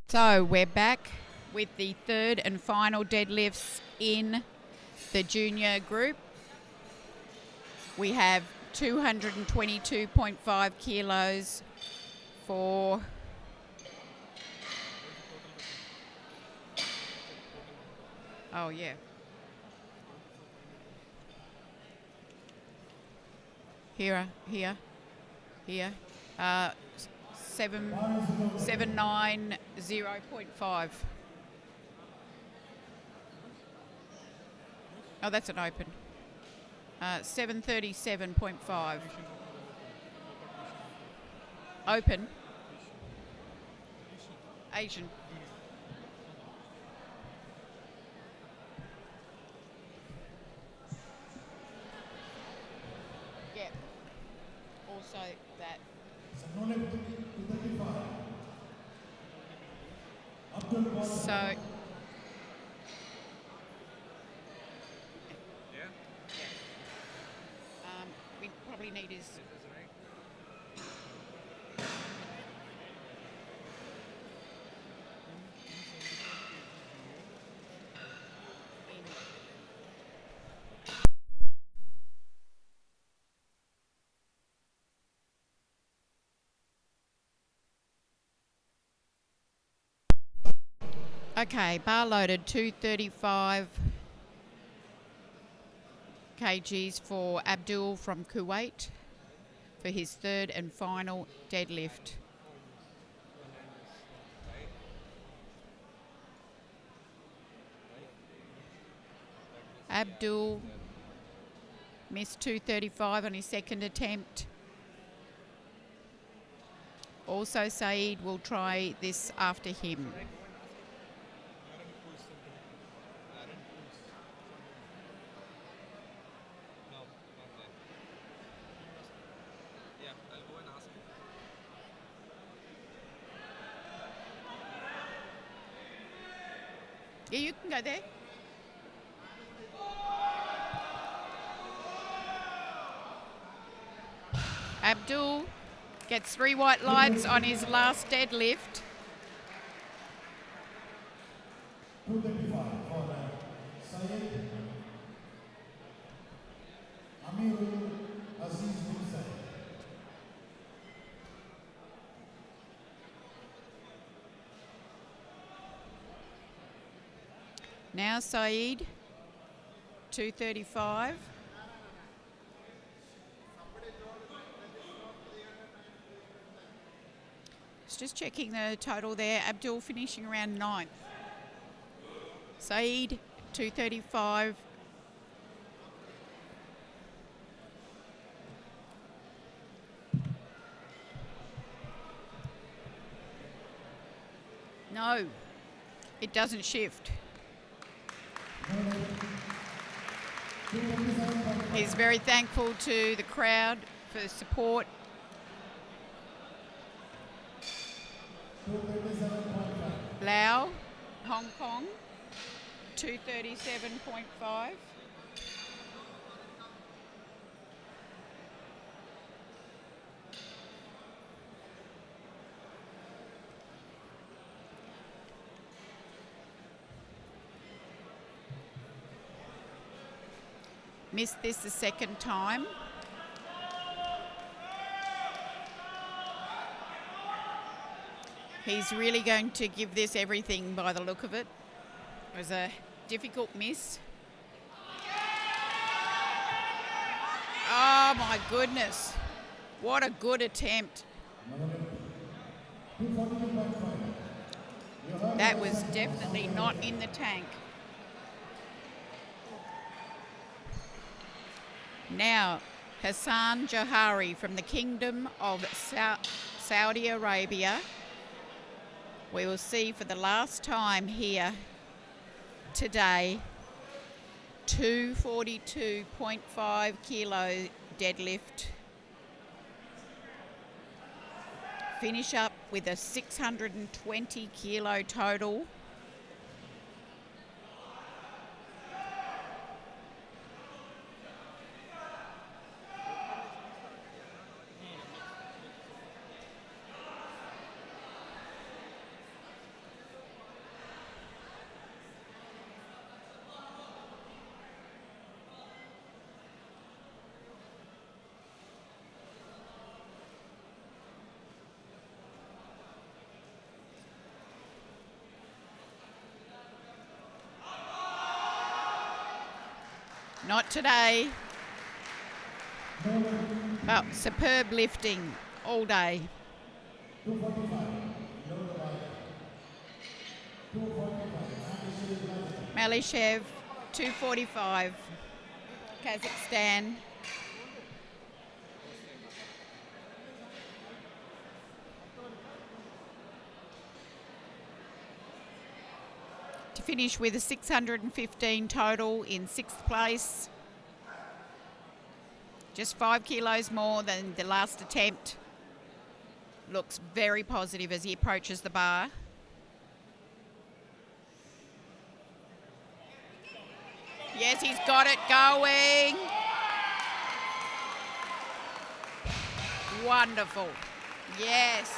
So we're back with the third and final deadlifts in the junior group. We have 222.5 kilos for here 790.5. Oh, that's an open. 737.5. Open. Asian. Yeah. Also that. So Yeah. we probably need his. This is right. Okay, bar loaded 235 kgs for Abdul from Kuwait for his third and final deadlift. Abdul missed 235 on his second attempt. Also, Saeed will try this after him. Aaron pulls something. Aaron pulls. No, not there. Yeah, I'll go and ask him. Yeah, you can go there. Abdul gets 3 white lights on his last deadlift. 235 for Syed Amirul Aziz bin Syed. Now Saeed, 235. Just checking the total there. Abdul finishing around 9th. Saeed, 235. No, it doesn't shift. He's very thankful to the crowd for support. 237.5. Lao, Hong Kong, 237.5. Missed this the second time. He's really going to give this everything by the look of it. It was a difficult miss. Oh my goodness. What a good attempt. 242.5. That was definitely not in the tank. Now, Hassan Johari from the Kingdom of Saudi Arabia. We will see for the last time here today, 242.5 kilo deadlift. Finish up with a 620 kilo total. Not today. Oh, superb lifting all day. 245. Malishev, 245. Kazakhstan. To finish with a 615 total in 6th place. Just 5 kilos more than the last attempt. Looks very positive as he approaches the bar. Yes, he's got it going. Wonderful. Yes.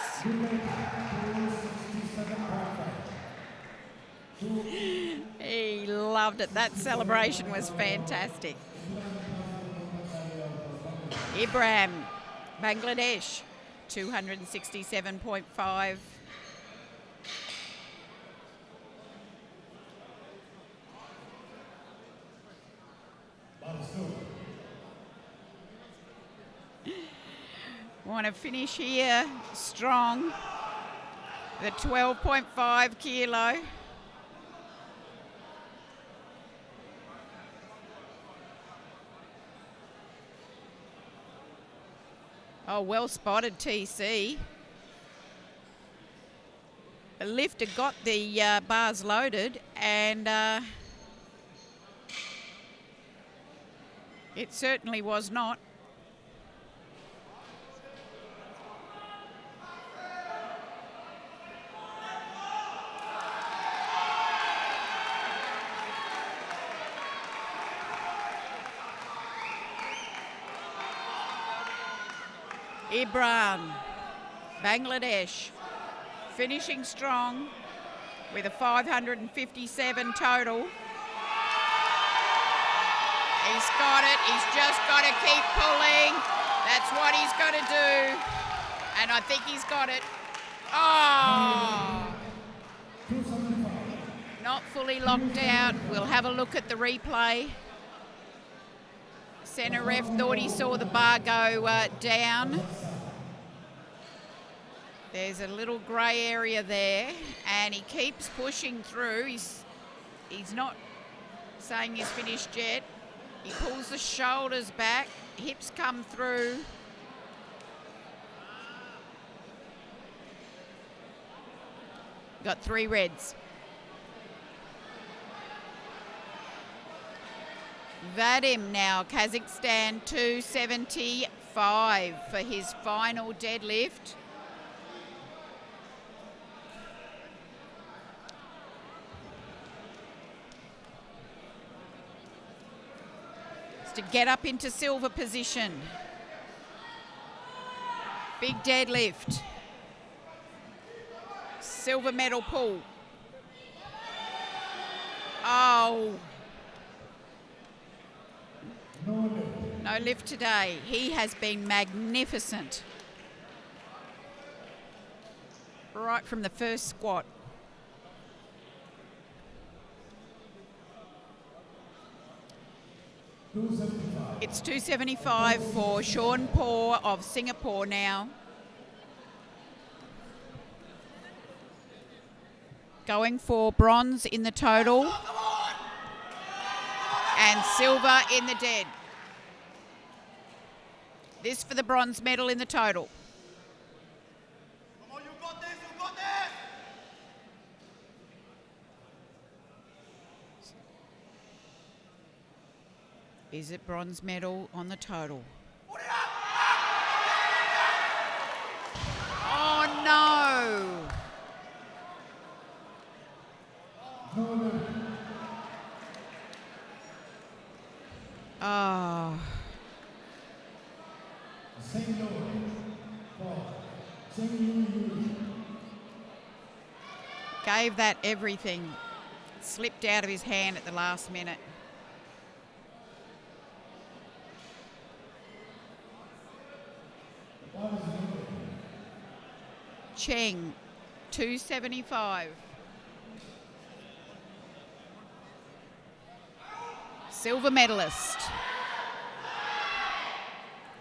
He loved it. That celebration was fantastic. Ibrahim, Bangladesh, 267.5. Want to finish here strong. The 12.5 kilo. Oh, well spotted, TC. The lifter got the bars loaded, and it certainly was not. Ibran, Bangladesh, finishing strong with a 557 total. He's got it. He's just got to keep pulling. That's what he's got to do. And I think he's got it. Oh! Not fully locked out. We'll have a look at the replay. Centre ref thought he saw the bar go down. There's a little grey area there, and he keeps pushing through. He's not saying he's finished yet. He pulls the shoulders back, hips come through. Got 3 reds. Vadim now, Kazakhstan 275 for his final deadlift. It's to get up into silver position. Big deadlift. Silver medal pull. Oh. No lift today. He has been magnificent. Right from the first squat. It's 275 for Sean Paul of Singapore now. Going for bronze in the total. And silver in the dead. This for the bronze medal in the total. Come on, you got this, you got this! Is it bronze medal on the total? Oh no! Oh. Gave that everything. Slipped out of his hand at the last minute. Cheng, 275. Silver medalist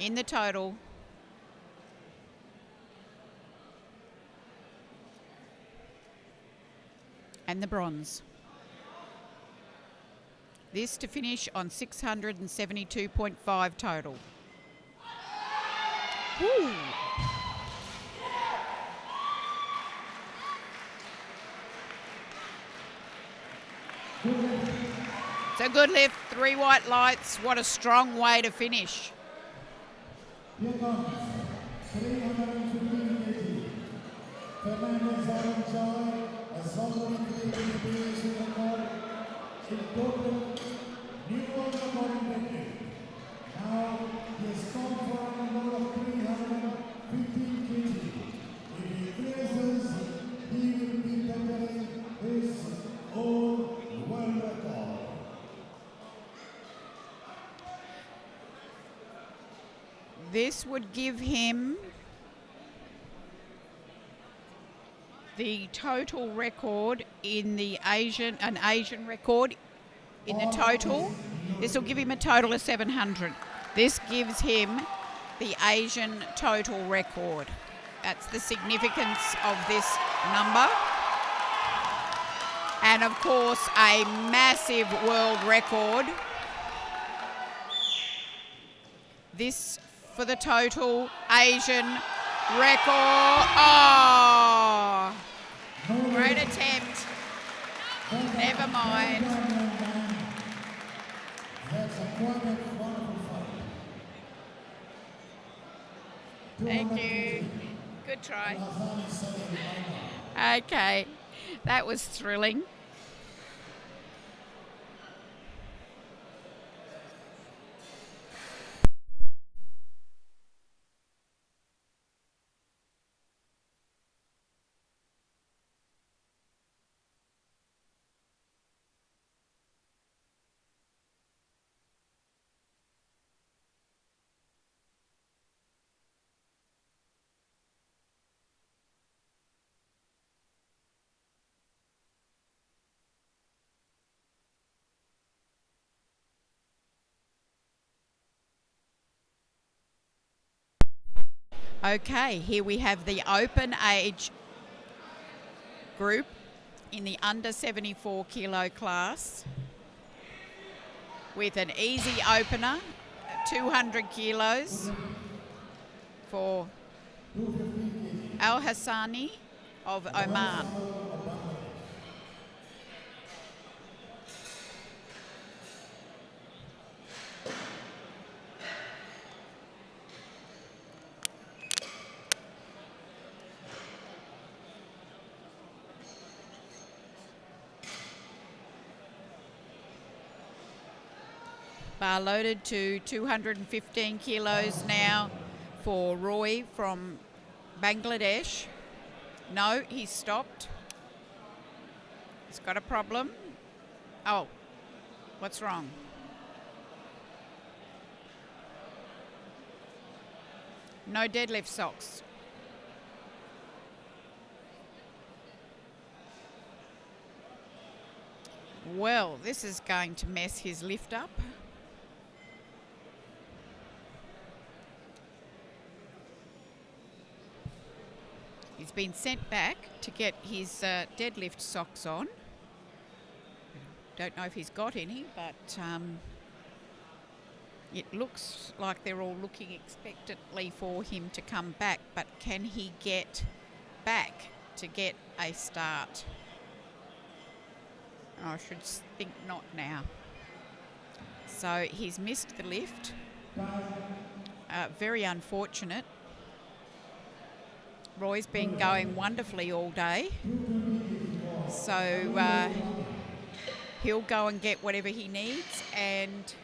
in the total. And the bronze. This to finish on 672.5 total. Woo. It's a good lift, 3 white lights. What a strong way to finish. Here comes 315 kg. Fernandez Aranjoy has already created the Asian record. In total, new world record invented. Now he has gone for a number of 315 kg. If he places, he will be bettering his own world record. This would give him the total record in the Asian record in the total. This will give him a total of 700. This gives him the Asian total record. That's the significance of this number. And of course, a massive world record. This for the total Asian record. Oh! Thank you. Good try. Okay, that was thrilling. Okay, here we have the open age group in the under 74 kilo class with an easy opener, 200 kilos for Al Hassani of Oman. Bar loaded to 215 kilos now for Roy from Bangladesh. No, he's stopped. He's got a problem. Oh, what's wrong? No deadlift socks. Well, this is going to mess his lift up. He's been sent back to get his deadlift socks on. Don't know if he's got any, but it looks like they're all looking expectantly for him to come back. But can he get back to get a start? I should think not now. So he's missed the lift. Very unfortunate. Roy's been going wonderfully all day. So he'll go and get whatever he needs, and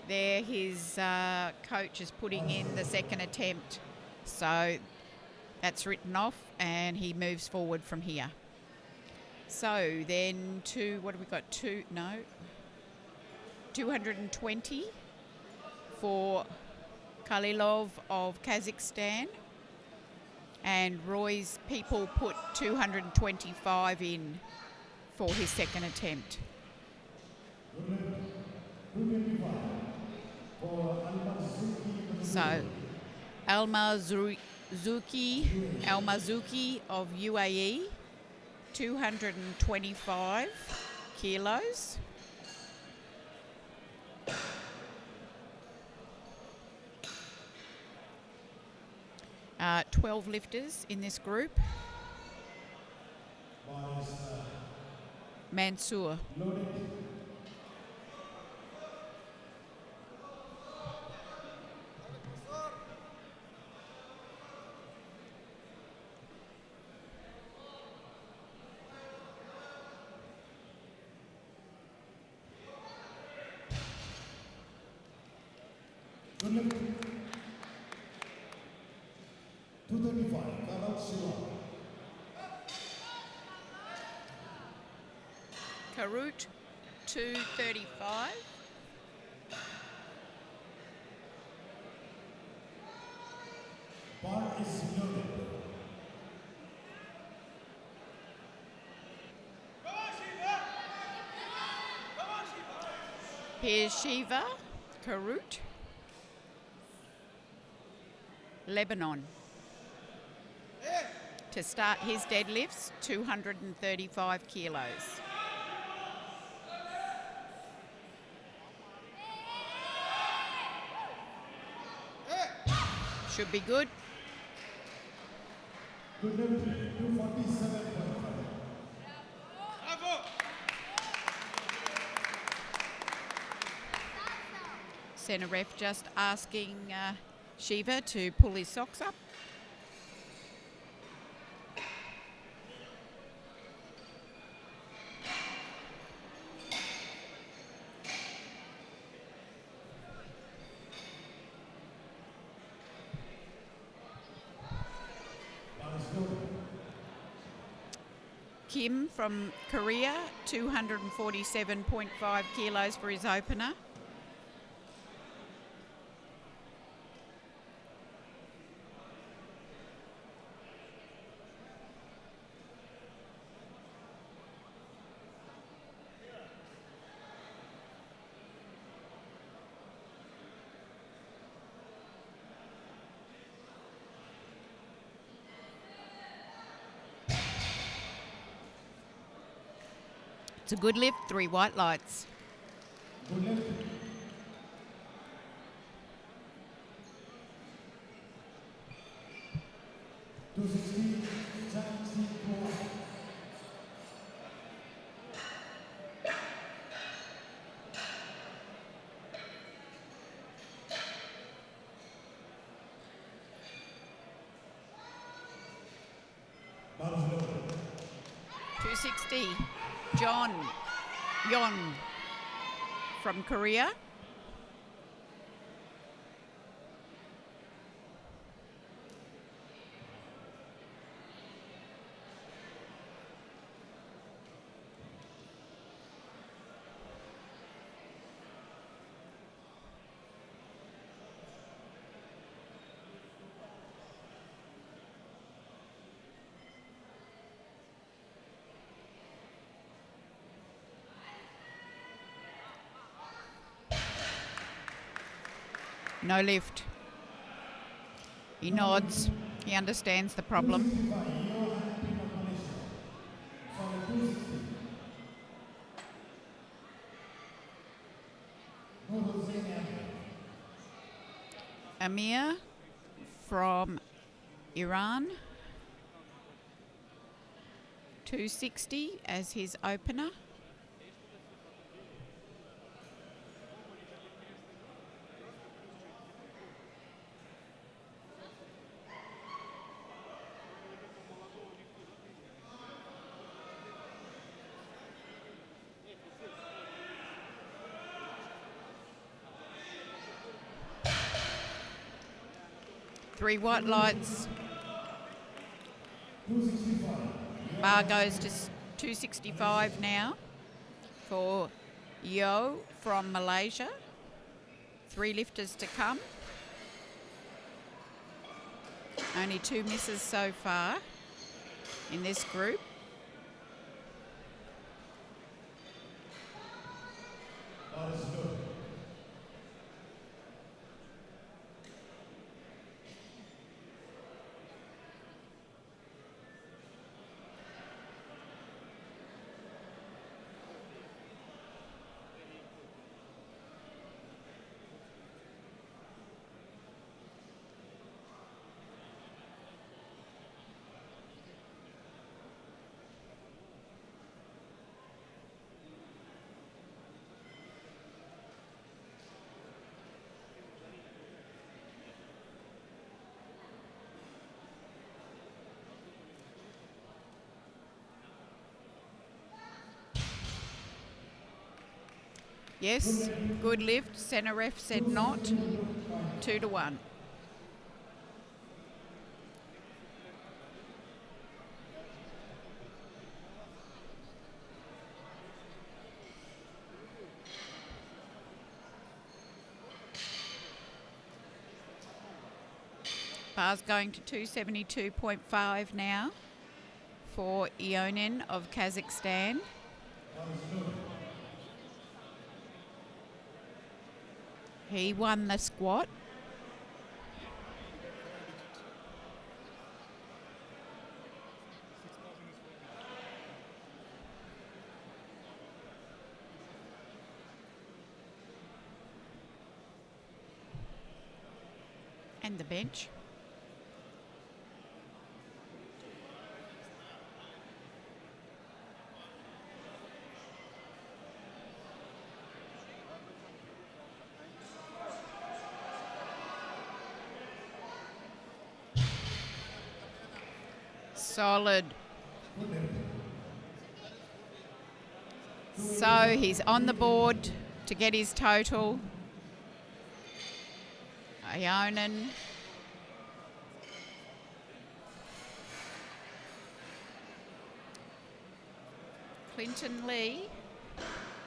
there his coach is putting in the second attempt. So that's written off and he moves forward from here. So then what have we got? 220 for Khalilov of Kazakhstan, and Roy's people put 225 in for his second attempt. So Al-Mazouki of UAE, 225 kilos. 12 lifters in this group. Mansour. Good luck. 235, Karol Shiva. Karut, 235. Bar is loaded. Here's Shiva, Karut, Lebanon. To start his deadlifts, 235 kilos. Should be good. Good luck. 247. Centre ref just asking Shiva to pull his socks up. Kim from Korea, 247.5 kilos for his opener. It's a good lift, 3 white lights. Good lift. Two 60, 74. Bar is low. 260, John Yon from Korea. No lift. He nods. He understands the problem. 265, Johan Peter Malaysia. Sorry, 260. Nur Hussein Ahmed. Amir from Iran, 260 as his opener. Three white lights. 265. Bar goes to 265 now for Yo from Malaysia. 3 lifters to come. Only 2 misses so far in this group. Bar is low. Yes, good lift. Centre ref said not. 2-1. Bar's going to 272.5 now for Ionin of Kazakhstan. He won the squat. And the bench. Solid. So he's on the board to get his total. Ionen. Clinton Lee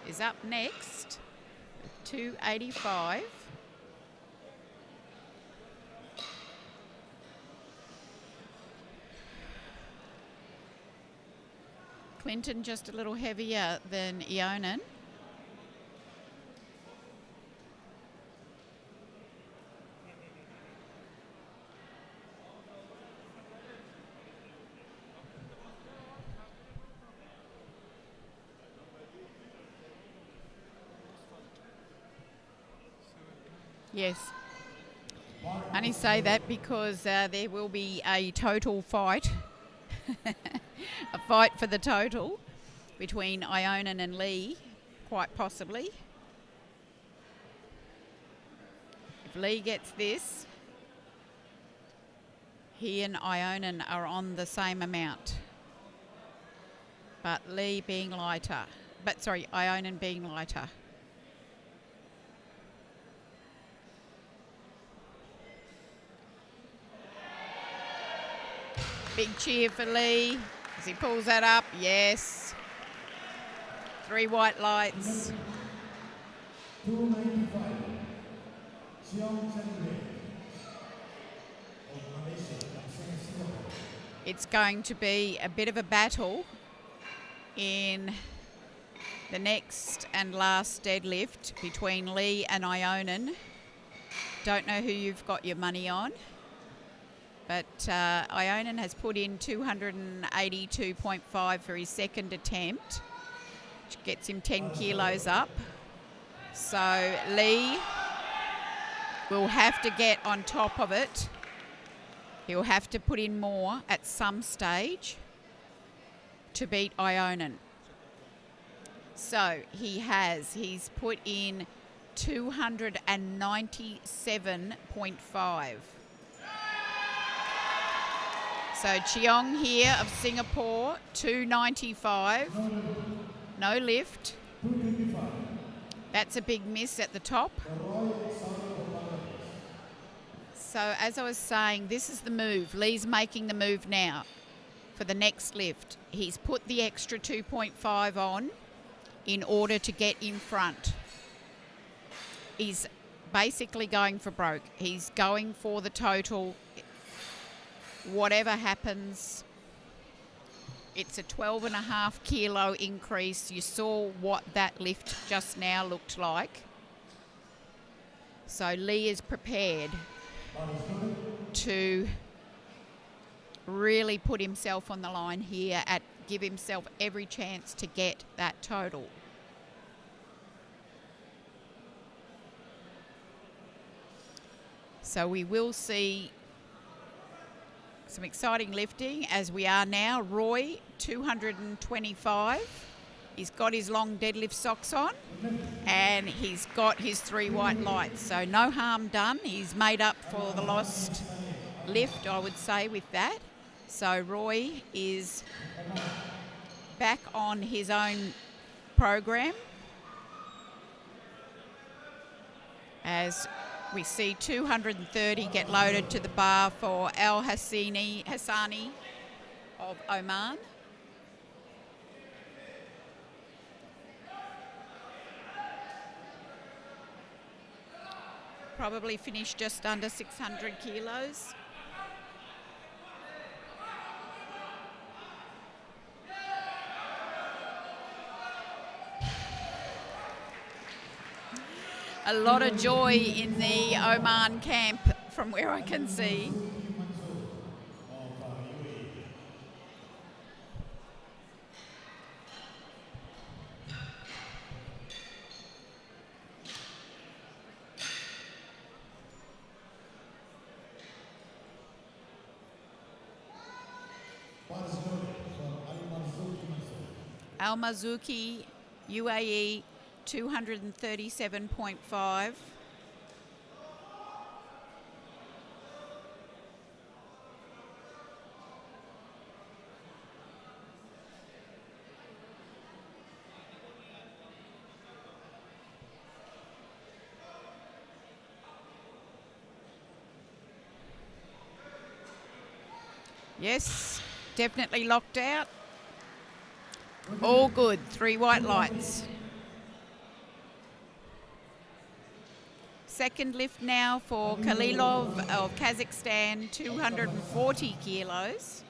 is up next with 285. Clinton just a little heavier than Ionen. Yes. I only say that because there will be a total fight, a fight for the total between Ionen and Lee, quite possibly. If Lee gets this, he and Ionen are on the same amount. But Lee being lighter, Ionen being lighter. Big cheer for Lee as he pulls that up. Yes. 3 white lights. 295. Siong Chandler of Malaysia. Singapore. It's going to be a bit of a battle in the next and last deadlift between Lee and Ionen. Don't know who you've got your money on. But Ionen has put in 282.5 for his second attempt, which gets him 10 kilos up. So Lee will have to get on top of it. He'll have to put in more at some stage to beat Ionen. So he's put in 297.5. So Cheong here of Singapore, 295, no lift. That's a big miss at the top. So as I was saying, this is the move. Lee's making the move now for the next lift. He's put the extra 2.5 on in order to get in front. He's basically going for broke. He's going for the total. Whatever happens, it's a 12.5 kilo increase. You saw what that lift just now looked like. So Lee is prepared to really put himself on the line here, give himself every chance to get that total. So we will see some exciting lifting as we are now. Roy, 225. He's got his long deadlift socks on and he's got his 3 white lights. So no harm done. He's made up for the lost lift, I would say, with that. So Roy is back on his own program as we see 230 get loaded to the bar for Al Hassani of Oman. Probably finished just under 600 kilos. A lot of joy in the Oman camp from where I can see. Al Mazuki, UAE, 237.5. Yes, definitely locked out. All good, 3 white lights. Second lift now for Khalilov of Kazakhstan, 240 kilos.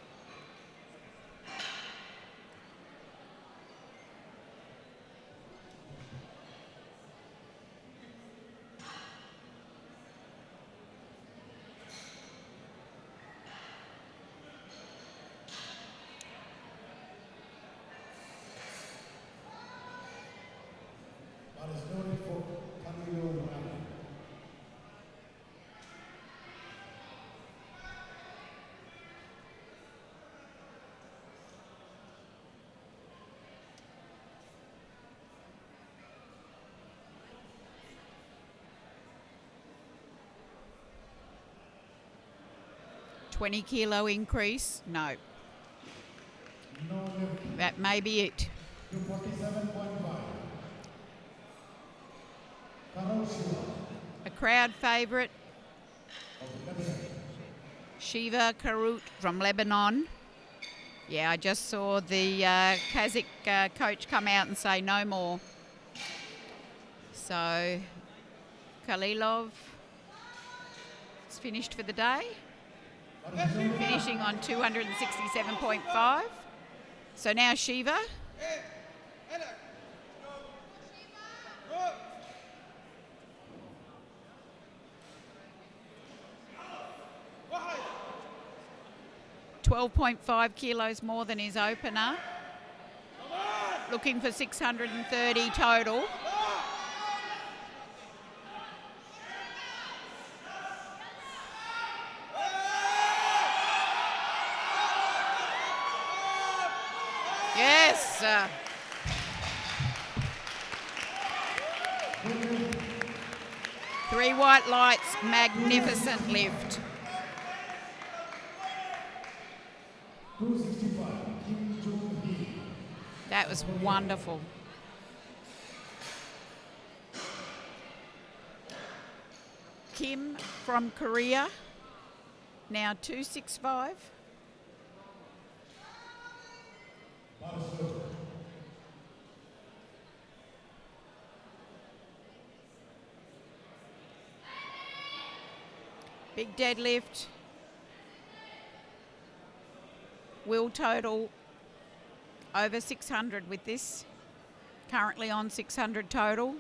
That is noted for Camilo Rani. $20 increase? No. No lift That may be it. to 47.5. Karol Shiva A crowd favourite, of Lebanon. Shiva Karut from Lebanon. Yeah, I just saw the Kazakh coach come out and say no more. So, Khalilov is finished for the day, finishing on 267.5. So now Shiva. Go! 12.5 kilos more than his opener. Looking for 630 total. Yes. 3 white lights, magnificent lift. 265, Kim Jong-hee. That was wonderful. Kim from Korea, now 265. Big deadlift. Will total over 600 with this. Currently on 600 total.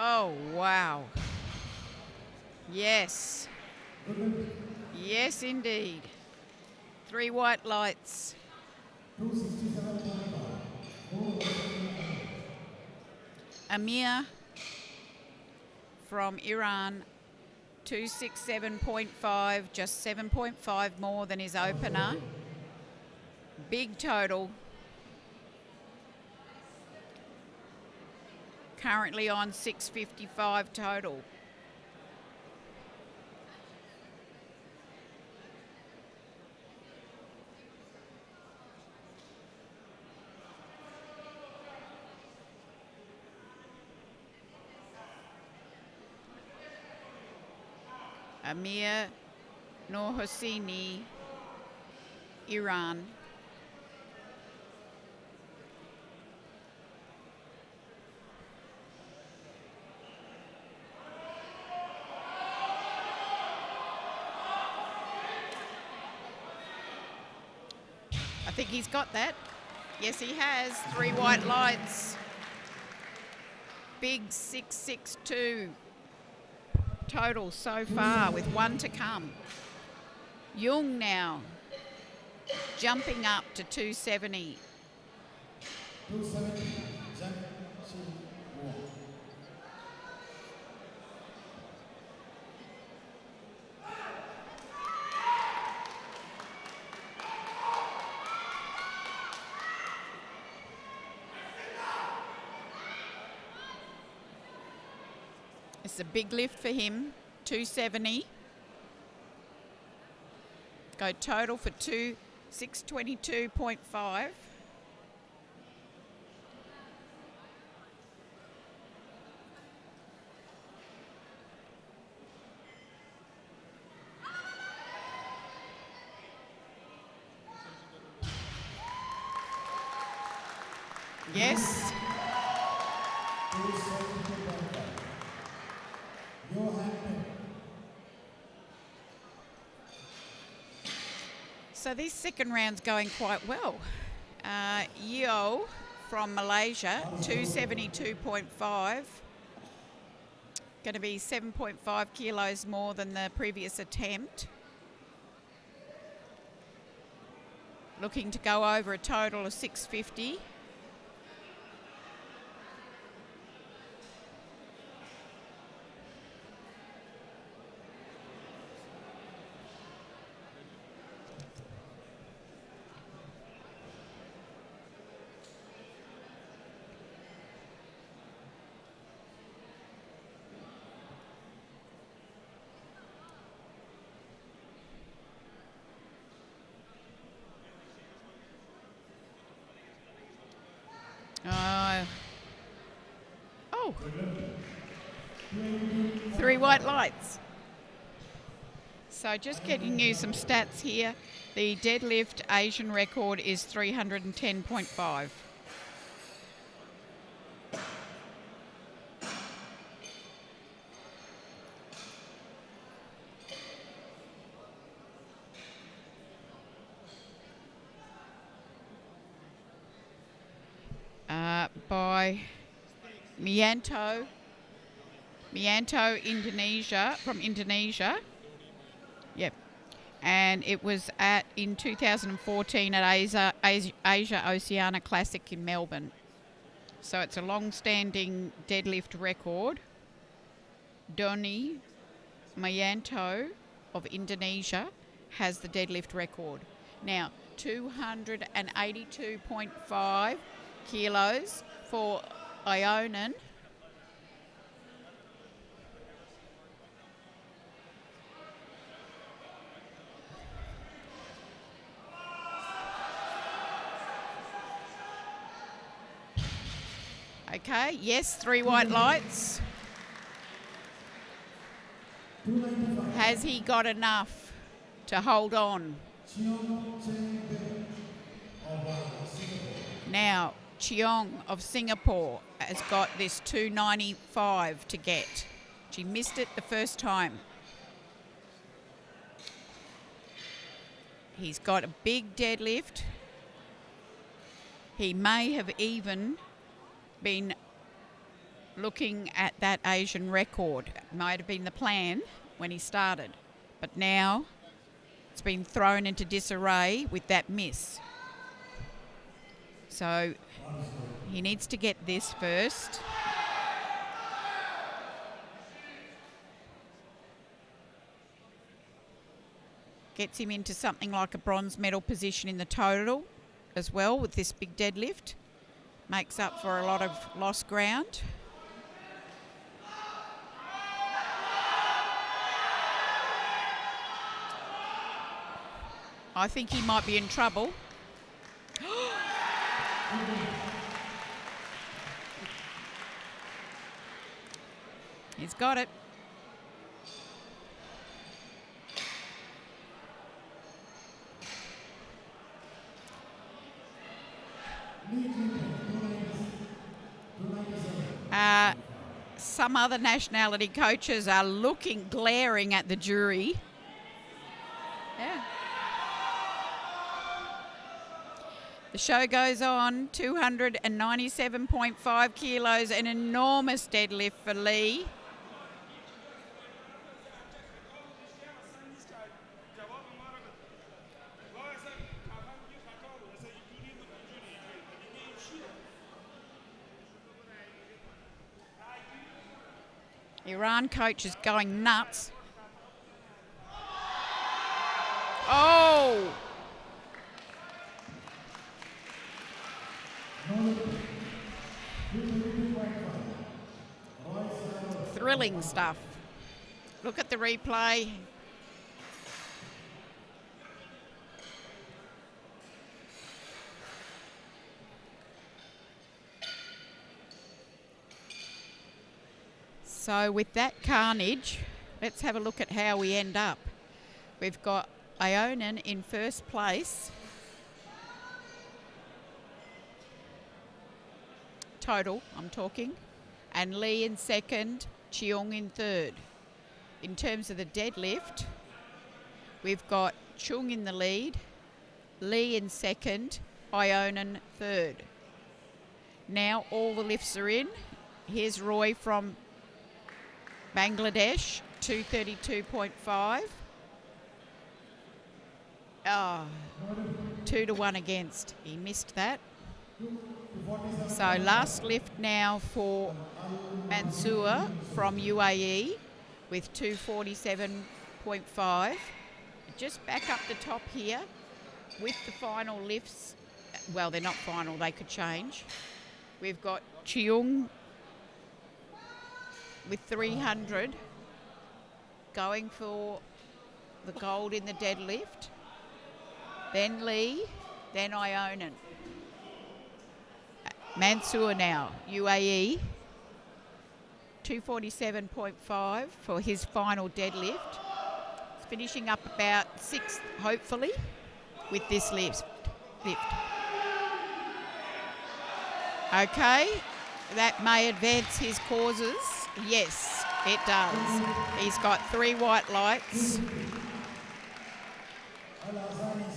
Oh, wow. Yes. Yes, indeed. 3 white lights. 267.5. Amir from Iran, 267.5, just 7.5 more than his opener. Big total. Currently on 655 total. Amir Noor Hosseini, Iran. I think he's got that. Yes, he has. 3 white lights. Big 662 total so far with 1 to come. Jung now jumping up to 270. 270, Zhang Chi Wong. It's a big lift for him. 270. Go total for 622.5. Yes. So this second round's going quite well. Yeo from Malaysia, 272.5. Going to be 7.5 kilos more than the previous attempt. Looking to go over a total of 650. Oh, 3 white lights. So just getting you some stats here. The deadlift Asian record is 310.5. By Mianto, Indonesia, from Indonesia. Yep. And it was in 2014 at Asia Oceania Classic in Melbourne. So it's a long-standing deadlift record. Doni Mianto of Indonesia has the deadlift record. Now, 282.5 kilos for Ionen. Okay, yes, 3 white lights. Has he got enough to hold on? Now, Cheong of Singapore has got this 295 to get. She missed it the first time. He's got a big deadlift. He may have even been looking at that Asian record. It might have been the plan when he started, but now it's been thrown into disarray with that miss. So he needs to get this first. Gets him into something like a bronze medal position in the total as well with this big deadlift. Makes up for a lot of lost ground. I think he might be in trouble. He's got it. Some other nationality coaches are glaring at the jury. Yeah. The show goes on. 297.5 kilos, an enormous deadlift for Lee. Iran coach is going nuts. Oh! Thrilling stuff. Look at the replay. So with that carnage, let's have a look at how we end up. We've got Ionen in first place. Total, I'm talking. And Lee in second, Cheong in third. In terms of the deadlift, we've got Chung in the lead, Lee in second, Ionen third. Now all the lifts are in. Here's Roy from Bangladesh, 232.5. Oh, 2-1 against. He missed that. So last lift now for Mansour from UAE with 247.5. Just back up the top here with the final lifts. Well, they're not final, they could change. We've got Cheung with 300 going for the gold in the deadlift. Then Lee, then Ionen. Mansour now, UAE, 247.5 for his final deadlift. He's finishing up about 6th, hopefully, with this lift. Okay, that may advance his causes. Yes, it does. He's got 3 white lights.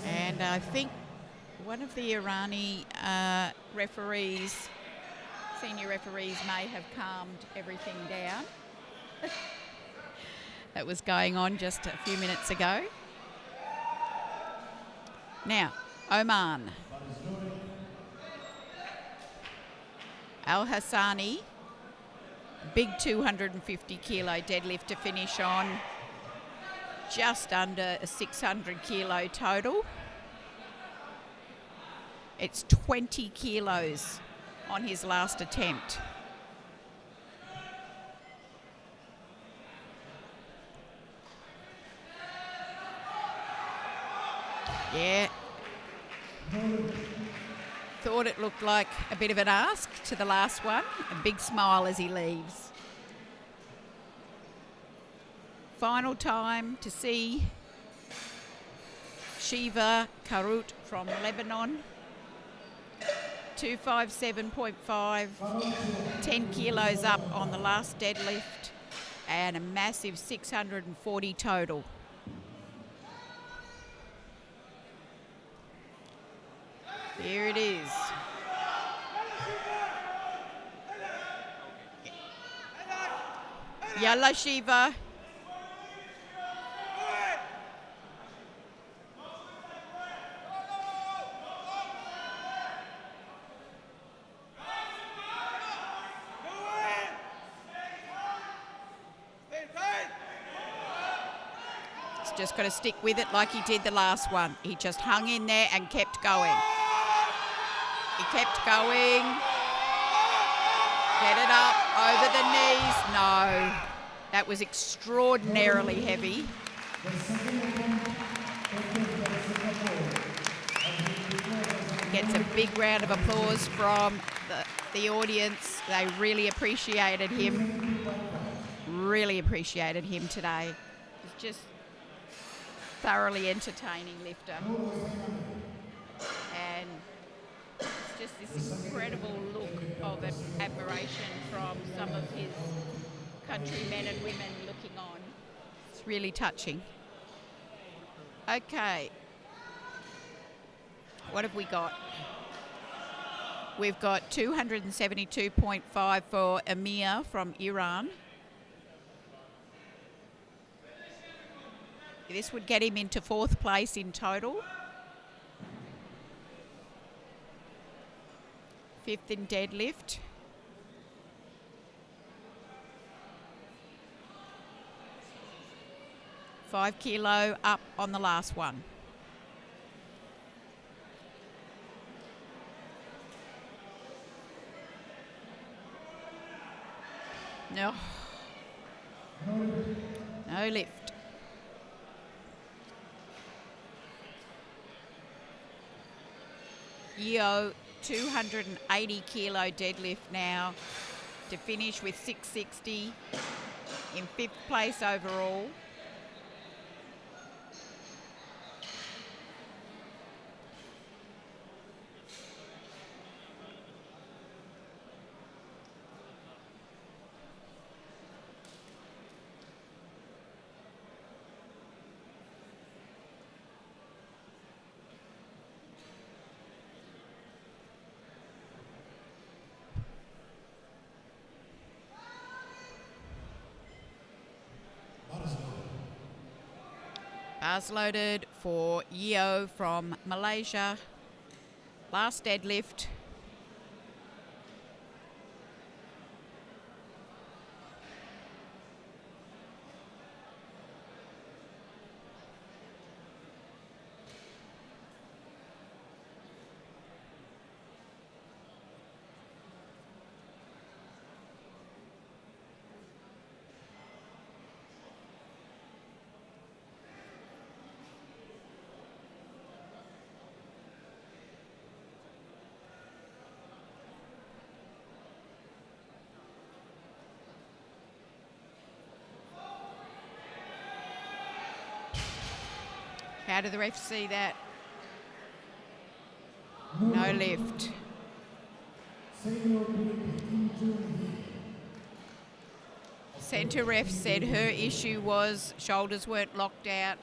And I think one of the Irani referees, senior referees, may have calmed everything down. That was going on just a few minutes ago. Now, Oman. Al Hassani, big 250 kilo deadlift to finish on, just under a 600 kilo total. It's 20 kilos on his last attempt. Yeah. Thought it looked like a bit of an ask to the last one. A big smile as he leaves. Final time to see Shiva Karut from Lebanon. 257.5, 10 kilos up on the last deadlift, and a massive 640 total. Here it is. Yalla Shiva. Just got to stick with it like he did the last one. He just hung in there and kept going. He kept going. Get it up over the knees. No, that was extraordinarily heavy. Gets a big round of applause from the audience. They really appreciated him. Really appreciated him today. It's just thoroughly entertaining lifter, and it's just this incredible look of admiration from some of his countrymen and women looking on. It's really touching. Okay, what have we got? We've got 272.5 for Amir from Iran. This would get him into 4th place in total. 5th in deadlift. $5 kilo up on the last one. No. No lift. Yeo, 280 kilo deadlift now to finish with 660 in 5th place overall. Bars loaded for Yeo from Malaysia. Last deadlift. How do the refs see that? No lift. Centre ref said her issue was shoulders weren't locked out.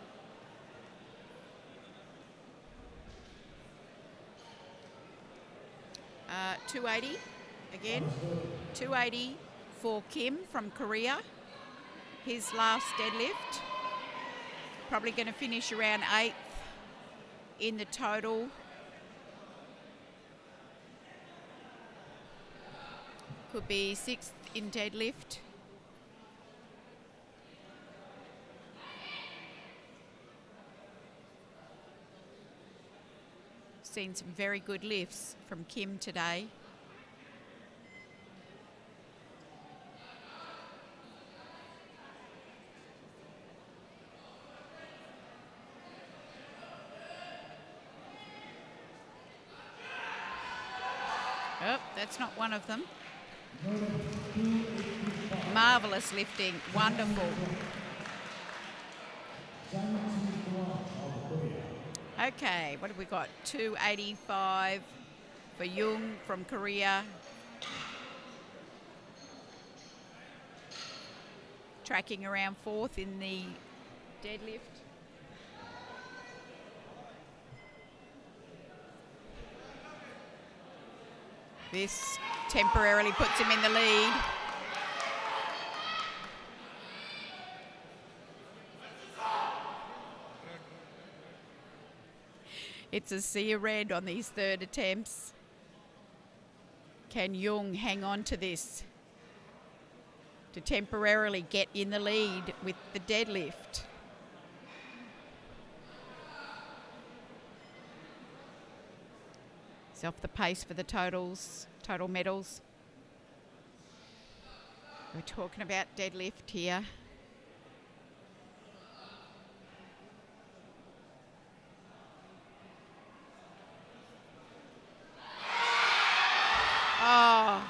Uh, 280 again. 280 for Kim from Korea. His last deadlift. Probably going to finish around 8th in the total. Could be 6th in deadlift. Seen some very good lifts from Kim today. Oh, that's not one of them. Marvellous lifting, wonderful. Okay, what have we got? 285 for Jung from Korea. Tracking around 4th in the deadlift. This temporarily puts him in the lead. It's a sea of red on these third attempts. Can Jung hang on to this to temporarily get in the lead with the deadlift? He's off the pace for the total medals. We're talking about deadlift here. Oh.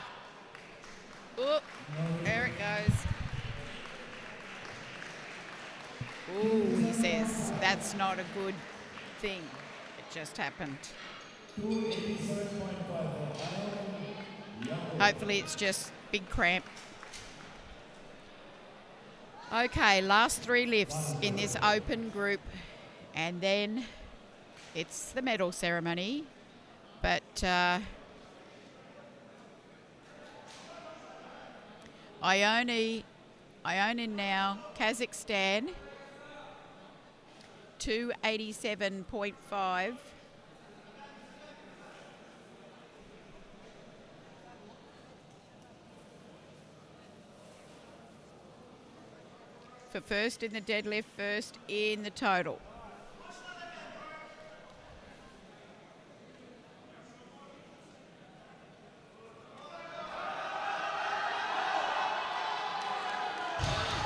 Oop. There it goes. Ooh, he says, that's not a good thing. It just happened. Hopefully it's just big cramp. Okay, last 3 lifts in this open group, and then it's the medal ceremony. But Ioni now, Kazakhstan, 287.5. For first in the deadlift, first in the total.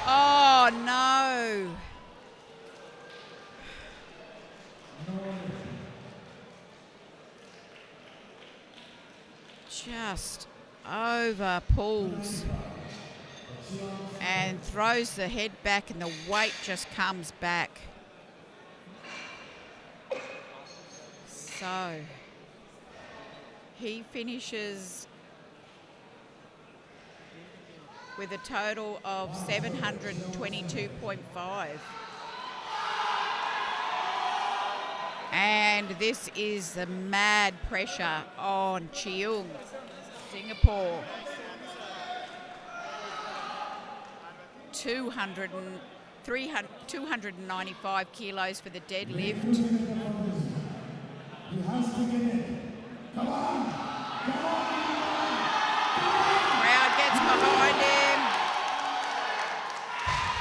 Oh, no. just over pulls and throws the head back, and the weight just comes back. So he finishes with a total of 722.5. And this is the mad pressure on Cheung, Singapore. 295 kilos for the deadlift. He has to get it. Come on! Come on! Crowd gets behind him.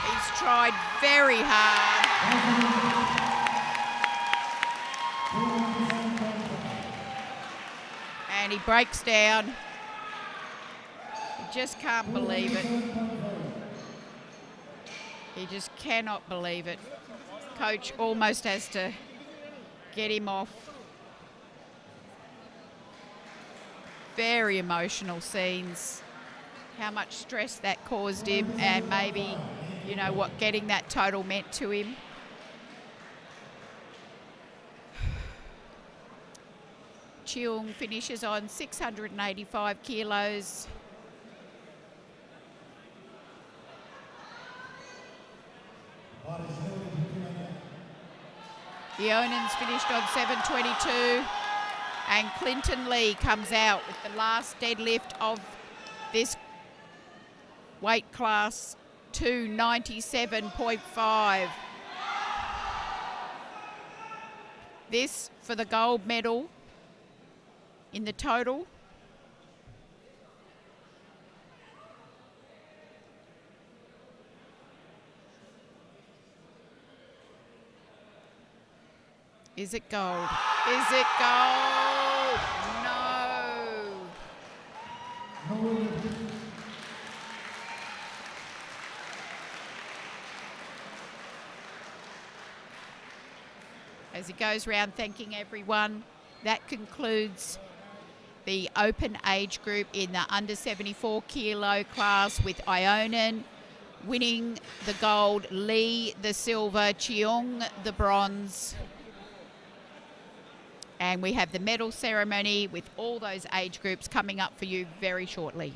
He's tried very hard. And he breaks down. He just can't believe it. He just cannot believe it. Coach almost has to get him off. Very emotional scenes. How much stress that caused him, and maybe, you know, what getting that total meant to him. Cheung finishes on 685 kilos. Ionan's finished on 722, and Clinton Lee comes out with the last deadlift of this weight class, 297.5. This for the gold medal in the total. Is it gold? Is it gold? No. As he goes around thanking everyone, that concludes the open age group in the under 74 kilo class, with Ionan winning the gold, Lee the silver, Cheung the bronze. And we have the medal ceremony with all those age groups coming up for you very shortly.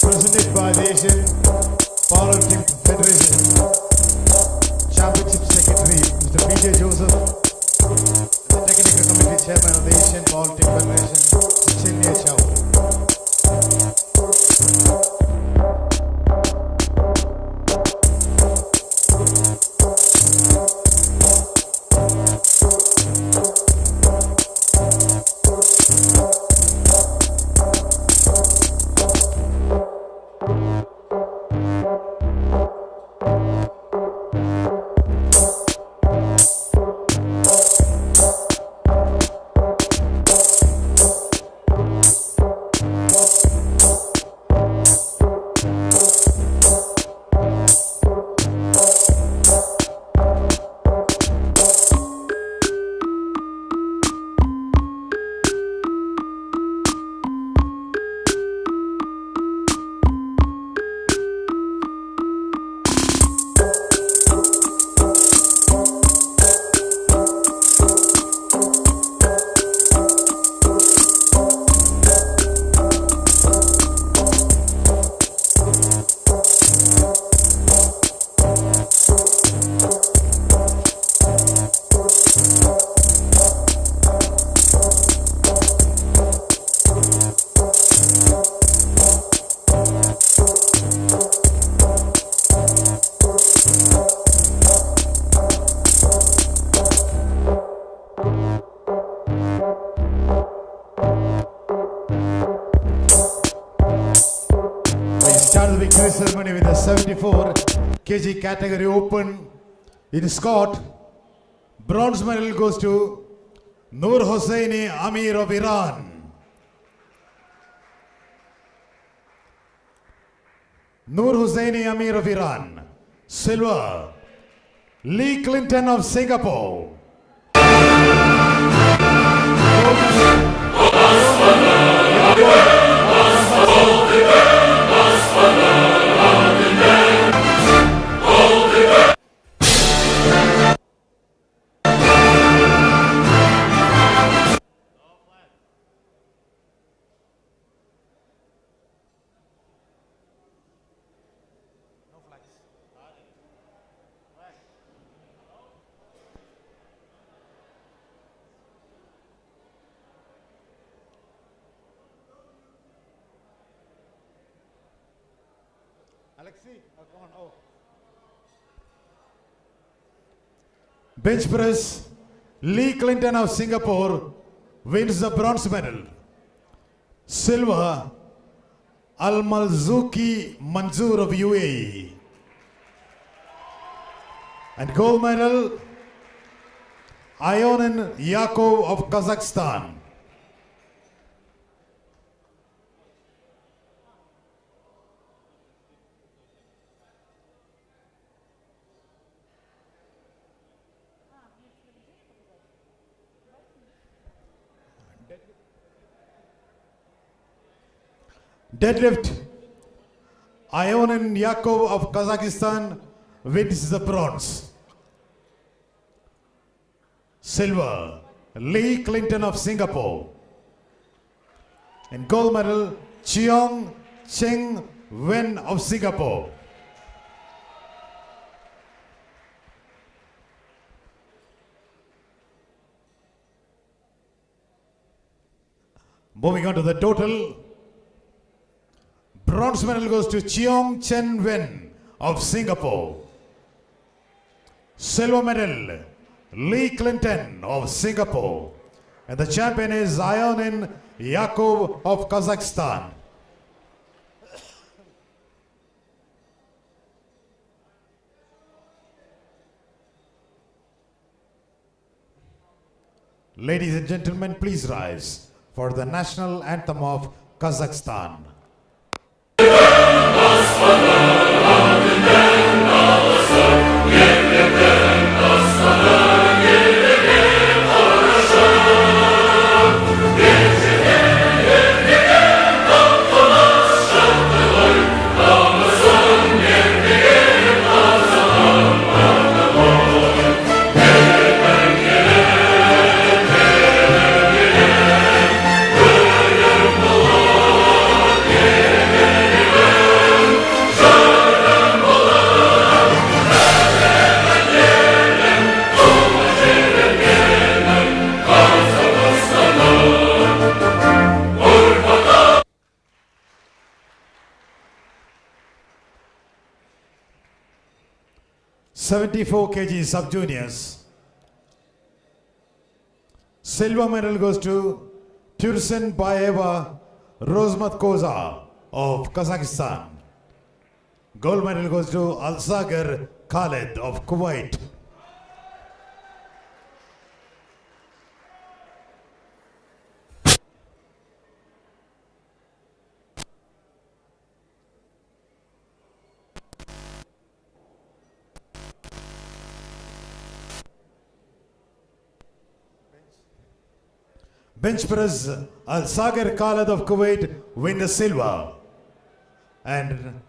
presented by the Asian Powerlifting Federation. Championship Secretary, Mr. P.J. Joseph, and the Technical Committee Chairman of the Asian Powerlifting Federation, Chinnia Chow. Start the victory ceremony with the 74 kg category open in Scott. Bronze medal goes to Noor Hosseini Amir of Iran. Noor Hosseini Amir of Iran. Silver, Lee Clinton of Singapore. Come on. Oh. Bench press, Lee Clinton of Singapore wins the bronze medal. Silver, Al-Malzuki Manzoor of UAE. And gold medal, Ionin Yakov of Kazakhstan. Deadlift, Ionin Yakov of Kazakhstan wins the bronze. Silver, Lee Clinton of Singapore. And gold medal, Cheong Cheng Wen of Singapore. Moving on to the total. Bronze medal goes to Cheong Chen Wen of Singapore. Silver medal, Lee Clinton of Singapore. And the champion is Ionin Yakov of Kazakhstan. Ladies and gentlemen, please rise for the national anthem of Kazakhstan. 74 kg sub-juniors. Silver medal goes to Tursun Bayeva Rozmatkoza of Kazakhstan. Gold medal goes to Alsagar Khaled of Kuwait. Bench press, Al-Sagar Khaled of Kuwait win the silver. And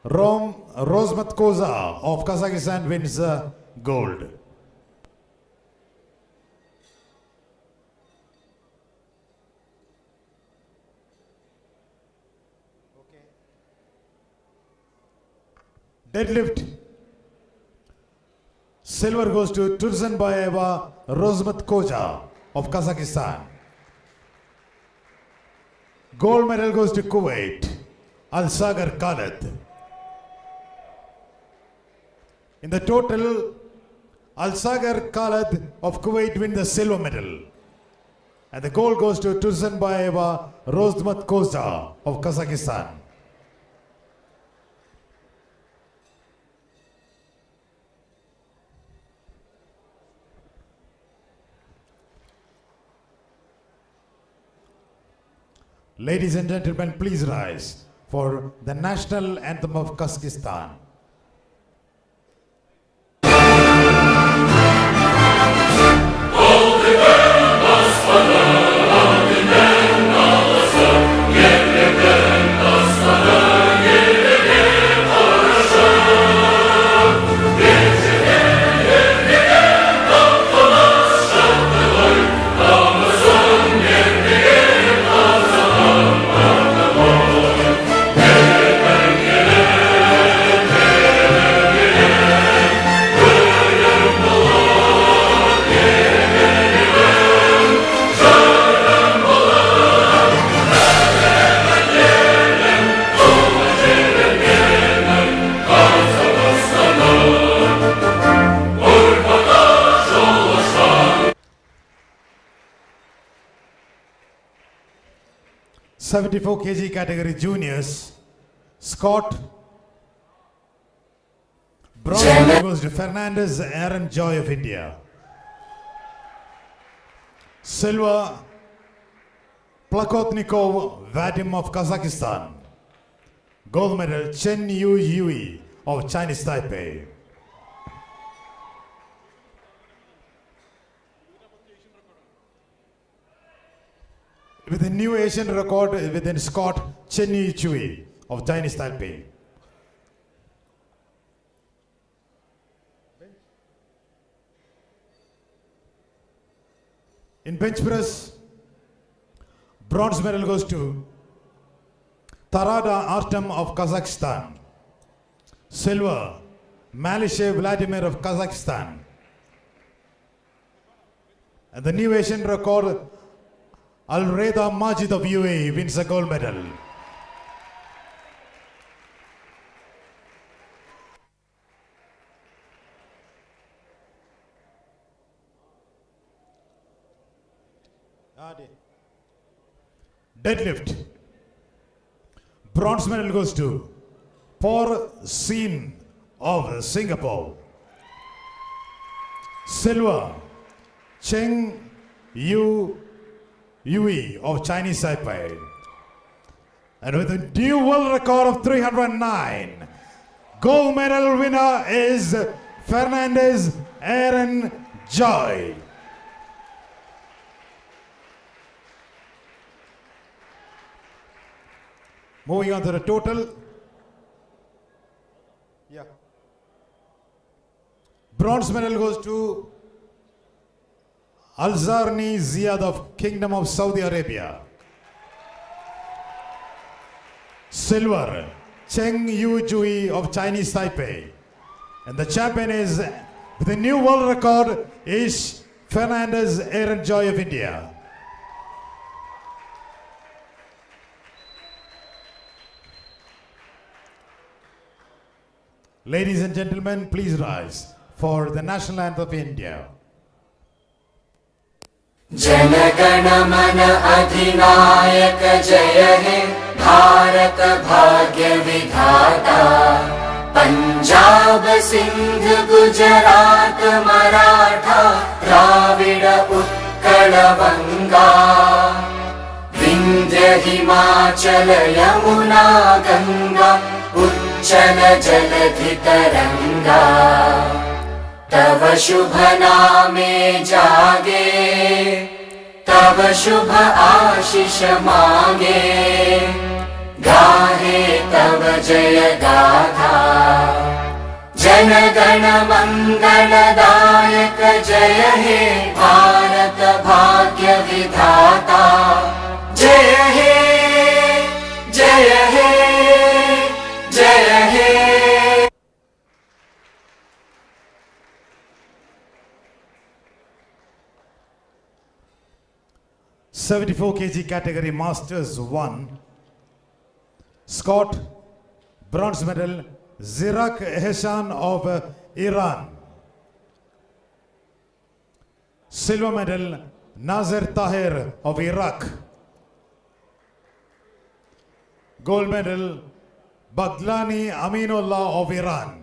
Rozmat Koza of Kazakhstan wins the gold. Deadlift. Silver goes to Tursunbayeva Rozmat Koja of Kazakhstan. Gold medal goes to Kuwait, Al-Sagar Khaled. In the total, Al-Sagar Khaled of Kuwait win the silver medal. And the gold goes to Tursunbayeva Rozmat Koza of Kazakhstan. Ladies and gentlemen, please rise for the national anthem of Kazakhstan. '74 kg category juniors, Scott bronze goes to Fernandez Aaron Joy of India. Silver, Plakotnikov Vadim of Kazakhstan. Gold medal, Chen Yu Yui of Chinese Taipei. With a new Asian record within Scott Chen Yu Chui of Chinese Taipei. In bench press, bronze medal goes to Tarada Artem of Kazakhstan. Silver, Malishe Vladimir of Kazakhstan. And the new Asian record, Al-Reda Majid of UAE wins the gold medal. Deadlift. Bronze medal goes to Por Sin of Singapore. Silver, Cheng Yu Yui of Chinese Taipei. And with a new world record of 309, gold medal winner is Fernandez Aaron Joy. Moving on to the total. Bronze medal goes to Alzarni Ziad of Kingdom of Saudi Arabia. Silver, Cheng Yu Jui of Chinese Taipei. And the champion is, with a new world record, is Fernandez Aaron Joy of India. Ladies and gentlemen, please rise for the national anthem of India. जनगण मन अधिनायक जय हे भारत भाग्य विधाता पंजाब सिंध गुजरात मराठा द्राविड उत्कल बंगा विंध्य हिमाचल यमुना गंगा उच्चल जलधि तरंगा तव शुभ नामे जागे तव शुभ आशीष मांगे गाहे तव जय गाथा जन गण मंगलदायक जय हे भारत भाग्य विधाता जय हे जय हे जय हे 74 kg category Masters 1. Scott, bronze medal, Zirak Heshan of Iran. Silver medal, Nazir Tahir of Iraq. Gold medal, Baghlani Aminullah of Iran.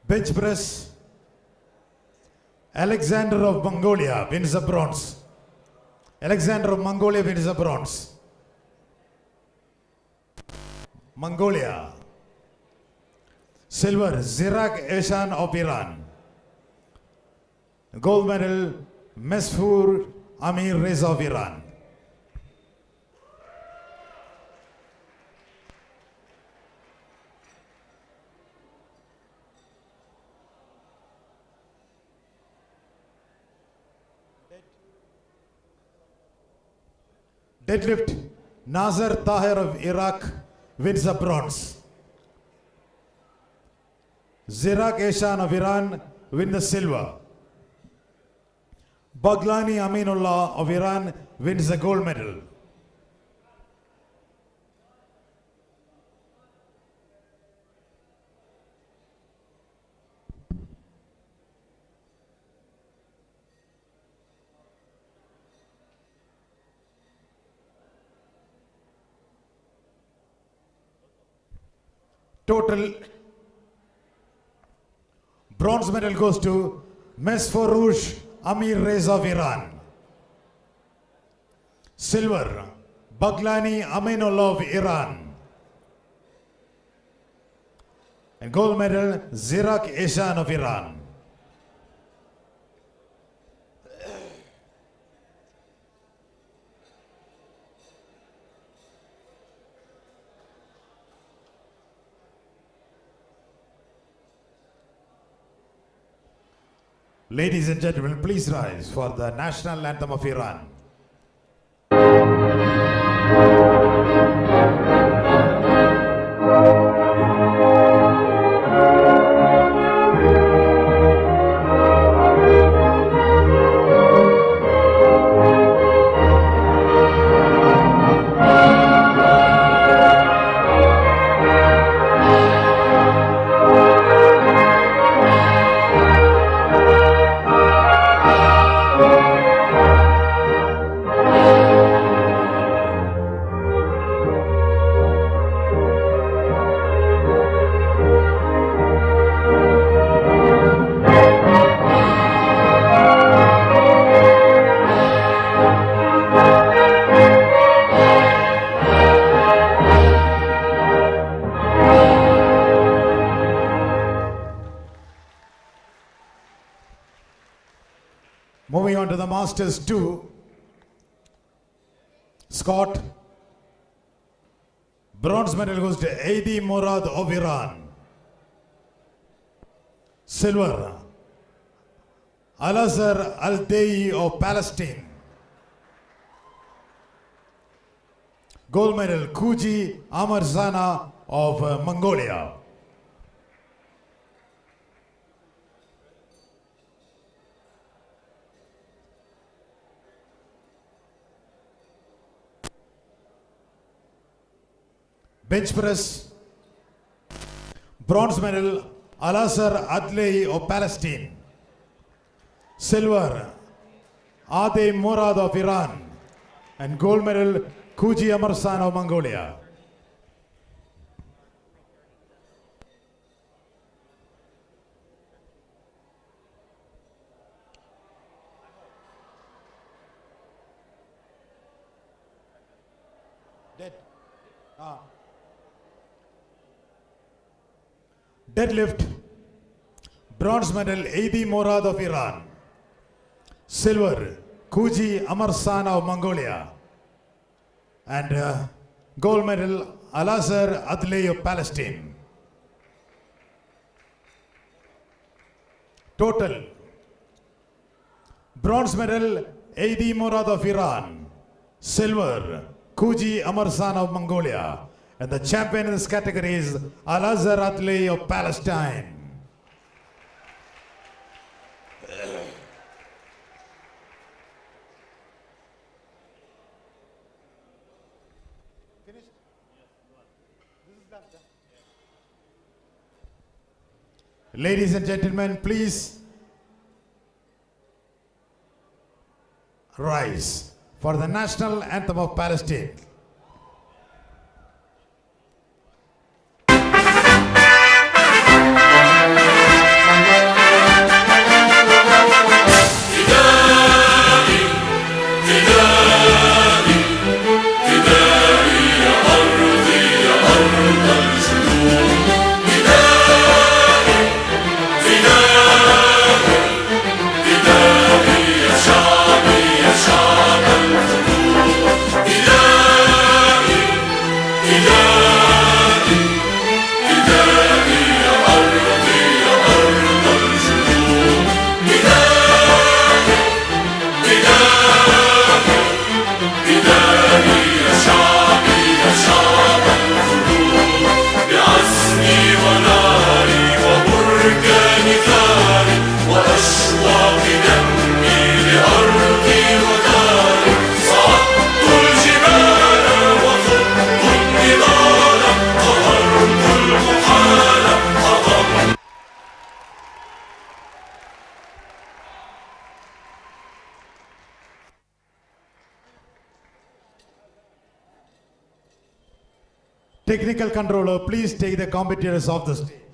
Bench press, Alexander of Mongolia wins the bronze. Alexander of Mongolia wins the bronze. Mongolia. Silver, Zirak Eshan of Iran. Gold medal, Mesfour Amir Reza of Iran. Deadlift, Nazir Tahir of Iraq wins the bronze. Zirak Eshan of Iran win the silver. Baghlani Aminullah of Iran wins the gold medal. Total bronze medal goes to Mesfour Amir Reza of Iran. Silver, Baghlani Aminullah of Iran. And gold medal, Zirak Eshan of Iran. Ladies and gentlemen, please rise for the national anthem of Iran. Moving on to the Masters 2. Scott. Bronze medal goes to Aidi Murad of Iran. Silver, Al-Azhar Al-Dei of Palestine. Gold medal Kuji Amarzana of Mongolia. Bench press, bronze medal Al-Azhar Adlei of Palestine. Silver, Ade Murad of Iran. And gold medal Kuji Amarsan of Mongolia. Deadlift, bronze medal Eidi Morad of Iran. Silver, Kuji Amarsan of Mongolia. And gold medal Al-Azhar Adlei of Palestine. Total, bronze medal Eidi Morad of Iran. Silver, Kuji Amarsan of Mongolia. And the champion in this category is Al-Azhar Adlei of Palestine. Ladies and gentlemen, please rise for the national anthem of Palestine. Technical controller, please take the competitors off the stage.